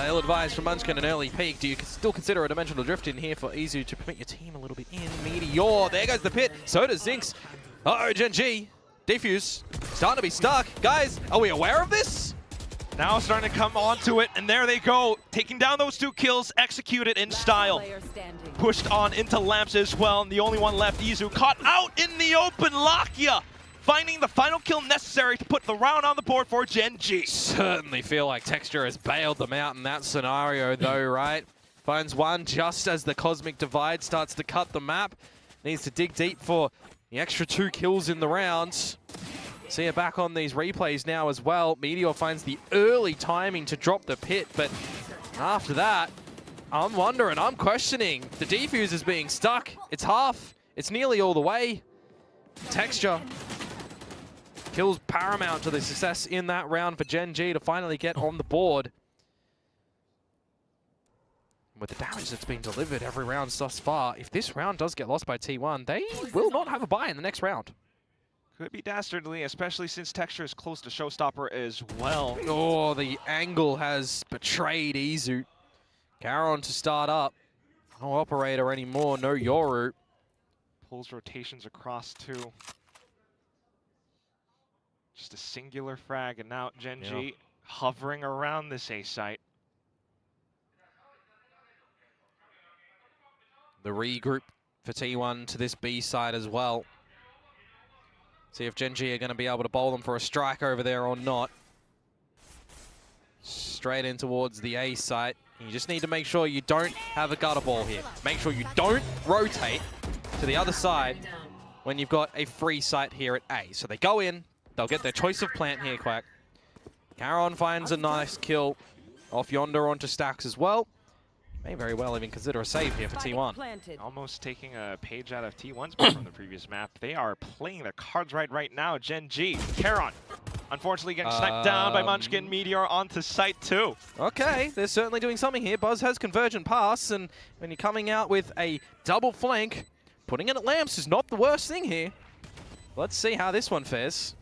Ill-advised from Munchkin, an early peek. Do you still consider a dimensional drift in here for Izu to permit your team a little bit in? Meteor, there goes the pit. So does Zinx. Uh-oh, Genji. Defuse, starting to be stuck. Guys, are we aware of this? Now starting to come onto it, and there they go. Taking down those 2 kills, executed in style. Pushed on into lamps as well, and the only one left, Izu, caught out in the open. Lakia finding the final kill necessary to put the round on the board for Genji. Certainly feel like Texture has bailed them out in that scenario though, right? Finds one just as the Cosmic Divide starts to cut the map. Needs to dig deep for the extra 2 kills in the round. See it back on these replays now as well. Meteor finds the early timing to drop the pit, but after that, I'm wondering, I'm questioning. The defuse is being stuck. It's half. It's nearly all the way. Texture kills paramount to the success in that round for Genji to finally get on the board. With the damage that's been delivered every round thus far, if this round does get lost by T1, they will not have a bye in the next round. Could be dastardly, especially since Texture is close to Showstopper as well. Oh, the angle has betrayed Izu. Caron to start up. No operator anymore, no Yoru. Pulls rotations across too. Just a singular frag, and now Genji hovering around this A site. The regroup for T1 to this B side as well. See if Genji are going to be able to bowl them for a strike over there or not. Straight in towards the A site. You just need to make sure you don't have a gutter ball here. Make sure you don't rotate to the other side when you've got a free site here at A. So they go in, they'll get their choice of plant here, Quack. Caron finds a nice kill off yonder onto Stacks as well. May very well even consider a save here for T1. Almost taking a page out of T1's book from the previous map. They are playing their cards right now. Genji, Caron, unfortunately getting sniped down by Munchkin. Meteor onto site too. Okay, they're certainly doing something here. Buzz has convergent pass, and when you're coming out with a double flank, putting in at lamps is not the worst thing here. Let's see how this one fares.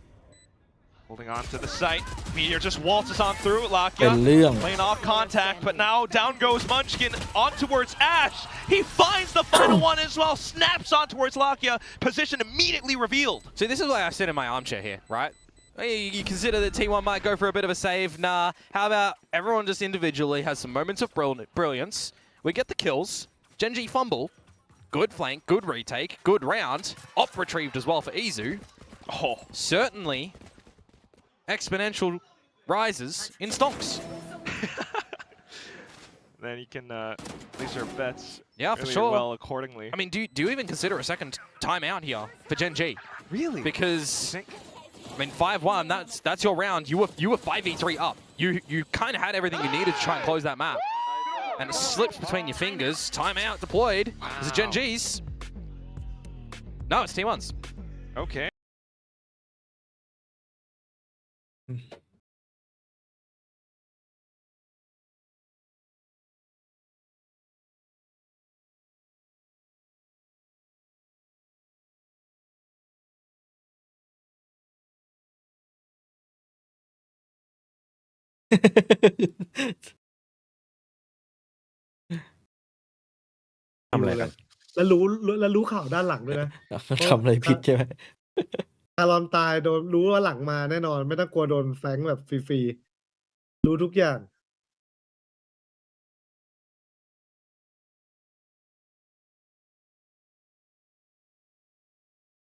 Holding on to the site. Meteor just waltzes on through. Lakia playing off contact, but now down goes Munchkin on towards Ash. He finds the final one as well. Snaps on towards Lakia. Position immediately revealed. See, this is why I sit in my armchair here, right? You consider that T1 might go for a bit of a save. Nah, how about everyone just individually has some moments of brilliance. We get the kills. Genji fumble. Good flank, good retake, good round. Op retrieved as well for Izu. Oh, certainly exponential rises in stonks. Then you can place your bets really for sure. well accordingly. I mean, do you even consider a second timeout here for Genji? Really? Because I mean, 5-1. That's your round. You were 5v3 up. You kind of had everything you needed to try and close that map. And it slips between your fingers. Timeout deployed. Is it Gen G's? No, it's T1's. Okay.ทำอะไรกัน แล้วรู้ข่าวด้านหลังด้วยนะ ทำอะไรผิดใช่ไหม คารอนตายโดนรู้ว่าหลังมาแน่นอน ไม่ต้องกลัวโดนแฟงแบบฟรีๆรู้ทุกอย่าง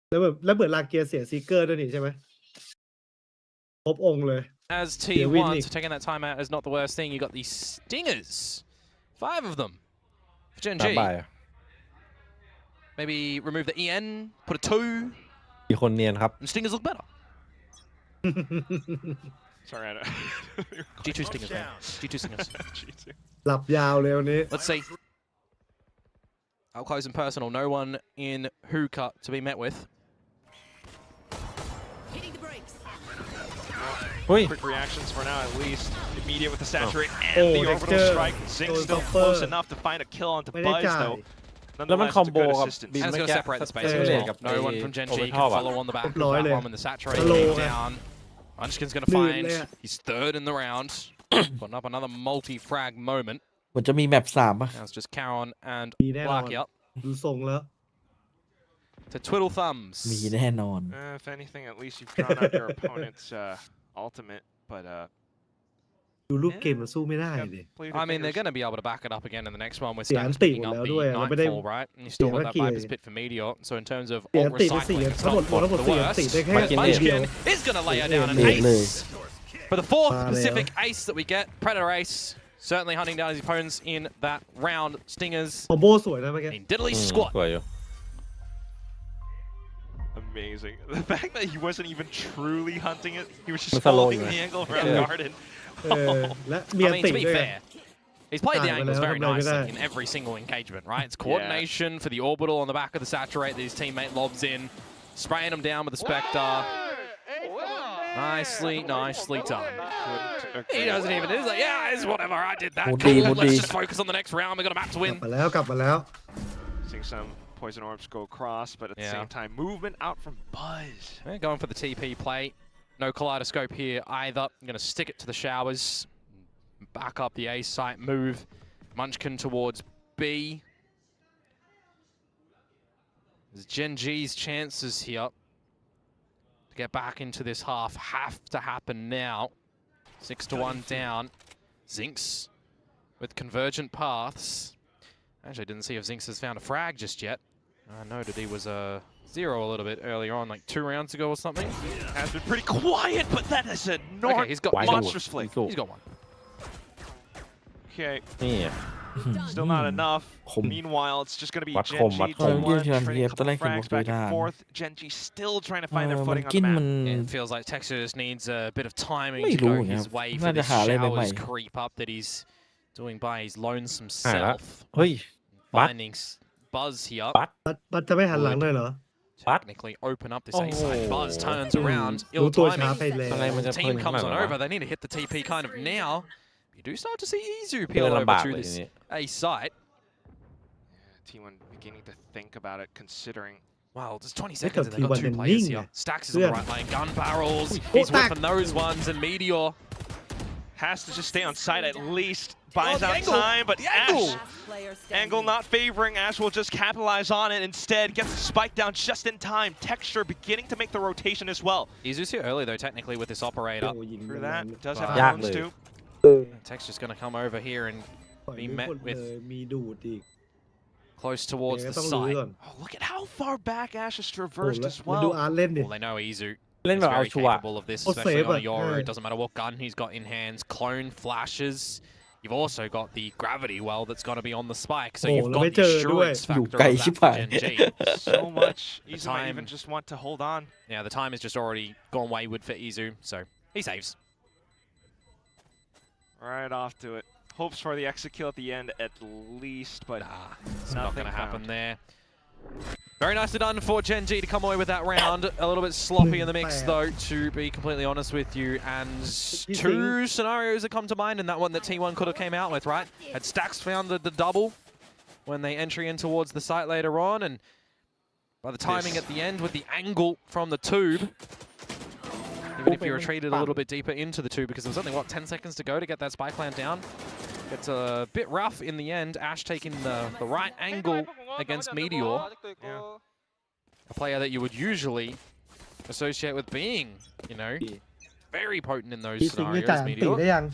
แล้วเหมือนลาเกียเสียซีเกอร์ด้วยนี่ใช่ไหมครบองค์เลย As T1 so taking that time out is not the worst thing. You got these stingers, 5 of them for Gen G. Maybe remove the EN, put a 2. มีคนเนียนครับ And stingers look better. Sorry, I G2 stingers, man. G2 stingers. G2. หลับยาวเลยวันนี้ Let's see. Up close and personal. No one in hookah to be met with. Quick reactions for now, at least. Immediate with the saturate and the orbital strike. Zing's still close enough to find a kill onto Buzz, though. แล้วมัน Nonetheless, คอม it's a โบ good กับ assistance. บิน And it's เมื่อ going to กี้ separate the space ส as เป well. กับ No one from Gen G can ท็อป follow on the back of the Deploy there. platform and the saturate Hello, came man. down. Munchkin's going to Dude, find yeah. his 3rd in the round. Putting up another multi-frag moment. เหมือนจะมีแมป3ป่ะ Now it's just Caron and มีแน่นอน Larky up ดูทรงแล้ว to twiddle thumbs. มีแน่นอน If anything, at least you've drawn out your opponent's ultimate, but ดูรูปเกมมันสู้ไม่ได้ดิ I mean, they're going to be able to back it up again in the next one with เสีย Stacks อันติ picking หม up ดแล้ว the ด้วยเราไม่ได้ Nightfall, right? And you still got that เสีย Viper's Pit for Meteor. So in terms of เสีย alt อันติไปเสีย recycling, it's ทั้งหมด not ทั้งหมด the เสียอันติ worst. ได้แค่ But ใบเดียว Munchkin is going to lay her down an เละเลย ace for the 4th Wow. Pacific ace that we get. Predator ace. Certainly hunting down his opponents in that round. Stingers คอมโบสวยนะเมื่อกี้ in diddly ส squat. วยอยู่ amazing. The fact that he wasn't even truly hunting it, he was just It's a low, following yeah. the angle around Yeah. garden. และมี I อัน mean, ติ to be ด้วย fair, he's played the Ah, angles well, very no, no, nicely no. in every single engagement, right? It's coordination for the orbital on the back of the saturate that his teammate lobs in, spraying him down with the Spectre. Nicely done. He doesn't even, he's like, yeah, it's whatever, I did that. Woody, Cool, Woody. let's just focus on the next round, we've got a map to กลั win. บมาแล้ว Seeing some poison orbs go across, but at the Yeah. same time, movement out from Buzz. Yeah, going for the TP play. No kaleidoscope here either. I'm going to stick it to the showers. Back up the A site, move Munchkin towards B. There's Gen G's chances here to get back into this half have to happen now. 6-1 down. Zinx with convergent paths. Actually, didn't see if Zinx has found a frag just yet. I noted he was a 0 a little bit earlier on, like 2 rounds ago or something. Has been pretty quiet, but that is a Okay, he's got monstrous flick. He's got one. Okay, นี่อ่ะ still not enough. คม Meanwhile, it's just going to be วัด Gen คม G วัดคม T1 trading a ตอน couple แรกเห็น frags บอก back ได้ and forth. Gen G still trying to find their มัน footing on กิ the น map. มัน It feels like Texas just needs a bit of timingไม่ to รู้ go ไง his way น่า for จะ this หาอะไรใหม่ showers creep up that he's doing by his lonesome ใช่แล้ว self. เฮ้ย บัต Finding Buzz here. บัตจะไม่หันหลังเลยเหรอ Technically open up this A side. Buzz turns around. รู้ Ill ตัวช้า timing. ไปแล้ว อะไรมันจะ Team เพิ่นข comes นาด on นั้น over. วะ They need to hit the TP kind of now. You do start to see Izu เดิ peel น over ลำบาก to เลยที this นี้ A site. T1 beginning to think about it, considering. Wow, there's 20 Look seconds at and they've got T1 2 playersนิ่ง here. อะ Stacks is on the right lane. Gun barrels. Oh, He's Stack. whipping those ones and Meteor. Has to just stay on site at least. Buys the out angle. time, but The angle. Ash. Last player standing. Angle not favoring. Ash will just capitalize on it instead. Gets the spike down just in time. Texture beginning to make the rotation as well. Izu's here early though, technically, with this operator. โอ้ยิง Through นาน that, does have Wow. balance Yeah. too. Texture's going to come over here and ปล่อย be ไม่ met หมด with เลยมีดูดอีก close towards ยังไง the ต้องรู้ site. ก่อน Oh, look at how far back Ash has โอ้ traversed แล้ว as แล้วดู well. อาร์ตเล่นดิ Well, they know Izu เล่น is แบบเอา very ชัวร์ capable of this, Oh, especially save on a it, Yoru. yeah. It doesn't matter what gun he's got in hands. Clone flashes. You've also got the gravity well that's going to be on the spike, so Oh, you've got let me the tell you, assurance you factor of guys, that bye. for Gen G. So much. Izu might time- even just want to hold on. Yeah, the time has just already gone wayward for Izu, so he saves. Right off to it. Hopes for the exit kill at the end at least, but Nah, it's not nothing going to happen found. there. Very nicely done for Gen G to come away with that round. A little bit sloppy in the mix, though, to be completely honest with you. And two scenarios that come to mind, and that one that T1 could have came out with, right? Had Stacks found the double when they entry in towards the site later on, and by the timing at the end with the angle from the tube, even if you retreated a little bit deeper into the tube, because there was only, what, 10 seconds to go to get that spy plant down? It's a bit rough in the end. Ash taking the right angle against Meteor. A player that you would usually associate with being, you know, very potent in those พี่สิงห์จะ scenarios, จ่ายอันตี Meteor. ได้ยัง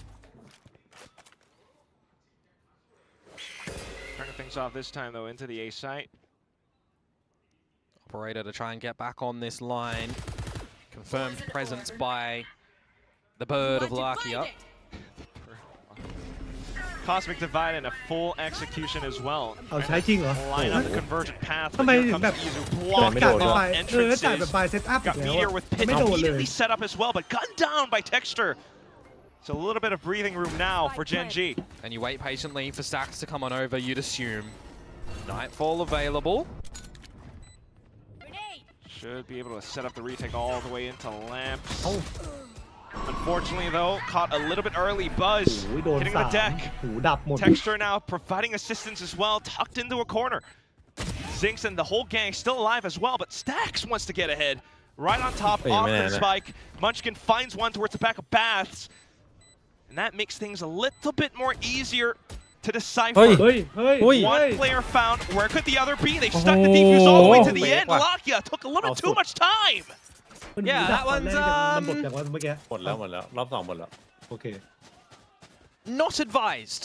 Turning things off this time, though, into the A site. Operator to try and get back on this line. Confirmed presence by the bird of Lakia. Cosmic Divide and a full execution as well. เอาใช้จริงเหรอ Line up the convergent path. ทำไม But ถึ here งแบบ comes Izu กา blocking ดแบบ off ไปจ่ายแบบ entrances. ไปเซตอัพอี Got กแล้ว Meteor อะ with Pit ไม่โดนเลย immediately set up as well, but gunned down by Texture. So a little bit of breathing room now for Gen G. And you wait patiently for Stacks to come on over, you'd assume. Nightfall available. Should be able to set up the retake all the way into lamps. Unfortunately, though, caught a little bit early. Buzz โอ้ยโดน hitting สา the ม deck. หูดับหมด Texture now providing assistance as well, tucked into a corner. Zinx and the whole gang still alive as well, but Stacks wants to get ahead. Right on top, Hey, off man. the spike. Munchkin finds one towards the back of Baths. And that makes things a little bit more easier to decipher. เฮ้ยเฮ้ย One player found. Where could the other be? They stuck the defuse all the way to the end. Lakia took a little bit too much time. มัน Yeah, หูดับ that ตอนแรก one's, มันหมดจากวันเมื่อกี้ หมดแล้วรอบสองหมดแล้ว โอเค Not advised,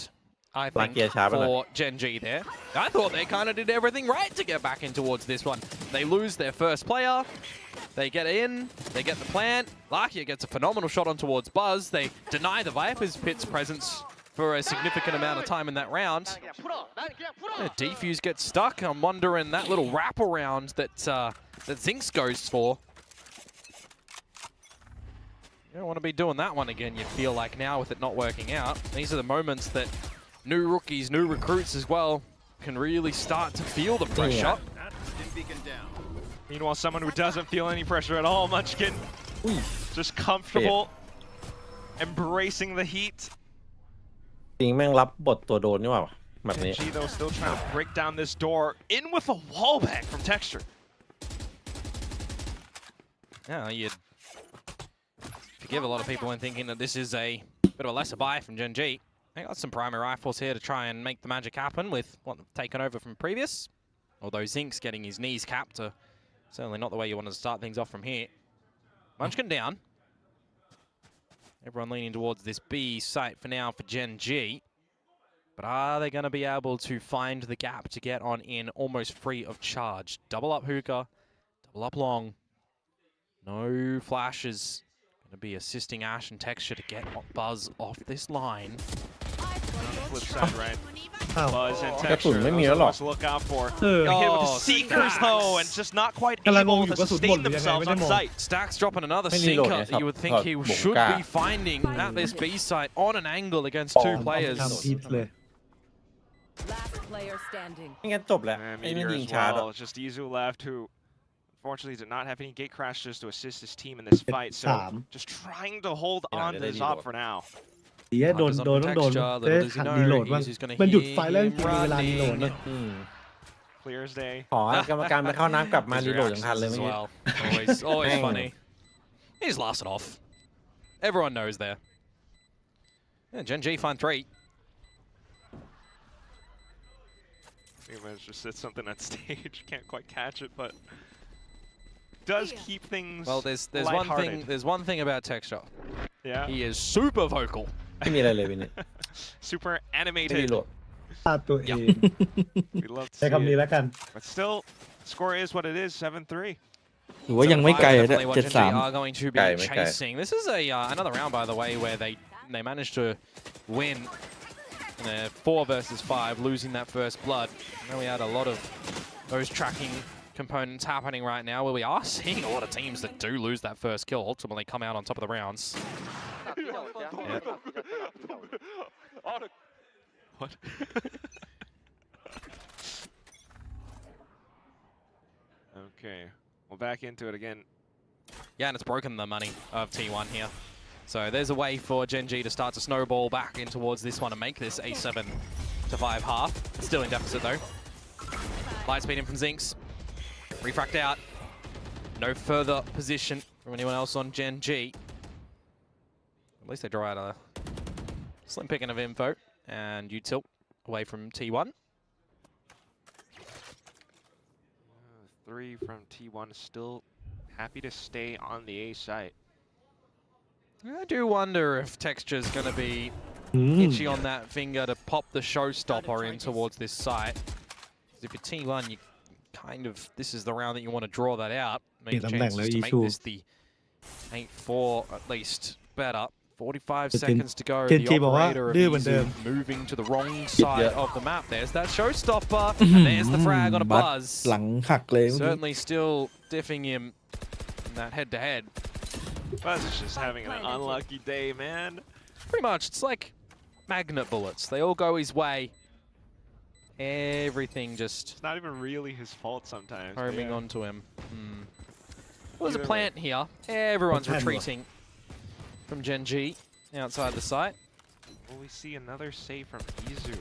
I think, Lakiaช้าไปหน่อย for Gen G there. I thought they kind of did everything right to get back in towards this one. They lose their first player. They get in, they get the plant. Lakia gets a phenomenal shot on towards Buzz. They deny the Viper's Pit's presence for a significant amount of time in that round. Defuse gets stuck. I'm wondering that little wraparound that Zinx goes for. You don't want to be doing that one again, you feel like now with it not working out. These are the moments that new rookies, new recruits as well, can really start to feel the pressure. Meanwhile, someone who doesn't feel any pressure at all, Munchkin. Just comfortable, embracing the heat. จริงแม่งรับบทตัวโดนนี่หว่าแบบนี้ G though still trying to break down this door. In with a wallbang from Texture. Yeah, you'd forgive a lot of people in thinking that this is a bit of a lesser buy from Gen G. They got some primary rifles here to try and make the magic happen with what they've taken over from previous. Although Zinx getting his knees capped are certainly not the way you wanted to start things off from here. Munchkin down. Everyone leaning towards this B site for now for Gen G. But are they going to be able to find the gap to get on in almost free of charge? Double up hookah, double up long. No flashes. Going to be assisting Ash and Texture to get Buzz off this line. Flip side, right? อ้าว Buzz and กระสุน Texture. ไม่ Those มีแล้ว are หรอ ones to look out for. เออ Got hit with the Oh, Seekers Stacks. though, and just not quite กำลังงง able อยู่ to กระสุนหมด sustain หรือยังไง themselves ไม่ได้ on มอง site. Stacks dropping another Hey, Lilo, sinker. yes, You would think he Buka. should be finding at this B site on an angle against two players. ทำผิดเลย Last player standing. ไม่งั้นจบแล้ว And ไอ้นี่ Meteor ยิง as ช้าด้วย well. It's just Izu left, who unfortunately did not have any gate crashes to assist his team in this fight. So just trying to hold on to this op for now. ดีโดนต้องโดนได้ขัดรีโหลดบ้างมันหยุดไฟแล้วมีเวลารีโหลดนะ Clear as day. ขอกรรมการไปเข้าน้ำกลับมารีโหลดอย่างทันเลย As เมื่อกี้ well. Always Dang. funny. He just laughs it off. Everyone knows there. Yeah, Gen G find 3. He managed to sit something on stage. Can't quite catch it, but does keep things Well, there's lighthearted. one thing about Texture. Yeah. He is super vocal. ไม่มีอะไรเลยวินนี่ Super ไม่รี animated. โหลด พลาดตัวเอง We love to ใช้ see คำนี้ it. แล้วกัน But still, score is what it is, 7-3. ถือว่ายังไม่ไกลเลย Definitely what Gen G 73 are going to be Guy, my guy. chasing. This is a another round, by the way, where they managed to win 4 versus 5, losing that first blood. Now we had a lot of those tracking components happening right now, where we are seeing a lot of teams that do lose that first kill ultimately come out on top of the rounds. Yeah. What? Okay, well, back into it again. Yeah, and it's broken the money of T1 here. So there's a way for Gen G to start to snowball back in towards this one and make this a 7-5 half. Still in deficit though. Lightspeed in from Zinx. Refract out. No further position from anyone else on Gen G. At least they draw out a slim picking of info. And Util away from T1. 3 from T1 still happy to stay on the A site. I do wonder if Texture's going to be itchy on that finger to pop the showstopper in towards this site. Because if you're T1, you kind of, this is the round that you want to draw that out. Make chances to make this the 8-4 at least better. 45 seconds to go. The operator of Izu moving to the wrong side of the map. There's that showstopper, and there's the frag on a buzz. Certainly still diffing him in that head-to-head. Buzz is just having an unlucky day, man. Pretty much. It's like magnet bullets. They all go his way. Everything just... It's not even really his fault sometimes. Homing onto him. There's a plant here. Everyone's retreating from Gen G outside the site. Will we see another save from Izu?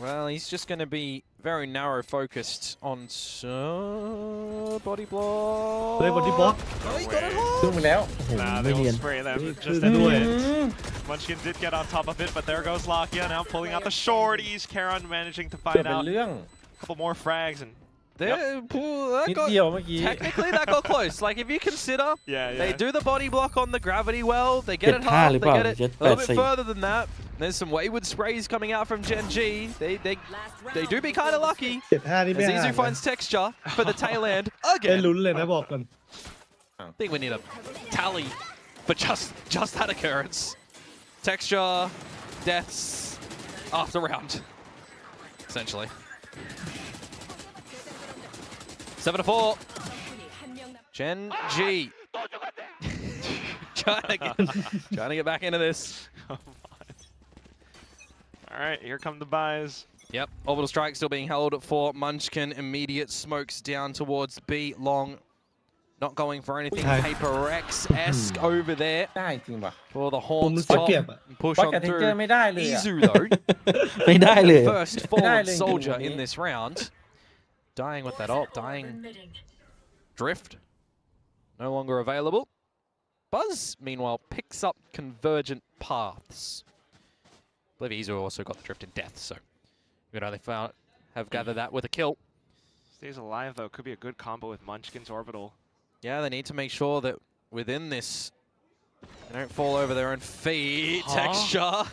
Well, he's just going to be very narrow focused on body block. Body block. Oh, he got it home. Nah, they will spray them just at the end. Munchkin did get on top of it, but there goes Lakia now pulling out the shorties. Karon managing to find out a couple more frags and technically that got close. Like if you consider, they do the body block on the gravity well, they get it half, they get it a little bit further than that. There's some wayward sprays coming out from Gen G. They do be kind of lucky. As Izu finds texture for the tail end again. I think we need a tally for just that occurrence. Texture, deaths after round, essentially. 7-4. Gen G. trying to get back into this. Alright, here come the buys. Yep, orbital strike still being held for Munchkin. Immediate smokes down towards B long. Not going for anything Paper X-esque over there. For the horns top. Push on through. Izu though. First fallen soldier in this round. Dying with that ult, dying. Drift, no longer available. Buzz, meanwhile, picks up convergent paths. I believe Izu also got the drift in death, so good how they have gathered that with a kill. Stays alive though, could be a good combo with Munchkin's orbital. Yeah, they need to make sure that within this, they don't fall over their own feet. Texture.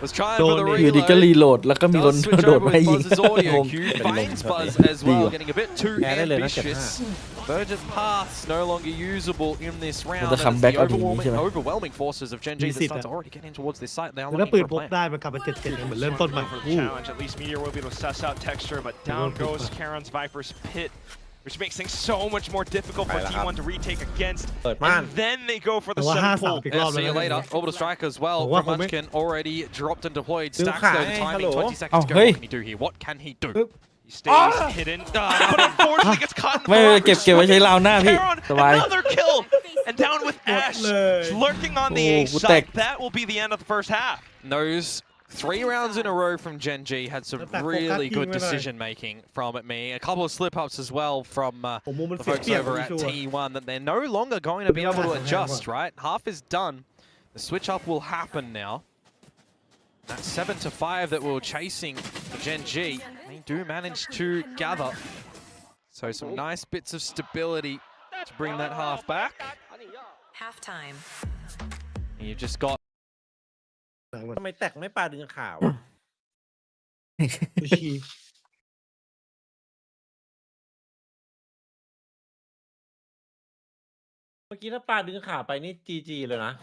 Was trying for the reload. Does switch over with Buzz's audio cue. Finds Buzz as well, getting a bit too ambitious. Convergent paths no longer usable in this round. It's the overwhelming forces of Gen G that start to already get in towards this site. They are looking for a plan. Challenge. At least Meteor will be able to suss out texture, but down goes Karon's Viper's Pit, which makes things so much more difficult for T1 to retake against. And then they go for the 7 pull. Yeah, see you later. Orbital strike as well from Munchkin, already dropped and deployed. Stacks though, the timing, 20 seconds to go. What can he do here? What can he do? He stays hidden, but unfortunately gets caught in the Karon, another kill! And down with Ash, lurking on the A site. That will be the end of the first half. Those 3 rounds in a row from Gen G had some really good decision-making from me. A couple of slip-ups as well from the folks over at T1 that they're no longer going to be able to adjust, right? Half is done. The switch-up will happen now. That 7-5 that we were chasing for Gen G, they do manage to gather. So some nice bits of stability to bring that half back. Halftime. And you've just got ทำไมแตกไม่ปลาดึงขาวเมื่อกี้ถ้าปลาดึงขาไปนี่จีเลยนะ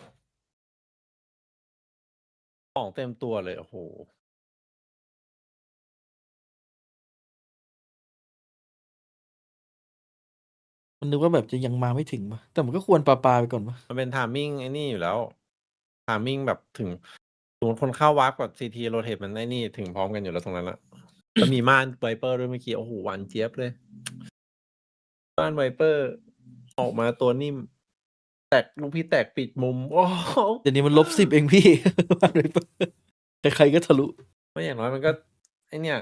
ของเต็มตัวเลยโอ้โหมันนึกว่าแบบจะยังมาไม่ถึงปะแต่มันก็ควรปาไปก่อนปะ มันเป็นไทมิ่งไอ้นี่อยู่แล้วไทมิ่งแบบถึงสมมติคนเข้าวาร์ปกับซีทีโรเทตมันไอ้นี่ถึงพร้อมกันอยู่แล้วตรงนั้นละแล้วมีม่านไวเปอร์ด้วยเมื่อกี้โอ้โหหวานเจี๊ยบเลยม่านไวเปอร์ออกมาตัวนิ่มแตกลูกพี่แตกปิดมุมโอ้โห เดี๋ยวนี้มัน-10 เองพี่ ใครๆก็ทะลุ ไม่อย่างน้อยมันก็ไอเนี่ย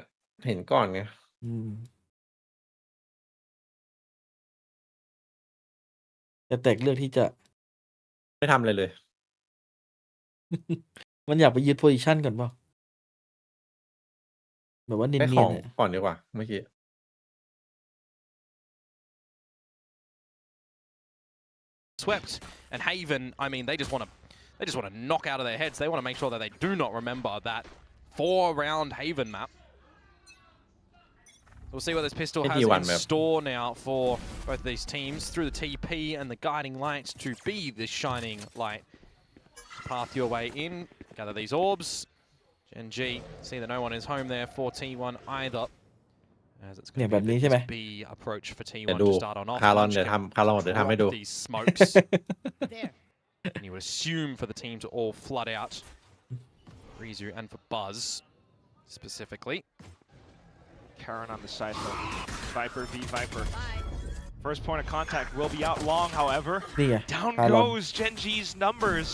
เห็นก่อนไง แต่แตกเลือกที่จะ ไม่ทำอะไรเลย มันอยากไปยึดโพซิชันก่อนเปล่าแบบว่าเนี ได้ข ย อน ง ๆอะ ก่อนดีกว่าเมื่อกี้ Swept and Haven. I mean, they just want to knock out of their heads. They want to make sure that they do not remember that 4-round Haven map. We'll see what this pistol has in store now for both these teams through the TP and the guiding light to be this shining light. Path your way in, gather these orbs. Gen G, see that no one is home there for T1 either. As it's going to be a bit B approach for T1 to start on off. คารอนเดี๋ยวทำให้ดู These smokes. And you would assume for the team to all flood out. Rizu and for Buzz specifically. Karen on the side though. Viper v Viper. First point of contact will be out long, however. นี่ไง Down คารอน goes Gen G's numbers.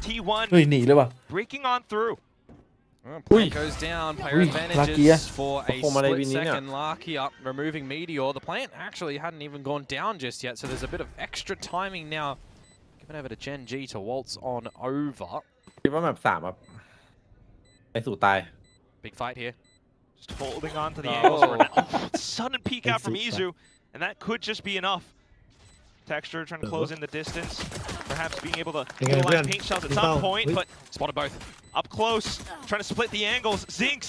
T1 เฮ้ยหนีเลยว่ะ breaking on through. Play goes down. Player advantages for a split second. Larky up, removing Meteor. The plant actually hadn't even gone down just yet, so there's a bit of extra timing now. Given over to Gen G to waltz on over. คิดว่าแบบ3แบบไอสู่ตาย Big fight here. Just holding on to the angles for now. Sudden peek out from Izu, and that could just be enough. Texture trying to close in the distance. Perhaps being able to utilize paint shells at some point, but spotted both. Up close, trying to split the angles. Zinx,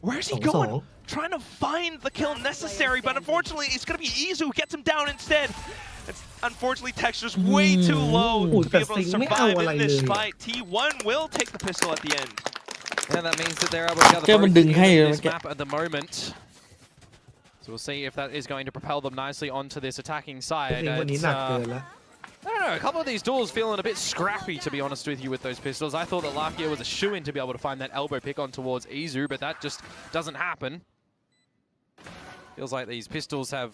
where's he going? Trying to find the kill necessary, but unfortunately it's going to be Izu who gets him down instead. It's unfortunately Texture's way too low to be able to survive in this fight. T1 will take the pistol at the end. And that means that they're able to gather both in this map at the moment. So we'll see if that is going to propel them nicely onto this attacking side. I don't know, a couple of these duels feeling a bit scrappy, to be honest with you, with those pistols. I thought that Lakia was a shoo-in to be able to find that elbow pick on towards Izu, but that just doesn't happen. Feels like these pistols have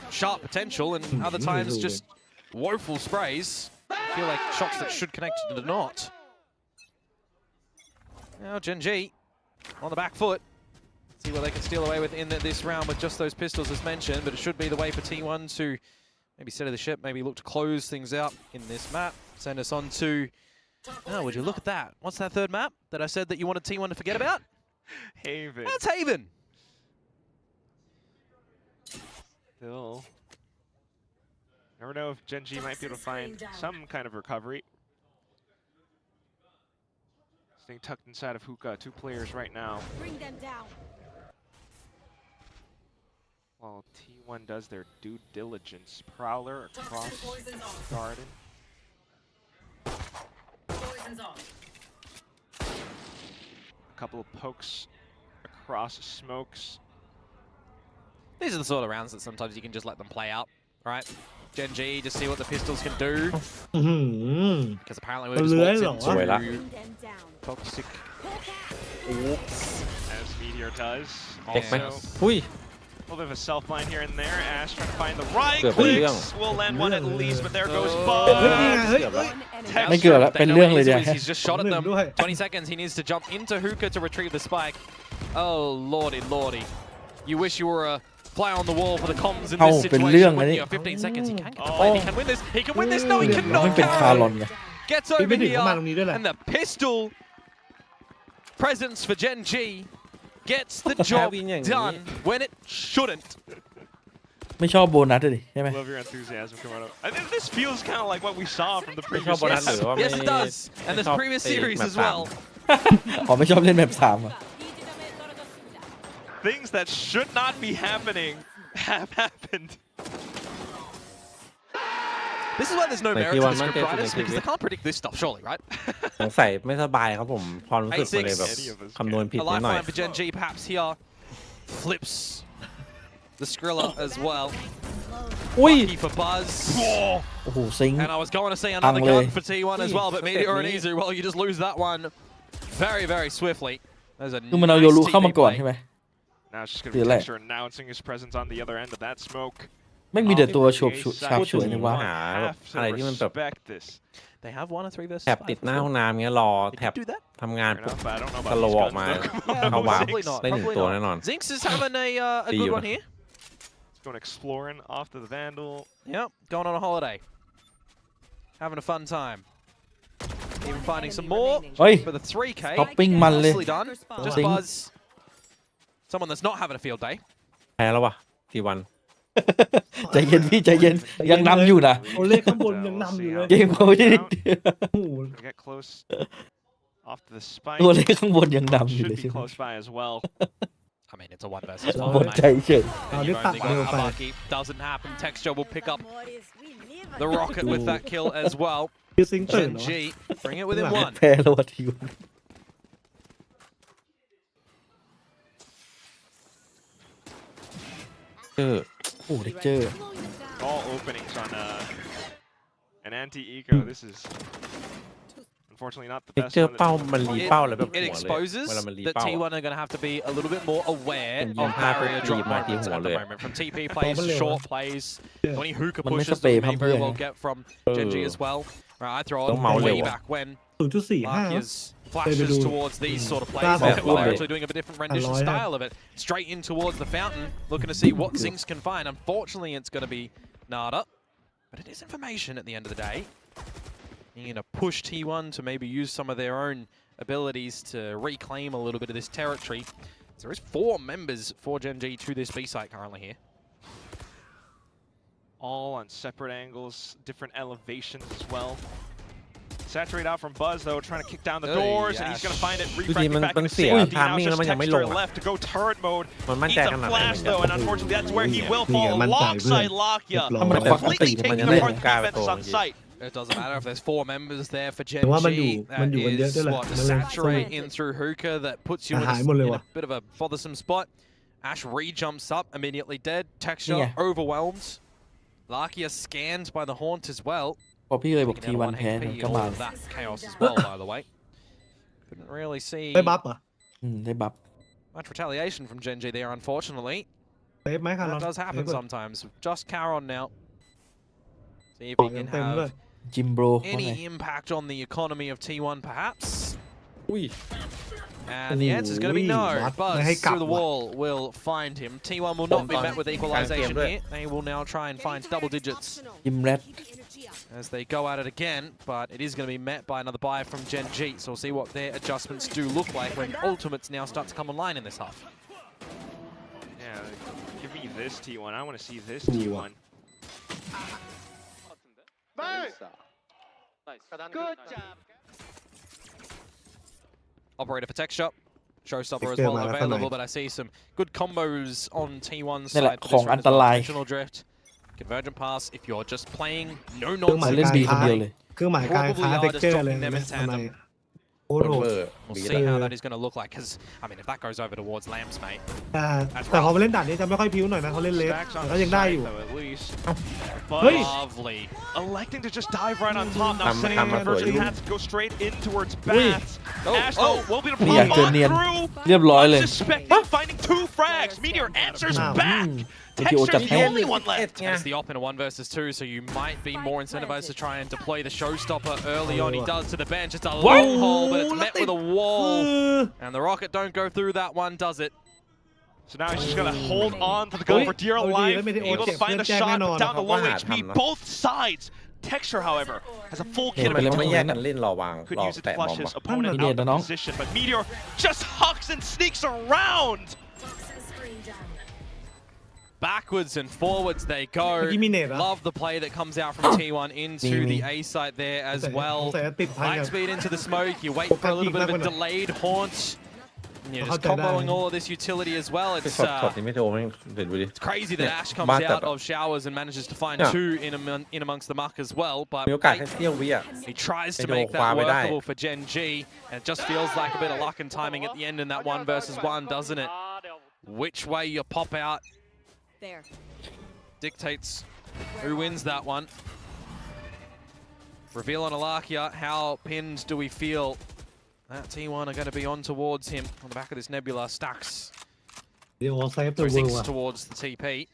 sharp potential, and other times just woeful sprays. Feel like shots that should connect do not. Now Gen G on the back foot. See what they can steal away with in this round with just those pistols as mentioned, but it should be the way for T1 to maybe steady the ship, maybe look to close things out in this map. Send us on to... Oh, would you look at that? What's that third map that I said that you wanted T1 to forget about? Haven. That's Haven! Still... Never know if Gen G might be able to find some kind of recovery. Staying tucked inside of Hookah, 2 players right now. Bring them down. While T1 does their due diligence. Prowler across garden. A couple of pokes across smokes. These are the sort of rounds that sometimes you can just let them play out, right? Gen G, just see what the pistols can do. Because apparently we're just walked into toxic. As Meteor does. Also, a little bit of a self-blind here and there. Ash trying to find the right clicks. Will land one at least, but there goes Buzz. ไม่เกือบแล้วเป็นเรื่องเลยเนี่ย He's just shot at them. 20 seconds. He needs to jump into Hookah to retrieve the spike. Oh lordy, lordy. You wish you were a fly on the wall for the comms in this situation. When you have 15 seconds, he can get the play. He can win this. He can win this. No, he cannot. มันเป็นคารอนไง Gets over here, and the pistol presence for Gen G gets the job done when it shouldn't. ไม่ชอบโบนัสเลยใช่ไหม Love your enthusiasm coming up. I think this feels kind of like what we saw from the previous series. Yes, it does. And this previous series as well. อ๋อไม่ชอบเล่นแบบ3อ่ะ Things that should not be happening have happened. This is why there's no Like, merit to you the want script Monday to writers make because they it. can't predict this stuff, surely, right? สงสัยไม่สบายครับผมความรู้สึกมันเลยแบบ A6. คำนวณผิด A นิดหน่อย lifeline for Gen G perhaps here. Flips the Skrilla as well. อุ้ย Lucky for Buzz. โอ้โหซิง And I was going to say another Angle. gun for T1 as well, but Meteor and Izu, well, you just lose that one very, very swiftly. There's a คือมันเอาโย nice รุเข้ามา TP ก่อน play. ใช่ไหม Now it's just going to คือ be อะไร Texture announcing his presence on the other end of that smoke. ไม่มีแต่ตัวฉบฉาบฉวยในวะ หาแบบอะไรที่มันแบบ Respect this. They have 1 or 3 versus แท็บ 5 ติดหน้า before. ห้องน้ำเงี้ยรอ They แท็บ did do that? ทำงาน Fair ปุ๊บ enough, I don't know ส about โล these ว์ออก guns, มา though. เข้าวาร์ป Probably not. ได้1 Probably ตัว not. แน่นอน Zinx is having a See good you. one here. He's going exploring off to the Vandal. Yep, going on a holiday. Having a fun time. Even finding some more เฮ้ย for the 3K. ท็อปปิ้งมันเลย Nicely done. Just Zing. Buzz. Someone that's not having a field day. แพ้แล้ววะทีวัน ใจเย็นพี่ใจเย็นยังนำอยู่นะ โอเลขข้างบนยังนำอยู่เลย เกมเขาไม่ได้ โอ้โห Gonna get close off to the spike. ตัวเลขข้างบนยังนำอยู่ Should เลย be ใช่ไหม close by as well. I mean, it's a 1 versus ห 1. มดใจ mate. เฉย เอา You've นี่ตัด only เร็ว got ไป Abaki. Doesn't happen. Texture will pick up the rocket with that kill as well. คือซิงตื่น Gen เหรอ G, bring it within 1. แพ้แล้ววะทีวัน เออ โอ้เด็กเจอ All openings on an anti-eco. This is unfortunately not the เด็ก best เจอ one. เป้ามันรีเป้าเลยแบบ It หัวเลย exposes เวลามันรี that เป้า T1 are going to have to be a little bit more aware Can of you have barrier it drop be mighty moments at the Warlord? moment. From TP plays, Probably short will. plays, Yeah. 20 hookah Man, pushes Mr. that we may Pay very Pump, well yeah. get from Gen G as well. Right, I throw Don't it mow way it. back when 0.45 Lakia's flashes do. towards these sort of plays. That's Well, cool. they're actually doing a bit different rendition Alloy, yeah. style of it. Straight in towards the fountain, looking to see what Zinx can find. Unfortunately, it's going to be Nada. But it is information at the end of the day. You're going to push T1 to maybe use some of their own abilities to reclaim a little bit of this territory. So there is 4 members for Gen G to this B site currently here. All on separate angles, different elevations as well. Saturate out from Buzz though, trying to kick down the doors, and he's going to find it refracting back into safety. Now it's just Texture left to go turret mode. มันมั่น Needs ใจ a ขนาดไหน flash though, and unfortunately that's where he will Yeah, fall man, alongside yeah. Lakia. ถ้ามัน Completely Yeah. taking Yeah. apart the Yeah. defenses on site. It doesn't matter if there's 4 members there for Gen แต่ว่ามันอยู่ G. มันอยู่กันเยอะ That ด้วย is แหละ what มันเลย saturate in through hookah that puts you in หายหมดเลย in ว่ะ a bit of a bothersome spot. Ash re-jumps up, immediately dead. Texture Yeah. overwhelmed. Lakia scanned by the haunt as well. พอพี่เลยบอก Taking ที down วัน 1 แพ้ HP ก็ and มา all of that chaos as well, by the way. Couldn't really see ได้บัฟเหรอ ได้บัฟ much retaliation from Gen G there, unfortunately. เซฟไหมครับ That does happen sometimes. Just Caron now. See if he can เต็มเลย have จิมโบรว่าไง any impact on the economy of T1, perhaps. อุ้ย And the answer is going to be no. Ooh, Buzzไม่ให้กลับ through the ว่ะ wall will find him. T1 will not be met with equalization here. They will now try and find double digits จิมแรด as they go at it again, but it is going to be met by another buy from Gen G. So we'll see what their adjustments do look like when ultimates now start to come online in this half. Yeah, give me this T1. I want to see this Ooh. T1. Good job. Operator for Texture. Showstopper as Texture well มาแล้วข้างใน available, but I see some good combos on T1's นี่แหละ side. for ของ this round อัน as ต well. ราย Conventional drift, convergent pass. If you're just playing no เครื่องหมาย เล่น nonsense, บีคนเดียวเลย เครื่องหมายการค้า Probably เท็ก are เจอ just ร์เลย dropping them นะ in ทำไม tandem. โคตรโหด We'll see how that is going to look like, because I mean, if that goes over towards Lamps, mate. แต่พอมาเล่นด่านนี้จะไม่ค่อยพิ้วหน่อยนะเขาเล่นเลส Stacks แต่ on ก็ the ยังได้ side อยู่ though, at least. Hey. Lovely. Electing to just dive right on top. Now Come- setting come up up versus with you. has to go straight in towards Hey. Bats. Oh, Ash oh. though will be the Hey, yeah, pop on Gunnian. through. เรียบร้อยเลย Unsuspecting, finding 2 frags. Meteor answers back. Meteor Texture's the จับ only one left. And it's the op in a 1 versus 2, so you might be more incentivized to try and deploy the showstopper early on. He does to the bench. It's a long hole, but it's met with a wall. And the rocket don't go through that one, does it? So now he's just going to hold on to the gun for dear life. Able to find a shot down to low HP. Both sides. Texture, however, has a full kit of ไปแล้ว ไม่แยกกัน atonement. เล่นรอวาง Could รอ use it to แตะบอม flush his ว่ะ opponent Ini dia, out of Danong. position, but Meteor just hucks and sneaks around. Backwards and forwards they go. เมื่อกี้มีเนตเหรอ Love the play that comes out from T1 into the A site there as well. แต่ติดพัน Light กับ speed into the smoke. You wait for a little bit of a delayed haunt. you're just comboing all of this utility as well. ช็อตนี้ไม่โดนไม่เด็ดดูดิ It's crazy that Ash comes out of showers and manages to find two in amongst the muck as well. But มีโอกาสแค่เสี้ยววิอ่ะ he tries to make that workable for Gen G, and it just feels like a bit of luck and timing at the end in that 1 versus 1, doesn't it? Which way you pop out There. dictates who wins that one. Reveal on Alakia. How pinned do we feel? That T1 are going to be on towards him on the back of this Nebula. Stacks. Zinks towards the TP.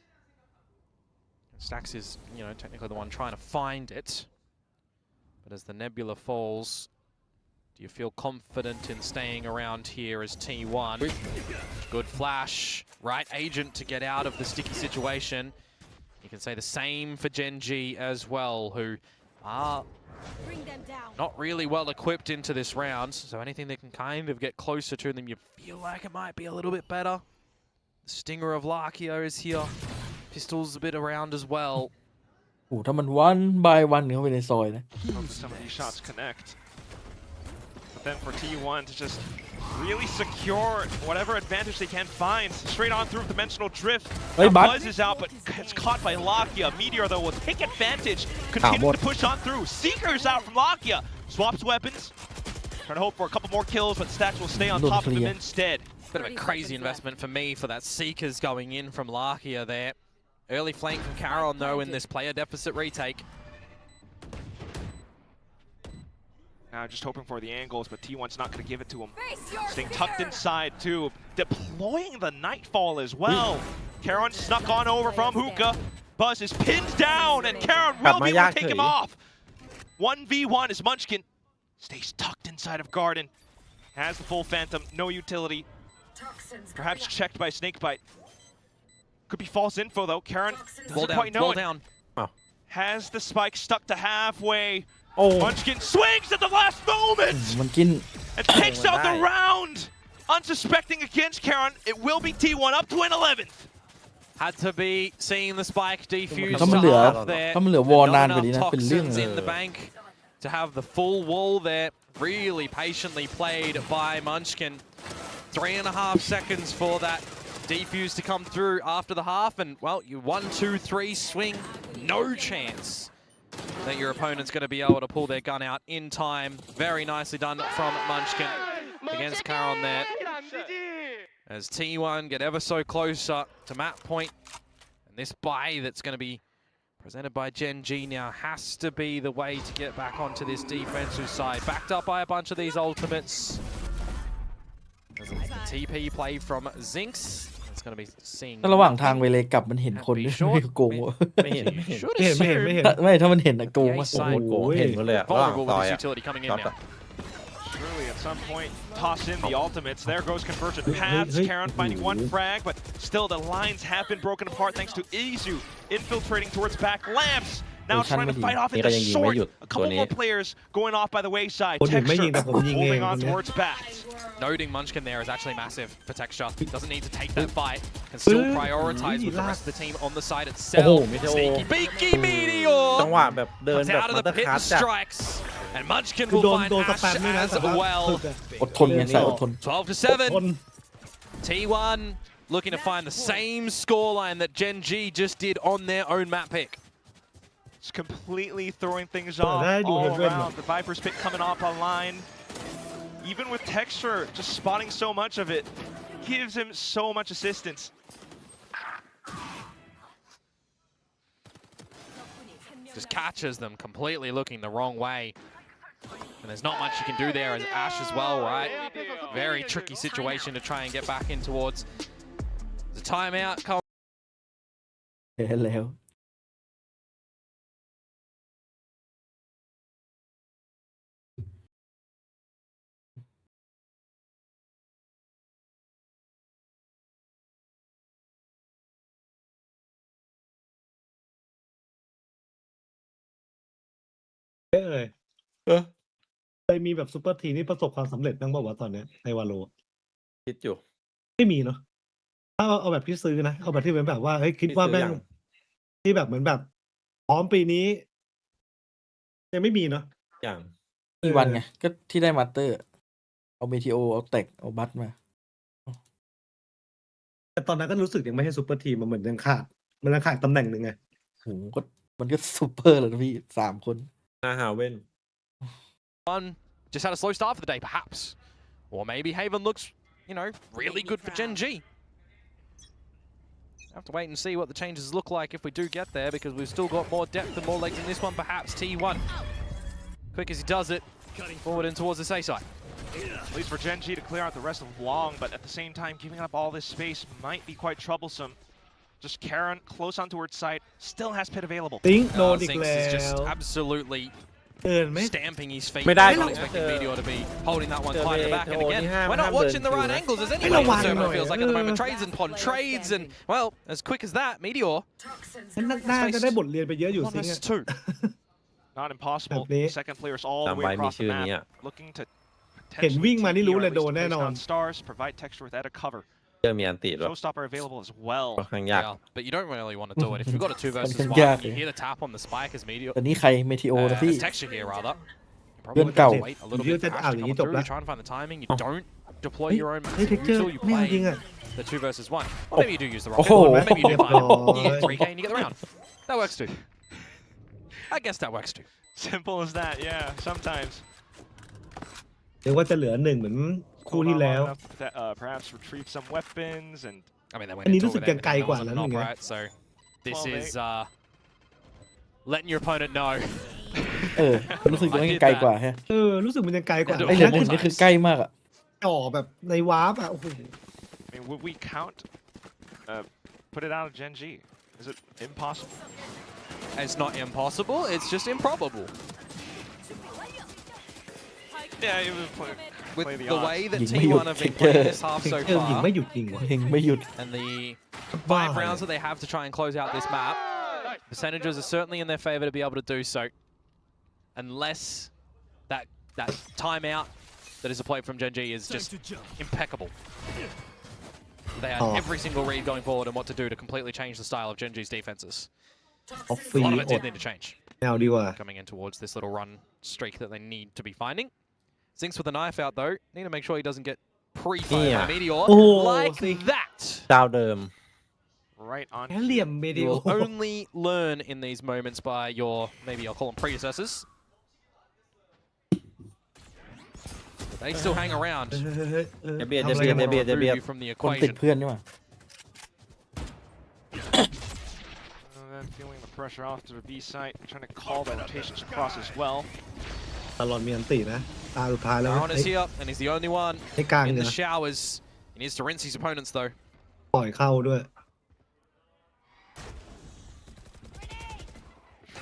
Stacks is, technically the one trying to find it. But as the Nebula falls, do you feel confident in staying around here as T1? Good flash. Right agent to get out of the sticky situation. You can say the same for Gen G as well, who are not really well equipped into this round, so anything that can kind of get closer to them, you feel like it might be a little bit better. The stinger of Larkio is here. Pistols a bit around as well. โอ้ถ้ามัน1 by 1เข้าไปในซอยนะ Hope some of these shots connect. But then for T1 to just really secure whatever advantage they can find. Straight on through dimensional drift. Buzz is out, but it's caught by Lakia. Meteor, though, will take advantage. Continuing to push on through. Seeker's out from Lakia. Swaps weapons. Trying to hope for a couple more kills, but Stacks will stay on top of him instead. Bit of a crazy investment for me for that Seekers going in from Lakia there. Early flank from Caron, though, in this player deficit retake. Now just hoping for the angles, but T1's not going to give it to him. Staying tucked inside, too. Deploying the Nightfall as well. Caron snuck on over from Hookah. Buzz is pinned down, and Caron will be able to take him off. 1v1 as Munchkin stays tucked inside of Garden. Has the full Phantom, no utility. Perhaps checked by Snakebite. Could be false info, though. Caron doesn't quite know it. Has the spike stuck to halfway. Munchkin swings at the last moment! And takes out the round! Unsuspecting against Caron, it will be T1 up to an 11th. Had to be seeing the spike defuse ถ้ามันเหลือวอลนานกว่านี้นะเป็นเรื่อง in the bank to have the full wall there. Really patiently played by Munchkin. 3.5 seconds for that defuse to come through after the half, and well, you 1, 2, 3 swing, no chance that your opponent's going to be able to pull their gun out in time. Very nicely done from Munchkin against Caron there. As T1 get ever so closer to map point. And this buy that's going to be presented by Gen G now has to be the way to get back onto this defensive side. Backed up by a bunch of these ultimates. There's a TP play from Zinks. It's going to be seeing. ระหว่างทางเวลากลับมันเห็นคนไม่โกงไม่เห็นไม่ถ้ามันเห็นนะโกงว่าโอ้โหเห็นหมดเลยอ่ะ Vulnerable with this utility coming in now. Surely at some point toss in the ultimates. There goes conversion paths. Caron finding one frag, but still the lines have been broken apart thanks to Izu infiltrating towards back. Lamps now trying to fight off into short. A couple more players going off by the wayside. Texture holding on towards back. Noting Munchkin there is actually massive for Texture. Doesn't need to take that fight. Can still prioritize with the rest of the team on the side itself. Sneaky beaky Meteor! จังหวะแบบเดินแบบ out of the pit and strikes. And Munchkin will find Ash as well. อดทนไงใส่อดทน 12 to 7. T1 looking to find the same scoreline that Gen G just did on their own map pick. It's completely throwing things off all around. The Viper's pick coming off online. Even with Texture just spotting so much of it, gives him so much assistance. Just catches them completely looking the wrong way. And there's not much you can do there as Ash as well, right? Very tricky situation to try and get back in towards the timeout. แล้ว เลยเคยมีแบบซูเปอร์ทีมที่ประสบความสำเร็จบ้างเปล่าวะตอนเนี้ยในวาโล คิดอยู่ ไม่มีเนาะถ้าเอาแบบที่ซื้อนะเอาแบบที่เป็นแบบว่าเฮ้ยคิดว่าแม่งที่แบบเหมือนแบบพร้อมปีนี้ยังไม่มีเนาะ อย่าง มีวันไงก็ที่ได้มาสเตอร์เอาเมทิโอเอาแตกเอาบัตมา แต่ตอนนั้นก็รู้สึกยังไม่ใช่ซูเปอร์ทีมมันเหมือนยังขาดตำแหน่งหนึ่งไง โหก็มันก็ซูเปอร์แล้วนะพี่3 คน หน้าฮาเว่น One just had a slow start for the day, perhaps. Or maybe Haven looks, you know, really good for Gen G. Have to wait and see what the changes look like if we do get there, because we've still got more depth and more legs in this one. Perhaps T1. Quick as he does it, forward and towards the A side. At least for Gen G to clear out the rest of Long, but at the same time, giving up all this space might be quite troublesome. Just Karen close on towards site, still has pit available. ซิงค์โดนอีก Zinx แล้ is just ว absolutely เดินไม่ stamping his feet. ไม่ได้ Not expecting Meteor to be holding that one tight in the back. And again, ห้าม we're not เดิน watching the คิว right นะ angles. There's ไม่ anyway ระวัง concern, หน่ it อย feels like at the moment. Trades upon trades, and well, as quick as that, Meteor น่าจะได้บทเรียนไปเยอะอยู่ซิงค์ minus อะ two. Not impossible. Definitely. Second players all the จำ way ไว้มี across ชื่ the อนี้ map, อ่ะ looking to เห็นวิ่งมานี่รู้เลย TPR โดนแน่นอน on stars, provide texture with edit cover. เจอมีอันติด้วย Showstopper available as well. ค่อนข้างยาก Yeah, but you don't really want to do it. If you've got a 2 versus มัน 1, ยาก you hear the tap on the spike as Meteor. แต่นี่ใครเมทิโอนะพี่ Texture here, rather. You เพื่อน probably เก่า want to wait a little bit for Ash to come through. You try and find the timing. You don't deploy your own เฮ้ย massive เท็กเจอร์ until you ไม่เอาจริง play อ่ะ the 2 versus 1. Or maybe you do use the rocket. Oh. Maybe you do find it. Oh. You get 3k and you get the round. That works too. I guess that works too. Simple as that, yeah, sometimes. เดี๋ยวว่าจะเหลือ1เหมือนคู่ Hold ที่ on แล้ว long enough that, perhaps retrieve some weapons and I mean, they went อันนี้ into รู้ it สึก with ยัง everything ไกล that กว่า was แล้ว on นึง top, ไง right? So this 12-8. is letting your opponent know. รู้สึกว่ามันไกลกว่าฮะ รู้สึกมันยังไกลกว่า ไอเหลือ1นี่คือใกล้มากอะ จ่อแบบในวาร์ปอ่ะโอ้โห I mean, would we count, put it out of Gen G? Is it impossible? It's not impossible. It's just improbable. Yeah, it would play With the the odds. way thatยิงไม่หยุด T1 have been playing this half เท็ก so เจอร์ยิง far, ไม่หยุดยิงว่ะ เฮงไม่หยุด and the บ้า 5 rounds that they have to try and close out this map, percentages are certainly in their favor to be able to do so, unless that timeout that is deployed from Gen G is just impeccable. They had every single read going forward and what to do to completely change the style of Gen G's defenses. ออฟ A ฟี lot of it อ did ด need to change. แนวดีกว่า Coming in towards this little run streak that they need to be finding. Zinx with a knife out though. Need to make sure he doesn't get pre-fired by Yeah. Meteor like Zinx. that. เจ้าเดิม Right on. แค่เหลี่ยมเมดิ You โอ will only learn in these moments by your, maybe I'll call them predecessors. But they still hang around. เดี๋ยวเบียด ทำอะไรกัน เดี๋ยวเบียด Remove you from the คนติด equation. เพื่อนนี่หว่า Then feeling the pressure off to the B site, trying to call the rotations across as well. ตลอดมีอันตินะตาสุดท้ายแล้ว Aaron is here, and he's the only one ให้กลาง in เนี่ the ย showers. He needs to rinse his opponents though. ปล่อยเข้าด้วย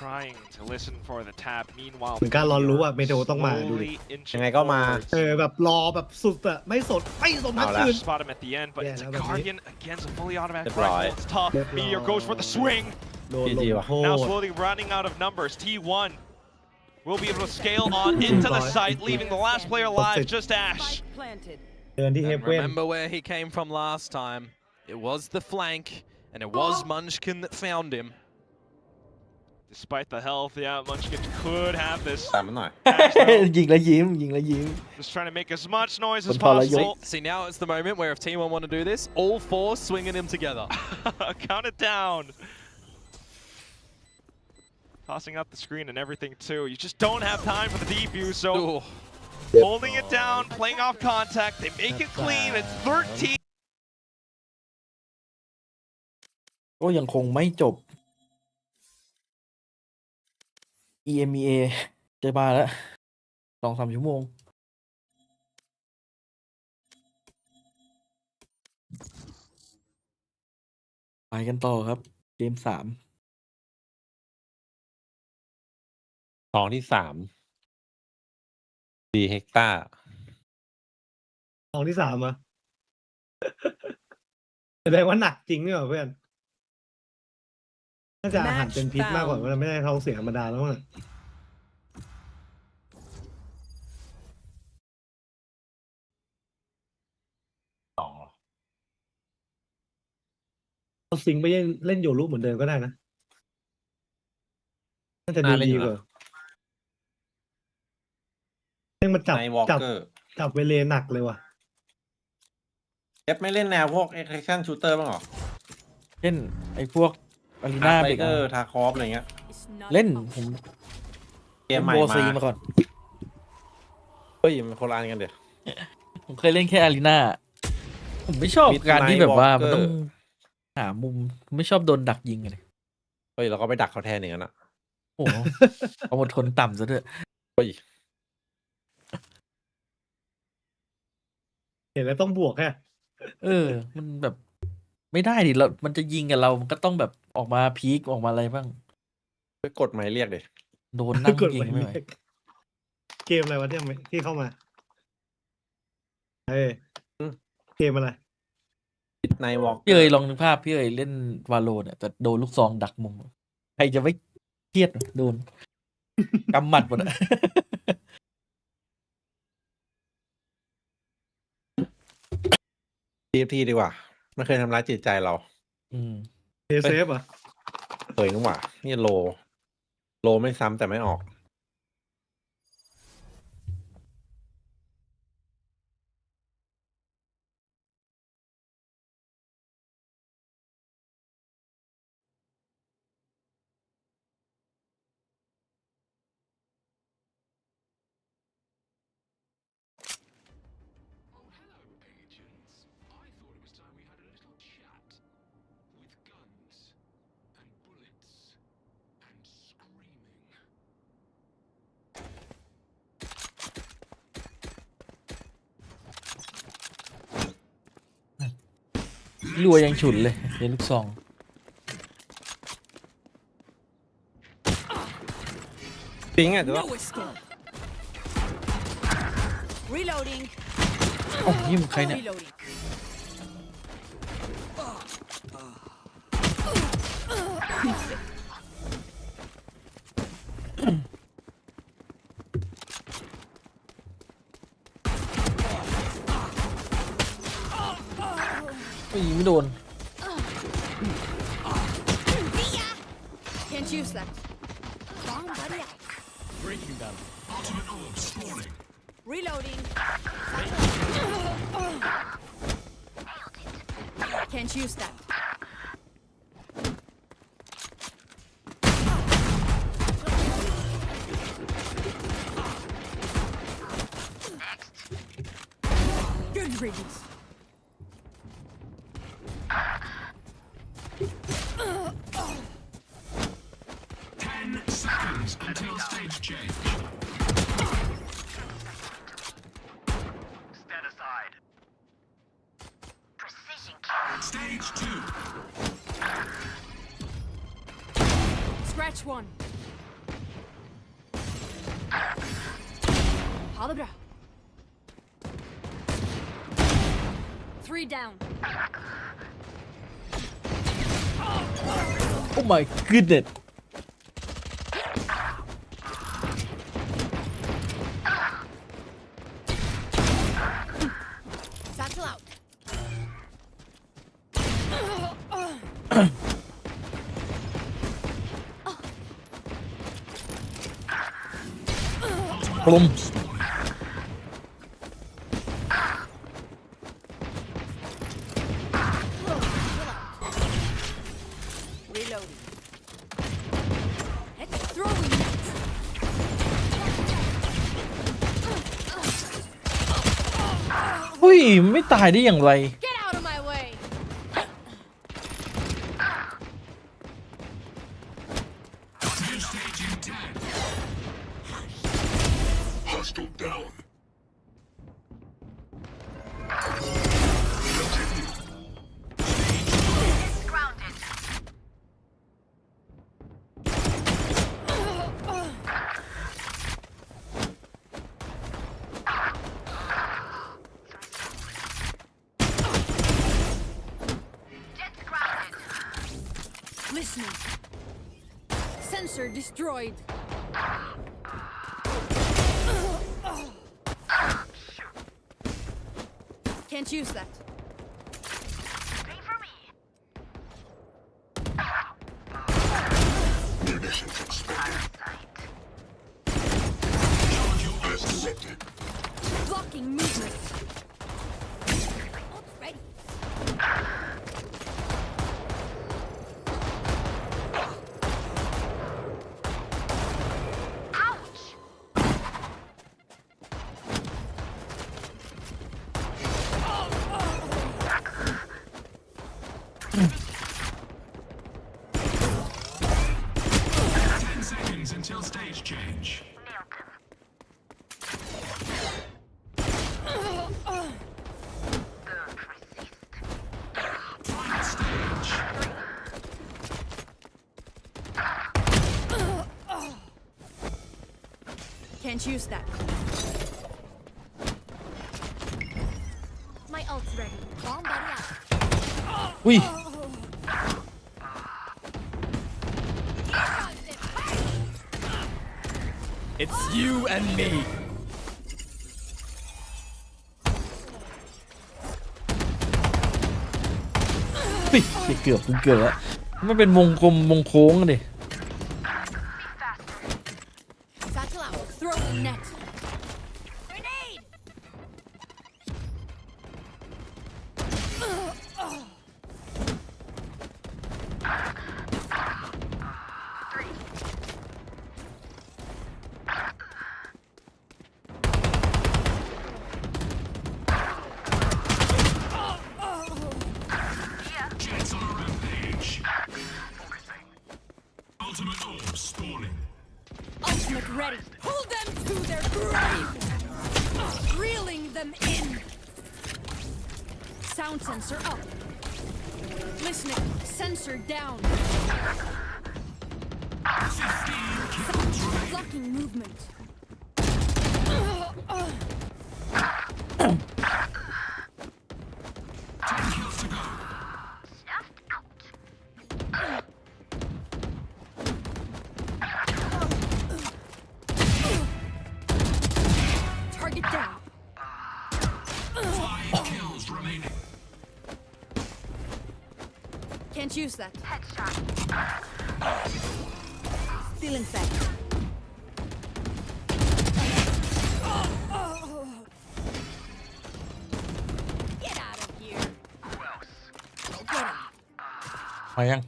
Trying to listen for the tap. Meanwhile, เหมือนการรอรู้อะเมโทต้องมาดูดิ slowly inching ยังไงก็มา forwards. แบบรอแบบสุดอะไม่สนทัก เอาละ อื่น Spot him at the end, but Yeah, it's a that was it. Guardian against a fully automatic Deploy. rifle. It's tough. Deploy. Meteor goes for the swing. โดนลงโท Now ษ slowly running out of numbers. T1 will be able to scale on into the site, leaving the last player alive, just Ash. Planted. เดินที่เฮ And เว่น remember where he came from last time. It was the flank, and it was Munchkin that found him. Despite the health, yeah, Munchkin could have this. ตามมันหน่อย Ash, though, ยิงแล้วยิ้มยิงแล้วยิ้ม just trying to make as much noise as Con thò là vô. possible. See, now it's the moment where if T1 want to do this, all 4 swinging him together. Count it down. Tossing up the screen and everything too. You just don't have time for the defuse, so Ooh. holding it down, playing off contact. They make it clean. It's 13. ก็ยังคงไม่จบ EMEA จะมาแล้ว 2-3 ชั่วโมง ไปกันต่อครับ เกม 3 ของที่3 ดีเฮกตา ของที่3อะ แสดงว่าหนักจริงนี่หว่าเพื่อนน่าจะอาหารเป็นพิษมากกว่าไม่ได้ท้องเสียธรรมดาแล้วมั้งเอาซิงไปเล่นโยรุเหมือนเดิมก็ได้นะน่าจะดูดีกว่าเล่นมาจับ ในวอล จับ เกอร์ จับเวเลหนักเลยว่ะ เอฟไม่เล่นแนวพวก action shooter บ้างหรอ เล่นไอ้พวกอารี ทา นา ไบ เบรก เกอร์ทาคอฟอะไรเงี้ย เล่นผม เกมใหม่ โบ มา ซีมาก่อน เฮ้ยมันคนละอันกันเดี๋ยว ผมเคยเล่นแค่อารีนาผมไม่ชอบ Midnight การที่แบบว่ามัน Walker ต้องหามุมไม่ชอบโดนดักยิงเลย เฮ้ยเราก็ไปดักเขาแทนอย่างนั้นอ่ะ โอ้โหความอดทนต่ำซะด้วย เฮ้ย เห็นแล้วต้องบวกแค่ มันแบบไม่ได้ดิเรามันจะยิงกับเรา มันก็ต้องแบบออกมาพีคออกมาอะไรบ้าง ไปกดหมายเรียกเดี๋ยว โดนนั่ง กด ยิง ไป ไม่ไหว เกมอะไรวะที่เข้ามาเฮ้ยเกมอะไร ปิดในวอล์ก พี่เอ๋ยลองนึกภาพพี่เอ๋ยเล่นวาโลเนี่ยแต่โดนลูกซองดักมุมใครจะไม่เครียดโดน กำหมัดหมดอะ ทีดีกว่าไม่เคยทำร้ายจิตใจเรา เซฟอ่ะ เคยนึกว่านี่โลไม่ซ้ำแต่ไม่ออก รัวยังฉุนเลยเล่นลูกซอง ปิงอ่ะแต่ว่า Reloading. โอ้ยมึงใครเนี่ย Reloading. ยิงไม่โดน Can't use that. Bomb buddy. Breaking them. Ultimate orb spawning. Reloading. Can't use that. Good riddance. Until stage change. Stand aside. Precision Stage 2. Scratch one. Holla bra. 3 down. Oh my goodness. Satchel out. Boom. Reloading. Let's throw it. เฮ้ยไม่ตายได้อย่างไร Get out of my way. New stage in 10. Hostile down. grounded. Jet's grounded. Listening. Sensor destroyed. Can't use that. Wait for me. Munitions expended. As directed. Blocking movement. Ult's ready. Stage change. Final stage. Can't use that. My ult's ready. Bomb buddy out. อุ้ย It's you and me. เฮ้ยเกือบแล้วมันเป็นวงกลมวงโค้งอะดิ Satchel out. Throw the net. Grenade. Jets on a rampage. Ultimate orb spawning. Ultimate ready. Pull them to their grave. Reeling them in. Sound sensor up. Listening. Sensor down. Blocking movement. Kills to go. Target down. 5 kills remaining. Can't use that. Headshot. Still inside. Get out of here. Go get him. มายัง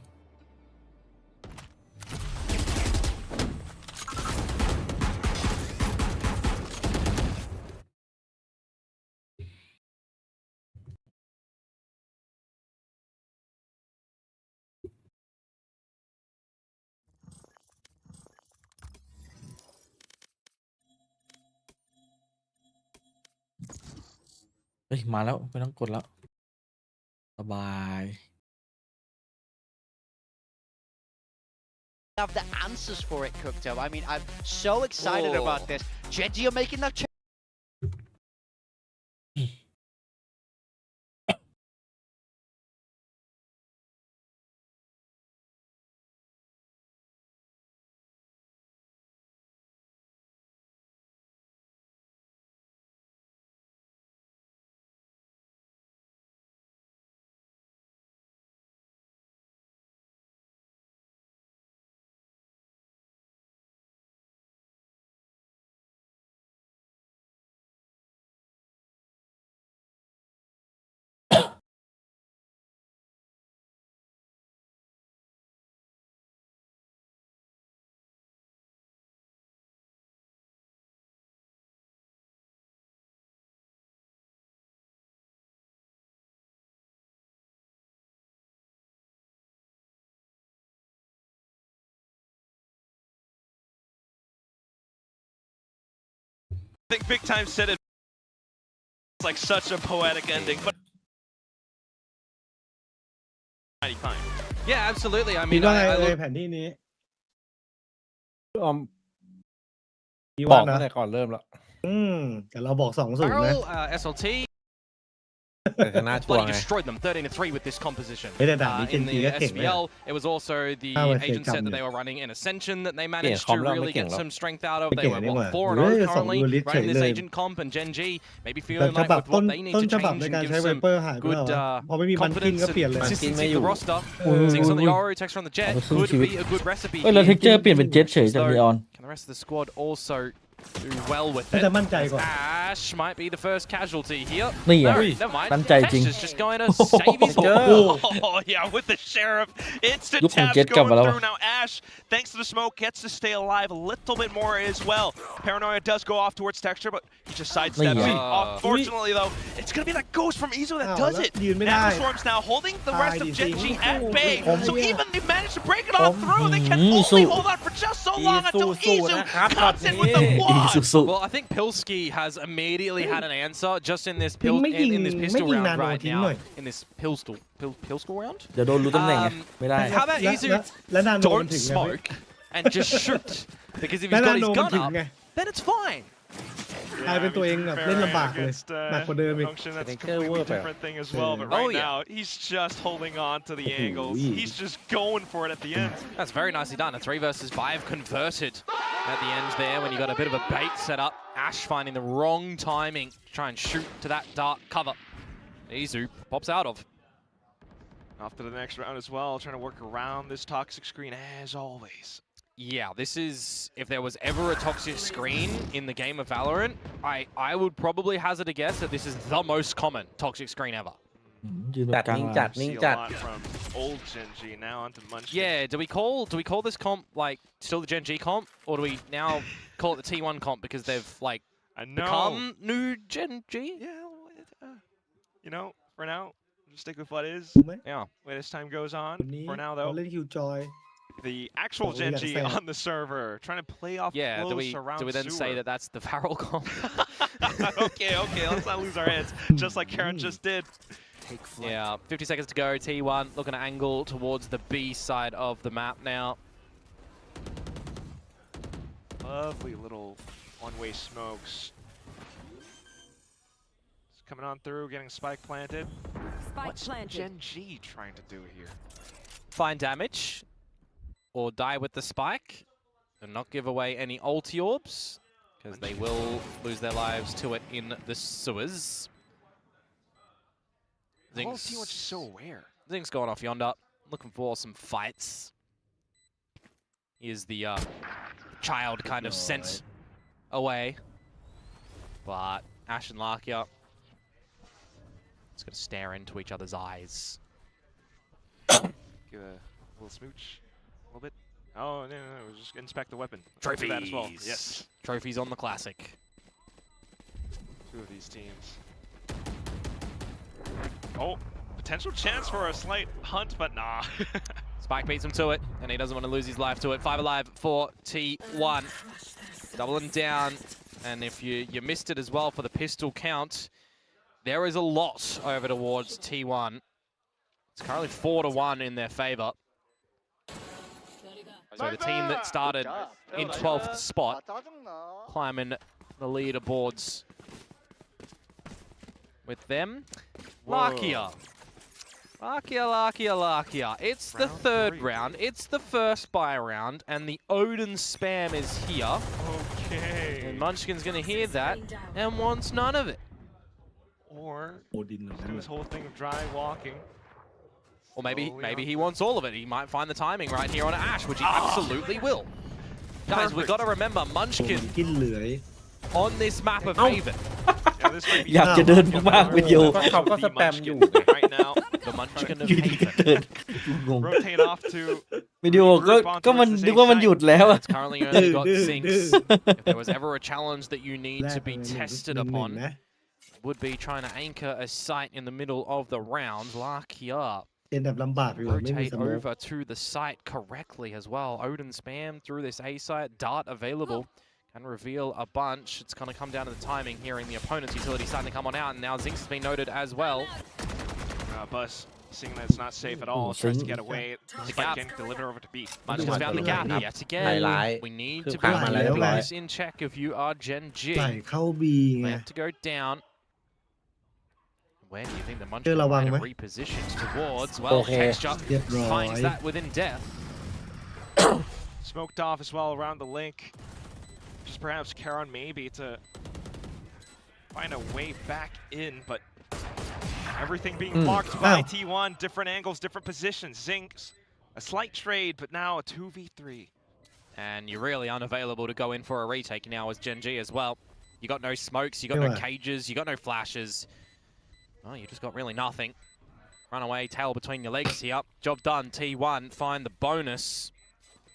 เฮ้ยมาแล้วไม่ต้องกดแล้วสบาย Have the answers for it cooked up. I mean, I'm so excited about this. Genji are making that change. I think Big Time said it. It's like such a poetic ending, but mighty fine. Yeah, absolutely. I คิด mean, ว่าไง I เลย look แผนที่นี้ บ ว่า อก นะ ตั้งแต่ก่อนเริ่มแล้ว แต่เราบอก2-0 นะ Barrel, SLT. แต่ชนะชัวร์ Bloody ไง destroyed them 13-3 with this composition. ไม่ได้ด่านี้ In เจนจี the ก็เก่งเลย SVL, it was also the Ah, well, agent set that yeah. they were running in Ascension that they managed comp to lang, really may get king lang. some strength out of. May They king were lang, what, eh. 4-0 Ui, currently, song release running this trailer. agent comp, and Gen G maybe แต่ feeling ฉ like บับ with ต้ what น they need ต้น to ฉบับ change ใน and การ give ใช้ไว some เปอร์หายไป good แล้วพอไม่มีมันกิ้ง confidence ก็เปลี่ยนเลย and มันกิ้ง consistency ไม่ to อยู่ the roster. โอ้ย Seeing some of the โอ้ย Yoru text from the Jet เอาไปสู้ could ชีวิต be a good recipe. เฮ้ยแล้วเทคเจอร์เปลี่ยนเป็นเจ็ตเฉยจาก So นีออน can the rest of the squad also do well with น่า it? จะมั่นใจก่อน Ash might be the first casualty here. นี่อ่ะ No, never mind. มั่นใจจริง Tesh is just going to save his Oh, yeah, with the Sheriff. Instant Look at taps Jet going cover, through now. Ash, thanks to the smoke, gets to stay alive a little bit more as well. Paranoia does go off towards Texture, but he just sidesteps it. Unfortunately, though, it's going to be that ghost from Izo that does it. Nanoswarm's now holding the rest of Gen G at bay. So even they managed to break it all through. They can only hold on for just so long until Izu comes in with the อี wad. สุ Well, I think Pilski has immediately had an answer just in this ไม่ยิง in this ไม่ pistol ยิง round นาโน right ทิ้ง now. หน่อย In this pistol round. เดี๋ยวโดนรู้ตำแหน่งไงไม่ได้ How about และ Izu และนาโนมัน don't ถึงไง smoke and just shoot because if และ he's นา got โน his มัน gun ถึง up, ไง then it's fine. กลายเป็นตัวเองแบบเล่นลำบากเลย หนักกว่าเดิมอีก Function, that's a completely different thing as well, but right now he's just holding on to the angles. He's just going for it at the end. That's very nicely done. A 3 versus 5 converted at the end there when you got a bit of a bait set up. Ash finding the wrong timing to try and shoot to that dark cover. Izu pops out of. Off to the next round as well, trying to work around this toxic screen as always. Yeah, this is, if there was ever a toxic screen in the game of Valorant, I would probably hazard a guess that this is the most common toxic screen ever. ยืนแบบกลาง จัด ลาน See a lot from old Gen G now onto Munchkin. Yeah, do we call this comp like still the Gen G comp, or do we now call it the T1 comp because they've like I know. become new Gen G? Yeah, you know, for now, just stick with what is. รู้ไหม Yeah. When as time goes on, วันนี้ for now เรา though, เล่นคิวจอย the actual Oh, we Gen gotta G say it. on the server, trying to play off Yeah, close around do we then sewer. say that that's the Varel comp? okay, let's not lose our heads, just like Karen just did. Yeah, 50 seconds to go. T1 looking to angle towards the B side of the map now. Lovely little one-way smokes. It's coming on through, getting spike planted. What's Gen G trying to do here? Find damage or die with the spike and not give away any ulti orbs because they will lose their lives to it in the sewers. The whole team was just so aware. Zing's going off yonder, looking for some fights. He is the child kind of sent away, but Ash and Larkia just gonna stare into each other's eyes. Give a little smooch, a little bit. Oh, no, just inspect the weapon. Trophies. That as well. Yes. Trophies on the classic. Two of these teams. Oh, potential chance for a slight hunt, but nah. Spike beats him to it, and he doesn't want to lose his life to it. 5 alive for T1. Doubling down, and if you missed it as well for the pistol count, there is a lot over towards T1. It's currently 4-1 in their favor. So the team that started in 12th spot, climbing the leaderboards with them. Larkia. Larkia. It's the third round. It's the first buy round, and the Odin spam is here. Okay. And Munchkin's going to hear that and wants none of it. Or โอดิน do his whole thing of dry walking. Or maybe he wants all of it. He might find the timing right here on Ash, which he absolutely will. Guys, we've got to remember โอ้ Munchkin กินเหลือย on this map of Haven. Yeah, this might be อยากจะเดินมากๆเป็นโย เขาก็สแปมอยู่ right now. The Munchkin of อยู่ดีก็ Haven. เดินงง Rotate off to วิดีโอก็มันนึกว่ามันหยุดแล้วอะ It's currently only got sinks. If there was ever a challenge that you need แร to ก be เลย tested หนึ่ง upon, นะ would be trying to anchor a site in the middle of the round. Larkia เป็นแบบลำบากอยู่ไม่มี rotate สโมก over to the site correctly as well. Odin spam through this A site. Dart available. Can reveal a bunch. It's going to come down to the timing, hearing the opponent's utility starting to come on out. And now Zinx has been noted as well. Bus, seeing that it's not safe at all, tries to get away. The Spike gap. getting delivered over to B. Munchkin's found the gap yet again. Highlight. We need to คือ be ผ่านมาแล้ว keeping ไง this in check if you are Gen G. ไหลเข้าบีไง They have to go down. Where do you think the เจอ Munchkin ระวัง might ไหม have repositioned towards? Well, Okay. Texture เรียบร้อย finds that within death. Smoked off as well around the link. Just perhaps Karon maybe to find a way back in, but everything being blocked by Ow. T1, different angles, different positions. Zinx, a slight trade, but now a 2v3. And you're really unavailable to go in for a retake now as Gen G as well. You got no smokes, you got no Yeah. cages, you got no flashes. Oh, you just got really nothing. Runaway tail between your legs here. Job done. T1 find the bonus.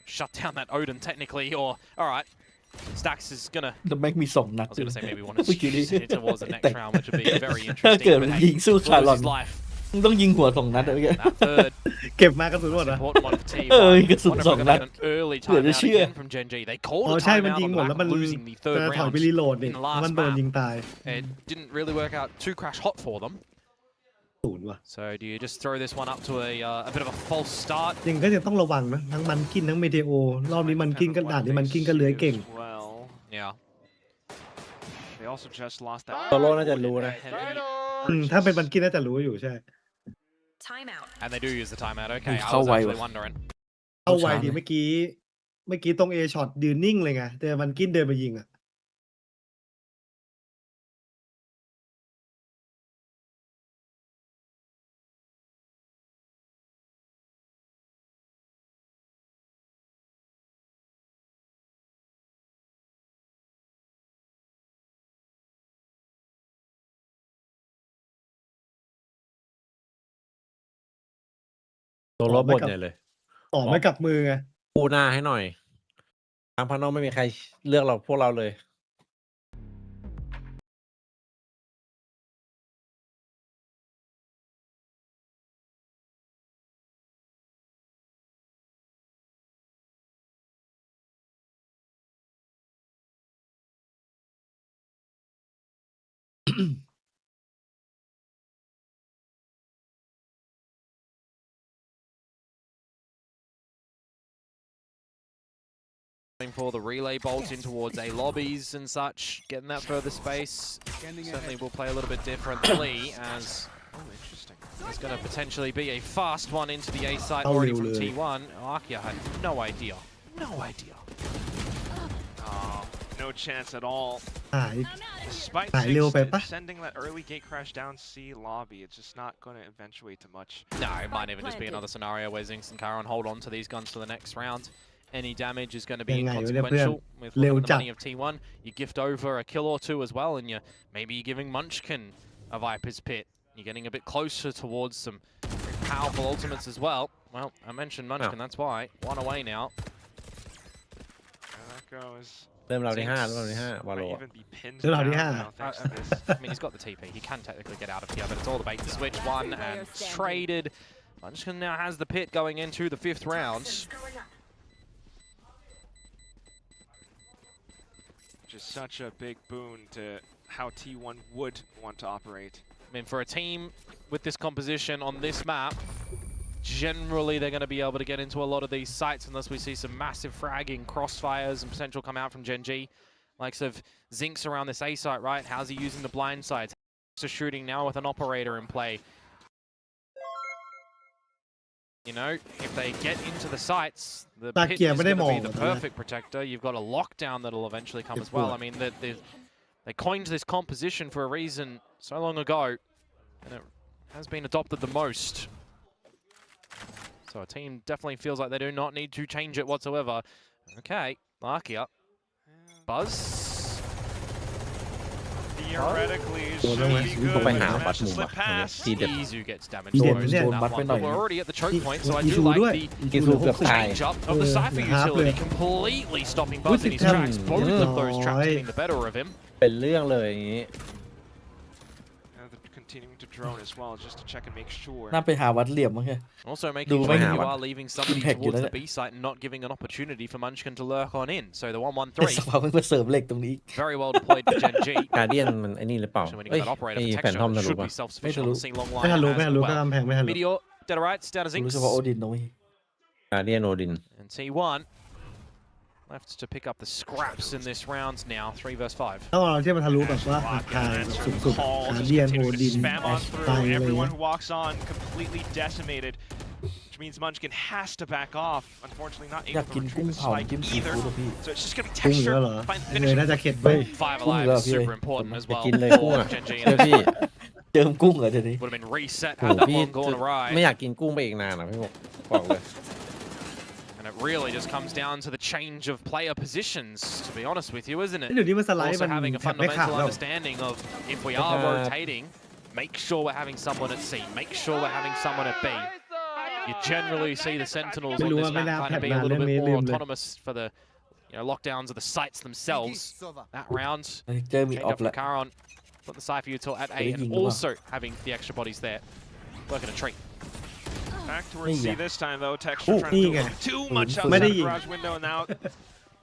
Shut down that Odin technically, or alright. Stacks is gonna แต่แม่งมี2 นัด I was gonna say maybe want to เมื่อกี้นี้ shoot it towards the next round, which would be very ถ้า interesting. เกิด But มัน hey, ยิงสู้ will คาร์ล lose อน his life มึงต้องยิงหัว2 นัดอะไรเงี้ย That third เก็บมากระสุนหมดอ่ะ important one for T1. กระสุน Wonder if 2 we're นั gonna ด get an early เหลือจะ timeout เชื่อ again from Gen G. They called อ๋อ a ใช่มัน timeout ยิง on หม the ดแล้ว back มัน of losing the third จะถอย round ไปรีโหลดดิ in the last มันโดน map. ยิงตาย It didn't really work out too crash hot for them. ศูนย์ว่ะ So do you just throw this one up to a bit of a false start? จริงก็ยังต้องระวังนะทั้งมันกินทั้งเมเทโอรอบนี้มันกินก็ด่านนี้มันกินก็เลื้อยเก่ง Well, Yeah. they also just lost that. โซโล่น่าจะรู้นะ ถ้าเป็นมันกินน่าจะรู้อยู่ใช่ Timeout. And they do use the timeout. Okay, I เข้า was ไว actually ว่ะ wondering. เข้าไวดีเมื่อกี้ตรงเอช็อตยืนนิ่งเลยไงแต่มันกินเดินมายิงอ่ะโซโล่บนใหญ่เลย ต่อไม่กลับมือไง ปูหน้าให้หน่อยทางพานอกไม่มีใครเลือกเราพวกเราเลย For the relay bolt in towards A lobbies and such, getting that further space certainly will play a little bit differently as it's going to potentially be a fast one into the A site already from T1. Arkia had no idea. No idea. Oh, no chance at all. หาย Despite หายเร็วไปปะ sending that early gate crash down C lobby, it's just not going to eventuate to much. No, it might even just be another scenario where Zinx and Karon hold on to these guns for the next round. Any damage is going to be inconsequential with looking at the money of T1. You gift over a kill or two as well, and you're maybe giving Munchkin a Viper's Pit. You're getting a bit closer towards some powerful ultimates as well. Well, I mentioned Munchkin, that's why. One away now. There that goes. เริ่มเราที่5วาโล Might even be pinned ริ่มเราที่ down 5 now thanks to this. I mean, he's got the TP. He can technically get out of here, but it's all the bait to switch. One and traded. Munchkin now has the pit going into the 5th round. Which is such a big boon to how T1 would want to operate. I mean, for a team with this composition on this map, generally they're going to be able to get into a lot of these sites unless we see some massive fragging, crossfires, and potential come out from Gen G. Likes of Zinx around this A site, right? How's he using the blind sides? So shooting now with an operator in play. You know, if they get into the sites, the pit is going to be the perfect protector. You've got a lockdown that'll eventually come as well. I mean, they coined this composition for a reason so long ago, and it has been adopted the most. So a team definitely feels like they do not need to change it whatsoever. Okay, Arkia. Buzz. Theoretically, it Oh, should no, be it's- good. Why not? Managed to But slip move, past. he did. Izu gets damaged He the did, most yeah. in that one, but we're already at the choke point, so I do like the change up of the Cypher utility, completely stopping Buzz in his tracks. Both of those traps getting the better of him. เป็นเรื่องเลยอย่างนี้ They're continuing to drone as well, just to check and make sure. น่าไปหาวัดเหลี่ยมมั้งแค่ Also making Do sure we- that you are leaving somebody Impact towards you, the B site and not giving an opportunity for Munchkin to lurk on in. So the แต่สัก 1-1-3, พักมันมาเสริมเหล็กตรงนี้ very well deployed for Gen G. การเดียนมันไอ้นี่หรือเปล่า So when you เอ้ย got that operator ไอ้ for แผ่นทอม texture, ทะลุ should ป่ะ be self-sufficient on the scene long ไม่ line ทะลุ as ไม่ทะลุก็ well. กำแพงไม่ทะลุ Meteor, dead or right, down to รู้ Zinx. เฉพาะโอดินนะเว้ย การเดียนโอดิน And T1 left to pick up the scraps in this round now, 3 versus 5. ต้องเอาที่มันทะลุแบบว่าหักคายสุดๆ Call ขา just เดียนโอ continue to ดิน spam on ตาย through. อะไร Everyone เงี้ย who walks on completely decimated, which means Munchkin has to back off. Unfortunately, not อยาก able to กินกุ้ง retrieve the เผา spike จิ้มซี either. ฟู้ดอะพี่ So it's just going to be กุ้งเย texture. อะเหรอ Find เลย finishing. น่าจะเข็ดไป 5 Cung alive là is gì? super important as ไป well กินเลยกุ้ง for อ่ะ Gen G. เชื่อพี่ เจิมกุ้งเหรอเดี๋ยวนี้ Would have been reset โอ้ had that พี่ one gone ไม่ awry. อยากกินกุ้งไปอีกนานอ่ะพี่บอกเลย And it really just comes down to the change of player positions, to be honest with you, isn't it? เดี๋ยวนี้มันสไลด์ Also มัน having a แทบไม่ขาด fundamental แล้ว understanding of if we are rotating, make sure we're having someone at C, make sure we're having someone at B. You generally see the Sentinels on this map kind of be a little bit more autonomous for the lockdowns of the sites themselves. That round, เจอมี change ออ up ฟ from แล้ว Caron, put the Cypher util at A, and also having the extra bodies there. working a tree. Back towards C this time though. Texture trying to do too much outside the garage window and now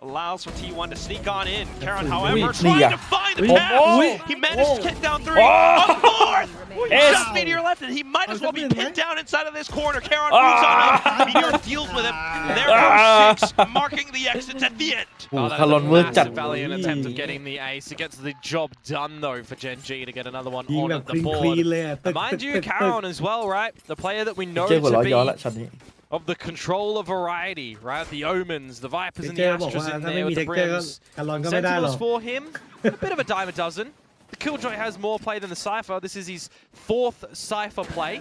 allows for T1 to sneak on in. Karen, however, trying to find the pass. He managed to kick down 3. A fourth! Just Meteor left, and he might as well be pinned down inside of this corner. Karen moves on up. Meteor deals with him. There goes 6, marking the exits at the end. Oh, that was a massive valiant attempt of getting the ace. It gets the job done though for Gen G to get another one on the board. And mind you, Karen as well, right? The player that we know to be of the control of variety, right? The Omens, the Vipers and the Astras in there with the Brims. Sentinels for him, a bit of a dime a dozen. The Killjoy has more play than the Cypher. This is his 4th Cypher play.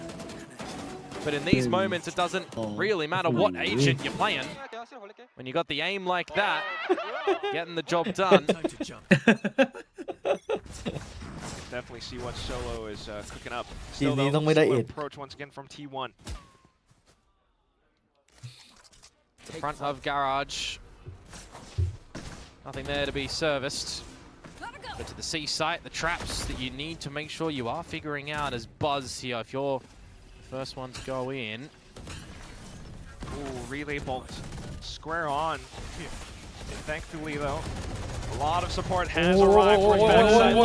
But in these moments, it doesn't really matter what agent you're playing. When you got the aim like that, getting the job done. Definitely see what Solo is cooking up. Still though, slow approach once again from T1. The front of Garage. Nothing there to be serviced. But to the C site, the traps that you need to make sure you are figuring out as Buzz here. If you're the first one to go in. Ooh, relay bolt. Square on. Thankfully though, a lot of support has arrived for backside.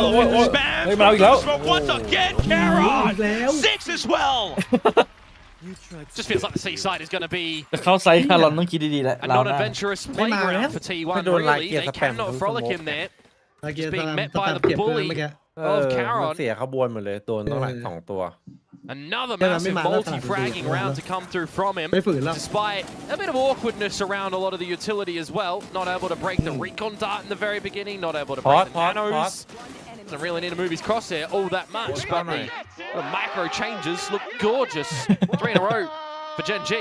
Spam smoke once again, Karen! 6 as well! Just feels like the C side is going to be เข้าไซส์คารอนต้องคิดดีๆแล้ว a non-adventurous playground for T1. Really, they cannot frolic in there. Just being met by the bully of Karen. เสียขบวนหมดเลยโดนต้องหลัง2 ตัว Another massive multi-fragging round to come through from him, despite a bit of awkwardness around a lot of the utility as well. Not able to break the recon dart in the very beginning, not able to break the nanos. Doesn't really need to move his crosshair all that much, but the macro changes look gorgeous. 3 in a row for Gen G.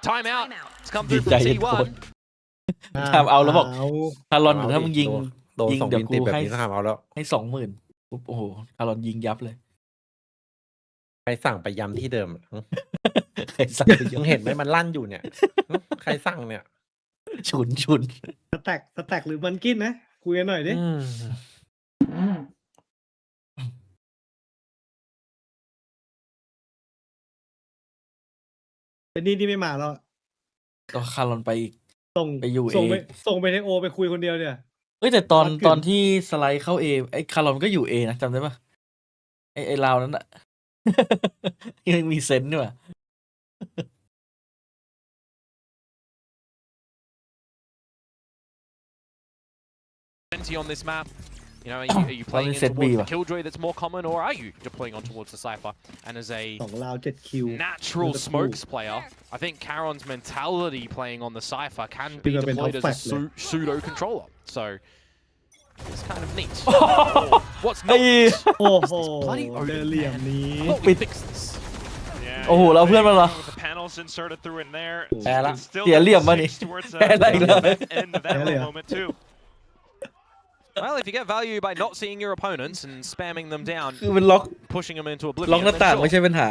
Timeout. It's come through from T1. ทำเอาแล้วบอกคารอนถ้ามึงยิง โดน2 บินติดแบบนี้ทำเอาแล้ว ให้ 20,000 ปุ๊บโอ้โหคารอนยิงยับเลย ใครสั่งไปย้ำที่เดิม ใครสั่งไป ยังเห็นไหมมันลั่นอยู่เนี่ย ใครสั่งเนี่ย ฉุน สแต็กหรือมันกินนะคุยกันหน่อยดิแต่นี่ไม่มาแล้วก็คารอนไปอีก ส่ง ไปอยู่ ส่ง เอ ไปในโอไปคุยคนเดียวเนี่ย เอ้ยแต่ตอนที่สไลด์เข้าเอไอ้คารอนก็อยู่เอนะจำได้ปะไอ้ลาวนั้นอะ ยังมีเซนส์ด้วย On this map, you know, are you playing in towards the Killjoy that's more common, or are you deploying on towards the Cypher? And as a natural smokes player, I think Karon's mentality playing on the Cypher can be deployed as a pseudo controller. So it's kind of neat. What's not? Bloody Odin. What we fix this? โอ้โหเราเพื่อนมันเหรอ The panels inserted through in there. แพ้ละเสียเหลี่ยมมานี่แพ้ได้เลย End of that moment too. Well, if you get value by not seeing your opponents and spamming them down, คือมันล็อก pushing them into ล็อก oblivion, หน้าต่าง then ไม่ใช่ปัญหา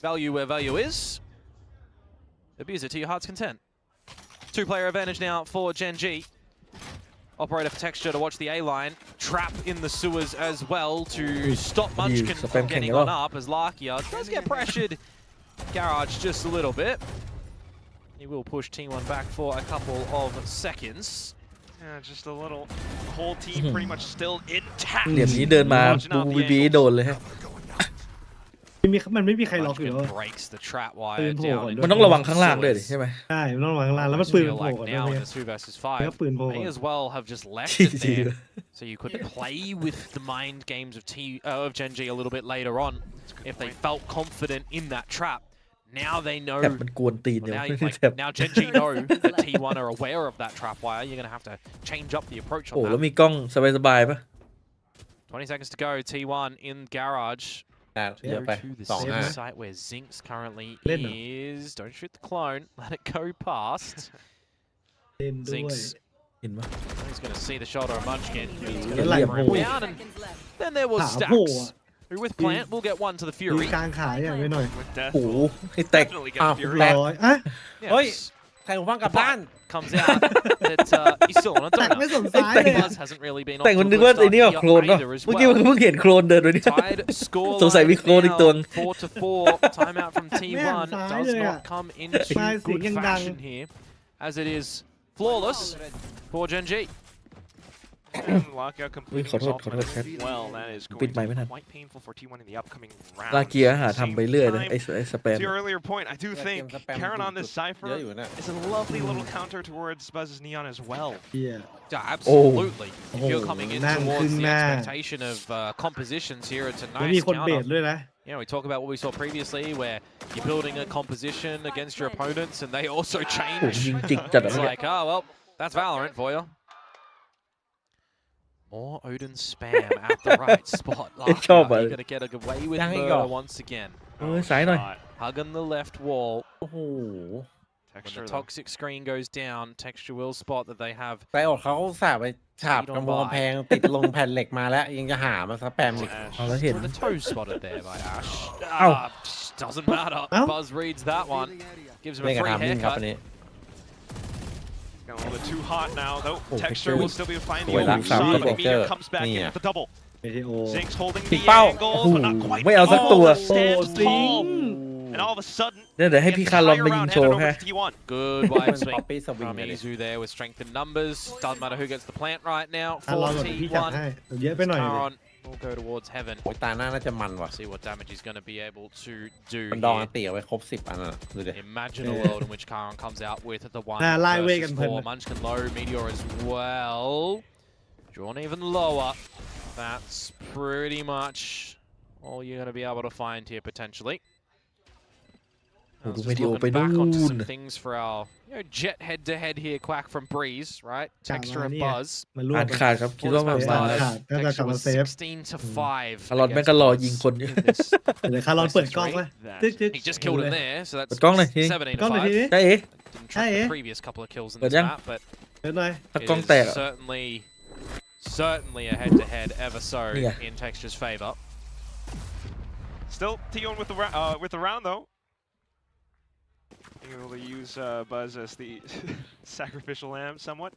value where value is. Abuse it to your heart's content. 2-player advantage now for Gen G. Operator for Texture to watch the A line. Trap in the sewers as well to stop Munchkin from getting on up as Larkia does get pressured. Garage just a little bit. He will push T1 back for a couple of seconds. Yeah, just a little. The whole team pretty much still intact. เหลี่ยมนี้เดินมาบูบีโดนเลยฮะ มันไม่มีใครล็อกอยู่แล้ว breaks the trap wire ปืนโผล่ down ก่อน มันต้องระวังข้างล่างด้วยดิใช่ไหม ใช่มันต้องระวังข้างล่างแล้วมันปืนโผล่ก่อน now ด้วย in the 2 versus แล้ว 5 ปืนโผล่ may as well have just left it there so you could play with the mind games of Gen G a little bit later on if they felt confident in that trap. Now they know. แอบมันกวนตีนเนี่ย Now Gen G know that T1 are aware of that trap wire. You're gonna have to change up the approach โอ้ on แล้ว that. มีกล้องสบายๆปะ 20 seconds to go. T1 in garage. เยอะไป To the 2-5 safe site where Zinx currently is. Don't shoot the clone. Let it go past. เล่นด้วย Zinx. เห็นปะ He's going to see the shoulder of Munchkin. He's going เห็ to นไหล่ bring โผล่ him down, and then there was ขาโผล่ Stacks, อะ who with Plant will get one to the ยืน Fury. กลางขาอย่างไว้หน่อย With death, โอ้โหให้แตก definitely อ้าว got Fury. ร้อยอ่ะ เฮ้ย Yes. ใส่หูฟังกลับบ้าน comes out that he's still on a แต่ donut. ไม่สนซ้ายเลย Buzz hasn't really been แต่ off มัน to a นึก good ว่าไอ้ start นี่แบบโคลนเนาะ either as เมื่อกี้มัน well. เพิ่งเห็นโคลนเดินไปเนี่ย Tied score สงสัยมีโคลนอีกตัว 4-4. Timeout from T1 does not come into good fashion here, as it is flawless for Gen G. Lockout อุ๊ย completing ขอโท his ษ ult ขอโทษแชท well. That is ปิด going ไมค์ to ไม่ be ทัน quite painful for T1 in the upcoming ลา rounds. เกียร์หาทำไปเรื่อยนะไอ้สแปม To your earlier point, I do think Karen on this เย Cypher อะอยู่นะ is a lovely little counter towards Buzz's Neon as well. เฮีย Yeah, absolutely. If you're coming in นั่ง towards ครึ่ง the หน้า expectation of compositions here, it's a แล้วมี nice คนเบ counter. สด้วยนะ You know, we talk about what we saw previously, where you're building a composition against your opponents, and they also โอ้ change. ยิงจิกจัดอะ It's เมื่อกี้ like, oh well, that's Valorant for you. More Odin spam at the right spot. Chop, You're going to get away with Dang it, murder go. once again. เออซ้ายหน่อย Hugging the left wall. โอ้โห When Texture the though. toxic screen goes down, Texture will spot that they have ไซออดเขาสาบไปฉาบกำแพงติดลงแผ่นเหล็กมาแล้วยังจะหามาสแปมอีก เอาแล้วเห็น with a toe spotted there by Ash. Ow. Doesn't matter. Ow. Buzz reads that one. Gives him เล่น a กับ free ทามมิ่งครับอัน haircut. นี้ Got a little bit too hot now, though. Oh, Texture Texture. will still be able to find the Wait, open that's shot, not but Meteor Texture. comes back in Yeah. with the double. เมทีโอ Zinx holding Big the foul. angles, but not quite. ไม่เอาสักตัว Stands จริง tall, and all of a sudden, เดี๋ยวให้ the พี่คารอน entire ไปยิง round โชว์ handed ให้ over to T1. Good wide swing Poppy swing from it. Izu there with strength in numbers. Doesn't matter who gets the plant right now อ่ะ for รอก่อนเดี๋ยวพี่จัด T1. ให้เยอะไปหน่อย Taron will go towards heaven. โอ้ยตาหน้าน่าจะมันว่ะ See what damage he's going to be able to do มันดอง here. อันตีเอาไว้ครบ10 อันน่ะดูดิ Imagine a world in which Charon comes out with the 1 น่าไล่เว้ยกั versus นเพลิน 4. Munchkin low, Meteor as well. Drawn even lower. That's pretty much all you're going to be able to find here potentially. โอ้ดู Just ไม่ดีโอ looking ไปนู่ back onto น some things for our jet head-to-head here, Quack from Breeze, right? Texture of Buzz. มันร่ว อ่าง นขาดครับคิดว่ามัน อ่าม าน ขาดน่าจะกลับ Texture มา was เซฟ 16-5. คารอนแม่งก็รอยิงคนอยู่ เดี๋ยวคารอนเปิดกล้องไว้ตึ๊กตึ๊ก He just killed him there, so that's เปิดกล้องหน่อยที กล้องหน่อยที 17-5. นี้ ใช่เอ๋ Didn't track the previous couple of kills in this Bật map, but เดี๋ยวหน่อย ถ้า it กล้องแตก is อะ certainly a head-to-head ever so Yeah. in Texture's favor. Still T1 with the round, though. Being able to use Buzz as the sacrificial lamb somewhat.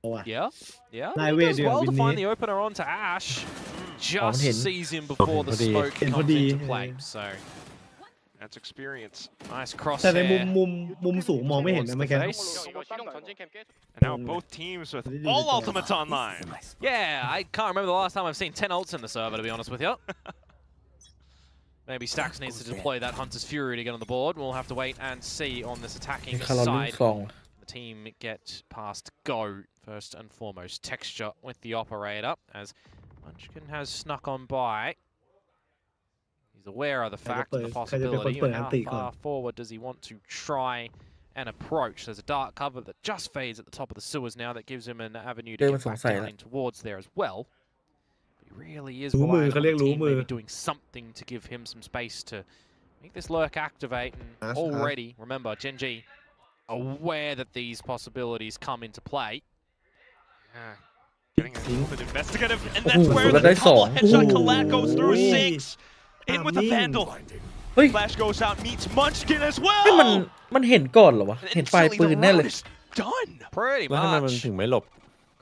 เอาว่ะ Yeah, yeah. Nai He Wei does dio well to Vinny. find the opener onto Ash. Just Hin. sees him before the Podi. smoke Hin comes Podi. into play. So That's experience. nice แต่ใน crosshair มุมสูงมองไม่เห็น towards นะ the เมื่อกี้ face. And now both teams with all ultimates online. Yeah, I can't remember the last time I've seen 10 ults in the server, to be honest with you. Maybe Stax needs to deploy that Hunter's Fury to get on the board. We'll have to wait and see on this attacking คารอนลูก side. ซอง The team get past go first and foremost. Texture with the operator as Munchkin has snuck on by. He's aware of the fact of the possibility. And how far forward does he want to try and approach? There's a dark cover that just fades at the top of the sewers now that gives him an avenue to get back down in towards there as well. But he really is relying on the team maybe doing something to give him some space to make this lurk activate. And already, remember, Gen G aware that these possibilities come into play. Yeah. Getting a little bit investigative, and that's where theได้สอง double headshot collab goes through Zinx. In with the Vandal. เฮ้ย Flash goes out, meets Munchkin as นี่มัน well. มันเห็นก่อนเหรอวะ And เห็นปลาย instantly ปื the นแน่เลย round is done. Pretty แล้วทำไมมัน much. ถึงไม่หลบ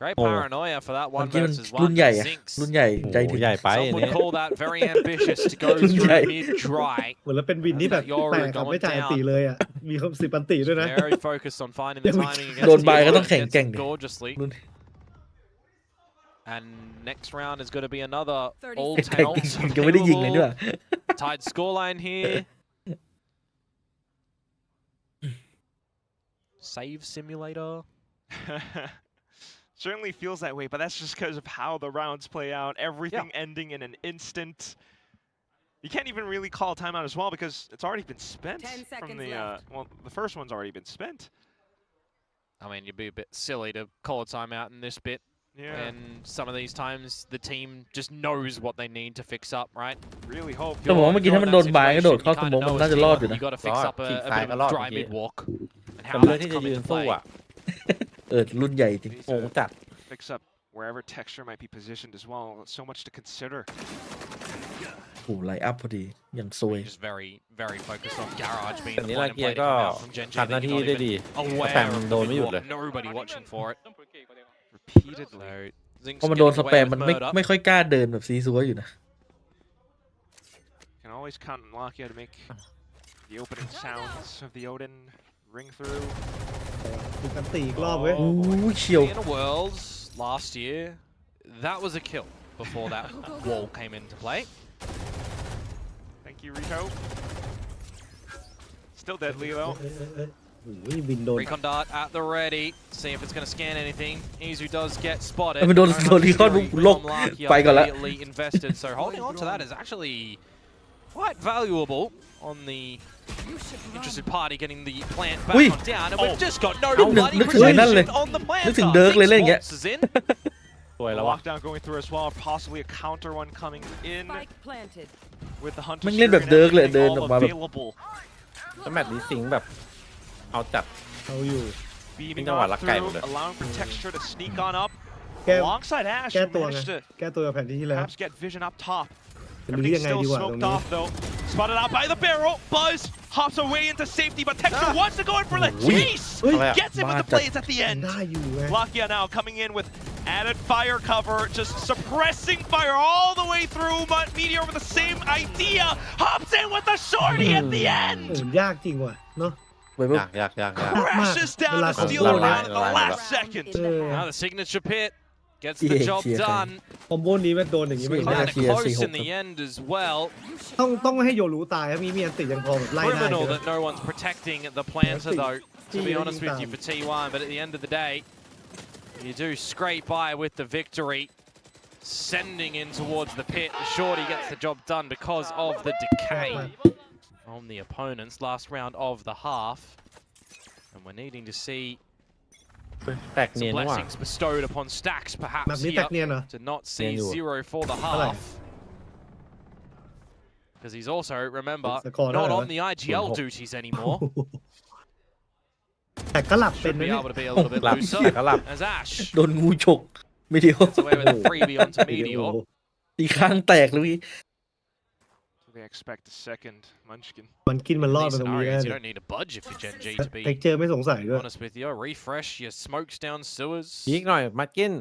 Great Oh. paranoia for that เมื่ one อกี้มัน versus รุ่น one. ใหญ่อะ Zinx. รุ่นใหญ่ใจ โอ้โห ถึง ใหญ่ไป Some อัน would นี้ call that very ambitious to goรุ่น through ใหญ่ mid-dry. เหมือนแล้วเป็นวินที่แบบแปลกครับไม่จ่ายตีเลยอ่ะ มีสิบปันตีด้วยนะ Very focused on finding the timing โดน against บายก็ T1. ต้องแข่ง Gets แกร่ง it ดิ gorgeously. รุ่น And next round is going to be another all แข่ง 10 ults ยังไม่ได้ยิงเลยด้วย available. Tied scoreline here. Save simulator. Certainly feels that way, but that's just because of how the rounds play out. Everything ending in an instant. You can't even really call a timeout as well because it's already been spent. 10 From seconds the left. well, the first one's already been spent. I mean, you'd be a bit silly to call a timeout in this bit. Yeah. And some of these times, the team just knows what they need to fix up, right? Really hope. แต่ผมว่าเมื่อกี้ถ้ามันโดนบายก็โดดเข้าสมองมันน่าจะรอดอยู่นะ You got to fix up a bit of a dry mid walk. And ผม how เลือก that's ที่จะ come ยืน into สู้ play. อ่ะ รุ่นใหญ่จริง Needs โอ้โห to จัด fix up wherever Texture might be positioned as well. So much to consider. โอ้ไลน์อัพพอดีอย่างซวย Just very, very focused on Garage being แต่ the นี้ point ลา and เกีย play to ก็ come out from Gen G. ทำหน้า They're ที่ not ได้ even ดี aware แฟม of โดน the ไม่หยุด walk. เลย Nobody watching for it. Repeatedly. พอมันโดนสแปมมันไม่ค่อยกล้าเดินแบบซีซัวอยู่นะ Can always count on Lakia to make the opening sounds of the Odin ring through. ดูกันตีอีกรอบเว้ย โอ้เฉียว In a Worlds last year, that was a kill before that wall came into play. Thank you, Rito. Still deadly though. โอ้ยวินโดน Recon dart at the ready. See if it's going to scan anything. Izu does get spotted. มันโดนRecon โลกไปก่อนละ Immediately invested. So holding on to that is actually quite valuable on the interested party getting the plant back on down. And we've just got no bloody protection on the plant. นึกถึงเดิร์กเลยเล่นอย่างเงี้ย สวยแล้ววะ Lockdown going through as well. Possibly a counter one coming in with the Hunter มันเล่นแบบเดิร์กเลยเดินออกมาแบบ available. แล้วแมตช์นี้สิงแบบเอาจัด เอาอยู่ Beaming Ini on wala kay mo through, na. allowing for Texture to sneak on up. แก้ Alongside Ash, แก้ who ตัวไง managed to แก้ตัวแผ่นที่แล้ว perhaps get vision up top. จะรู้ Everything's ยังไง still ดีกว่าตรง smoked นี้ off though. Spotted out by the barrel. Buzz hops away into safety, but Texture wants to go in for the chase. Gets it with the plays at the end. ได้อยู่ไง Lakia now coming in with added fire cover, just suppressing fire all the way through. But Meteor with the same idea hops in with the shorty at the โอ้ end. ยากจริงว่ะเนาะ ไปปุ๊บ ยาก Crashes down to steal the round at the last second. เออ Now the signature pit gets the job done. คอมโบนี้แม่งโดนอย่างนี้ไม่ Clear. ได้ Kind of Clear. close C6 in the end as well. ต้องให้โยรู้ตายครับมีอันติยังพอแบบไล่ได้ Criminal ใช่ไหม that no one's protecting the planter though, to be Yeah, honest with you, for T1. But at the end of the day, you do scrape by with the victory. Sending in towards the pit. The shorty gets the job done because of the decay from the opponents last round of the half. And we're needing to see แตกเนีย some นว่ะ blessings bestowed upon Stacks แบบ perhaps นี้แตก here เนียนเหรอ to not see Yeah, you- 0 for the Hello. half. Because he's also, remember, Score not hello. on the IGL Good duties anymore. แต่ก็หลับเป็น Should นะ be เนี่ย able to be a little bit หลับ looser แต่ก็หลับ as Ash โดนงูฉกไม่เดียว gets away with a freebie onto โอ้ Meteor. โห ตีข้างแตกเลย They expect a second Munchkin. มันกินมันรอด These มาตรงนี้ scenarios, ได้ you don't need a budge if you're Gen G to เท็ก be เจอร์ไม่สงสัยด้วย honest with you. Refresh your smokes down sewers. ยิงหน่อยมากิน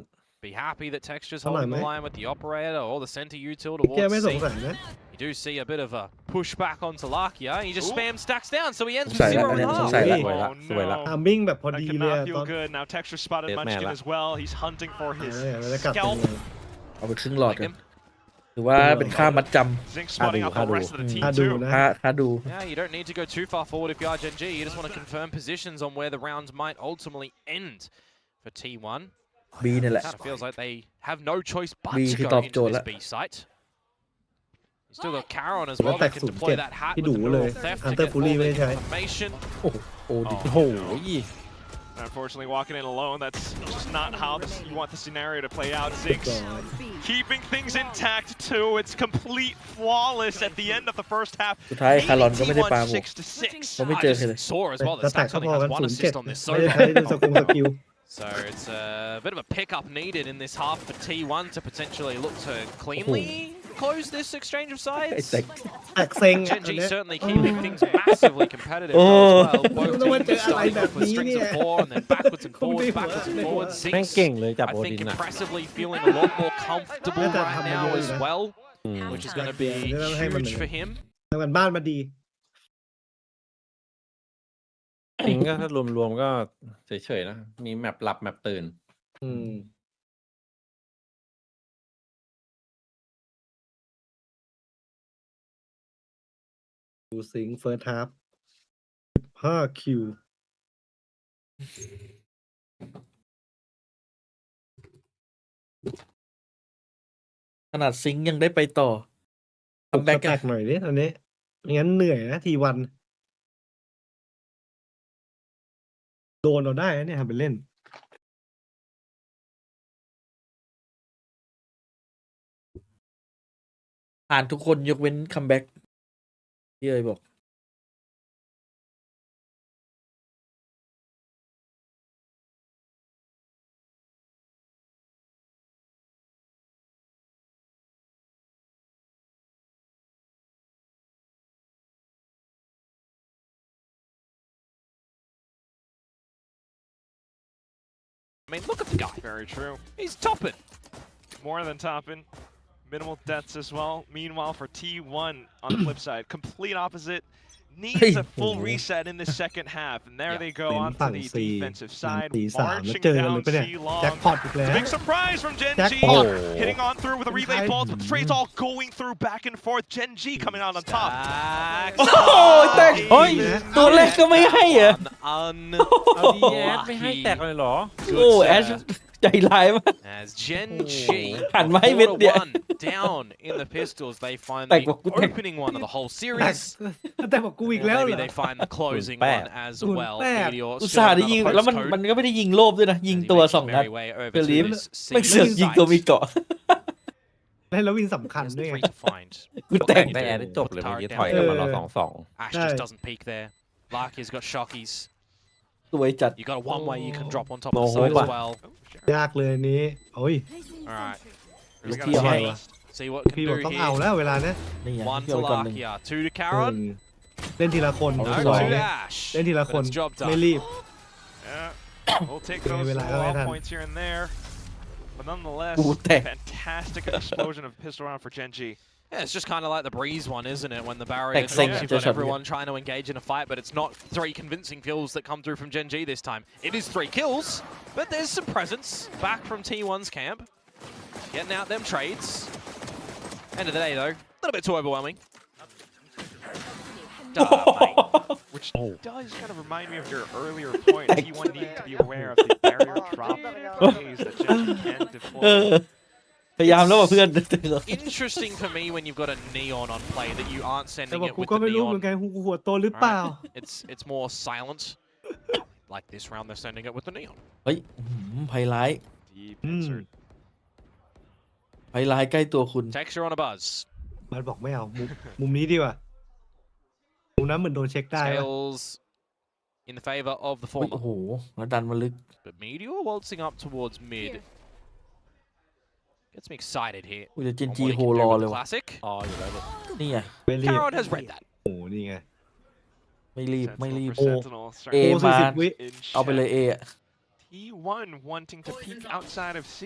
Be happy that Texture's Hello, holding the mate. line with the operator or the center util เท็กเจอร์ towards ไม่สง C. สัยนะ You do see a bit of a pushback onto Lakia. He just Ooh. spams Stacks down, so he ends with Sorry, 0 I and a didn't half. say that. สวยละ Oh, สวยละ no. ทามมิ่งแบบพอ That ดี could เลย not อะ feel ตอน good. Now Texture spotted Dead man Munchkin lah. as well. He's hunting for เอ his อแล้วกลับเป็น scalp. ไง เอาไปครึ่งหลอดกันหรือว่าเป็นค่ามัดจ Zink spotting out the rest of the team ถ้าดู too. นะ ำค่าดู Yeah, you don't need to go too far forward if you are Gen G. You just want to confirm positions on where the rounds might ultimately end for T1. บีนี่แหละ Kind of feels like they have no choice but B toคือ go ตอบ into โจทย์ this ละ B site. You still got Caron as แล้ว well แต that ก can ศูนย์ deploy เจ็ด that hat ที่ with ดู the เล neural ย theft อัน to เตอร์ get ฟู all รี่ไม่ the ได้ใช้ information. โอ้โหโอ้ดิ โอ้โห Unfortunately, walking in alone, that's just not how you want the scenario to play out. Zinx keeping things intact too. It's complete flawless at the end of the first half. สุดท้ายคารอนก็ไม่ได้ปา T1 หมวก 6-6. ผมไม่ I เจอใคร just เลย saw as well จะ that แตก Stacks ก็ only พอ has กัน one 0-7 assist on this ไม่ได้ solo. ใช้ดูสกิล So it's a bit of a pickup needed in this half for T1 to potentially look to cleanly close this exchange of ไอ้ sides. แตก แตกเซ็ง Gen อัน G เนี้ย certainly keeping things massively competitive Oh. though as well. Both Don't know what teams to- starting off with I strings of like that. 4 and then backwards and forwards, Không backwards and đi forwards. แม่ง Zinx, เก่งเลยจับ I โอดิ think นอ่ะ impressively feeling a lot more comfortable Better right have now Manuel, as man. well, อืม which is going to be Better have huge Manuel. for him. ทำกันบ้านมาดี จริงก็ถ้ารวมๆก็เฉยๆนะ มีแมปหลับแมปตื่น อืมดูสิงเฟิร์สฮาร์ฟ5 คิว ขนาดซิงค์ยังได้ไปต่อคัมแบ็ก แตกหน่อยดิตอนนี้ไม่งั้นเหนื่อยนะทีวันโดนเราได้นะเนี่ยทำเป็นเล่น ผ่านทุกคนยกเว้นคัมแบ็กที่เอ่ยบอก I mean, look at the guy. Very true. He's topping. More than topping. Minimal deaths as well. Meanwhile, for T1 on the flip side, complete opposite. Needs a full reset in the second half, and there they go เป็น onto ฝั่ง the 4 defensive นำ side, ตี3 แล้ว marching เจอกันเลย down ปะเนี่ย C long. แจ็คพอตอีกแล้ว Big surprise from Gen G, Jackpot. hitting on through with a relay pulse, with the trades all going through back and forth. Gen G coming out on top. โอ้แตกเฮ้ยตัวแรกก็ไม่ให้อ่ะ เอาดีแอดไม่ให้แตกเลยเหรอ โอ้แอชใจร้ายมาก As Gen G หันมาให้เม็ดเดียว down in the pistols, they find แตก the กว่ากูแตก opening one of the whole series. แต่บอกกูอีกแล้วเหร Maybe อ they find the closing one as well. Meteor อุตส่าห์ได้ยิง แล้วมันก็ไม่ได้ยิงโลบด้วยนะ ยิงตัว2 นัดเบลีฟไม่เสือกยิงตัวมีเกาะ แล้ววินสำคัญด้วยไง กูแตก แต่แอดได้จบเลยเมื่อกี้ถอยกันมาเรา2-2 Ash just doesn't peek there. Larky's got shockies. สวยจัด You got a one way you can drop on top โอ้ of โห the side ว่ะ as well. ยากเลยอันนี้โอ้ย Alright. We got ที่เอา a ให้ change. วะ See what พี่ can บอก do ต้องเอา here. แล้วเวลาเนี้ย นี่ไง One พี่ to เอาไปก่อนหนึ่ง Larkia, two to Karon, เล่นทีละคน เอา no สวย to เลย Ash. เล่นทีละคน But it's job ไม่ done. รีบ Yeah, we'll take Okay, those we'll small have it. points here and there. But nonetheless, Ooh, tech. fantastic explosion of pistol round for Gen G. Yeah, it's just kind of like the Breeze one, isn't it? When the barrier Tech drops, sync, you've just got have- everyone trying to engage in a fight, but it's not 3 convincing kills that come through from Gen G this time. It is 3 kills, but there's some presence back from T1's camp. Getting out them trades. End of the day, though, a little bit too overwhelming. Which does kind of remind me of your earlier point. T1 needing to be aware of the barrier drop plays that Gen G can เออ deploy. พยายามแล้วว่ะเพื่อน Interesting for me when you've got a neon on play that you aren't แต่ sending บอก it กู with ก็ the ไม่รู้เหมือน neon. กันกูหัวโตหรือเปล่า It's more silent. Like this round, they're sending it with the neon. เฮ้ยไฮไลท์ Deep insert. ไฮไลท์ใกล้ตัวคุณ Texture on a buzz. มันบอกไม่เอามุมนี้ดีกว่ามุมนั้นเหมือนโดนเช็คได้ปะ Tails in the favor of the โอ้ former. โหแล้วดันมาลึก But Meteor waltzing up towards mid. Gets me excited here. อุ้ยเดี๋ยวเจน on จี what he โฮ can ร do อ with เลย the ว่ะ classic. อ๋ออยู่แล้วดิ นี่ไง ไม่รีบ Caron has read that. โอ้โหนี่ไง ไม่รีบ ไม่รีบ Sentinel เอ starting มา 40 วิ in เอาไปเลย check. เออะ T1 wanting to peek outside of C.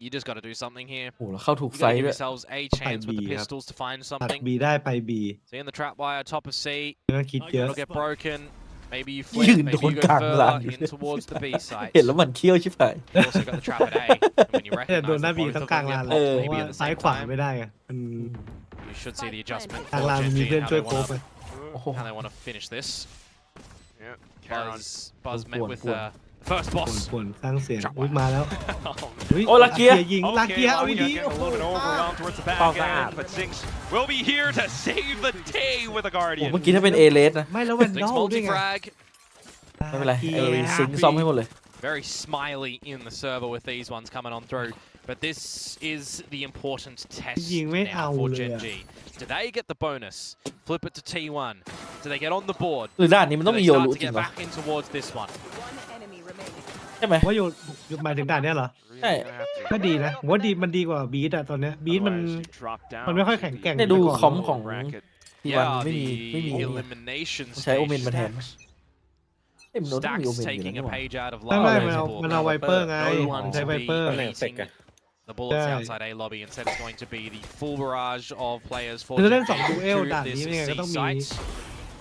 You just got to do something here. โอ้โหแล้วเข้าถูก You ไซ got to ด์ give ด้วย yourselves a chance with the B, yep. pistols to find ตัด something. B ได้ไป B Seeing the trap wire top of C. ไม่ต้องคิดเยอะ It'll get broken. Maybe you ยื flip. น Maybe โดน you ก go ลางลาน further in towards the B site. เห็นแล้วมันเคี้ยวชิบหาย You also got the trap at A. And when you แต่โดน recognize หน้า that บี both ต้อง of กลาง them ลา get น popped เพ maybe ราะว่า at the ซ้าย same ขวา time. ไม่ได้อะมัน You should see the adjustment กลาง for ลานมัน Gen มี G เพื่อน and ช่วย how โค้ they ชไป wanna- โอ้โห how they want to finish this. Yeah, Caron. Buzz met with Go on. the first ปว boss. นสร้างเสียง Trap อุ้ย wire. มาแล้ว Oh, อุ้ย โอ้ลักเกียร์ ยิงลักเกียร์เอา Lakia ดี getting a little bit overwhelmed towards the back end, but Zinx will be here to save the day with a โอ้ Guardian. เมื่อกี้ถ้าเป็นเอเลสนะ ไม่แล้วแวนด Six อลด้วยไง multi-frag. ไม่เป็นไร เกีย ไอ้ ร์ ซิงค์ซ่อมให้หมดเลย Very smiley in the server with these ones coming on through. But this is the important test ยิงไม่ now เอา for เลย Gen อะ G. Do they get the bonus? Flip it to T1. Do they get on the board? หรือด้านนี้มัน Do ต้อง they มีโย start รุ to จริง get เหรอ back in towards this one? ใช่ไหม ว่าโยนหมายถึงด่านเนี้ยเหรอ Hey. Gonna have to ก็ดีนะผมว่าดีมันดีกว่าบีทอะตอนเนี้ยบีทมัน otherwise you drop down มันไม่ค่อย to แข็ง the แกร่ง เนี่ยดู เหมือน คอม ก่น ของ bracket. ทีวัน Yeah, ไม่มี the เนี่ย elimination ใช้โอ stage เมนมาแทน stacks. เอ้ยมันโดนต้องมีโอ Stacks เมนอยู่ taking แล้ว a นี่หว่า page out of ไม่ไม่ Lara's มันเอา book. มันเอาไวเปอร์ไง No มัน one ใช้ to ไว be เปอร์ facing the bullets Yeah. outside A lobby. Instead, it's going to be the full barrage of players for คือเล่น Gen สอง G ดูเอล through ด่าน this นี้ยังไงก็ C ต้องมี site.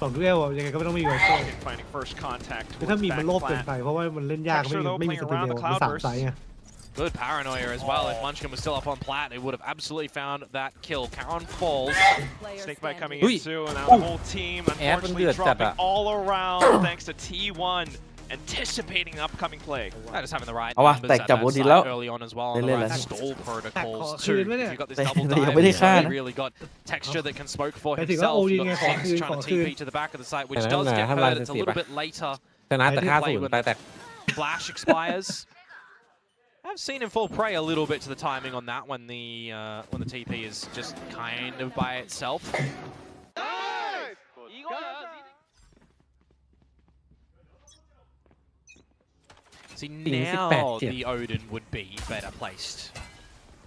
สองดูเอลอะยังไงก็ไม่ต้องมีไวเปอร์ Finding first contact คือ towards ถ้ามีมัน back โลภเกิน flat. ไปเพราะว่ามันเล่นยากไม่มีสตูดิโอมันสามไซส์ไง Good paranoia as well. If Munchkin was still up on plat, it would have absolutely found that kill. Caron falls. Snake bite coming Ui. in too, and now the whole team Air unfortunatelyมันเดือดจัด dropping อะ all around thanks to T1 anticipating upcoming play. Just having the right เอาวะ numbers แตก at จับ that โอดี site แล้ว early on as well. On เล่ the น right แล้ว stall protocols ขอคื too. นไหมเนี่ย You've got this แต่ double แต่ยัง dive. ไม่ได้ฆ่า He นะ really got texture that can smoke for หมายถึงว่า himself. โอดี You've ไง got ขอ Zinx คืน trying ขอ to คืน TP to the back of the site, which แต่นั่น does น่ะ get ถ้ามัน hurt. จะ It's a เสีย little ปะ bit later. ชนะแต่ Maybe ค่า play ศูนย์ when ไปแตก Flash expires. I've seen him fall prey a little bit to the timing on that when the TP is just kind of by itself. See, now the Odin would be better placed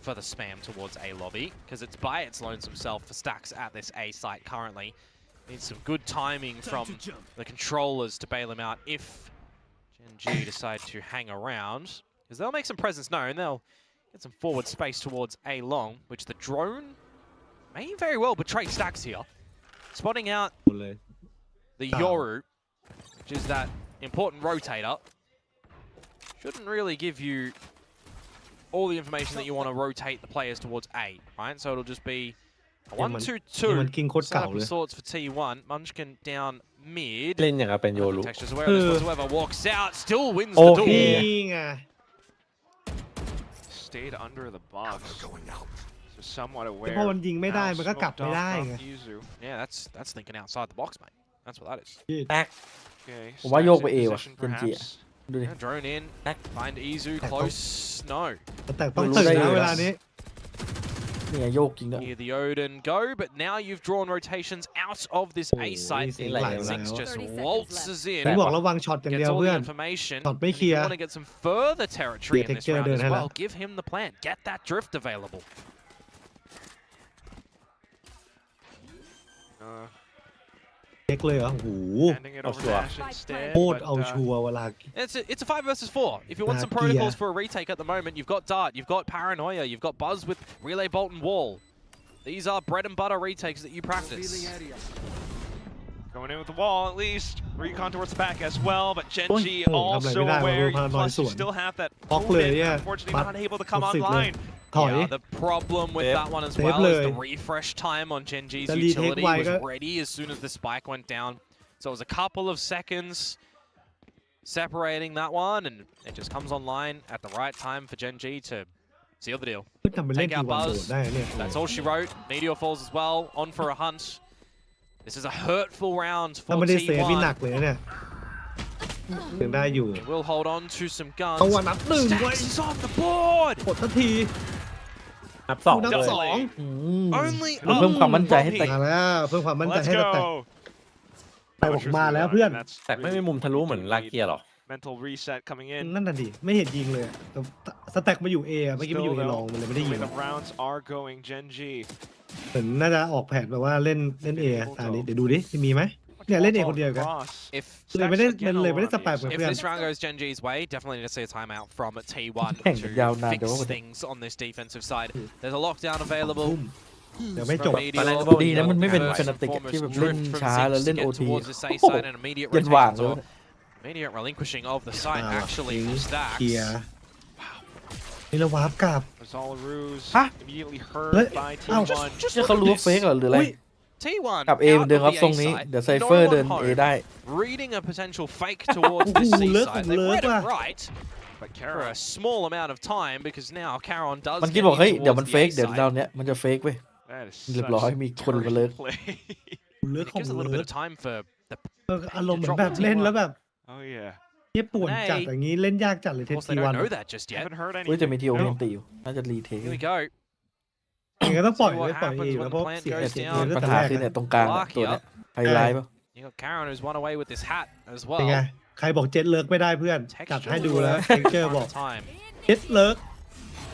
for the spam towards A lobby because it's by its lonesome self for stacks at this A site currently. Needs some good timing from the controllers to bail him out if Gen G decide to hang around because they'll make some presence known. They'll get some forward space towards A long, which the drone may very well betray stacks here. Spotting out the Yoru, which is that important rotator. Shouldn't really give you all the information that you want to rotate the players towards A, right? So it'll just be a 1-2-2 setup of sorts for T1. Munchkin down mid. เล่นอย่างกับเป็นโยรุ Textures aware of this whatsoever. Walks out, still wins the duel. นี่ไง Stayed under the box. So somewhat แต่ aware. พอมันยิงไม่ได้มันก็กลับไม่ได้ไง Yeah, that's thinking outside the box, mate. That's what that is. แตก Okay, ผมว่าโยกไป stacks A in ว่ะ position เจนจี perhaps. ดูดิ Yeah, drone in. Find Izu close. No. แต่ต้องตื่นนะเวลานี้ นี่ไงโยกจริงด้วย Hear the Odin go, but now you've drawn rotations out of this A site. สีไหลแล้ว Zix just waltzes in. ผมบอกระวังช็อตอย่างเดี Gets ยว all เพื่ the อน information. Shot ไม่ And เคลี if ย you ร์ want to get some further territory in this Texture round เดิน as ให้ well, ละ give him the plan. Get that drift available.เช็คเลยเหรอโอ้โห Handing it over to Ash instead. โคตร but, เอาชัวร์เวลา It's a 5 versus 4. If you want some Gear. protocols for a retake at the moment, you've got Dart, you've got Paranoia, you've got Buzz with Relay Bolt and Wall. These are bread and butter retakes that you practice. Going in with the wall at least. Recon towards the back as well, but Gen G Oh, alsoทำอะไรไม่ได้ aware. เพราะว่า Plus you Paranoid still have that บล็อกเลย movement, เนี่ย unfortunately ปัด not able to come 60เลย online. ถอย Yeah, the problem with that one as Save well isเลย the refresh time on Gen G's จะ retake utility ไว was ก็ ready as soon as the spike went down. So it was a couple of seconds separating that one, and it just comes online at the right time for Gen G to seal the deal. ทำเป็นเล่น Take ที out วันโด Buzz. ดได้เนี่ย That's all she wrote. Meteor falls as well. On for a hunt. This is a hurtful round ถ้า for ไม่ได้เซฟนี่หนั T1. กเลยนะเนี่ยยังได้อยู่ They will hold on to some guns. เอาวันนับหนึ่งไว้ Stacks is on the board. กดทันที นับสอง นับ เลย สอง อืม Only เพิ่มความมั่นใจให้ up แตก มาแล้วเพิ่มความมั่นใจ Let's ให้แตก go. ไปบอกมาแล้วเพื่อน แต่ไม่มีมุมทะลุเหมือนลาเกียหรอ Mental reset coming in. นั่นน่ะดิไม่เห็นยิงเลยอะแต่สแต็กมาอยู่ A อะเมื่อกี้มันอยู่ A ลองมันเลยไม่ได้ The ยิ way ง the rounds are going, Gen G. เหมือนน่าจะออกแผนแบบว่าเล่นA ตามนี้เดี๋ยวดูดิมีไหมเนี่ยเล่น A คนเดียวกัน Cross. If เลยไม่ได้มันเลยไม่ได้สแปมกับ If เพื่อน this round goes Gen G's way, definitely need to see a timeout from T1 แข่งกันยาวนาน to แต่ว่า fix things on this defensive side. There's a lockdown available. เดี๋ยวไม่จบ from Meteor. ดีนะมันไม่เป็น First and fanatic อะ foremost ที่แบบเล่น drift from ช้า Zix แล้วเล่น to get OT towards this A โอ้โห side and immediate ยันหว่าง rotations เลย or immediate relinquishing of the site เอาว่ะ actually ทิ้ง for stacks. เคลียร์นี่เราวาร์ปกลับ Was all a ruse. Huh? Immediately เฮ้ย heard by เอ้า T1. เนี่ยเขารู้ว่าเฟกเหรอหรืออะไร T1 กลับ A เหมือนเดิมครับ out of ทรง the นี้ A side. เดี๋ยวไซ No เฟอร์ one เดิน home. A ได้ Reading a potential fake towards this C Lerk side. of They've read Lerk itว่ะ right But for Kara. a small amount of time because now Caron does มันคิด get บอก in เฮ้ยเดี๋ยว towards มัน the เฟก A เดี๋ยว side. เราเนี้ยมันจะเฟกเว้ย That is เรียบ such ร้อยมีคนมาเลิก play. เลือก It ของ gives a little เลิ bit ก of time for the อารมณ์เหมือนแบบเล่นแล้วแบบ Oh yeah. เยี่ยป่วนจัดอย่างนี้เล่นยากจัดเลย Of เทส course, ที they วัน don't know that just yet. Haven't heard เฮ้ยแต่ anything. มีทีโอเยังตีอยู่น่าจะรีเทค Here we go. ยังไงต้องปล่อย See เล what ยปล่อย happens เอ when แล้ว the เพราะ plant เสีย goes เสีย down. ปัญ แต่ หา แรก คือเนี่ยตรงกลางอะตัวเนี้ยไฮไลท์ป่ะ You got Caron who's won away with this hat as เป็นไง well. ใครบอกเจ็ตเลิกไม่ได้เพื่อน จัดให้ดูแล้วเทคเจอร์บอก Time. เจ็ตเลิก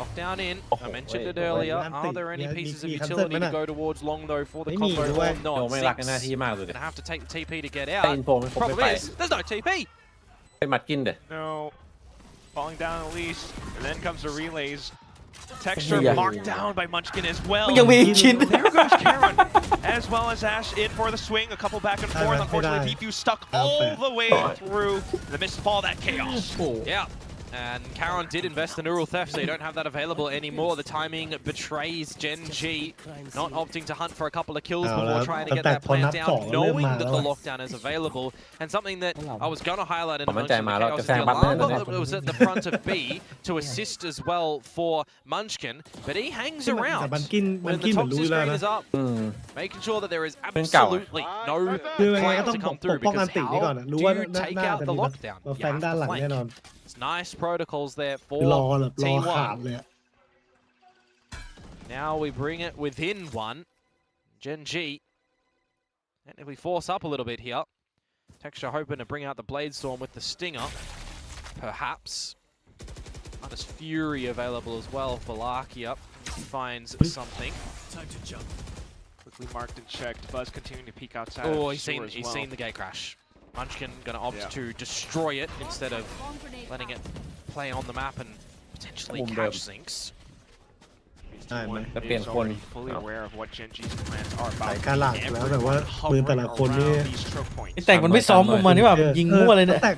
Lockdown in. I mentioned it wait, earlier. wait, Are there any yeah, pieces ofมี utility to cancel go towards long though for the ไม่มี combo ด้วย or โย not? ไม่รักในหน้าที่มากเลย Gonna have to take the TP to get แต่ out. อินโฟไม่ครบไม่ Problem ไป is, there's no TP. เป็นมัดกินเด้ No. Falling down at least. And then comes the relays. Texture Yeah. marked down by Munchkin as well. มันยังมีอีกชิ้น There goes Karen, as well as Ash in for the swing. A couple back and forth. Unfortunately, Defuse stuck all the way through. In the midst of all that chaos. Yeah. And Caron did invest in Neural Theft, so you don't have that available anymore. The timing betrays Gen G, not opting to hunt for a couple of kills before trying to get that plant down, knowing that the lockdown is available. And something that I was going to highlight in a bunch of chaos is the alarm bot that was at the front of B to assist as well for Munchkin, but he hangs แต่ around มันกิน when the เหมือน toxic รู้แล้ว screen นะ is up, อืม making sure that there is เป็นเก่าอะ absolutely no คือยังไงก็ cloud ต้อง to ป come ก through ป้องอัน because ติไว้ก่อน how อะรู้ do ว่า you น่า take จะ out the มี lockdown? มา You แฟง have ด้าน to หลัง flank. แน่นอน It's nice protocols there คือ for รอแบบรอขาด T1. เลยอะ Now we bring it within one. Gen G. And if we force up a little bit here, Texture hoping to bring out the Blade Storm with the Stinger. Perhaps. Minus Fury available as well for Larky up. He finds something. Time to jump. Quickly marked and checked. Buzz continuing to peek outside. Oh, of he's sewer as seen well. the gate crash. Munchkin going to opt to destroy it instead of letting it play on the map and potentially catch Zinx. ได้ไหม จะเปลี่ยนคน fully aware of what Genji's plans are สาย about. การหลักแล้วแบบว่าปืนแต่ละคนนี่ Around these choke points. ไอ้แต่งมันไม่ซ้อมมุมมานี่หว่ามันยิงมั่วเลยเนี่ย แต่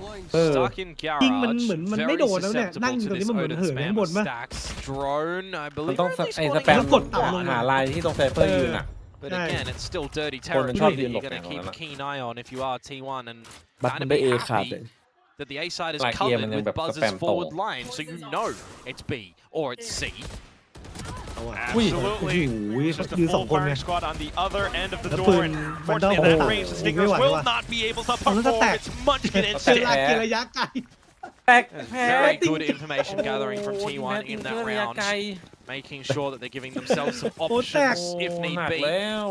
Stuck in ยิงมัน garage. เหมือนมัน Very ไม่โดนแล้วเนี่ย susceptible นั่ง to ตรงนี้ this มันเหมือน Odin เหิน spam ข้างบน with มั้ย stacks. Drone, I มัน believe. ต้อง really ไอ้ส spawning แปม out กดต่ำลง หาลายที่ตรงไซเฟอร์ยืนอ่ะ But Right. again, it's still dirty คนมัน territory ชอบ that ยืนหล you're บ going แส to งตรง keep นั้น a keen eye on if you are T1 and บัตร kind มั of นได้ be เอขาด happy เลย that the A side is ลายเกียร์ covered มันยัง with แบบส Buzz's แปมโต forward line, so you know it's B or it's C. เอาว่ะ Absolutely. โอ้ย Just a ยืนสอง full คนไง firing squad on the other end of the แล้ว door. ปืน And มันต้อง fortunately, โอ้ that โห range, the ไม่ Stingers ไหว will ว่ะ not be able to เอาแล้วถ้า perform. แตก It's Munchkin เว instead. ลาเกียร์ระยะไกล Very good information gathering from T1 in that round, making sure that they're giving themselves some options if ห need นัก be. แล้ว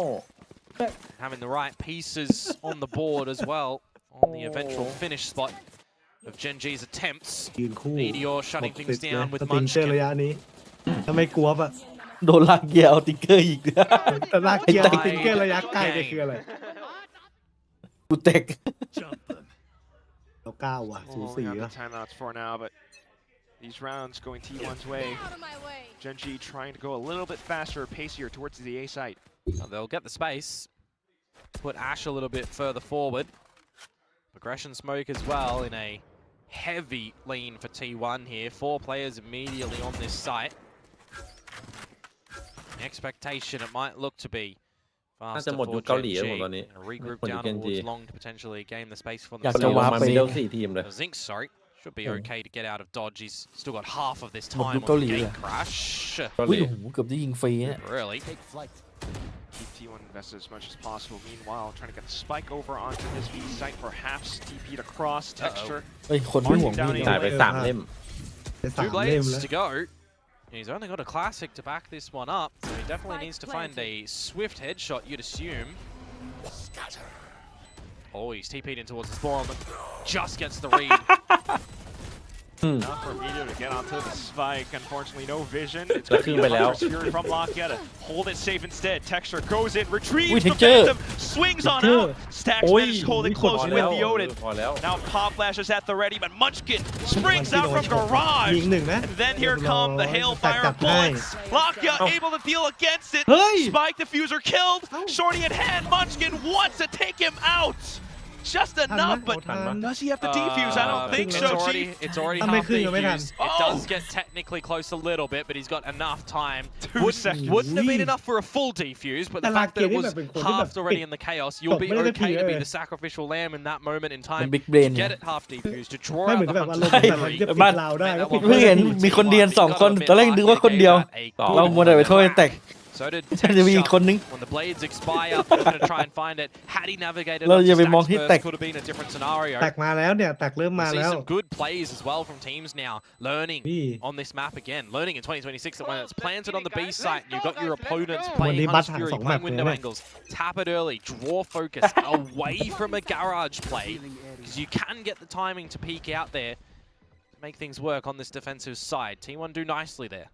Having the right pieces on the board as well on the eventual finish spot of Genji's attempts. ยืนคู่ Meteor shutting 60 things down นะ with สติงเกอร์ระ Munchkin. ยะนี้ถ้าไม่กลัวป่ะ โดนลากเกียร์เอาติ๊กเกอร์อีก แต่ลากเกียร์สติงเกอร์ระยะไกลเนี่ยคืออะไร กูเตก แล้วก้าวว่ะสู We'll สี only have อ่ะ the timeouts for now, but these rounds going T1's way. Genji trying to go a little bit faster, pacier towards the A site. They'll get the space. Put Ash a little bit further forward. Progression smoke as well in a heavy lean for T1 here. 4 players immediately on this site. The expectation it might look to be น่าจะ faster หมดยุ for คเกาหลี Genji. หมดตอนนี้ And regroup หมดยุค down Genji towards long to potentially gain the space for อยากจะ themselves. วาร์ป มา ไป มิดเดิล4 ทีมเลย Zinc, sorry. Should be okay to get out of dodge. He's still got half of this หมด time ยุค on เกาห the ลี gate เลย crash. เกาห อุ้ย ลี โอ้โหเกือบได้ยิงฟรีเนี่ย Really? Keep T1 invested as much as possible. Meanwhile, trying to get the spike over onto this B site, perhaps TP'd across texture. เฮ้ยคนไม่ห่วงมีด จ่ายไป 3 เล่ม ได้สาม 2 เล่ม blades แล้ว to go. He's only got a classic to back this one up, so he definitely needs to find a swift headshot, you'd assume. Oh, he's TP'd in towards the spawn, but just gets the read. Enough for Meteor to get onto the spike. Unfortunately, no vision. It's แล้ว going ครึ่ to ง be ไป a แล้ว Hunter's Fury from Lockett to hold it safe instead. Texture goes in, อุ้ย retrieves the Texture Phantom, swings on Texture out. Stacks โอ้ย managed to hold it พอ close แล้ with ว the Odin. พอแล้ว Now Pop Flash is at the ready, but Munchkin springs out from ยิ garage. งหนึ่งนะ And then here come the hailfire จั of ดให้ bullets. Lockett able to deal against it. เฮ้ย Spike diffuser killed. Shorty at hand. Munchkin wants to take him out. Just enough, but does he have the defuse? I don't think so, Chief. It's already How many half clean have we done? defused. It does get technically close a little bit, but he's got enough time. 2 seconds. Wouldn't have been enough for a full defuse, but the fact that it was halved already in the chaos, you'll be okay to be the sacrificial lamb in that moment in มัน time บิ๊กเบรน to get it half defused, to draw ไม่ out เหมือน the แบบอารม Hunter's ณ์แบบ Fury. จะปิดราวได้ก็ปิด เพิ่งเห็นมีคนเดียน2 คนตอนแรกนึกว่าคนเดียว เรามัวแต่ไปโทษไอ้แตก So did จะมีอีกคนนึง when the blades expire, they're going to try and find it. Had he navigated เรา up to อย่าไปมอง Stack's ที่ burst, แตก could have been a different scenario. แตกมาแล้วเนี่ยแตกเริ่มมา We see แล้ว some good plays as well from teams now, learning นี่ on this map again. Learning in 2026 that when it's planted on the B site and you've got your opponents วัน playing นี้บัต Hunter's หัน Fury, 2 แมป playing เลย window เนี่ย angles, tap it early, draw focus away from a garage play, because you can get the timing to peek out there to make things work on this defensive side. T1 do nicely there.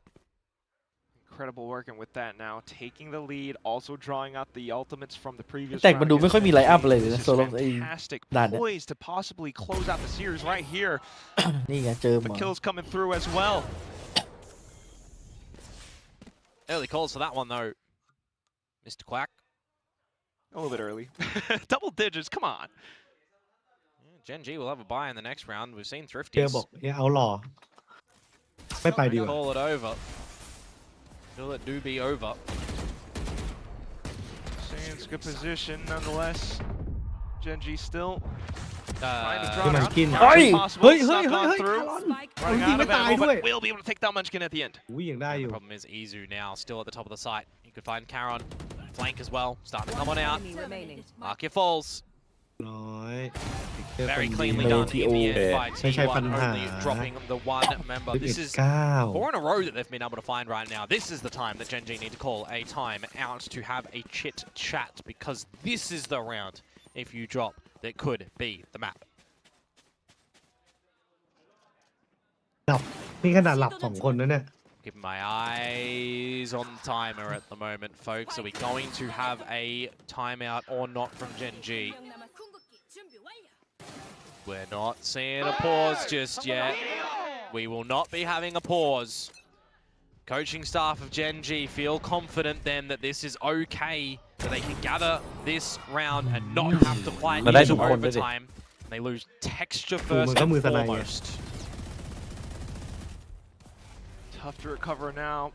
Incredible working with that now, taking the lead, also drawing out the ultimates from the previous แต่มันดูไม่ค่อยมีไลน์อัพเลย This นะ is โซโลไอ้ fantastic ด่านเนี่ย poised to possibly close out the series right here. นี่ไงเจอหม The อ kills coming through as well. Early calls for that one though, Mr. Quack. A little bit early. Double digits, come on. Gen G will have a bye in the next round. We've seen เจอ Thrifties บอกอย่าเอาหล่อไม่ไปดีกว่า call it over. Will it do be over? Sands good position nonetheless. Gen G still trying to Uh, draw คือมัน out. กิน Now เฮ้ย it's possible. เฮ้ย It's เฮ้ย not เฮ้ย gone เฮ้ย through. เอา Running จริง out ไม่ of ตาย ammo, ด้วย but we'll be able to take down Munchkin at the end. อุ้ยยังได้อ the ยู่ problem is Izu now still at the top of the site. You could find Karon flank as well. Starting to come on out. Mark your falls. น้อย Very cleanly done in the end by T1, only dropping the 1 member. This is 4 in a row that they've been able to find right now. This is the time that Gen G need to call a time out to have a chit chat, because this is the round, if you drop, that could be the map. หลับนี่ขนาดหลับ2 คนนะเนี่ย Keeping my eyes on the timer at the moment, folks. Are we going to have a timeout or not from Gen G? We're not seeing a pause just yet. We will not be having a pause. Coaching staff of Gen G feel confident then that this is okay, that they can gather this round and not have to fight into overtime. They lose texture first and foremost. Tough to recover now.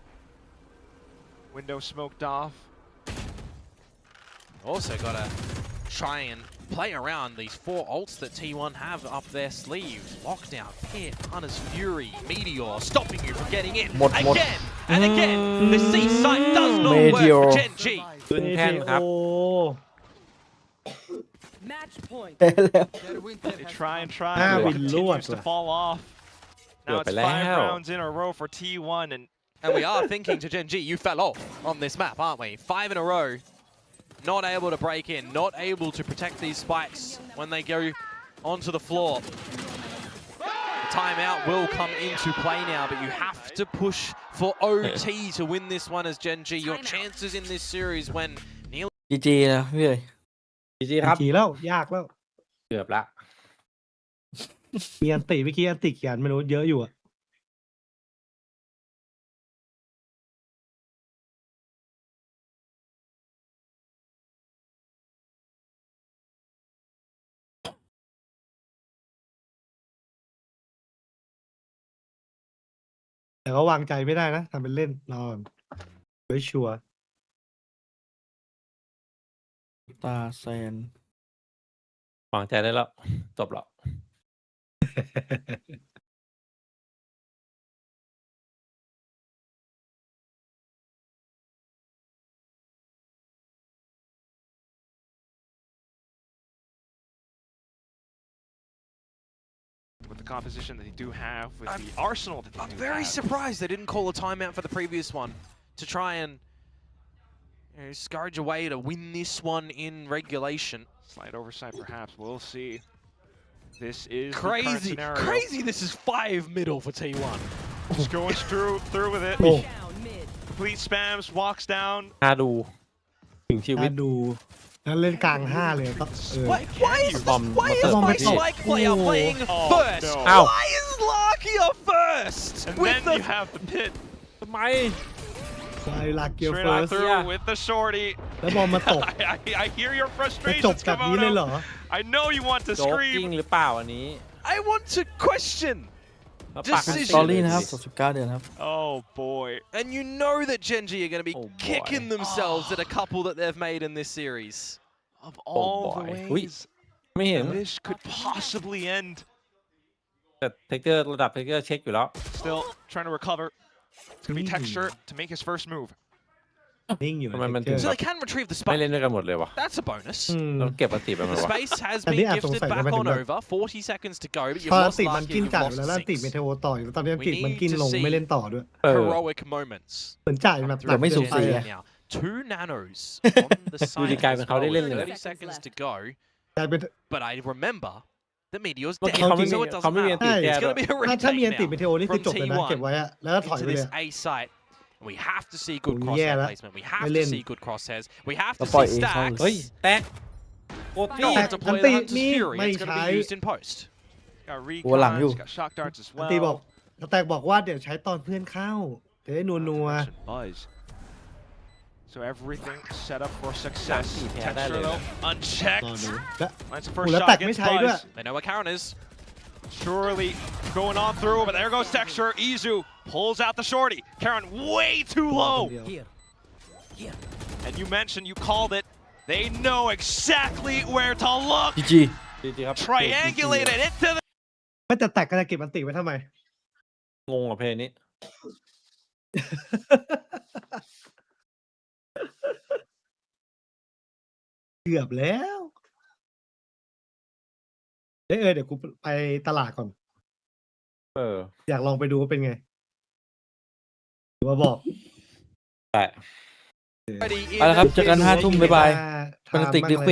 Window smoked off. Also gotta try and play around these 4 ults that T1 have up their sleeves. Lockdown, Pit, Hunter's Fury, Meteor, stopping you from getting in. Again and again, the C site does not work for Gen G. ขึ้นแท่นครับ Match point. They try and try, Ah, but we it continues lost. to fall off. Now it's 5 rounds in a row for T1, And we are thinking to Gen G, you fell off on this map, aren't we? 5 in a row. Not able to break in, not able to protect these spikes when they go onto the floor. The timeout will come into play now, but you have to push for OT to win this one as Gen G. Your chances in this series when Neil... GG นะพี่เอ๋ย GG ครับ ทีแล้วยากแล้ว เกือบละ มีอันติเมื่อกี้อันติเขียนไม่รู้เยอะอยู่อะแต่ก็วางใจไม่ได้นะทำเป็นเล่นรอไว้ชัวร์ ตาแซน วางใจได้แล้วจบแล้ว with the composition that they do have, with the arsenal that they I'm do very have. surprised they didn't call a timeout for the previous one to try and scourge away to win this one in regulation. Slight oversight, perhaps. We'll see. This is Crazy, the current scenario. crazy. This is 5 middle for T1. Just going through with it. โอ้ Complete spams, walks down. น่าดูถึงชีวิ น่า ต ดูแล้วเล่นกลาง5เลยก็Why is Bomb- why is bomb my method. Spike player playing Oh, first? no. Ow. Why is Larkia first? And With then you the have the pit. ทำไม ใช่ลากเกียร์ Straight เฟิ on ร์ส through with the shorty. แล้วบอลมาตก I hear your จะจบ frustrations, แบบนี้เลยเหรอ Komodo. I know you want to โจ๊กกิ้ง scream. หรือเปล่าอันนี้ I want to question. มาปัก Decision. สตอรี่นะครับ39เดือนครับ Oh boy. And you know that Gen G are going to be Oh, boy. kicking themselves at a couple that they've made in this series. Of all the boy. ways ไม่เห็น this could possibly end. แต่เทคเกอร์ระดับเทคเกอร์เช็คอยู่แล้ว Still trying to recover. It's gonna be texture to make his first move. นิ่งอยู่ ทำไมมัน เทคเกอ So ร์ they can retrieve the ไม่ spike. เล่นด้วยกันหมดเลยวะ That's a bonus. ต้องเก็บอันติไปมันวะ Space has I been think I gifted thought back I on meant over. 40 seconds to go, but พอ you've อัน lost ติมัน Larky กิน and จ่าย you've แล้วแล้วอันติ lost เม 6. เทโอต่ออยู่แล้วตอนนี้อันติ We มัน need กิน to ลง see ไม่เล่นต่อด้วย เออ Heroic moments. เหมือนจ่ายแบบห เดี๋ยวไม่สูสี อะ Now, 2 nanos on the ดูดิ side กลาย as เป็นเขาได้ well เล่น with เลย 30 seconds to go. กลายเป็น But I remember the Meteor's เมื่อ dead, กี้เขาไม่มี so it เขา doesn't ไม่มีอันติ matter. แก้ It's ด้ว going ย to be a ถ้ามีอัน retake ติเม now เทโอนี่คือ from จบเลยนะ T1 เก็บไว้อะแล้วก็ถอย into ไปเลย this A site. We have to see good Oh, crosshair yeah, placement. We have I to didn't. see good crosshairs. We have to แล้วปล่อย see เองเข้า stacks. เฮ้ย แตกโอ้ตี Not deploy the Anti- Hunter's Fury. may It's going to try. be used in post. Got หัวหลังอยู่ recons, got shock darts as อันติบอก well. แต่บอกว่าเดี๋ยวใช้ตอนเพื่อนเข้าจะได้นัว Mention Buzz. So everything set up for success. Texture though, ๆรอ unchecked. ดูและ Lands the โอ้ first แล้ว shot แตกไม่ against ใช้ด้วย Buzz. They know where Karen is. Surely going on through, but there goes Texture. Izu pulls out the shorty. Karen way too รอ low. คนเดียว And you mentioned, you called it. They know exactly where to look. GG จริงๆครับ Triangulate it into the ไม่แต่แตกก็จะเก็บอันติไว้ทำไม งงกับเพลงนี้ เกือบแล้วเดี๋ยวกูไปตลาดก่อน เออ อยากลองไปดูว่าเป็นไงหรือว่าบอก แต่ Ready in ไปแล้วครับ the เจอกัน middle. 5 ทุ่มบ๊ายบาย ว่า เป็นติก ทำบ้าง ดิ ไหม ค